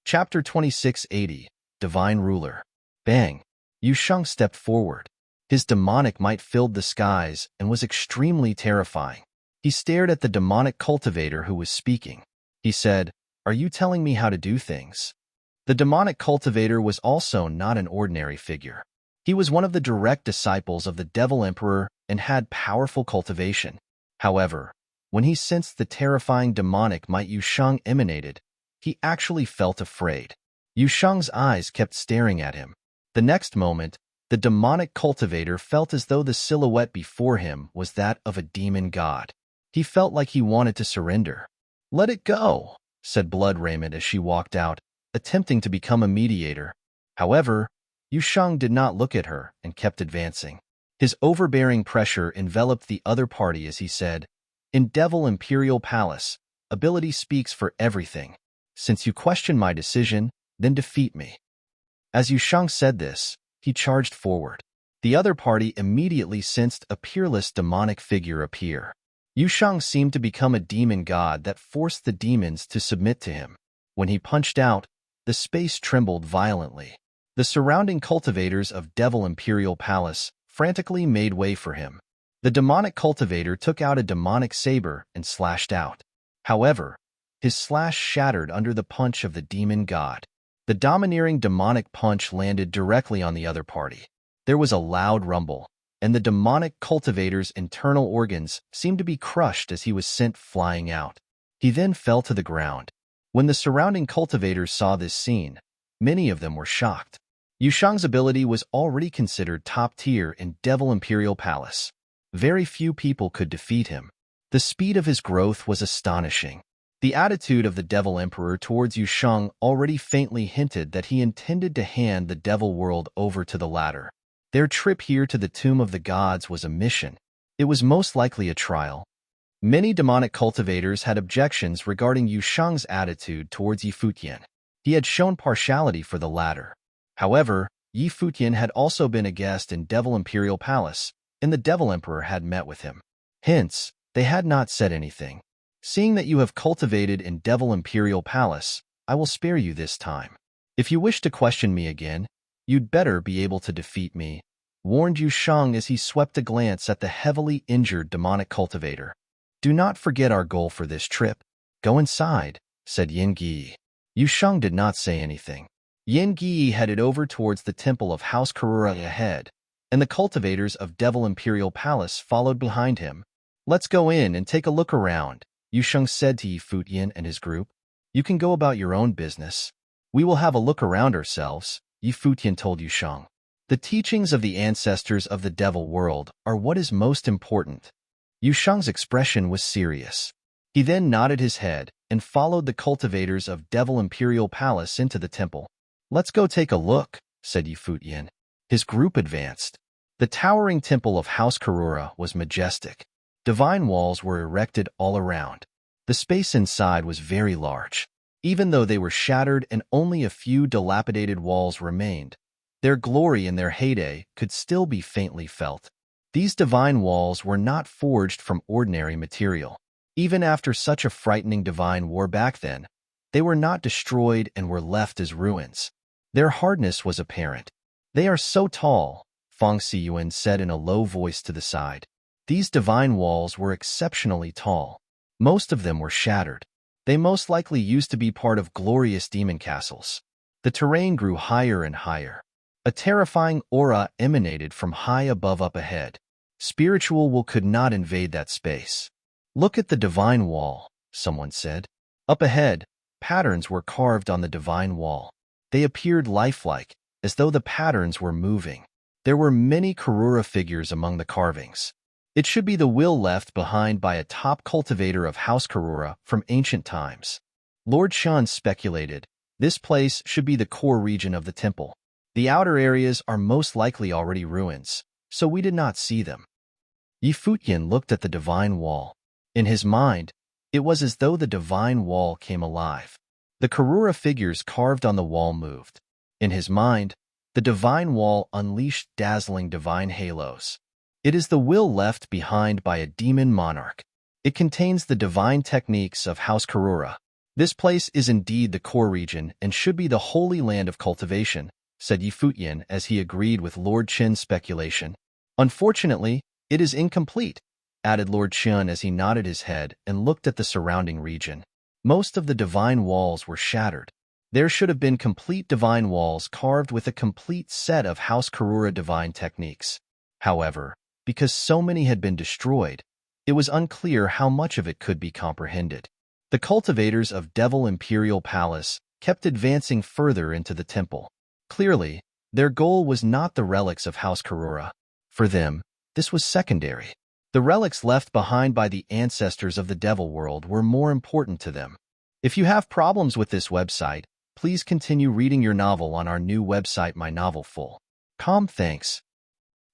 Chapter 2680, Divine Ruler. Bang! Yu Sheng stepped forward. His demonic might filled the skies and was extremely terrifying. He stared at the demonic cultivator who was speaking. He said, "Are you telling me how to do things?" The demonic cultivator was also not an ordinary figure. He was one of the direct disciples of the Devil Emperor and had powerful cultivation. However, when he sensed the terrifying demonic might Yu Sheng emanated, he actually felt afraid. Yu Sheng's eyes kept staring at him. The next moment, the demonic cultivator felt as though the silhouette before him was that of a demon god. He felt like he wanted to surrender. "Let it go," said Blood Raymond as she walked out, attempting to become a mediator. However, Yu Sheng did not look at her and kept advancing. His overbearing pressure enveloped the other party as he said, "In Devil Imperial Palace, ability speaks for everything. Since you question my decision, then defeat me." As Yu Sheng said this, he charged forward. The other party immediately sensed a peerless demonic figure appear. Yu Sheng seemed to become a demon god that forced the demons to submit to him. When he punched out, the space trembled violently. The surrounding cultivators of Devil Imperial Palace frantically made way for him. The demonic cultivator took out a demonic saber and slashed out. However, his slash shattered under the punch of the demon god. The domineering demonic punch landed directly on the other party. There was a loud rumble, and the demonic cultivator's internal organs seemed to be crushed as he was sent flying out. He then fell to the ground. When the surrounding cultivators saw this scene, many of them were shocked. Yu Sheng's ability was already considered top tier in Devil Imperial Palace. Very few people could defeat him. The speed of his growth was astonishing. The attitude of the Devil Emperor towards Yu Sheng already faintly hinted that he intended to hand the Devil world over to the latter. Their trip here to the Tomb of the Gods was a mission. It was most likely a trial. Many demonic cultivators had objections regarding Yu Sheng's attitude towards Yi Futian. He had shown partiality for the latter. However, Yi Futian had also been a guest in Devil Imperial Palace, and the Devil Emperor had met with him. Hence, they had not said anything. "Seeing that you have cultivated in Devil Imperial Palace, I will spare you this time. If you wish to question me again, you'd better be able to defeat me," warned Yu Sheng as he swept a glance at the heavily injured demonic cultivator. "Do not forget our goal for this trip. Go inside," said Yin Gi. Yu Sheng did not say anything. Yin Gi headed over towards the temple of House Karura ahead, and the cultivators of Devil Imperial Palace followed behind him. "Let's go in and take a look around," Yu Sheng said to Yi Futian and his group. "You can go about your own business. We will have a look around ourselves," Yi Futian told Yu Sheng. "The teachings of the ancestors of the Devil world are what is most important." Yu Sheng's expression was serious. He then nodded his head and followed the cultivators of Devil Imperial Palace into the temple. "Let's go take a look," said Yi Futian. His group advanced. The towering temple of House Karura was majestic. Divine walls were erected all around. The space inside was very large. Even though they were shattered and only a few dilapidated walls remained, their glory in their heyday could still be faintly felt. These divine walls were not forged from ordinary material. Even after such a frightening divine war back then, they were not destroyed and were left as ruins. Their hardness was apparent. "They are so tall," Feng Siyuan said in a low voice to the side. These divine walls were exceptionally tall. Most of them were shattered. They most likely used to be part of glorious demon castles. The terrain grew higher and higher. A terrifying aura emanated from high above up ahead. Spiritual will could not invade that space. "Look at the divine wall," someone said. Up ahead, patterns were carved on the divine wall. They appeared lifelike, as though the patterns were moving. There were many Karura figures among the carvings. It should be the will left behind by a top cultivator of House Karura from ancient times. Lord Shan speculated, this place should be the core region of the temple. The outer areas are most likely already ruins, so we did not see them. Futian looked at the divine wall. In his mind, it was as though the divine wall came alive. The Karura figures carved on the wall moved. In his mind, the divine wall unleashed dazzling divine halos. It is the will left behind by a demon monarch. It contains the divine techniques of House Karura. This place is indeed the core region and should be the holy land of cultivation, said Futian as he agreed with Lord Qin's speculation. Unfortunately, it is incomplete, added Lord Qin as he nodded his head and looked at the surrounding region. Most of the divine walls were shattered. There should have been complete divine walls carved with a complete set of House Karura divine techniques. However, because so many had been destroyed, it was unclear how much of it could be comprehended. The cultivators of Devil Imperial Palace kept advancing further into the temple. Clearly, their goal was not the relics of House Karura. For them, this was secondary. The relics left behind by the ancestors of the Devil World were more important to them. If you have problems with this website, please continue reading your novel on our new website My Novel Full. Thanks.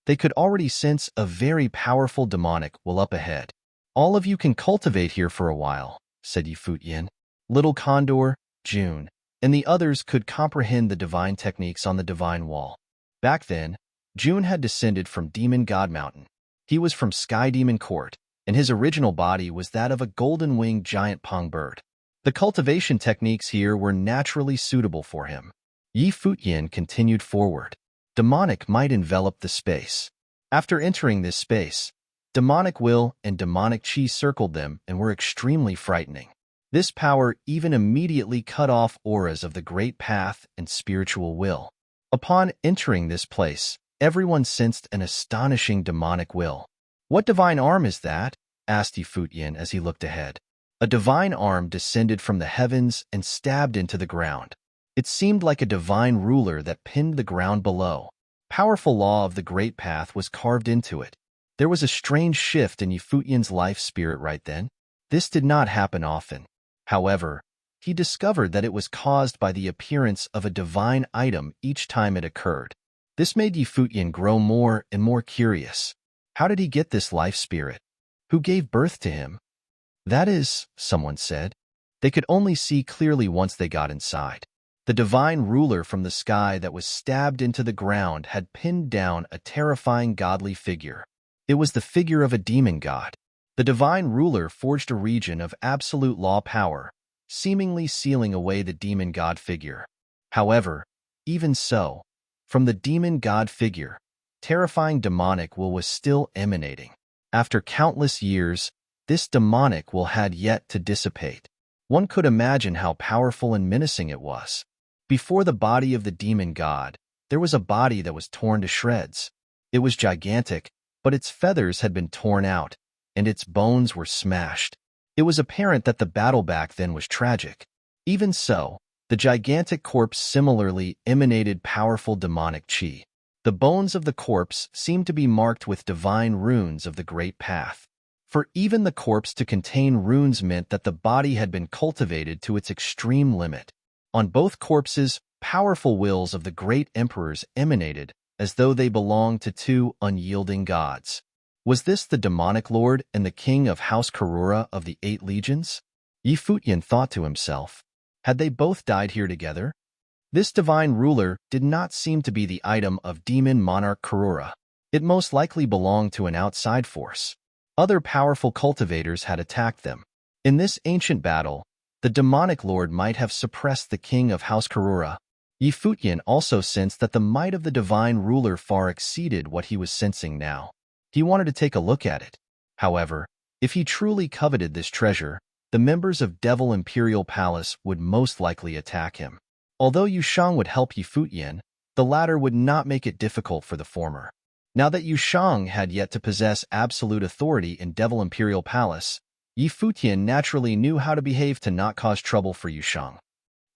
They could already sense a very powerful demonic will up ahead. All of you can cultivate here for a while, said Futian. Little Condor, June, and the others could comprehend the divine techniques on the divine wall. Back then, June had descended from Demon God Mountain. He was from Sky Demon Court, and his original body was that of a golden-winged giant pong bird. The cultivation techniques here were naturally suitable for him. Futian continued forward. Demonic might envelop the space. After entering this space, demonic will and demonic chi circled them and were extremely frightening. This power even immediately cut off auras of the Great Path and spiritual will. Upon entering this place, everyone sensed an astonishing demonic will. What divine arm is that? Asked Futian as he looked ahead. A divine arm descended from the heavens and stabbed into the ground. It seemed like a divine ruler that pinned the ground below. Powerful law of the Great Path was carved into it. There was a strange shift in Futian's life spirit right then. This did not happen often. However, he discovered that it was caused by the appearance of a divine item each time it occurred. This made Futian grow more and more curious. How did he get this life spirit? Who gave birth to him? That is, someone said. They could only see clearly once they got inside. The divine ruler from the sky that was stabbed into the ground had pinned down a terrifying godly figure. It was the figure of a demon god. The divine ruler forged a region of absolute law power, seemingly sealing away the demon god figure. However, even so, from the demon god figure, terrifying demonic will was still emanating. After countless years, this demonic will had yet to dissipate. One could imagine how powerful and menacing it was. Before the body of the demon god, there was a body that was torn to shreds. It was gigantic, but its feathers had been torn out, and its bones were smashed. It was apparent that the battle back then was tragic. Even so, the gigantic corpse similarly emanated powerful demonic chi. The bones of the corpse seemed to be marked with divine runes of the Great Path. For even the corpse to contain runes meant that the body had been cultivated to its extreme limit. On both corpses, powerful wills of the great emperors emanated, as though they belonged to two unyielding gods. Was this the demonic lord and the king of House Karura of the 8 legions? Futian thought to himself. Had they both died here together? This divine ruler did not seem to be the item of demon monarch Karura. It most likely belonged to an outside force. Other powerful cultivators had attacked them. In this ancient battle, the demonic lord might have suppressed the king of House Karura. Futian also sensed that the might of the divine ruler far exceeded what he was sensing now. He wanted to take a look at it. However, if he truly coveted this treasure, the members of Devil Imperial Palace would most likely attack him. Although Yushang would help Futian, the latter would not make it difficult for the former. Now that Yushang had yet to possess absolute authority in Devil Imperial Palace, Futian naturally knew how to behave to not cause trouble for Yushang.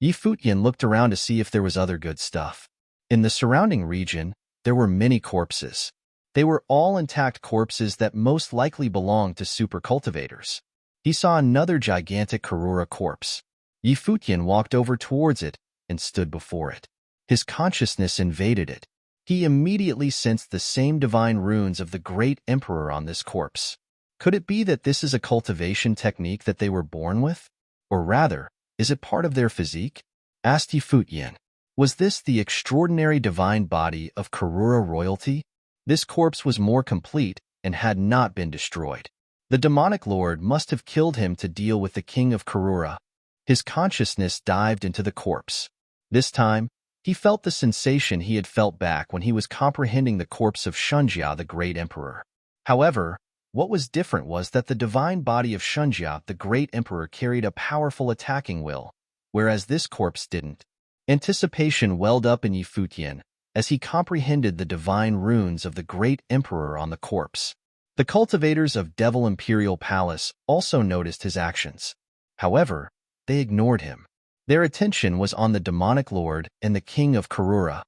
Futian looked around to see if there was other good stuff. In the surrounding region, there were many corpses. They were all intact corpses that most likely belonged to super cultivators. He saw another gigantic Karura corpse. Futian walked over towards it and stood before it. His consciousness invaded it. He immediately sensed the same divine runes of the great emperor on this corpse. Could it be that this is a cultivation technique that they were born with? Or rather, is it part of their physique? Asked Futian. Was this the extraordinary divine body of Karura royalty? This corpse was more complete and had not been destroyed. The demonic lord must have killed him to deal with the king of Karura. His consciousness dived into the corpse. This time, he felt the sensation he had felt back when he was comprehending the corpse of Shunjia, the great emperor. However, what was different was that the divine body of Shunjia, the great emperor, carried a powerful attacking will, whereas this corpse didn't. Anticipation welled up in Futian as he comprehended the divine runes of the great emperor on the corpse. The cultivators of Devil Imperial Palace also noticed his actions. However, they ignored him. Their attention was on the demonic lord and the king of Karura.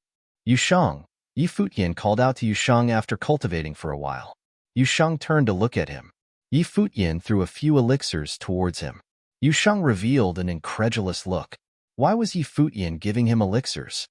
Yusheng. Futian called out to Yusheng after cultivating for a while. Yusheng turned to look at him. Futian threw a few elixirs towards him. Yusheng revealed an incredulous look. Why was Futian giving him elixirs?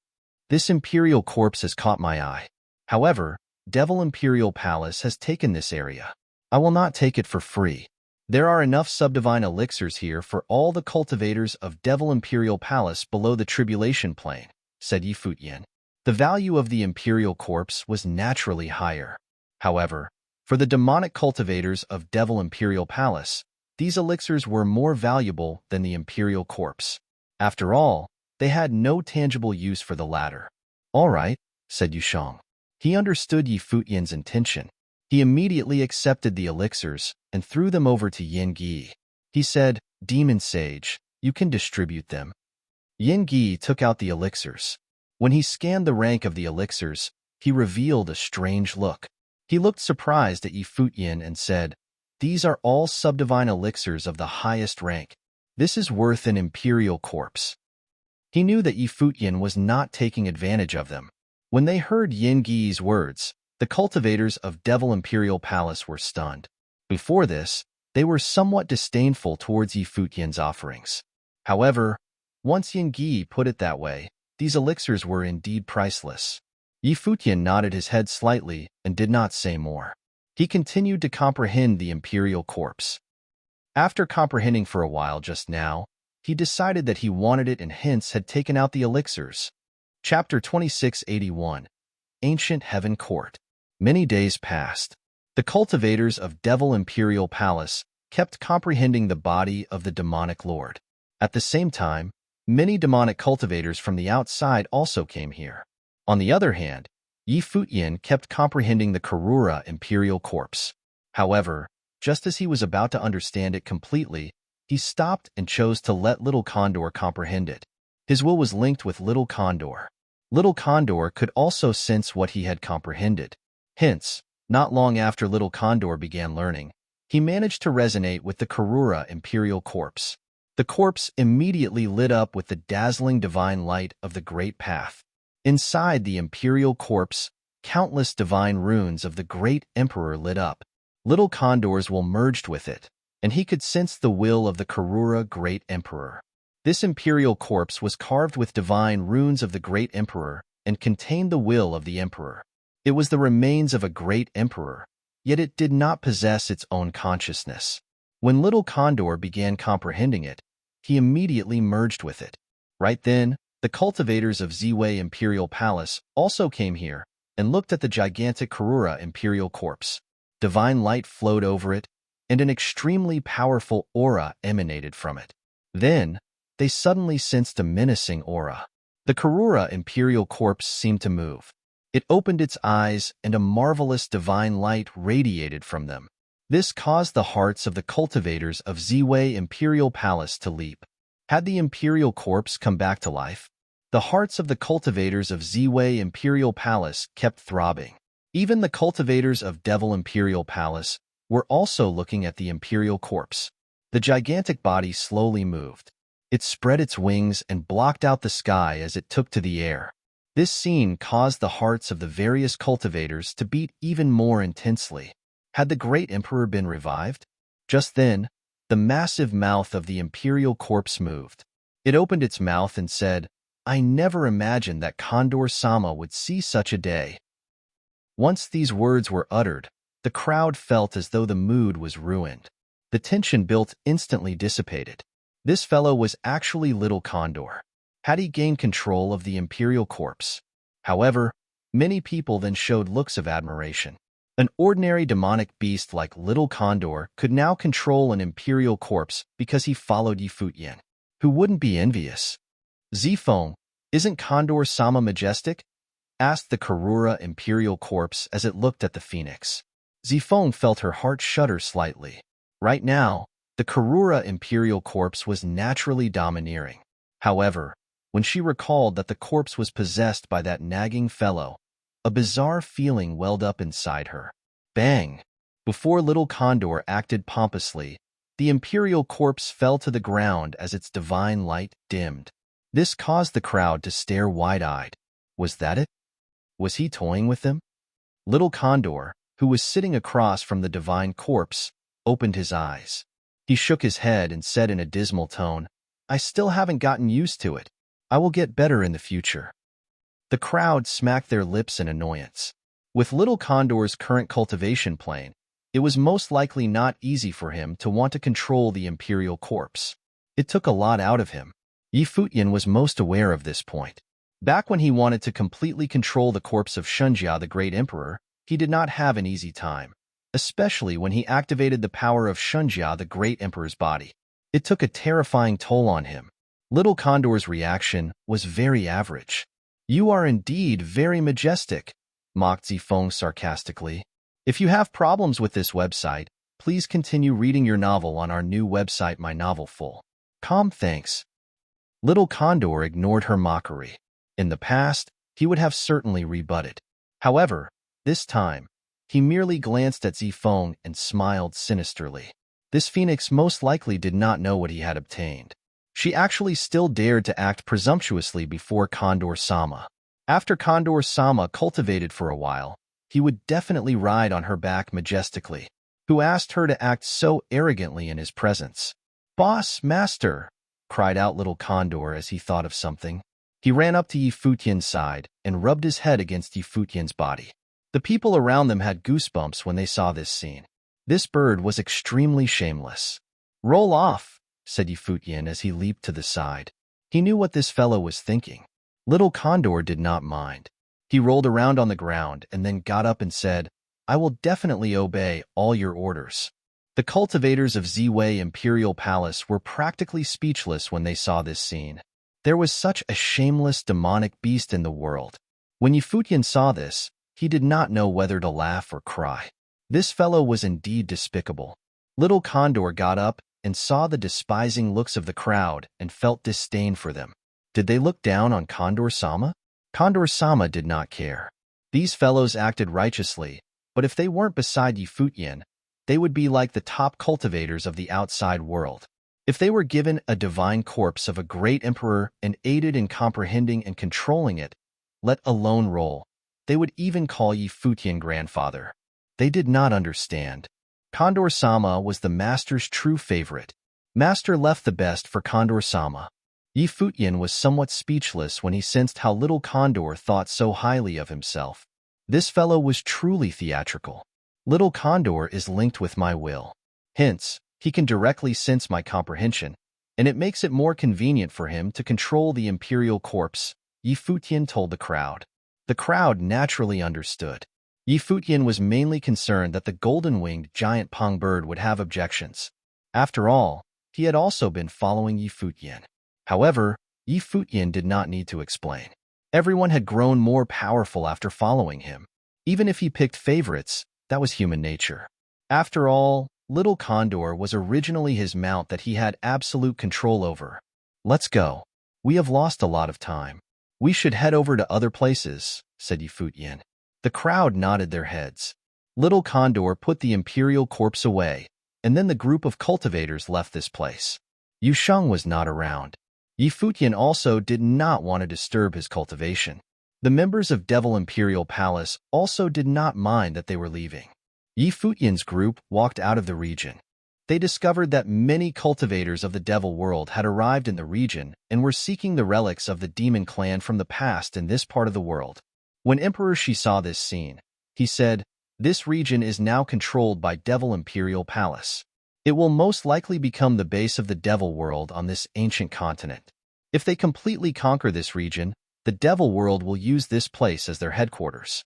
This imperial corpse has caught my eye. However, Devil Imperial Palace has taken this area. I will not take it for free. There are enough subdivine elixirs here for all the cultivators of Devil Imperial Palace below the Tribulation Plane, said Futian. The value of the imperial corpse was naturally higher. However, for the demonic cultivators of Devil Imperial Palace, these elixirs were more valuable than the imperial corpse. After all, they had no tangible use for the latter. All right, said Yusheng. He understood Futian's intention. He immediately accepted the elixirs and threw them over to Yin Gi. He said, Demon Sage, you can distribute them. Yin Gi took out the elixirs. When he scanned the rank of the elixirs, he revealed a strange look. He looked surprised at Futian and said, These are all subdivine elixirs of the highest rank. This is worth an imperial corpse. He knew that Futian was not taking advantage of them. When they heard Yin Gi's words, the cultivators of Devil Imperial Palace were stunned. Before this, they were somewhat disdainful towards Futian's offerings. However, once Yin Gi put it that way, these elixirs were indeed priceless. Futian nodded his head slightly and did not say more. He continued to comprehend the imperial corpse. After comprehending for a while just now, he decided that he wanted it and hence had taken out the elixirs. Chapter 2681. Ancient Heaven Court. Many days passed. The cultivators of Devil Imperial Palace kept comprehending the body of the demonic lord. At the same time, many demonic cultivators from the outside also came here. On the other hand, Futian kept comprehending the Karura imperial corpse. However, just as he was about to understand it completely, he stopped and chose to let Little Condor comprehend it. His will was linked with Little Condor. Little Condor could also sense what he had comprehended. Hence, not long after Little Condor began learning, he managed to resonate with the Karura imperial corpse. The corpse immediately lit up with the dazzling divine light of the Great Path. Inside the imperial corpse, countless divine runes of the great emperor lit up. Little Condor's will merged with it, and he could sense the will of the Karura great emperor. This imperial corpse was carved with divine runes of the great emperor and contained the will of the emperor. It was the remains of a great emperor, yet it did not possess its own consciousness. When Little Condor began comprehending it, he immediately merged with it. Right then, the cultivators of Ziwei Imperial Palace also came here and looked at the gigantic Karura imperial corpse. Divine light flowed over it, and an extremely powerful aura emanated from it. Then, they suddenly sensed a menacing aura. The Karura imperial corpse seemed to move. It opened its eyes, and a marvelous divine light radiated from them. This caused the hearts of the cultivators of Ziwei Imperial Palace to leap. Had the imperial corpse come back to life? The hearts of the cultivators of Ziwei Imperial Palace kept throbbing. Even the cultivators of Devil Imperial Palace were also looking at the imperial corpse. The gigantic body slowly moved. It spread its wings and blocked out the sky as it took to the air. This scene caused the hearts of the various cultivators to beat even more intensely. Had the great emperor been revived? Just then, the massive mouth of the imperial corpse moved. It opened its mouth and said, I never imagined that Condor-sama would see such a day." Once these words were uttered, the crowd felt as though the mood was ruined. The tension built instantly dissipated. This fellow was actually Little Condor. Had he gained control of the Imperial Corpse? However, many people then showed looks of admiration. An ordinary demonic beast like Little Condor could now control an Imperial Corpse because he followed Futian. Who wouldn't be envious? "Zifeng, isn't Condor-sama majestic?" asked the Karura Imperial Corpse as it looked at the phoenix. Zifeng felt her heart shudder slightly. Right now, the Karura Imperial Corpse was naturally domineering. However, when she recalled that the corpse was possessed by that nagging fellow, a bizarre feeling welled up inside her. Bang! Before Little Condor acted pompously, the Imperial Corpse fell to the ground as its divine light dimmed. This caused the crowd to stare wide-eyed. Was that it? Was he toying with them? Little Condor, who was sitting across from the divine corpse, opened his eyes. He shook his head and said in a dismal tone, "I still haven't gotten used to it. I will get better in the future." The crowd smacked their lips in annoyance. With Little Condor's current cultivation plane, it was most likely not easy for him to want to control the Imperial Corpse. It took a lot out of him. Futian was most aware of this point. Back when he wanted to completely control the corpse of Shunjia the Great Emperor, he did not have an easy time, especially when he activated the power of Shunjia the Great Emperor's body. It took a terrifying toll on him. Little Condor's reaction was very average. "You are indeed very majestic," mocked Zifeng sarcastically. If you have problems with this website, please continue reading your novel on our new website My Novel Full. Thanks. Little Condor ignored her mockery. In the past, he would have certainly rebutted. However, this time, he merely glanced at Zifeng and smiled sinisterly. This phoenix most likely did not know what he had obtained. She actually still dared to act presumptuously before Condor-sama. After Condor-sama cultivated for a while, he would definitely ride on her back majestically. Who asked her to act so arrogantly in his presence? "Boss, master!" cried out Little Condor as he thought of something. He ran up to Futian's side and rubbed his head against Futian's body. The people around them had goosebumps when they saw this scene. This bird was extremely shameless. "Roll off," said Futian as he leaped to the side. He knew what this fellow was thinking. Little Condor did not mind. He rolled around on the ground and then got up and said, "I will definitely obey all your orders." The cultivators of Ziwei Imperial Palace were practically speechless when they saw this scene. There was such a shameless demonic beast in the world. When Futian saw this, he did not know whether to laugh or cry. This fellow was indeed despicable. Little Condor got up and saw the despising looks of the crowd and felt disdain for them. Did they look down on Condor-sama? Condor-sama did not care. These fellows acted righteously, but if they weren't beside Futian, they would be like the top cultivators of the outside world. If they were given a divine corpse of a great emperor and aided in comprehending and controlling it, let alone role, they would even call Futian grandfather. They did not understand. Condor-sama was the master's true favorite. Master left the best for Condor-sama. Futian was somewhat speechless when he sensed how Little Condor thought so highly of himself. This fellow was truly theatrical. Little Condor is linked with my will. Hence, he can directly sense my comprehension, and it makes it more convenient for him to control the Imperial Corpse, Futian told the crowd. The crowd naturally understood. Futian was mainly concerned that the golden-winged giant pong bird would have objections. After all, he had also been following Futian. However, Futian did not need to explain. Everyone had grown more powerful after following him. Even if he picked favorites, that was human nature. After all, Little Condor was originally his mount that he had absolute control over. "Let's go. We have lost a lot of time. We should head over to other places," said Futian. The crowd nodded their heads. Little Condor put the Imperial Corpse away, and then the group of cultivators left this place. Yusheng was not around. Futian also did not want to disturb his cultivation. The members of Devil Imperial Palace also did not mind that they were leaving. Futian's group walked out of the region. they discovered that many cultivators of the Devil World had arrived in the region and were seeking the relics of the demon clan from the past in this part of the world. When Emperor Shi saw this scene, he said, "This region is now controlled by Devil Imperial Palace. It will most likely become the base of the Devil World on this ancient continent. If they completely conquer this region, the Devil World will use this place as their headquarters."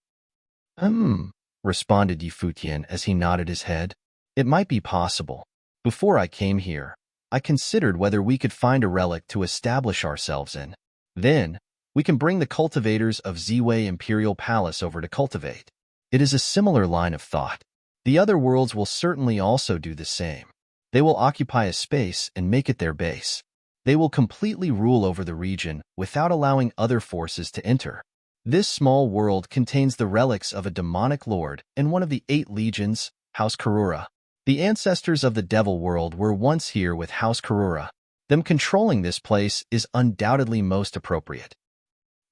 Responded Futian as he nodded his head. "It might be possible. Before I came here, I considered whether we could find a relic to establish ourselves in. Then, we can bring the cultivators of Ziwei Imperial Palace over to cultivate." It is a similar line of thought. The other worlds will certainly also do the same. They will occupy a space and make it their base. They will completely rule over the region without allowing other forces to enter. This small world contains the relics of a demonic lord and one of the 8 legions, House Karura. The ancestors of the Devil World were once here with House Karura. Them controlling this place is undoubtedly most appropriate.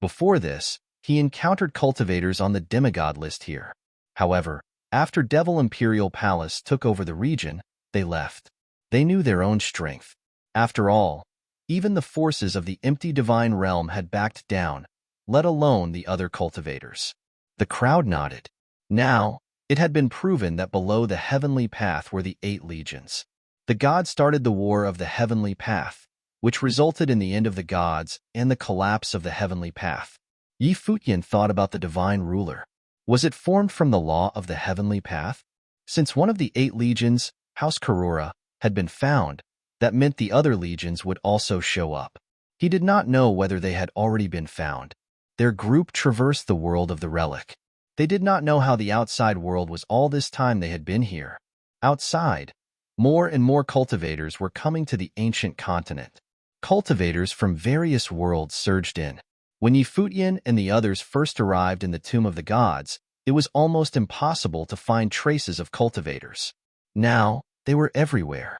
Before this, he encountered cultivators on the demigod list here. However, after Devil Imperial Palace took over the region, they left. They knew their own strength. After all, even the forces of the empty divine realm had backed down, let alone the other cultivators. The crowd nodded. Now, it had been proven that below the heavenly path were the 8 legions. The gods started the war of the heavenly path, which resulted in the end of the gods and the collapse of the heavenly path. Futian thought about the divine ruler. Was it formed from the law of the heavenly path? Since one of the 8 legions, House Karura, had been found, that meant the other legions would also show up. He did not know whether they had already been found. Their group traversed the world of the relic. They did not know how the outside world was all this time they had been here. Outside, more and more cultivators were coming to the ancient continent. Cultivators from various worlds surged in. When Futian and the others first arrived in the Tomb of the Gods, it was almost impossible to find traces of cultivators. Now, they were everywhere.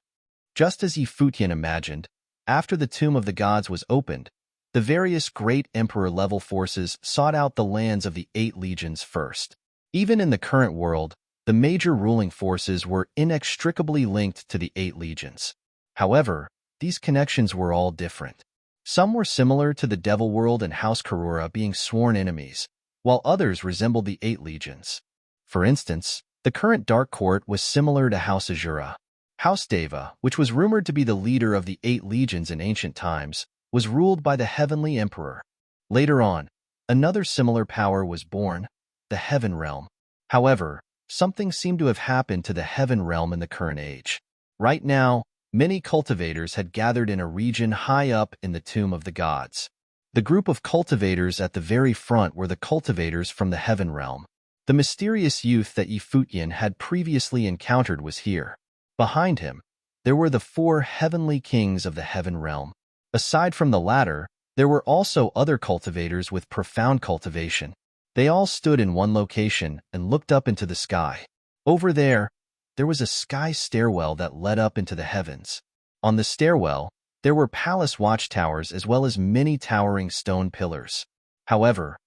Just as Futian imagined, after the Tomb of the Gods was opened, the various great emperor-level forces sought out the lands of the 8 legions first. Even in the current world, the major ruling forces were inextricably linked to the 8 legions. However, these connections were all different. Some were similar to the Devil World and House Karura being sworn enemies, while others resembled the 8 legions. For instance, the current Dark Court was similar to House Azura. House Deva, which was rumored to be the leader of the 8 legions in ancient times, was ruled by the Heavenly Emperor. Later on, another similar power was born, the Heaven Realm. However, something seemed to have happened to the Heaven Realm in the current age. Right now, many cultivators had gathered in a region high up in the Tomb of the Gods. The group of cultivators at the very front were the cultivators from the Heaven Realm. The mysterious youth that Futian had previously encountered was here. Behind him, there were the 4 heavenly kings of the Heaven Realm. Aside from the latter, there were also other cultivators with profound cultivation. They all stood in one location and looked up into the sky. Over there was a sky stairwell that led up into the heavens. On the stairwell, there were palace watchtowers as well as many towering stone pillars. However,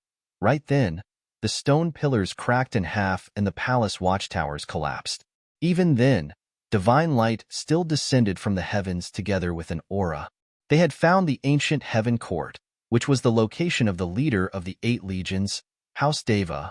right then, the stone pillars cracked in half and the palace watchtowers collapsed. Even then, divine light still descended from the heavens together with an aura. They had found the ancient Heaven Court, which was the location of the leader of the 8 legions, House Deva.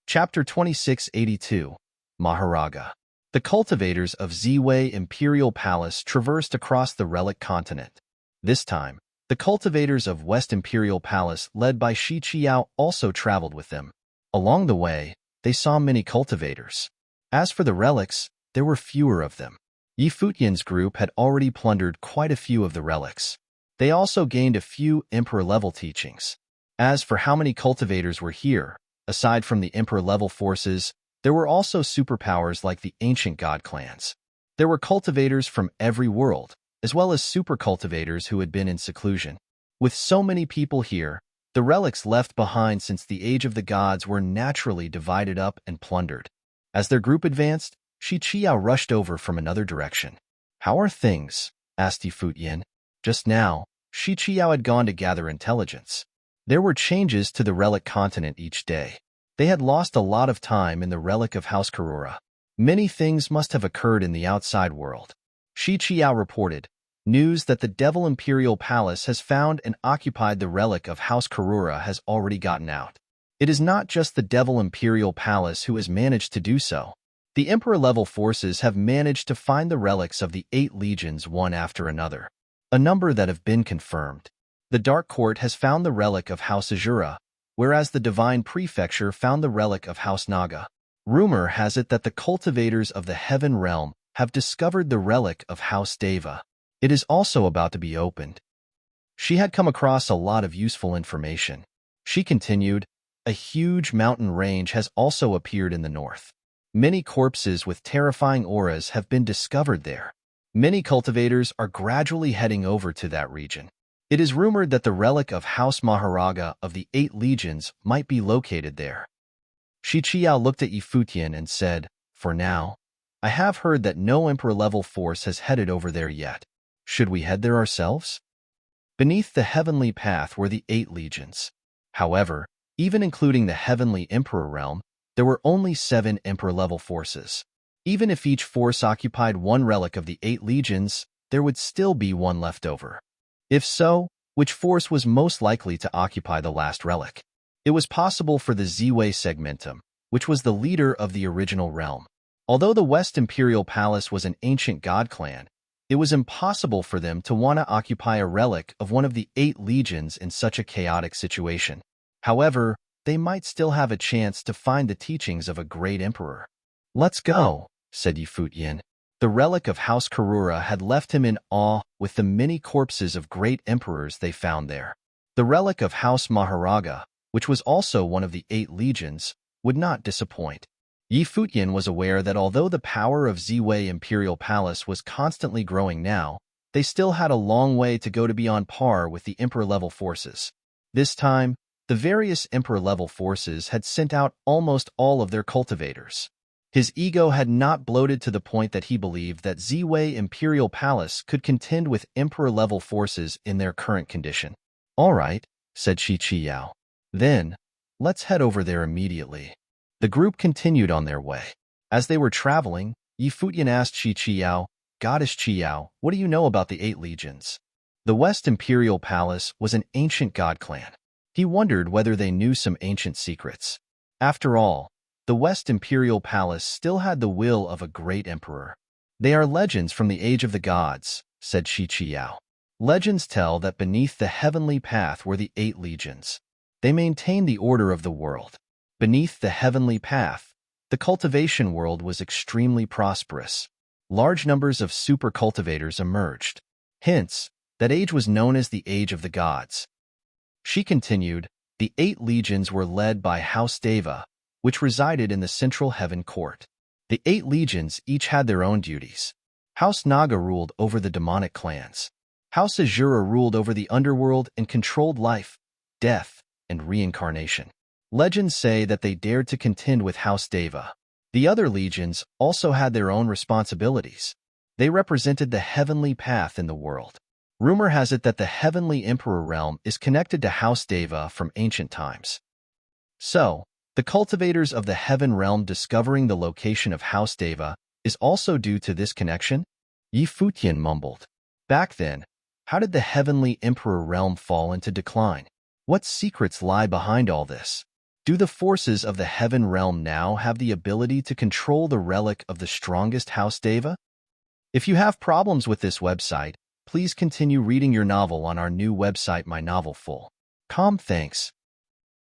Chapter 2682, Maharaga. The cultivators of Ziwei Imperial Palace traversed across the relic continent. This time, the cultivators of West Imperial Palace led by Shi Qiao also traveled with them. Along the way, they saw many cultivators. As for the relics, there were fewer of them. Futian's group had already plundered quite a few of the relics. They also gained a few Emperor-level teachings. As for how many cultivators were here, aside from the Emperor-level forces, there were also superpowers like the ancient god clans. There were cultivators from every world, as well as super cultivators who had been in seclusion. With so many people here, the relics left behind since the Age of the Gods were naturally divided up and plundered. As their group advanced, Shi Qiao rushed over from another direction. "How are things?" asked Futian. Just now, Shi Qiao had gone to gather intelligence. There were changes to the relic continent each day. They had lost a lot of time in the relic of House Karura. Many things must have occurred in the outside world. Shi Qiao reported, "News that the Devil Imperial Palace has found and occupied the relic of House Karura has already gotten out. It is not just the Devil Imperial Palace who has managed to do so. The Emperor-level forces have managed to find the relics of the 8 legions one after another, a number that have been confirmed. The Dark Court has found the relic of House Azura, whereas the Divine Prefecture found the relic of House Naga. Rumor has it that the cultivators of the Heaven Realm have discovered the relic of House Deva. It is also about to be opened." She had come across a lot of useful information. She continued, "A huge mountain range has also appeared in the north. Many corpses with terrifying auras have been discovered there. Many cultivators are gradually heading over to that region. It is rumored that the relic of House Maharaga of the 8 legions might be located there." Shi Qiao looked at Futian and said, "For now, I have heard that no Emperor-level force has headed over there yet. Should we head there ourselves?" Beneath the heavenly path were the 8 legions. However, even including the heavenly Emperor realm, there were only 7 Emperor-level forces. Even if each force occupied one relic of the 8 legions, there would still be one left over. If so, which force was most likely to occupy the last relic? It was possible for the Ziwei Segmentum, which was the leader of the original realm. Although the West Imperial Palace was an ancient god clan, it was impossible for them to want to occupy a relic of one of the 8 legions in such a chaotic situation. However, they might still have a chance to find the teachings of a great emperor. "Let's go," said Futian. The relic of House Karura had left him in awe with the many corpses of great emperors they found there. The relic of House Maharaga, which was also one of the 8 legions, would not disappoint. Futian was aware that although the power of Ziwei Imperial Palace was constantly growing now, they still had a long way to go to be on par with the Emperor-level forces. This time, the various Emperor-level forces had sent out almost all of their cultivators. His ego had not bloated to the point that he believed that Ziwei Imperial Palace could contend with Emperor-level forces in their current condition. "All right," said Shi Qiao. "Then, let's head over there immediately." The group continued on their way. As they were traveling, Futian asked Shi Qiao, "Goddess Qiao, what do you know about the 8 legions?" The West Imperial Palace was an ancient god clan. He wondered whether they knew some ancient secrets. After all, the West Imperial Palace still had the will of a great emperor. "They are legends from the age of the gods," said Shi Qiao. "Legends tell that beneath the heavenly path were the 8 legions. They maintained the order of the world. Beneath the heavenly path, the cultivation world was extremely prosperous. Large numbers of super cultivators emerged. Hence, that age was known as the Age of the Gods." She continued, "The 8 legions were led by House Deva, which resided in the central heaven court. The 8 legions each had their own duties. House Naga ruled over the demonic clans. House Azura ruled over the underworld and controlled life, death, and reincarnation. Legends say that they dared to contend with House Deva. The other legions also had their own responsibilities. They represented the heavenly path in the world. Rumor has it that the heavenly emperor realm is connected to House Deva from ancient times. So, the cultivators of the heaven realm discovering the location of House Deva is also due to this connection?" Futian mumbled. "Back then, how did the heavenly emperor realm fall into decline? What secrets lie behind all this? Do the forces of the heaven realm now have the ability to control the relic of the strongest House Deva?" If you have problems with this website, please continue reading your novel on our new website My Novel Full. Thanks.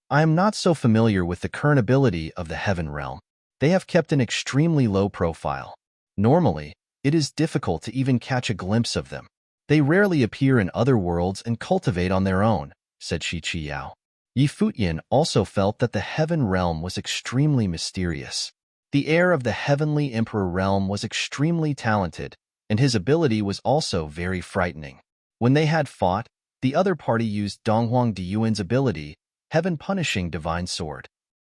I am not so familiar with the current ability of the heaven realm. They have kept an extremely low profile. Normally, it is difficult to even catch a glimpse of them. They rarely appear in other worlds and cultivate on their own," said Shi Qiao. Futian also felt that the heaven realm was extremely mysterious. The heir of the heavenly emperor realm was extremely talented, and his ability was also very frightening. When they had fought, the other party used Donghuang Diyuan's ability, Heaven Punishing Divine Sword.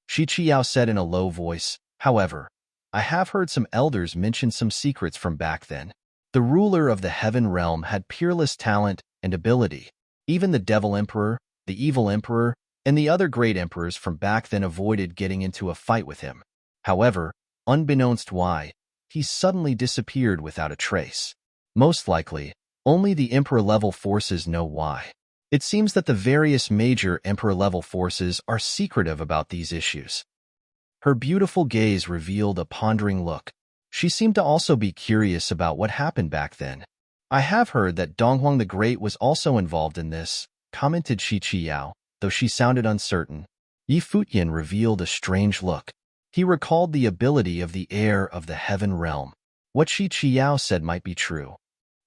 Shi Qiao said in a low voice, "However, I have heard some elders mention some secrets from back then. The ruler of the heaven realm had peerless talent and ability. Even the devil emperor, the evil emperor, and the other great emperors from back then avoided getting into a fight with him. However, unbeknownst why, he suddenly disappeared without a trace. Most likely, only the Emperor-level forces know why. It seems that the various major Emperor-level forces are secretive about these issues. Her beautiful gaze revealed a pondering look. She seemed to also be curious about what happened back then. I have heard that Donghuang the Great was also involved in this, commented Shi Qiyao, though she sounded uncertain. Yi Futian revealed a strange look. He recalled the ability of the heir of the heaven realm. What Shi Qiyao said might be true.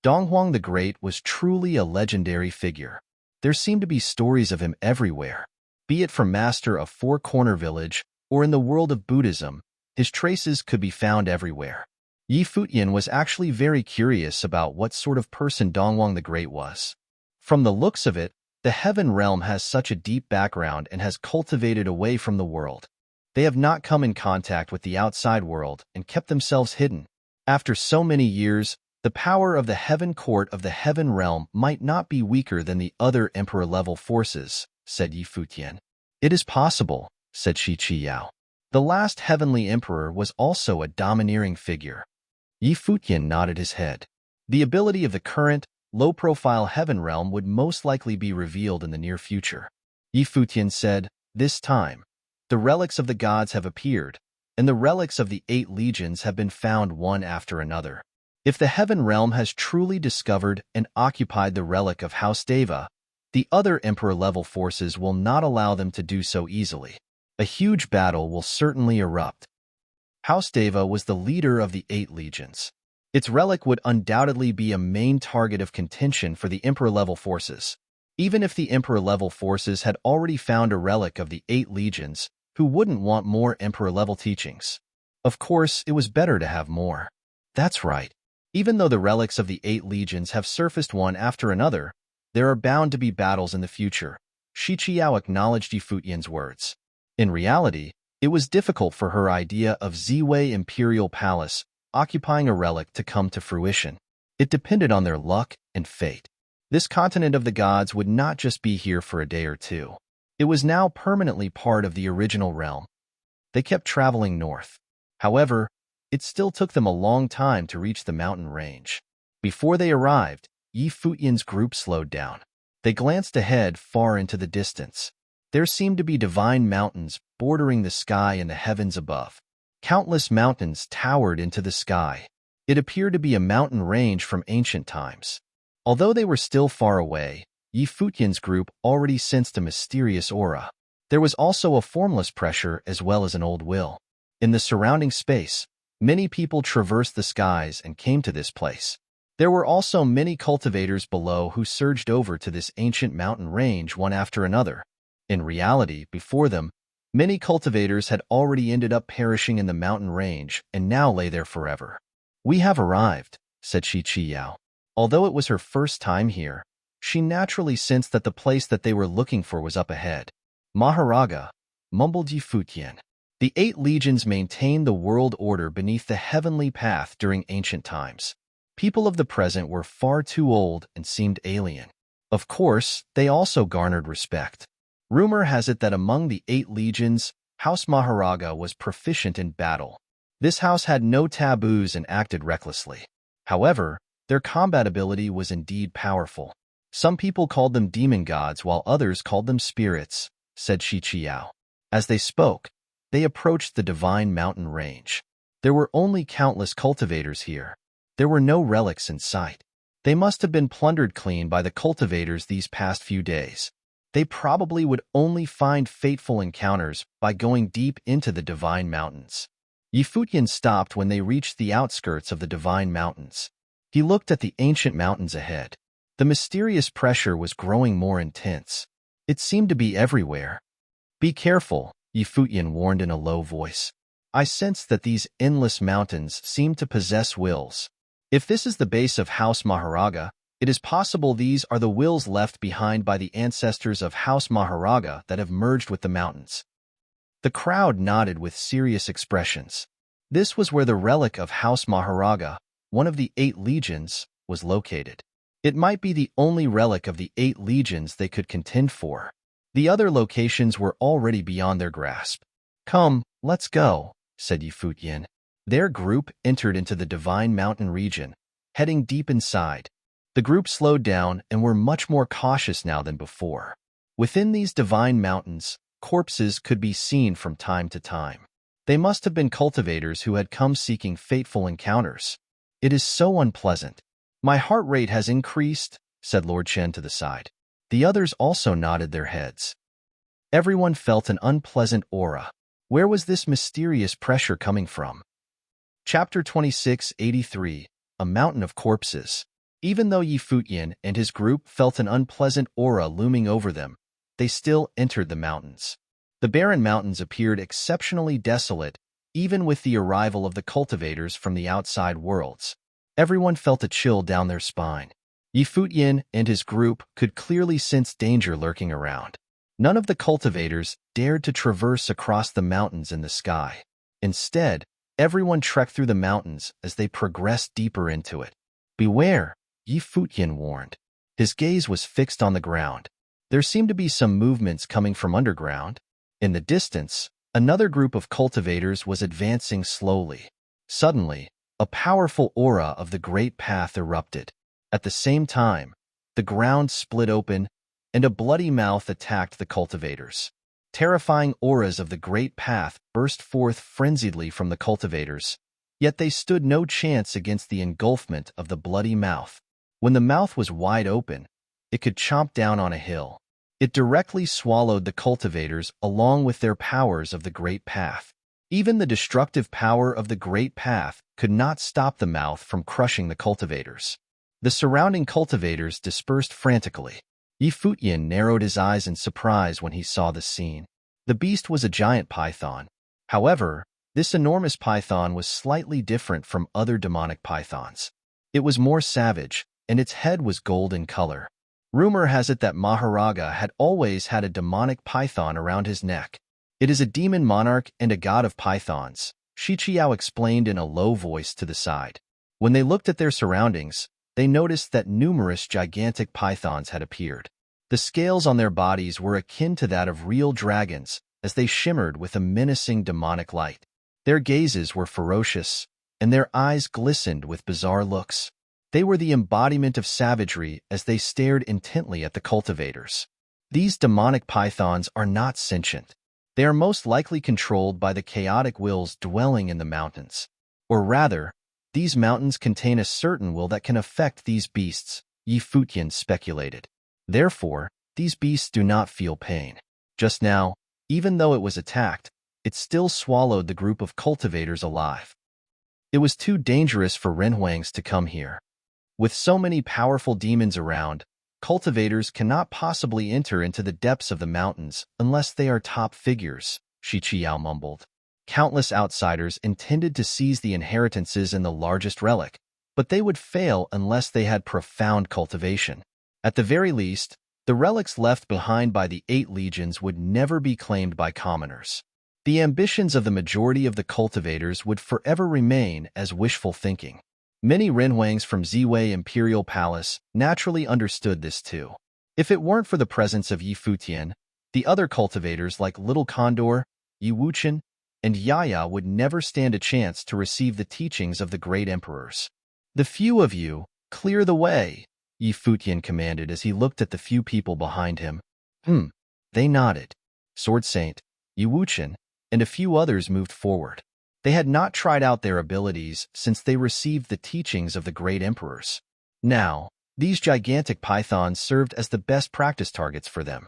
Donghuang the Great was truly a legendary figure. There seemed to be stories of him everywhere. Be it from Master of Four Corner Village or in the world of Buddhism, his traces could be found everywhere. Yi Futian was actually very curious about what sort of person Donghuang the Great was. From the looks of it, the heaven realm has such a deep background and has cultivated away from the world. They have not come in contact with the outside world and kept themselves hidden. After so many years, the power of the heaven court of the heaven realm might not be weaker than the other emperor-level forces, said Yi Futian. It is possible, said Shi Qiyao. The last heavenly emperor was also a domineering figure. Yi Futian nodded his head. The ability of the current, low-profile heaven realm would most likely be revealed in the near future. Yi Futian said, this time, the relics of the gods have appeared, and the relics of the 8 legions have been found one after another. If the heaven realm has truly discovered and occupied the relic of House Deva, the other emperor-level forces will not allow them to do so easily. A huge battle will certainly erupt. House Deva was the leader of the 8 legions. Its relic would undoubtedly be a main target of contention for the emperor-level forces. Even if the emperor-level forces had already found a relic of the 8 legions, who wouldn't want more emperor-level teachings? Of course, it was better to have more. That's right. Even though the relics of the 8 legions have surfaced one after another, there are bound to be battles in the future. Shi Qiao acknowledged Yi Futian's words. In reality, it was difficult for her idea of Ziwei Imperial Palace occupying a relic to come to fruition. It depended on their luck and fate. This continent of the gods would not just be here for a day or two. It was now permanently part of the original realm. They kept traveling north. However, it still took them a long time to reach the mountain range. Before they arrived, Yi Futian's group slowed down. They glanced ahead far into the distance. There seemed to be divine mountains bordering the sky and the heavens above. Countless mountains towered into the sky. It appeared to be a mountain range from ancient times. Although they were still far away, Yi Futian's group already sensed a mysterious aura. There was also a formless pressure as well as an old will. In the surrounding space, many people traversed the skies and came to this place. There were also many cultivators below who surged over to this ancient mountain range one after another. In reality, before them, many cultivators had already ended up perishing in the mountain range and now lay there forever. We have arrived, said Shi Qiyao. Although it was her first time here, she naturally sensed that the place that they were looking for was up ahead. Maharaga, mumbled Yi Futian. The 8 legions maintained the world order beneath the heavenly path during ancient times. People of the present were far too old and seemed alien. Of course, they also garnered respect. Rumor has it that among the 8 legions, House Maharaga was proficient in battle. This house had no taboos and acted recklessly. However, their combat ability was indeed powerful. Some people called them demon gods while others called them spirits, said Shi Qiyao. As they spoke, they approached the divine mountain range. There were only countless cultivators here. There were no relics in sight. They must have been plundered clean by the cultivators these past few days. They probably would only find fateful encounters by going deep into the divine mountains. Yi Futian stopped when they reached the outskirts of the divine mountains. He looked at the ancient mountains ahead. The mysterious pressure was growing more intense. It seemed to be everywhere. Be careful, Yi Futian warned in a low voice. I sensed that these endless mountains seem to possess wills. If this is the base of House Maharaga, it is possible these are the wills left behind by the ancestors of House Maharaga that have merged with the mountains. The crowd nodded with serious expressions. This was where the relic of House Maharaga, one of the 8 legions, was located. It might be the only relic of the 8 legions they could contend for. The other locations were already beyond their grasp. Come, let's go, said Yi Futian. Their group entered into the divine mountain region, heading deep inside. The group slowed down and were much more cautious now than before. Within these divine mountains, corpses could be seen from time to time. They must have been cultivators who had come seeking fateful encounters. It is so unpleasant. My heart rate has increased, said Lord Chen to the side. The others also nodded their heads. Everyone felt an unpleasant aura. Where was this mysterious pressure coming from? Chapter 2683, A Mountain of Corpses. Even though Futian and his group felt an unpleasant aura looming over them, they still entered the mountains. The barren mountains appeared exceptionally desolate, even with the arrival of the cultivators from the outside worlds. Everyone felt a chill down their spine. Futian and his group could clearly sense danger lurking around. None of the cultivators dared to traverse across the mountains in the sky. Instead, everyone trekked through the mountains as they progressed deeper into it. Beware, Futian warned. His gaze was fixed on the ground. There seemed to be some movements coming from underground. In the distance, another group of cultivators was advancing slowly. Suddenly, a powerful aura of the Great Path erupted. At the same time, the ground split open, and a bloody mouth attacked the cultivators. Terrifying auras of the Great Path burst forth frenziedly from the cultivators, yet they stood no chance against the engulfment of the bloody mouth. When the mouth was wide open, it could chomp down on a hill. It directly swallowed the cultivators along with their powers of the Great Path. Even the destructive power of the Great Path could not stop the mouth from crushing the cultivators. The surrounding cultivators dispersed frantically. Futian narrowed his eyes in surprise when he saw the scene. The beast was a giant python. However, this enormous python was slightly different from other demonic pythons. It was more savage, and its head was gold in color. Rumor has it that Maharaja had always had a demonic python around his neck. It is a demon monarch and a god of pythons, Shichiao explained in a low voice to the side. When they looked at their surroundings, they noticed that numerous gigantic pythons had appeared. The scales on their bodies were akin to that of real dragons, as they shimmered with a menacing demonic light. Their gazes were ferocious, and their eyes glistened with bizarre looks. They were the embodiment of savagery as they stared intently at the cultivators. These demonic pythons are not sentient. They are most likely controlled by the chaotic wills dwelling in the mountains. Or rather, these mountains contain a certain will that can affect these beasts, Futian speculated. Therefore, these beasts do not feel pain. Just now, even though it was attacked, it still swallowed the group of cultivators alive. It was too dangerous for Renhuangs to come here. With so many powerful demons around, cultivators cannot possibly enter into the depths of the mountains unless they are top figures, Shichiao mumbled. Countless outsiders intended to seize the inheritances in the largest relic, but they would fail unless they had profound cultivation. At the very least, the relics left behind by the 8 legions would never be claimed by commoners. The ambitions of the majority of the cultivators would forever remain as wishful thinking. Many Renhuangs from Ziwei Imperial Palace naturally understood this too. If it weren't for the presence of Futian, the other cultivators like Little Condor, Wuchen, and Yaya would never stand a chance to receive the teachings of the great emperors. The few of you, clear the way, Futian commanded as he looked at the few people behind him. They nodded. Sword Saint, Wuchen, and a few others moved forward. They had not tried out their abilities since they received the teachings of the great emperors. Now, these gigantic pythons served as the best practice targets for them.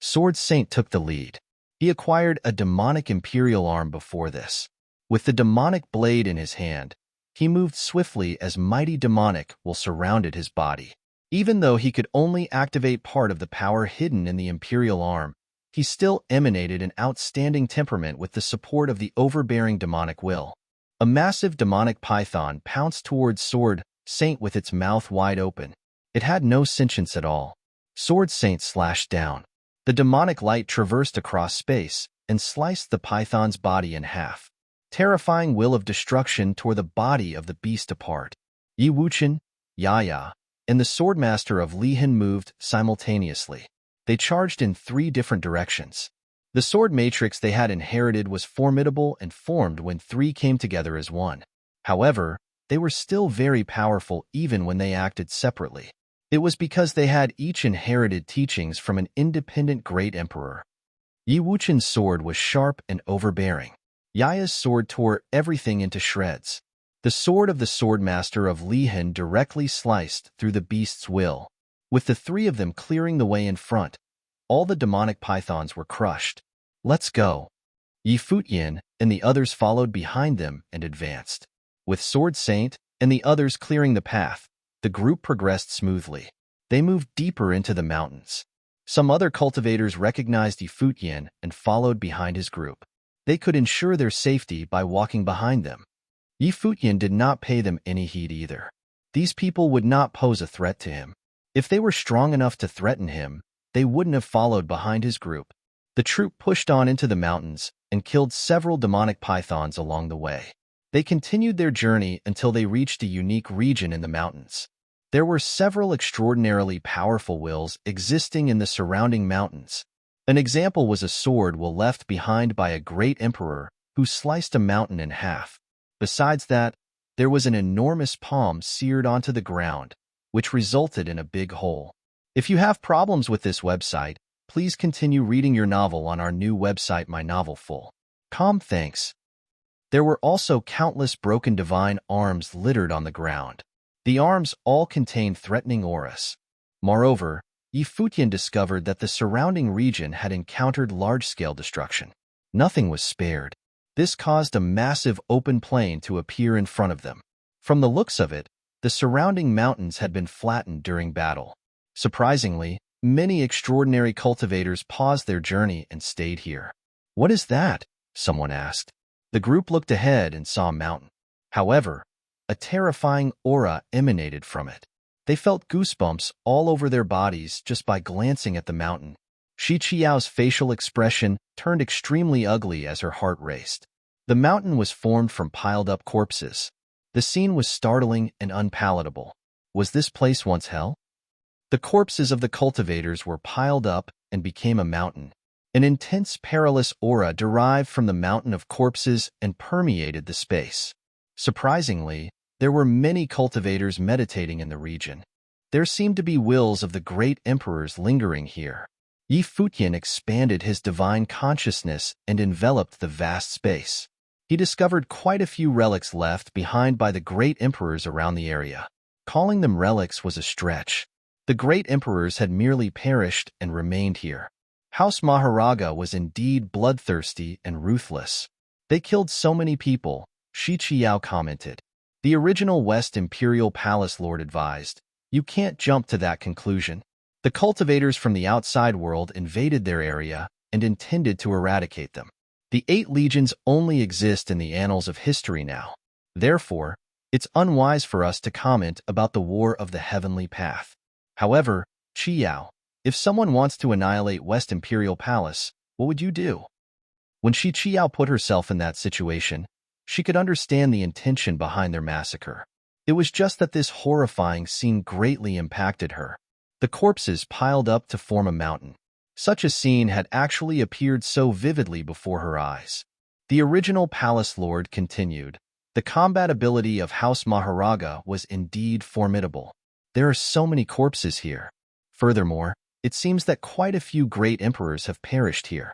Sword Saint took the lead. He acquired a demonic imperial arm before this. With the demonic blade in his hand, he moved swiftly as mighty demonic will surrounded his body. Even though he could only activate part of the power hidden in the imperial arm, he still emanated an outstanding temperament with the support of the overbearing demonic will. A massive demonic python pounced towards Sword Saint with its mouth wide open. It had no sentience at all. Sword Saint slashed down. The demonic light traversed across space and sliced the python's body in half. Terrifying will of destruction tore the body of the beast apart. Wuchen, Yaya, and the swordmaster of Lihan moved simultaneously. They charged in 3 different directions. The sword matrix they had inherited was formidable and formed when 3 came together as one. However, they were still very powerful even when they acted separately. It was because they had each inherited teachings from an independent great emperor. Yi Wuqian's sword was sharp and overbearing. Yaya's sword tore everything into shreds. The sword of the swordmaster of Lihan directly sliced through the beast's will. With the three of them clearing the way in front, all the demonic pythons were crushed. "Let's go." Yi Futian and the others followed behind them and advanced. With Sword Saint and the others clearing the path, the group progressed smoothly. They moved deeper into the mountains. Some other cultivators recognized Yi Futian and followed behind his group. They could ensure their safety by walking behind them. Yi Futian did not pay them any heed either. These people would not pose a threat to him. If they were strong enough to threaten him, they wouldn't have followed behind his group. The troop pushed on into the mountains and killed several demonic pythons along the way. They continued their journey until they reached a unique region in the mountains. There were several extraordinarily powerful wills existing in the surrounding mountains. An example was a sword will left behind by a great emperor who sliced a mountain in half. Besides that, there was an enormous palm seared onto the ground, which resulted in a big hole. If you have problems with this website, please continue reading your novel on our new website My Novel Full. Thanks. There were also countless broken divine arms littered on the ground. The arms all contained threatening auras. Moreover, Yi Futian discovered that the surrounding region had encountered large-scale destruction. Nothing was spared. This caused a massive open plain to appear in front of them. From the looks of it, the surrounding mountains had been flattened during battle. Surprisingly, many extraordinary cultivators paused their journey and stayed here. "What is that?" someone asked. The group looked ahead and saw a mountain. However, a terrifying aura emanated from it. They felt goosebumps all over their bodies just by glancing at the mountain. Shi Qiao's facial expression turned extremely ugly as her heart raced. The mountain was formed from piled-up corpses. The scene was startling and unpalatable. Was this place once hell? The corpses of the cultivators were piled up and became a mountain. An intense perilous aura derived from the mountain of corpses and permeated the space. Surprisingly, there were many cultivators meditating in the region. There seemed to be wills of the great emperors lingering here. Yi Futian expanded his divine consciousness and enveloped the vast space. He discovered quite a few relics left behind by the great emperors around the area. Calling them relics was a stretch. The great emperors had merely perished and remained here. House Maharaga was indeed bloodthirsty and ruthless. They killed so many people, Shi Qiao commented. The original West Imperial Palace Lord advised, "You can't jump to that conclusion." The cultivators from the outside world invaded their area and intended to eradicate them. The 8 legions only exist in the annals of history now. Therefore, it's unwise for us to comment about the War of the Heavenly Path. However, Qiao, if someone wants to annihilate West Imperial Palace, what would you do? When Shi Qiao put herself in that situation, she could understand the intention behind their massacre. It was just that this horrifying scene greatly impacted her. The corpses piled up to form a mountain. Such a scene had actually appeared so vividly before her eyes. The original Palace Lord continued. The combat ability of House Maharaga was indeed formidable. There are so many corpses here. Furthermore, it seems that quite a few great emperors have perished here.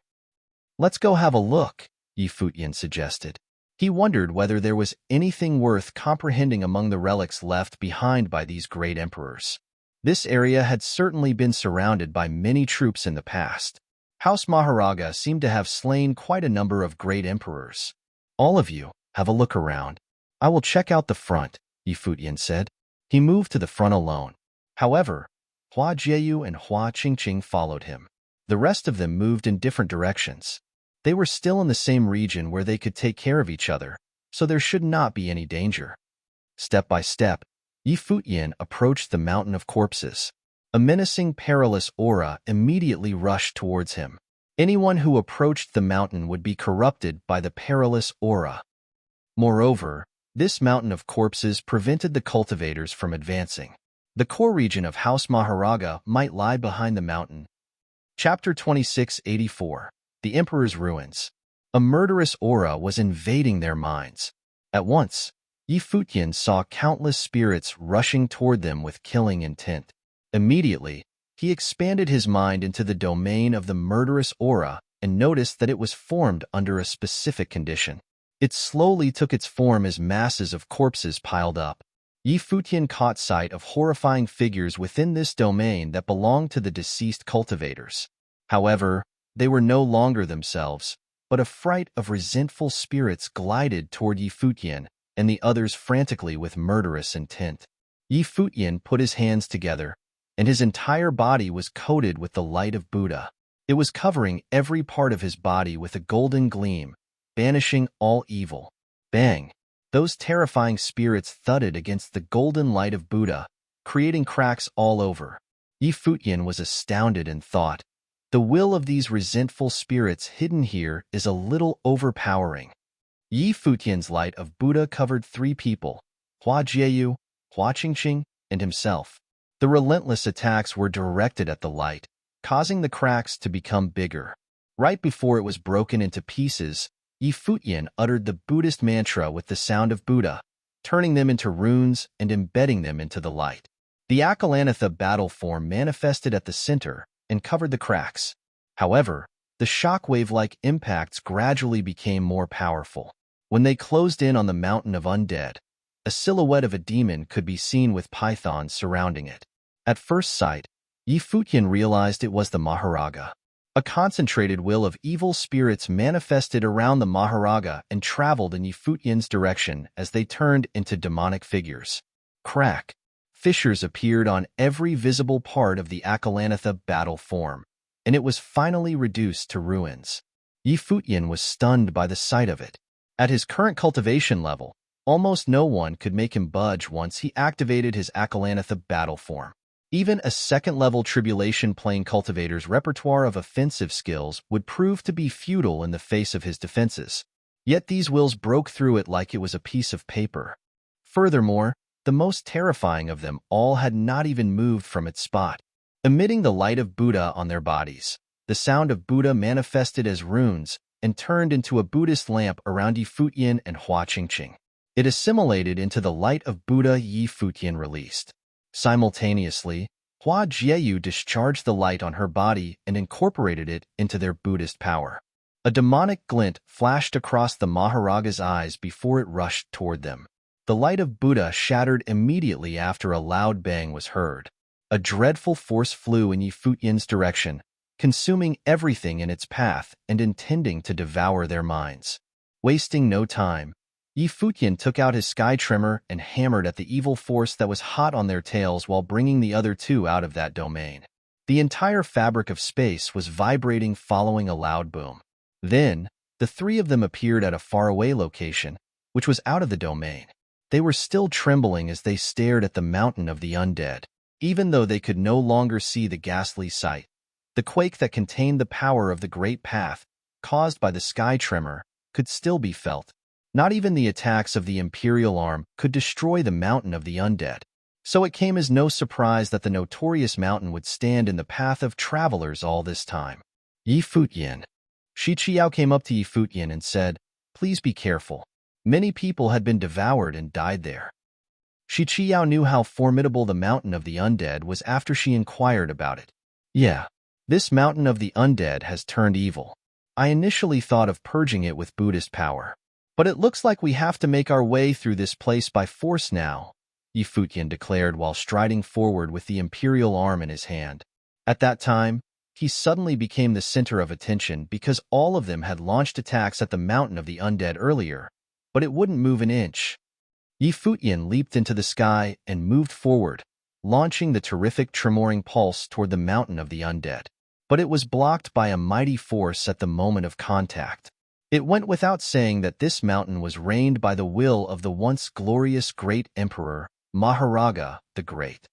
"Let's go have a look," Yi Futian suggested. He wondered whether there was anything worth comprehending among the relics left behind by these great emperors. This area had certainly been surrounded by many troops in the past. House Maharaga seemed to have slain quite a number of great emperors. "All of you, have a look around. I will check out the front," Yi Futian said. He moved to the front alone. However, Hua Jieyu and Hua Qingqing followed him. The rest of them moved in different directions. They were still in the same region where they could take care of each other, so there should not be any danger. Step by step, Yi Futian approached the mountain of corpses. A menacing, perilous aura immediately rushed towards him. Anyone who approached the mountain would be corrupted by the perilous aura. Moreover, this mountain of corpses prevented the cultivators from advancing. The core region of House Maharaga might lie behind the mountain. Chapter 2684. The Emperor's Ruins. A murderous aura was invading their minds. At once, Futian saw countless spirits rushing toward them with killing intent. Immediately, he expanded his mind into the domain of the murderous aura and noticed that it was formed under a specific condition. It slowly took its form as masses of corpses piled up. Futian caught sight of horrifying figures within this domain that belonged to the deceased cultivators. However, they were no longer themselves, but a fright of resentful spirits glided toward Futian and the others frantically with murderous intent. Futian put his hands together, and his entire body was coated with the light of Buddha. It was covering every part of his body with a golden gleam, banishing all evil. Bang! Those terrifying spirits thudded against the golden light of Buddha, creating cracks all over. Futian was astounded and thought, the will of these resentful spirits hidden here is a little overpowering. Futian's light of Buddha covered 3 people, Hua Jieyu, Hua Qingqing, and himself. The relentless attacks were directed at the light, causing the cracks to become bigger. Right before it was broken into pieces, Futian uttered the Buddhist mantra with the sound of Buddha, turning them into runes and embedding them into the light. The Akalanatha battle form manifested at the center and covered the cracks. However, the shockwave-like impacts gradually became more powerful. When they closed in on the mountain of undead, a silhouette of a demon could be seen with pythons surrounding it. At first sight, Futian realized it was the Maharaga. A concentrated will of evil spirits manifested around the Maharaga and traveled in Futian's direction as they turned into demonic figures. Crack! Fissures appeared on every visible part of the Akalanatha battle form, and it was finally reduced to ruins. Futian was stunned by the sight of it. At his current cultivation level, almost no one could make him budge once he activated his Akalanatha battle form. Even a second-level Tribulation Plane cultivator's repertoire of offensive skills would prove to be futile in the face of his defenses. Yet these wills broke through it like it was a piece of paper. Furthermore, the most terrifying of them all had not even moved from its spot. Emitting the light of Buddha on their bodies, the sound of Buddha manifested as runes and turned into a Buddhist lamp around Futian and Hua Qingqing. It assimilated into the light of Buddha Futian released. Simultaneously, Hua Jieyu discharged the light on her body and incorporated it into their Buddhist power. A demonic glint flashed across the Maharaga's eyes before it rushed toward them. The light of Buddha shattered immediately after a loud bang was heard. A dreadful force flew in Futian's direction, consuming everything in its path and intending to devour their minds. Wasting no time, Futian took out his sky trimmer and hammered at the evil force that was hot on their tails while bringing the other 2 out of that domain. The entire fabric of space was vibrating following a loud boom. Then, the 3 of them appeared at a faraway location, which was out of the domain. They were still trembling as they stared at the mountain of the undead. Even though they could no longer see the ghastly sight, the quake that contained the power of the Great Path, caused by the sky tremor, could still be felt. Not even the attacks of the Imperial Arm could destroy the mountain of the undead. So it came as no surprise that the notorious mountain would stand in the path of travelers all this time. Futian. Shi Qiao came up to Futian and said, "Please be careful. Many people had been devoured and died there." Shi Qiao knew how formidable the mountain of the undead was after she inquired about it. "Yeah, this mountain of the undead has turned evil. I initially thought of purging it with Buddhist power. But it looks like we have to make our way through this place by force now," Futian declared while striding forward with the Imperial Arm in his hand. At that time, he suddenly became the center of attention because all of them had launched attacks at the mountain of the undead earlier, but it wouldn't move an inch. Futian leaped into the sky and moved forward, launching the terrific tremoring pulse toward the mountain of the undead. But it was blocked by a mighty force at the moment of contact. It went without saying that this mountain was reigned by the will of the once glorious great emperor, Maharaga the Great.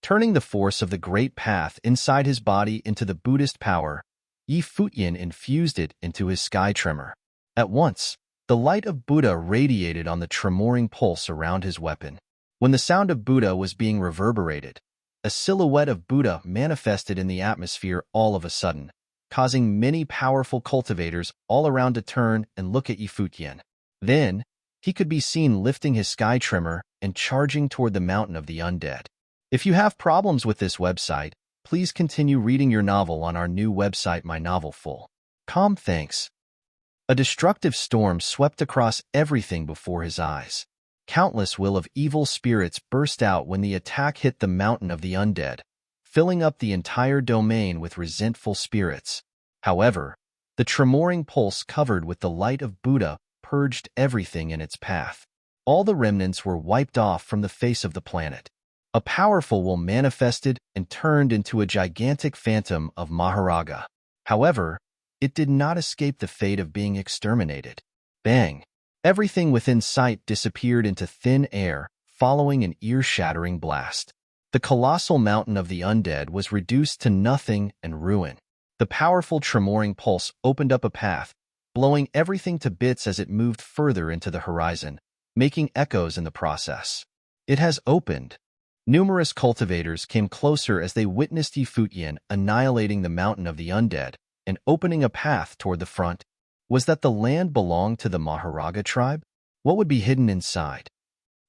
Turning the force of the Great Path inside his body into the Buddhist power, Futian infused it into his sky tremor. At once, the light of Buddha radiated on the tremoring pulse around his weapon. When the sound of Buddha was being reverberated, a silhouette of Buddha manifested in the atmosphere all of a sudden, causing many powerful cultivators all around to turn and look at Futian. Then, he could be seen lifting his sky trimmer and charging toward the mountain of the undead. If you have problems with this website, please continue reading your novel on our new website, My Novel Full. Calm thanks. A destructive storm swept across everything before his eyes. Countless will of evil spirits burst out when the attack hit the mountain of the undead, filling up the entire domain with resentful spirits. However, the tremoring pulse covered with the light of Buddha purged everything in its path. All the remnants were wiped off from the face of the planet. A powerful will manifested and turned into a gigantic phantom of Maharaga. However, it did not escape the fate of being exterminated. Bang! Everything within sight disappeared into thin air, following an ear-shattering blast. The colossal mountain of the undead was reduced to nothing and ruin. The powerful tremoring pulse opened up a path, blowing everything to bits as it moved further into the horizon, making echoes in the process. It has opened. Numerous cultivators came closer as they witnessed Futian annihilating the mountain of the undead and opening a path toward the front. Was that the land belonged to the Maharaga tribe? What would be hidden inside?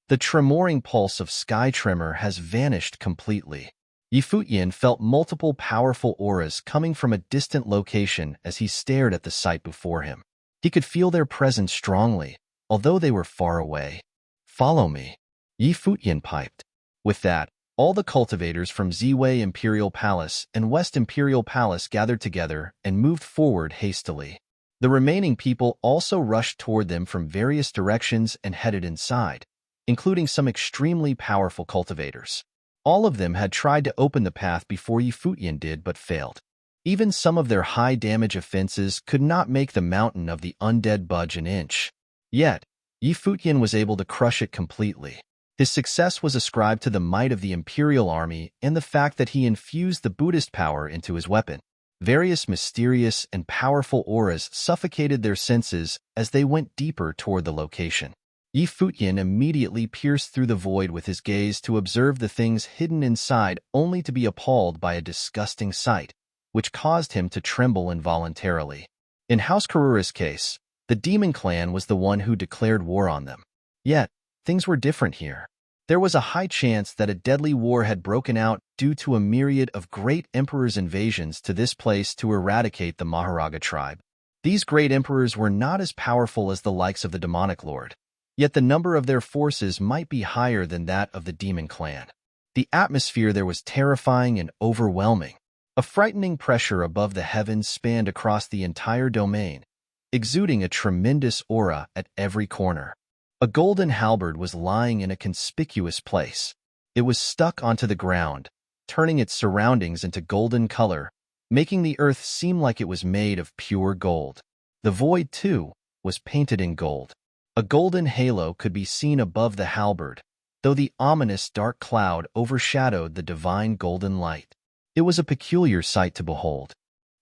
The tremoring pulse of Sky Tremor has vanished completely. Futian felt multiple powerful auras coming from a distant location as he stared at the sight before him. He could feel their presence strongly, although they were far away. "Follow me," Futian piped. With that, all the cultivators from Ziwei Imperial Palace and West Imperial Palace gathered together and moved forward hastily. The remaining people also rushed toward them from various directions and headed inside, including some extremely powerful cultivators. All of them had tried to open the path before Futian did but failed. Even some of their high-damage offenses could not make the mountain of the undead budge an inch. Yet, Futian was able to crush it completely. His success was ascribed to the might of the Imperial Army and the fact that he infused the Buddhist power into his weapon. Various mysterious and powerful auras suffocated their senses as they went deeper toward the location. Futian immediately pierced through the void with his gaze to observe the things hidden inside, only to be appalled by a disgusting sight, which caused him to tremble involuntarily. In House Karura's case, the demon clan was the one who declared war on them. Yet, things were different here. There was a high chance that a deadly war had broken out due to a myriad of great emperors' invasions to this place to eradicate the Maharaga tribe. These great emperors were not as powerful as the likes of the demonic lord, yet the number of their forces might be higher than that of the demon clan. The atmosphere there was terrifying and overwhelming. A frightening pressure above the heavens spanned across the entire domain, exuding a tremendous aura at every corner. A golden halberd was lying in a conspicuous place. It was stuck onto the ground, turning its surroundings into golden color, making the earth seem like it was made of pure gold. The void, too, was painted in gold. A golden halo could be seen above the halberd, though the ominous dark cloud overshadowed the divine golden light. It was a peculiar sight to behold.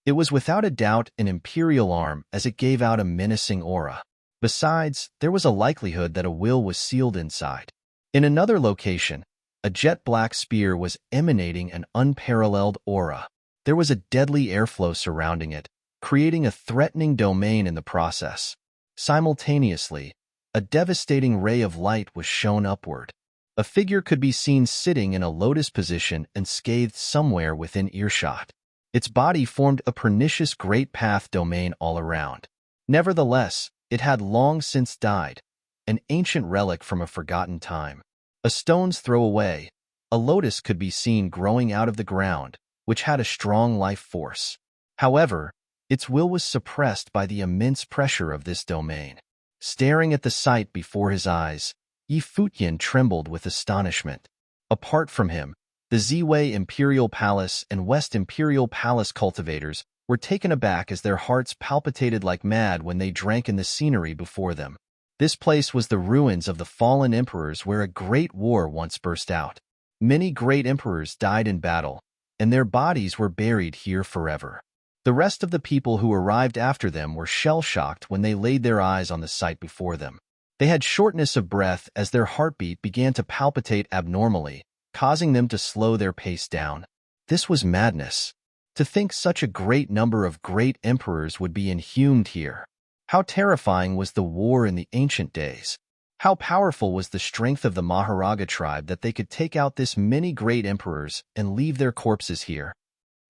It was without a doubt an imperial arm as it gave out a menacing aura. Besides, there was a likelihood that a will was sealed inside. In another location, a jet-black spear was emanating an unparalleled aura. There was a deadly airflow surrounding it, creating a threatening domain in the process. Simultaneously, a devastating ray of light was shown upward. A figure could be seen sitting in a lotus position and scathed somewhere within earshot. Its body formed a pernicious great path domain all around. Nevertheless, it had long since died, an ancient relic from a forgotten time. A stone's throw away, a lotus could be seen growing out of the ground, which had a strong life force. However, its will was suppressed by the immense pressure of this domain. Staring at the sight before his eyes, Futian trembled with astonishment. Apart from him, the Ziwei Imperial Palace and West Imperial Palace cultivators were taken aback as their hearts palpitated like mad when they drank in the scenery before them. This place was the ruins of the fallen emperors where a great war once burst out. Many great emperors died in battle, and their bodies were buried here forever. The rest of the people who arrived after them were shell-shocked when they laid their eyes on the sight before them. They had shortness of breath as their heartbeat began to palpitate abnormally, causing them to slow their pace down. This was madness. To think such a great number of great emperors would be inhumed here. How terrifying was the war in the ancient days. How powerful was the strength of the Maharaga tribe that they could take out this many great emperors and leave their corpses here?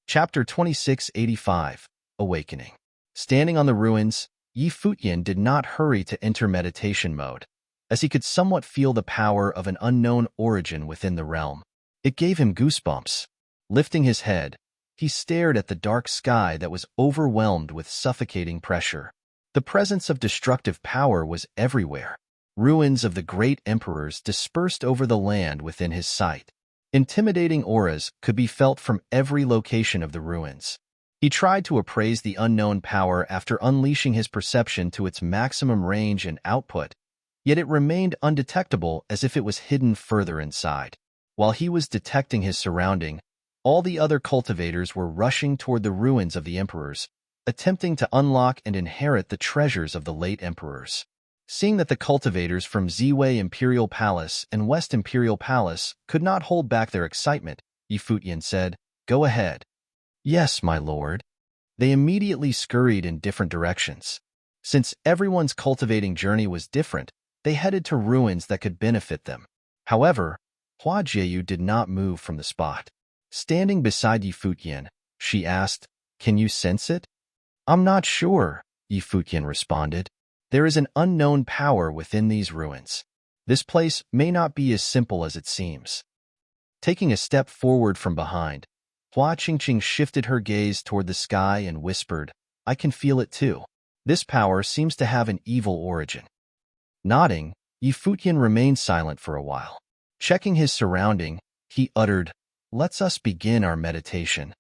Chapter 2685, Awakening. Standing on the ruins, Futian did not hurry to enter meditation mode, as he could somewhat feel the power of an unknown origin within the realm. It gave him goosebumps. Lifting his head, he stared at the dark sky that was overwhelmed with suffocating pressure. The presence of destructive power was everywhere. Ruins of the great emperors dispersed over the land within his sight. Intimidating auras could be felt from every location of the ruins. He tried to appraise the unknown power after unleashing his perception to its maximum range and output, yet it remained undetectable as if it was hidden further inside. While he was detecting his surrounding, all the other cultivators were rushing toward the ruins of the emperors, attempting to unlock and inherit the treasures of the late emperors. Seeing that the cultivators from Ziwei Imperial Palace and West Imperial Palace could not hold back their excitement, Futian said, "Go ahead." "Yes, my lord." They immediately scurried in different directions. Since everyone's cultivating journey was different, they headed to ruins that could benefit them. However, Hua Jieyu did not move from the spot. Standing beside Futian, she asked, "Can you sense it?" "I'm not sure," Futian responded. "There is an unknown power within these ruins. This place may not be as simple as it seems." Taking a step forward from behind, Hua Qingqing shifted her gaze toward the sky and whispered, "I can feel it too. This power seems to have an evil origin." Nodding, Futian remained silent for a while. Checking his surrounding, he uttered, "Let's us begin our meditation."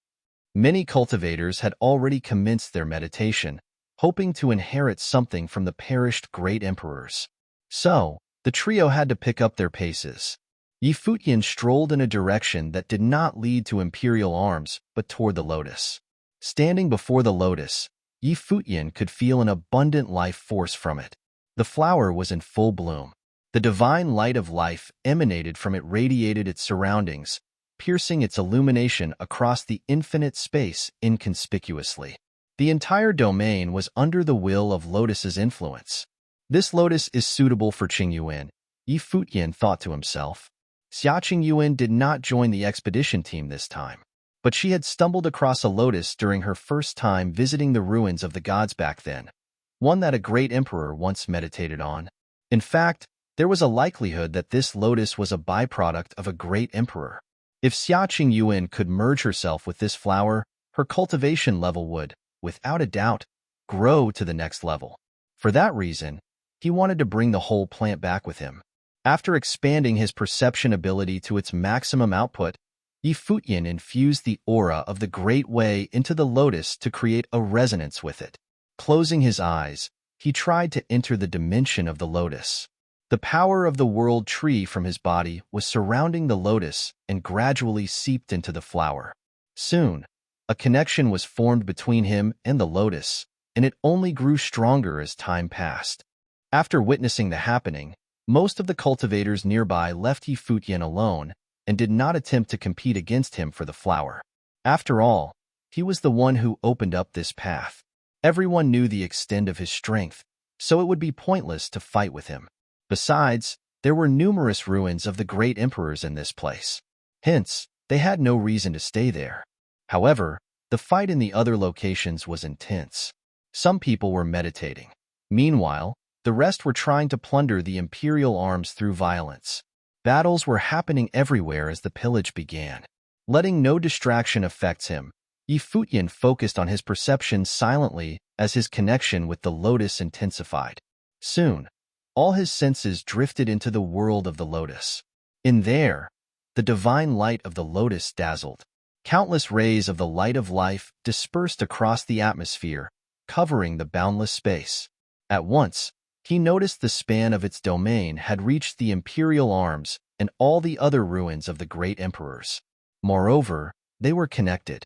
Many cultivators had already commenced their meditation, hoping to inherit something from the perished great emperors. So, the trio had to pick up their paces. Futian strolled in a direction that did not lead to imperial arms, but toward the lotus. Standing before the lotus, Futian could feel an abundant life force from it. The flower was in full bloom. The divine light of life emanated from it, radiated its surroundings, piercing its illumination across the infinite space inconspicuously. The entire domain was under the will of Lotus's influence. This lotus is suitable for Qingyuan, Futian thought to himself. Xia Qingyuan did not join the expedition team this time, but she had stumbled across a lotus during her first time visiting the ruins of the gods back then, one that a great emperor once meditated on. In fact, there was a likelihood that this lotus was a byproduct of a great emperor. If Xia Qingyuan could merge herself with this flower, her cultivation level would, without a doubt, grow to the next level. For that reason, he wanted to bring the whole plant back with him. After expanding his perception ability to its maximum output, Futian infused the aura of the Great Way into the lotus to create a resonance with it. Closing his eyes, he tried to enter the dimension of the lotus. The power of the world tree from his body was surrounding the lotus and gradually seeped into the flower. Soon, a connection was formed between him and the lotus, and it only grew stronger as time passed. After witnessing the happening, most of the cultivators nearby left Futian alone and did not attempt to compete against him for the flower. After all, he was the one who opened up this path. Everyone knew the extent of his strength, so it would be pointless to fight with him. Besides, there were numerous ruins of the great emperors in this place. Hence, they had no reason to stay there. However, the fight in the other locations was intense. Some people were meditating. Meanwhile, the rest were trying to plunder the imperial arms through violence. Battles were happening everywhere as the pillage began. Letting no distraction affect him, Futian focused on his perception silently as his connection with the lotus intensified. Soon, all his senses drifted into the world of the lotus. In there, the divine light of the lotus dazzled. Countless rays of the light of life dispersed across the atmosphere, covering the boundless space. At once, he noticed the span of its domain had reached the imperial arms and all the other ruins of the great emperors. Moreover, they were connected.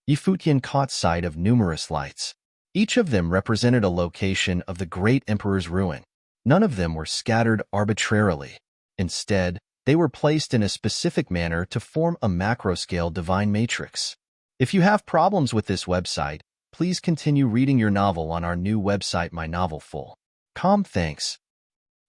Futian caught sight of numerous lights. Each of them represented a location of the great emperor's ruin. None of them were scattered arbitrarily. Instead, they were placed in a specific manner to form a macro-scale divine matrix. If you have problems with this website, please continue reading your novel on our new website My Novel Full. Thanks.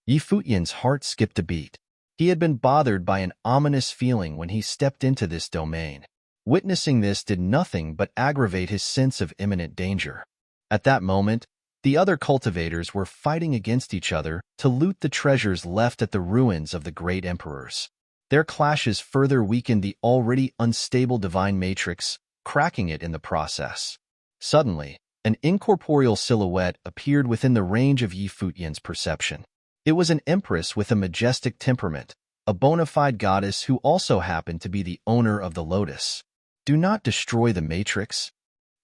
Yi Futian's heart skipped a beat. He had been bothered by an ominous feeling when he stepped into this domain. Witnessing this did nothing but aggravate his sense of imminent danger. At that moment, the other cultivators were fighting against each other to loot the treasures left at the ruins of the great emperors. Their clashes further weakened the already unstable divine matrix, cracking it in the process. Suddenly, an incorporeal silhouette appeared within the range of Yi Futian's perception. It was an empress with a majestic temperament, a bona fide goddess who also happened to be the owner of the lotus. Do not destroy the matrix.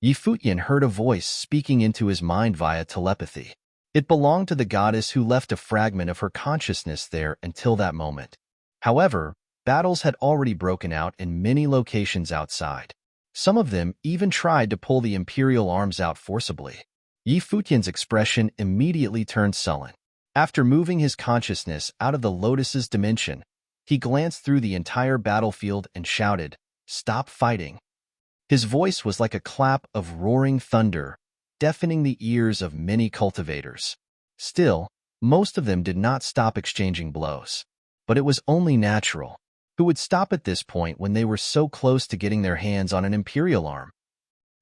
Yi Futian heard a voice speaking into his mind via telepathy. It belonged to the goddess who left a fragment of her consciousness there until that moment. However, battles had already broken out in many locations outside. Some of them even tried to pull the imperial arms out forcibly. Yi Futian's expression immediately turned sullen. After moving his consciousness out of the lotus's dimension, he glanced through the entire battlefield and shouted, "Stop fighting." His voice was like a clap of roaring thunder, deafening the ears of many cultivators. Still, most of them did not stop exchanging blows. But it was only natural. Who would stop at this point when they were so close to getting their hands on an imperial arm?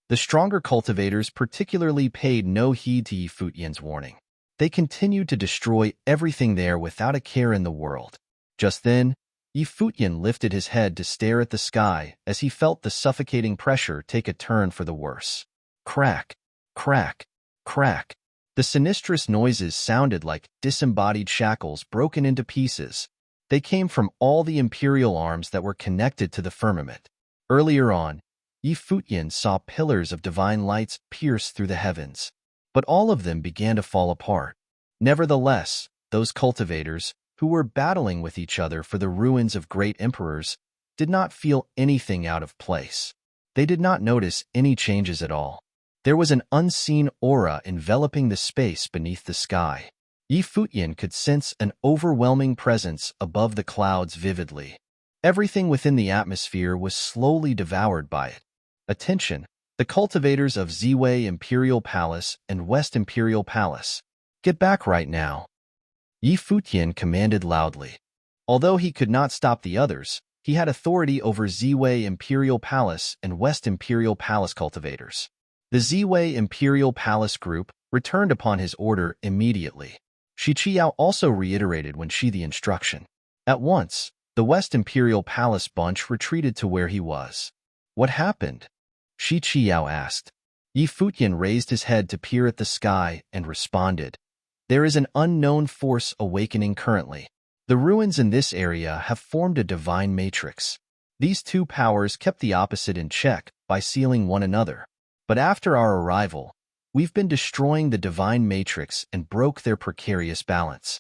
The stronger cultivators particularly paid no heed to Yi Futian's warning. They continued to destroy everything there without a care in the world. Just then, Yi Futian lifted his head to stare at the sky as he felt the suffocating pressure take a turn for the worse. Crack, crack, crack. The sinistrous noises sounded like disembodied shackles broken into pieces. They came from all the imperial arms that were connected to the firmament. Earlier on, Yi Futian saw pillars of divine lights pierce through the heavens, but all of them began to fall apart. Nevertheless, those cultivators, who were battling with each other for the ruins of great emperors, did not feel anything out of place. They did not notice any changes at all. There was an unseen aura enveloping the space beneath the sky. Yi Futian could sense an overwhelming presence above the clouds vividly. Everything within the atmosphere was slowly devoured by it. Attention, the cultivators of Ziwei Imperial Palace and West Imperial Palace. Get back right now. Yi Futian commanded loudly. Although he could not stop the others, he had authority over Ziwei Imperial Palace and West Imperial Palace cultivators. The Ziwei Imperial Palace group returned upon his order immediately. Shi Qiao also reiterated when she the instruction. At once, the West Imperial Palace bunch retreated to where he was. What happened? Shi Qiao asked. Yi Futian raised his head to peer at the sky and responded. There is an unknown force awakening currently. The ruins in this area have formed a divine matrix. These two powers kept the opposite in check by sealing one another. But after our arrival, we've been destroying the divine matrix and broke their precarious balance.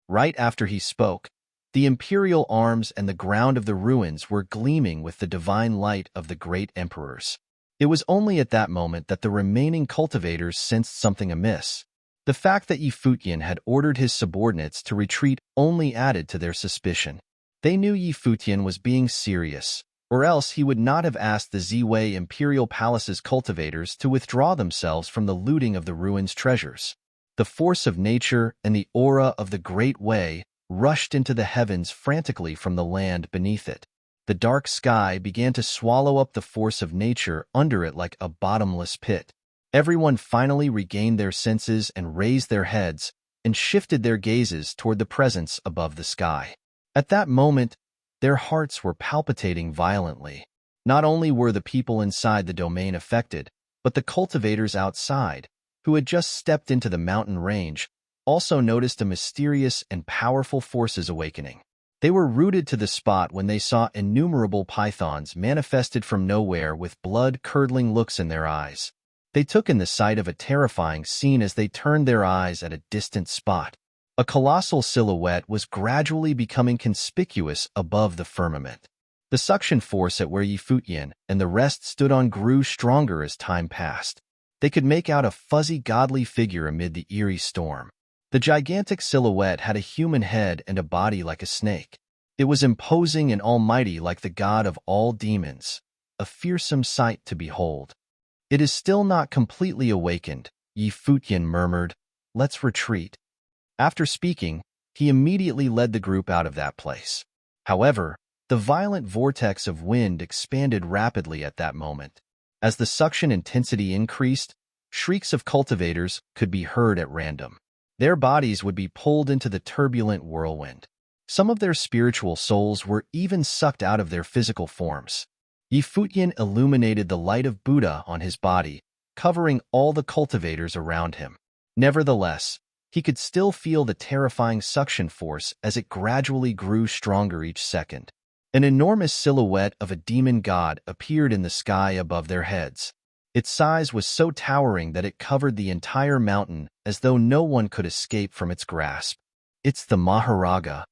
Right after he spoke, the imperial arms and the ground of the ruins were gleaming with the divine light of the great emperors. It was only at that moment that the remaining cultivators sensed something amiss. The fact that Yi Futian had ordered his subordinates to retreat only added to their suspicion. They knew Yi Futian was being serious, or else he would not have asked the Ziwei Imperial Palace's cultivators to withdraw themselves from the looting of the ruins' treasures. The force of nature and the aura of the Great Way rushed into the heavens frantically from the land beneath it. The dark sky began to swallow up the force of nature under it like a bottomless pit. Everyone finally regained their senses and raised their heads and shifted their gazes toward the presence above the sky. At that moment, their hearts were palpitating violently. Not only were the people inside the domain affected, but the cultivators outside, who had just stepped into the mountain range, also noticed a mysterious and powerful forces awakening. They were rooted to the spot when they saw innumerable pythons manifested from nowhere with blood-curdling looks in their eyes. They took in the sight of a terrifying scene as they turned their eyes at a distant spot. A colossal silhouette was gradually becoming conspicuous above the firmament. The suction force at where Yi Futian and the rest stood on grew stronger as time passed. They could make out a fuzzy godly figure amid the eerie storm. The gigantic silhouette had a human head and a body like a snake. It was imposing and almighty like the god of all demons, a fearsome sight to behold. It is still not completely awakened, Yi Futian murmured. Let's retreat. After speaking, he immediately led the group out of that place. However, the violent vortex of wind expanded rapidly at that moment. As the suction intensity increased, shrieks of cultivators could be heard at random. Their bodies would be pulled into the turbulent whirlwind. Some of their spiritual souls were even sucked out of their physical forms. Futian illuminated the light of Buddha on his body, covering all the cultivators around him. Nevertheless, he could still feel the terrifying suction force as it gradually grew stronger each second. An enormous silhouette of a demon god appeared in the sky above their heads. Its size was so towering that it covered the entire mountain as though no one could escape from its grasp. "It's the Maharaja."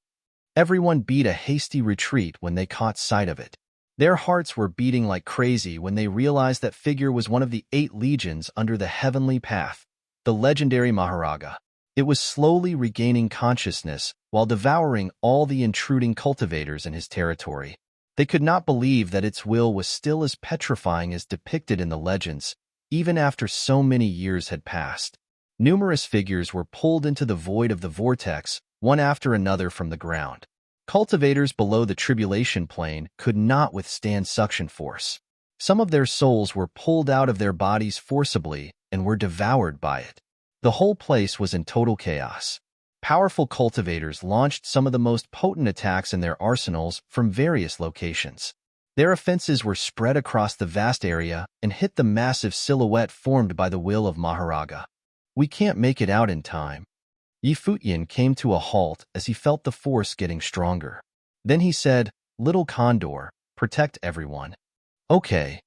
Everyone beat a hasty retreat when they caught sight of it. Their hearts were beating like crazy when they realized that figure was one of the 8 legions under the heavenly path, the legendary Maharaja. It was slowly regaining consciousness while devouring all the intruding cultivators in his territory. They could not believe that its will was still as petrifying as depicted in the legends, even after so many years had passed. Numerous figures were pulled into the void of the vortex, one after another from the ground. Cultivators below the tribulation plane could not withstand suction force. Some of their souls were pulled out of their bodies forcibly and were devoured by it. The whole place was in total chaos. Powerful cultivators launched some of the most potent attacks in their arsenals from various locations. Their offenses were spread across the vast area and hit the massive silhouette formed by the will of Maharaja. "We can't make it out in time." Futian came to a halt as he felt the force getting stronger. Then he said, "Little Condor, protect everyone." "Okay."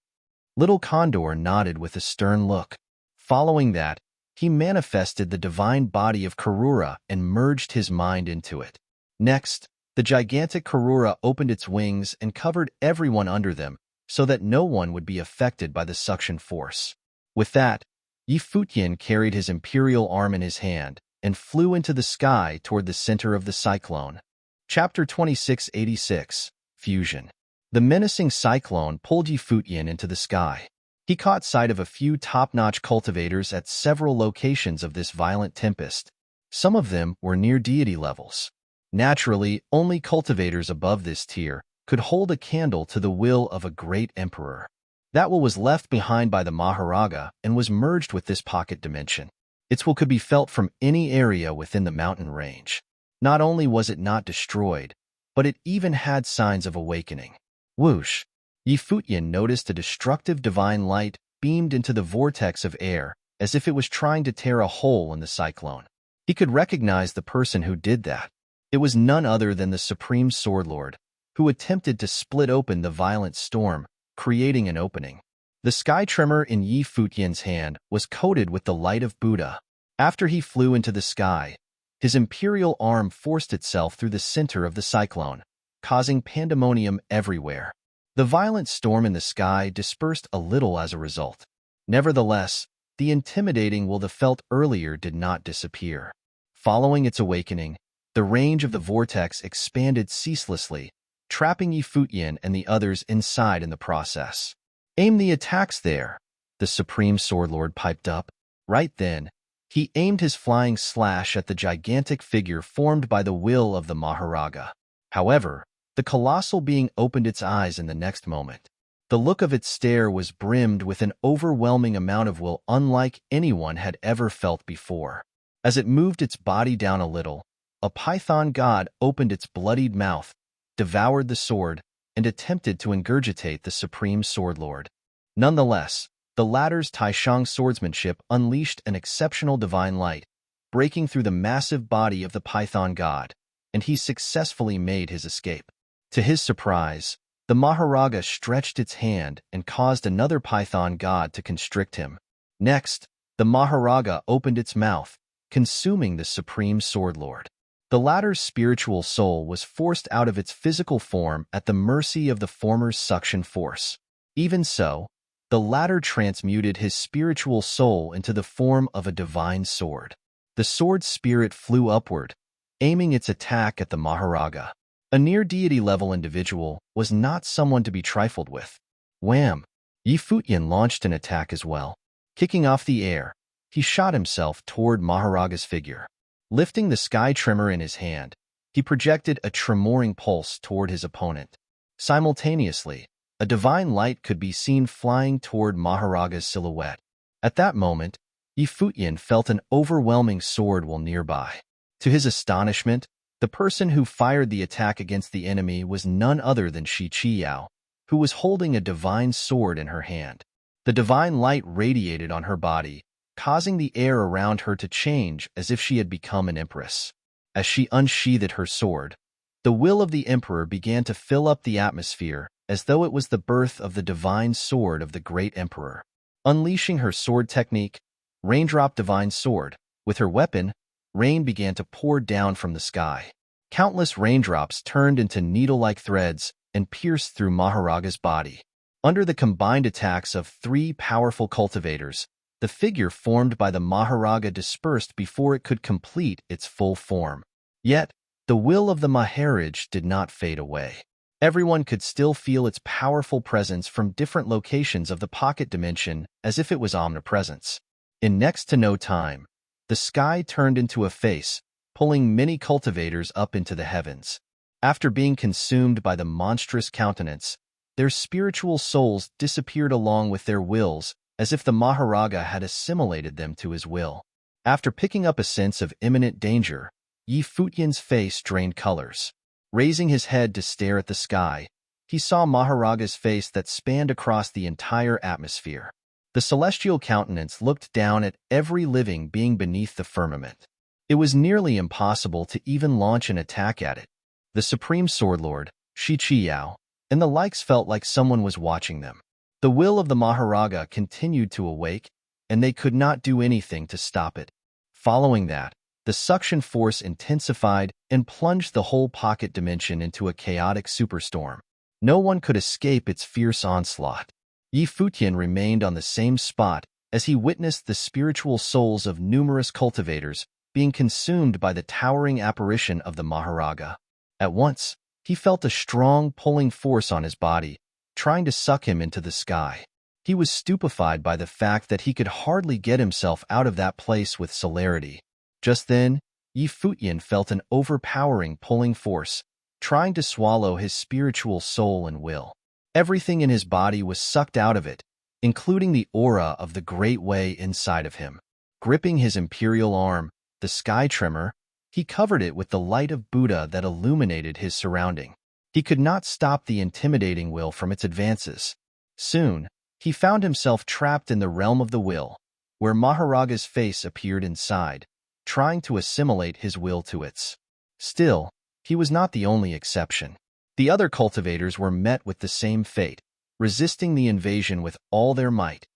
Little Condor nodded with a stern look. Following that, he manifested the divine body of Karura and merged his mind into it. Next, the gigantic Karura opened its wings and covered everyone under them so that no one would be affected by the suction force. With that, Futian carried his imperial arm in his hand and flew into the sky toward the center of the cyclone. Chapter 2686, Fusion. The menacing cyclone pulled Futian into the sky. He caught sight of a few top-notch cultivators at several locations of this violent tempest. Some of them were near deity levels. Naturally, only cultivators above this tier could hold a candle to the will of a great emperor. That will was left behind by the Maharaja and was merged with this pocket dimension. Its will could be felt from any area within the mountain range. Not only was it not destroyed, but it even had signs of awakening. Whoosh! Futian noticed a destructive divine light beamed into the vortex of air as if it was trying to tear a hole in the cyclone. He could recognize the person who did that. It was none other than the Supreme Swordlord, who attempted to split open the violent storm, creating an opening. The sky tremor in Futian's hand was coated with the light of Buddha. After he flew into the sky, his imperial arm forced itself through the center of the cyclone, causing pandemonium everywhere. The violent storm in the sky dispersed a little as a result. Nevertheless, the intimidating will felt earlier did not disappear. Following its awakening, the range of the vortex expanded ceaselessly, trapping Futian and the others inside in the process. "Aim the attacks there," the Supreme Swordlord piped up. Right then, he aimed his flying slash at the gigantic figure formed by the will of the Maharaja. However, the colossal being opened its eyes in the next moment. The look of its stare was brimmed with an overwhelming amount of will unlike anyone had ever felt before. As it moved its body down a little, a python god opened its bloodied mouth, devoured the sword, and attempted to ingurgitate the Supreme Swordlord. Nonetheless, the latter's Taishang swordsmanship unleashed an exceptional divine light, breaking through the massive body of the python god, and he successfully made his escape. To his surprise, the Maharaja stretched its hand and caused another python god to constrict him. Next, the Maharaja opened its mouth, consuming the Supreme Swordlord. The latter's spiritual soul was forced out of its physical form at the mercy of the former's suction force. Even so, the latter transmuted his spiritual soul into the form of a divine sword. The sword's spirit flew upward, aiming its attack at the Maharaja. A near-deity-level individual was not someone to be trifled with. Wham! Futian launched an attack as well. Kicking off the air, he shot himself toward Maharaja's figure. Lifting the sky trimmer in his hand, he projected a tremoring pulse toward his opponent. Simultaneously, a divine light could be seen flying toward Maharaga's silhouette. At that moment, Futian felt an overwhelming sword while nearby. To his astonishment, the person who fired the attack against the enemy was none other than Qiqiao, who was holding a divine sword in her hand. The divine light radiated on her body, causing the air around her to change as if she had become an empress. As she unsheathed her sword, the will of the emperor began to fill up the atmosphere as though it was the birth of the divine sword of the great emperor. Unleashing her sword technique, Raindrop Divine Sword, with her weapon, rain began to pour down from the sky. Countless raindrops turned into needle-like threads and pierced through Maharaga's body. Under the combined attacks of 3 powerful cultivators, the figure formed by the Maharaga dispersed before it could complete its full form. Yet, the will of the Maharaj did not fade away. Everyone could still feel its powerful presence from different locations of the pocket dimension as if it was omnipresence. In next to no time, the sky turned into a face, pulling many cultivators up into the heavens. After being consumed by the monstrous countenance, their spiritual souls disappeared along with their wills, as if the Maharaga had assimilated them to his will. After picking up a sense of imminent danger, Futian's face drained colors. Raising his head to stare at the sky, he saw Maharaga's face that spanned across the entire atmosphere. The celestial countenance looked down at every living being beneath the firmament. It was nearly impossible to even launch an attack at it. The Supreme Swordlord, Qiqiao, and the likes felt like someone was watching them. The will of the Maharaga continued to awake, and they could not do anything to stop it. Following that, the suction force intensified and plunged the whole pocket dimension into a chaotic superstorm. No one could escape its fierce onslaught. Futian remained on the same spot as he witnessed the spiritual souls of numerous cultivators being consumed by the towering apparition of the Maharaga. At once, he felt a strong pulling force on his body, trying to suck him into the sky. He was stupefied by the fact that he could hardly get himself out of that place with celerity. Just then, Futian felt an overpowering pulling force, trying to swallow his spiritual soul and will. Everything in his body was sucked out of it, including the aura of the Great Way inside of him. Gripping his imperial arm, the sky trimmer, he covered it with the light of Buddha that illuminated his surrounding. He could not stop the intimidating will from its advances. Soon, he found himself trapped in the realm of the will, where Maharaga's face appeared inside, trying to assimilate his will to its. Still, he was not the only exception. The other cultivators were met with the same fate, resisting the invasion with all their might.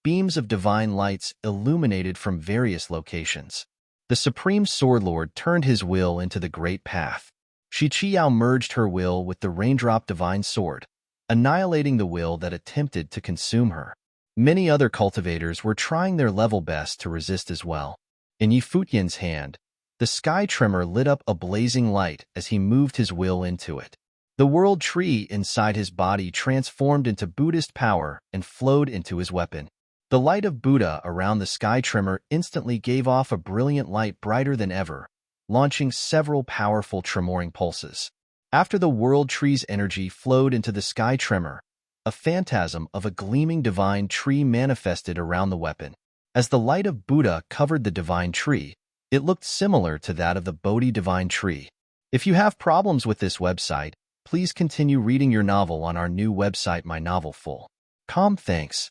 Beams of divine lights illuminated from various locations. The Supreme Swordlord turned his will into the Great Path. Qiqiao merged her will with the Raindrop Divine Sword, annihilating the will that attempted to consume her. Many other cultivators were trying their level best to resist as well. In Futian's hand, the sky trimmer lit up a blazing light as he moved his will into it. The world tree inside his body transformed into Buddhist power and flowed into his weapon. The light of Buddha around the sky trimmer instantly gave off a brilliant light brighter than ever, launching several powerful tremoring pulses. After the world tree's energy flowed into the sky trimmer, a phantasm of a gleaming divine tree manifested around the weapon. As the light of Buddha covered the divine tree, it looked similar to that of the Bodhi divine tree. If you have problems with this website, please continue reading your novel on our new website My Novel Full. Thanks.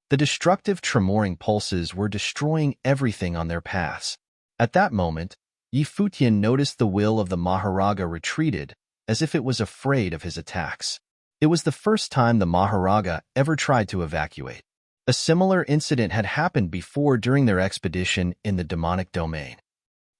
The destructive tremoring pulses were destroying everything on their paths. At that moment, Futian noticed the will of the Maharaga retreated, as if it was afraid of his attacks. It was the first time the Maharaga ever tried to evacuate. A similar incident had happened before during their expedition in the demonic domain.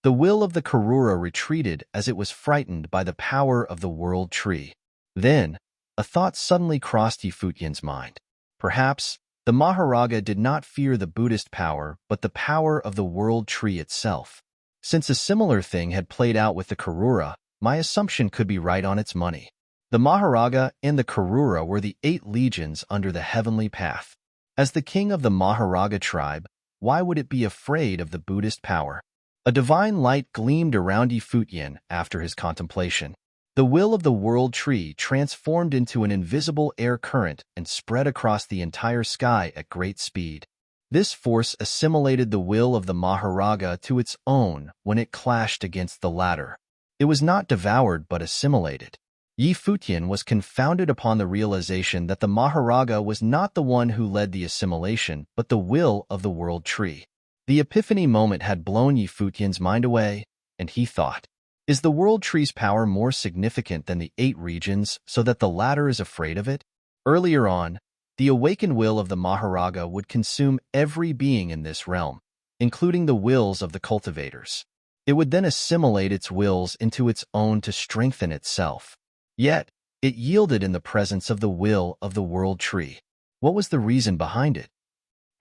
The will of the Karura retreated as it was frightened by the power of the world tree. Then, a thought suddenly crossed Futian's mind. Perhaps, the Maharaga did not fear the Buddhist power but the power of the world tree itself. Since a similar thing had played out with the Karura, my assumption could be right on its money. The Maharaga and the Karura were the 8 legions under the heavenly path. As the king of the Maharaga tribe, why would it be afraid of the Buddhist power? A divine light gleamed around Futian after his contemplation. The will of the world tree transformed into an invisible air current and spread across the entire sky at great speed. This force assimilated the will of the Maharaga to its own when it clashed against the latter. It was not devoured but assimilated. Futian was confounded upon the realization that the Maharaga was not the one who led the assimilation, but the will of the world tree. The epiphany moment had blown Futian's mind away, and he thought, is the world tree's power more significant than the 8 regions so that the latter is afraid of it? Earlier on, the awakened will of the Maharaga would consume every being in this realm, including the wills of the cultivators. It would then assimilate its wills into its own to strengthen itself. Yet, it yielded in the presence of the will of the world tree. What was the reason behind it?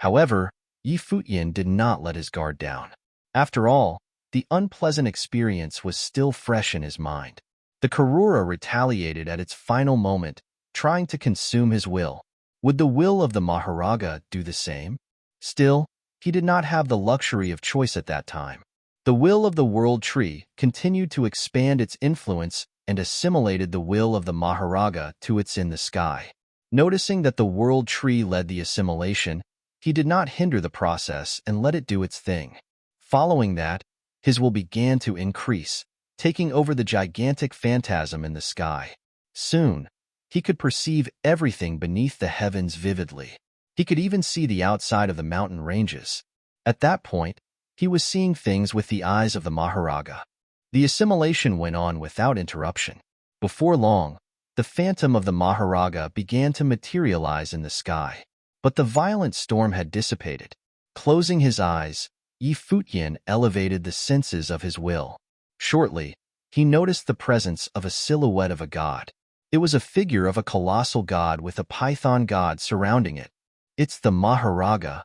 However, Futian did not let his guard down. After all, the unpleasant experience was still fresh in his mind. The Karura retaliated at its final moment, trying to consume his will. Would the will of the Maharaga do the same? Still, he did not have the luxury of choice at that time. The will of the world tree continued to expand its influence and assimilated the will of the Maharaga to its in the sky. Noticing that the world tree led the assimilation, he did not hinder the process and let it do its thing. Following that, his will began to increase, taking over the gigantic phantasm in the sky. Soon, he could perceive everything beneath the heavens vividly. He could even see the outside of the mountain ranges. At that point, he was seeing things with the eyes of the Maharaga. The assimilation went on without interruption. Before long, the phantom of the Maharaga began to materialize in the sky. But the violent storm had dissipated. Closing his eyes, Futian elevated the senses of his will. Shortly, he noticed the presence of a silhouette of a god. It was a figure of a colossal god with a python god surrounding it. It's the Maharaga.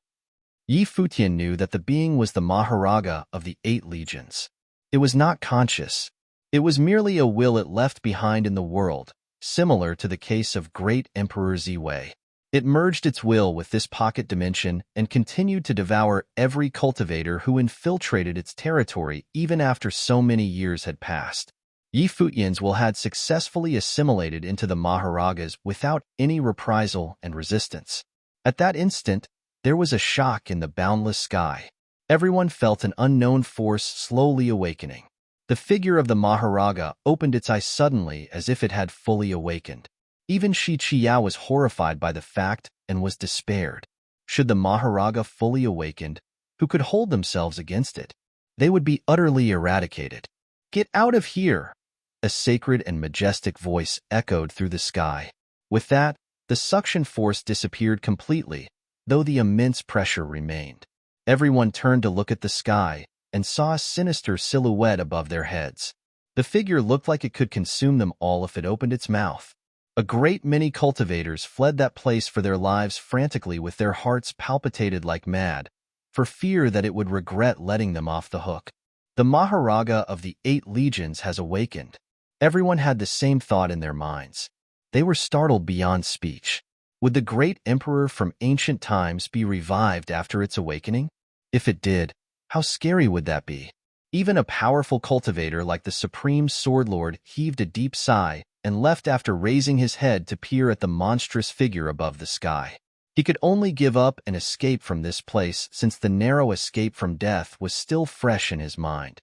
Futian knew that the being was the Maharaga of the 8 legions. It was not conscious. It was merely a will it left behind in the world, similar to the case of great Emperor Ziwei. It merged its will with this pocket dimension and continued to devour every cultivator who infiltrated its territory even after so many years had passed. Futian's will had successfully assimilated into the Maharaga's without any reprisal and resistance. At that instant, there was a shock in the boundless sky. Everyone felt an unknown force slowly awakening. The figure of the Maharaga opened its eyes suddenly as if it had fully awakened. Even Shi Qiao was horrified by the fact and was despaired. Should the Maharaga fully awakened, who could hold themselves against it? They would be utterly eradicated. "Get out of here!" A sacred and majestic voice echoed through the sky. With that, the suction force disappeared completely, though the immense pressure remained. Everyone turned to look at the sky and saw a sinister silhouette above their heads. The figure looked like it could consume them all if it opened its mouth. A great many cultivators fled that place for their lives frantically with their hearts palpitated like mad, for fear that it would regret letting them off the hook. The Maharaga of the 8 legions has awakened. Everyone had the same thought in their minds. They were startled beyond speech. Would the great emperor from ancient times be revived after its awakening? If it did, how scary would that be? Even a powerful cultivator like the Supreme Swordlord heaved a deep sigh and left after raising his head to peer at the monstrous figure above the sky. He could only give up and escape from this place since the narrow escape from death was still fresh in his mind.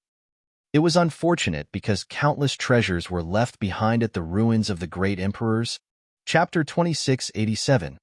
It was unfortunate because countless treasures were left behind at the ruins of the great emperors. Chapter 2687.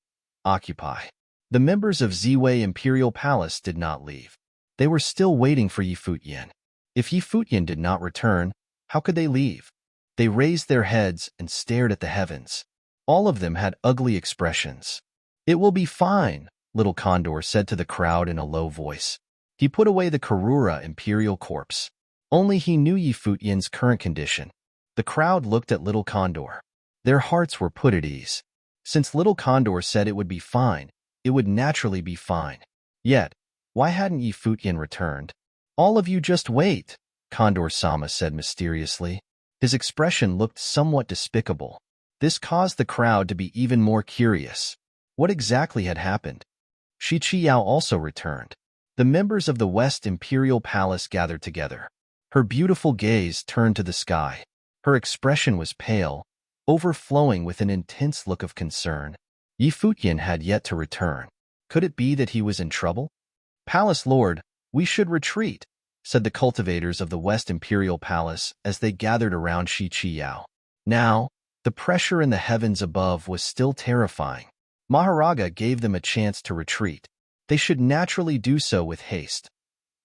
Occupy. The members of Ziwei Imperial Palace did not leave. They were still waiting for Futian. If Futian did not return, how could they leave? They raised their heads and stared at the heavens. All of them had ugly expressions. "It will be fine," Little Condor said to the crowd in a low voice. He put away the Karura imperial corpse. Only he knew Futian's current condition. The crowd looked at Little Condor. Their hearts were put at ease. Since Little Condor said it would be fine, it would naturally be fine. Yet, why hadn't Futian returned? "All of you just wait," Condor-sama said mysteriously. His expression looked somewhat despicable. This caused the crowd to be even more curious. What exactly had happened? Shi Qiao also returned. The members of the West Imperial Palace gathered together. Her beautiful gaze turned to the sky. Her expression was pale, overflowing with an intense look of concern. Futian had yet to return. Could it be that he was in trouble? "Palace Lord, we should retreat," said the cultivators of the West Imperial Palace as they gathered around Qiqiao. Now, the pressure in the heavens above was still terrifying. Maharaga gave them a chance to retreat. They should naturally do so with haste.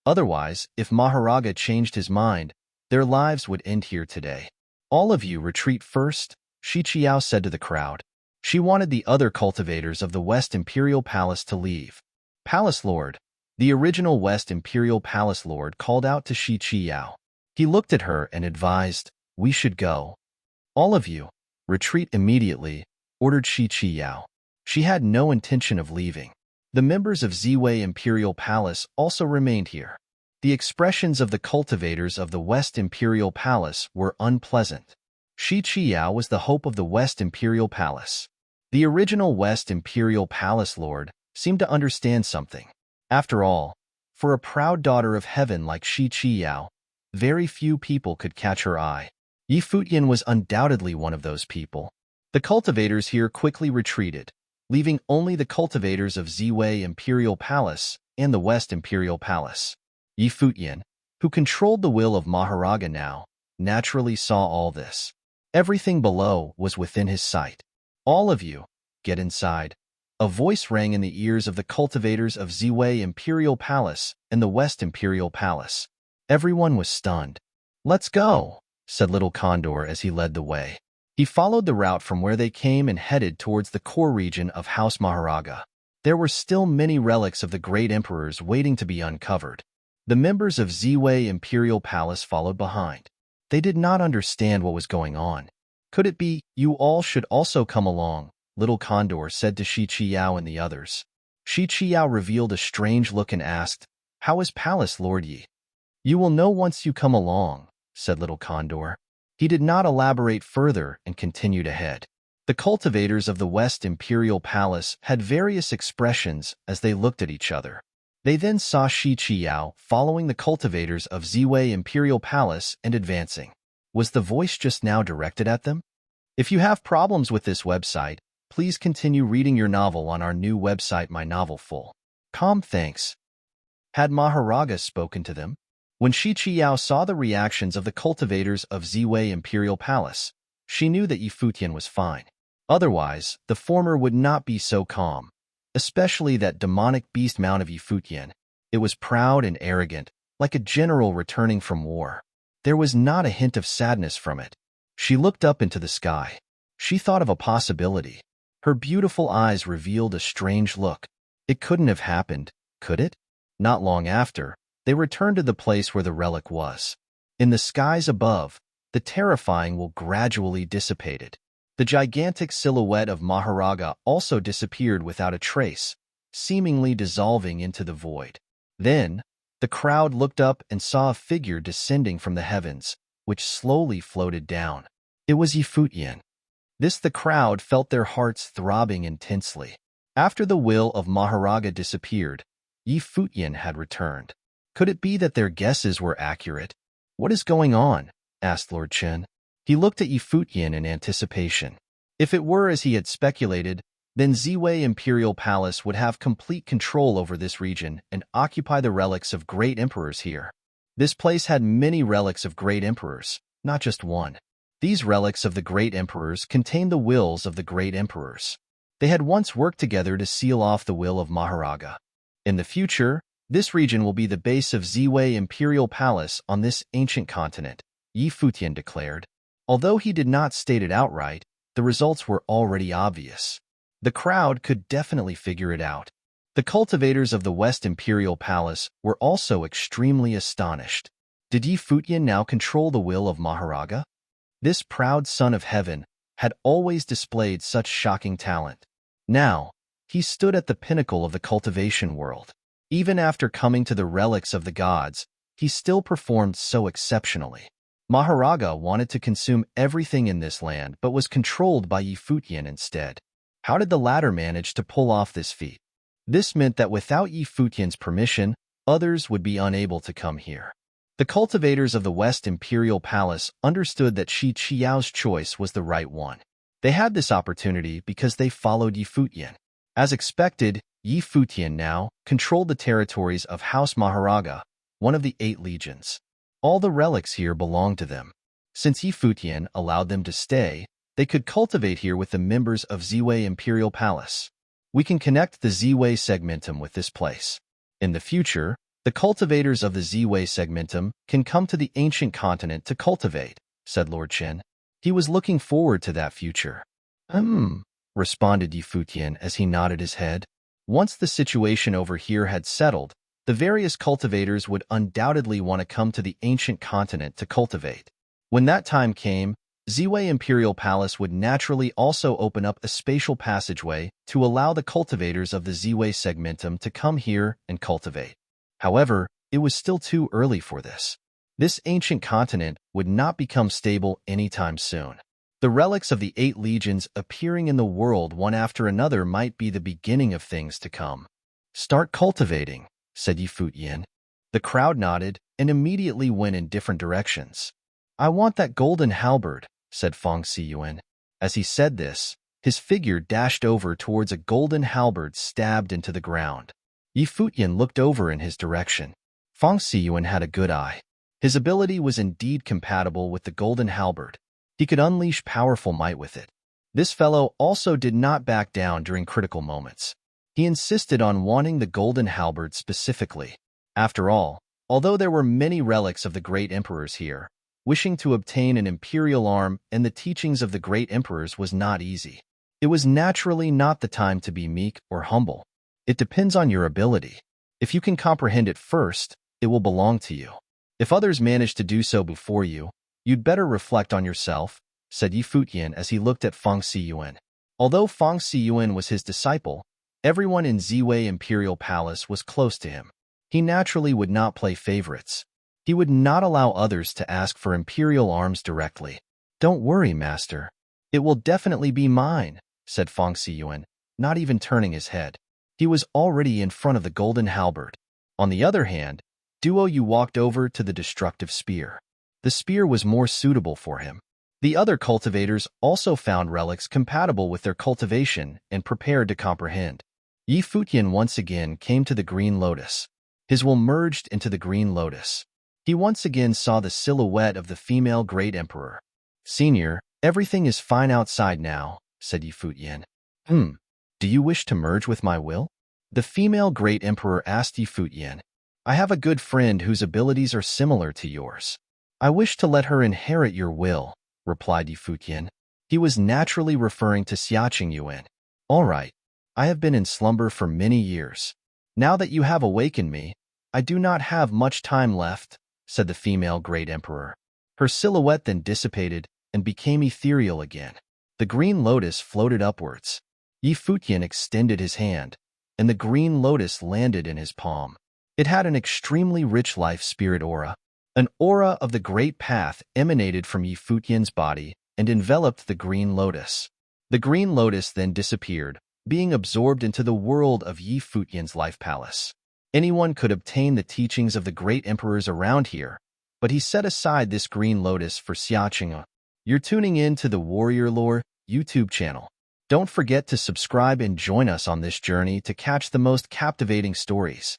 Otherwise, if Maharaga changed his mind, their lives would end here today. "All of you retreat first," Qiqiao said to the crowd. She wanted the other cultivators of the West Imperial Palace to leave. "Palace Lord," the original West Imperial Palace Lord called out to Qiqiao. He looked at her and advised, "We should go." "All of you, retreat immediately," ordered Qiqiao. She had no intention of leaving. The members of Ziwei Imperial Palace also remained here. The expressions of the cultivators of the West Imperial Palace were unpleasant. Qiqiao was the hope of the West Imperial Palace. The original West Imperial Palace Lord seemed to understand something. After all, for a proud daughter of heaven like Qiqiao, very few people could catch her eye. Futian was undoubtedly one of those people. The cultivators here quickly retreated, leaving only the cultivators of Ziwei Imperial Palace and the West Imperial Palace. Futian, who controlled the will of Maharaga now, naturally saw all this. Everything below was within his sight. "All of you, get inside." A voice rang in the ears of the cultivators of Ziwei Imperial Palace and the West Imperial Palace. Everyone was stunned. "Let's go," said Little Condor as he led the way. He followed the route from where they came and headed towards the core region of House Maharaga. There were still many relics of the great emperors waiting to be uncovered. The members of Ziwei Imperial Palace followed behind. They did not understand what was going on. "Could it be you all should also come along?" Little Condor said to Qiqiao and the others. Qiqiao revealed a strange look and asked, "How is Palace Lord Yi?" "You will know once you come along," said Little Condor. He did not elaborate further and continued ahead. The cultivators of the West Imperial Palace had various expressions as they looked at each other. They then saw Qiqiao following the cultivators of Ziwei Imperial Palace and advancing. Was the voice just now directed at them? If you have problems with this website, please continue reading your novel on our new website My Novel Full. Thanks. Had Maharaga spoken to them? When Qiqiao saw the reactions of the cultivators of Ziwei Imperial Palace, she knew that Futian was fine. Otherwise, the former would not be so calm, especially that demonic beast mount of Futian. It was proud and arrogant, like a general returning from war. There was not a hint of sadness from it. She looked up into the sky. She thought of a possibility. Her beautiful eyes revealed a strange look. It couldn't have happened, could it? Not long after, they returned to the place where the relic was. In the skies above, the terrifying will gradually dissipated. The gigantic silhouette of Maharaga also disappeared without a trace, seemingly dissolving into the void. Then, the crowd looked up and saw a figure descending from the heavens, which slowly floated down. It was Futian. The crowd felt their hearts throbbing intensely. After the will of Maharaga disappeared, Futian had returned. Could it be that their guesses were accurate? "What is going on?" asked Lord Chen. He looked at Futian in anticipation. If it were as he had speculated, then Ziwei Imperial Palace would have complete control over this region and occupy the relics of great emperors here. This place had many relics of great emperors, not just one. These relics of the great emperors contained the wills of the great emperors. They had once worked together to seal off the will of Maharaga. In the future, this region will be the base of Ziwei Imperial Palace on this ancient continent, Futian declared. Although he did not state it outright, the results were already obvious. The crowd could definitely figure it out. The cultivators of the West Imperial Palace were also extremely astonished. Did Futian now control the will of Maharaga? This proud son of heaven had always displayed such shocking talent. Now, he stood at the pinnacle of the cultivation world. Even after coming to the relics of the gods, he still performed so exceptionally. Maharaga wanted to consume everything in this land but was controlled by Futian instead. How did the latter manage to pull off this feat? This meant that without Futian's permission, others would be unable to come here. The cultivators of the West Imperial Palace understood that Shi Qiao's choice was the right one. They had this opportunity because they followed Yi Futian. As expected, Yi Futian now controlled the territories of House Maharaga, one of the 8 legions. All the relics here belonged to them. Since Yi Futian allowed them to stay, they could cultivate here with the members of Ziwei Imperial Palace. We can connect the Ziwei segmentum with this place. In the future, the cultivators of the Ziwei segmentum can come to the ancient continent to cultivate, said Lord Chen. He was looking forward to that future. Responded Yi Futian as he nodded his head. Once the situation over here had settled, the various cultivators would undoubtedly want to come to the ancient continent to cultivate. When that time came, Ziwei Imperial Palace would naturally also open up a spatial passageway to allow the cultivators of the Ziwei segmentum to come here and cultivate. However, it was still too early for this. This ancient continent would not become stable anytime soon. The relics of the 8 legions appearing in the world one after another might be the beginning of things to come. Start cultivating, said Yi Futian. The crowd nodded and immediately went in different directions. I want that golden halberd, said Feng Siyuan. As he said this, his figure dashed over towards a golden halberd stabbed into the ground. Yi Futian looked over in his direction. Feng Siyuan had a good eye. His ability was indeed compatible with the golden halberd. He could unleash powerful might with it. This fellow also did not back down during critical moments. He insisted on wanting the golden halberd specifically. After all, although there were many relics of the great emperors here, wishing to obtain an imperial arm and the teachings of the great emperors was not easy. It was naturally not the time to be meek or humble. It depends on your ability. If you can comprehend it first, it will belong to you. If others manage to do so before you, you'd better reflect on yourself, said Yi Futian as he looked at Feng Siyuan. Although Feng Siyuan was his disciple, everyone in Ziwei Imperial Palace was close to him. He naturally would not play favorites. He would not allow others to ask for imperial arms directly. Don't worry, master. It will definitely be mine, said Feng Siyuan, not even turning his head. He was already in front of the golden halberd. On the other hand, Duo Yu walked over to the destructive spear. The spear was more suitable for him. The other cultivators also found relics compatible with their cultivation and prepared to comprehend. Yi Futian once again came to the green lotus. His will merged into the green lotus. He once again saw the silhouette of the female great emperor. Senior, everything is fine outside now, said Yi Futian. Do you wish to merge with my will? The female great emperor asked Yi Futian. I have a good friend whose abilities are similar to yours. I wish to let her inherit your will, replied Yi Futian. He was naturally referring to Xiaqing Yuan. All right. I have been in slumber for many years. Now that you have awakened me, I do not have much time left, said the female great emperor. Her silhouette then dissipated and became ethereal again. The green lotus floated upwards. Yi Futian extended his hand, and the green lotus landed in his palm. It had an extremely rich life spirit aura. An aura of the great path emanated from Yi Futian's body and enveloped the green lotus. The green lotus then disappeared, being absorbed into the world of Yi Futian's life palace. Anyone could obtain the teachings of the great emperors around here, but he set aside this green lotus for Xiaqing. You're tuning in to the Warrior Lore YouTube channel. Don't forget to subscribe and join us on this journey to catch the most captivating stories.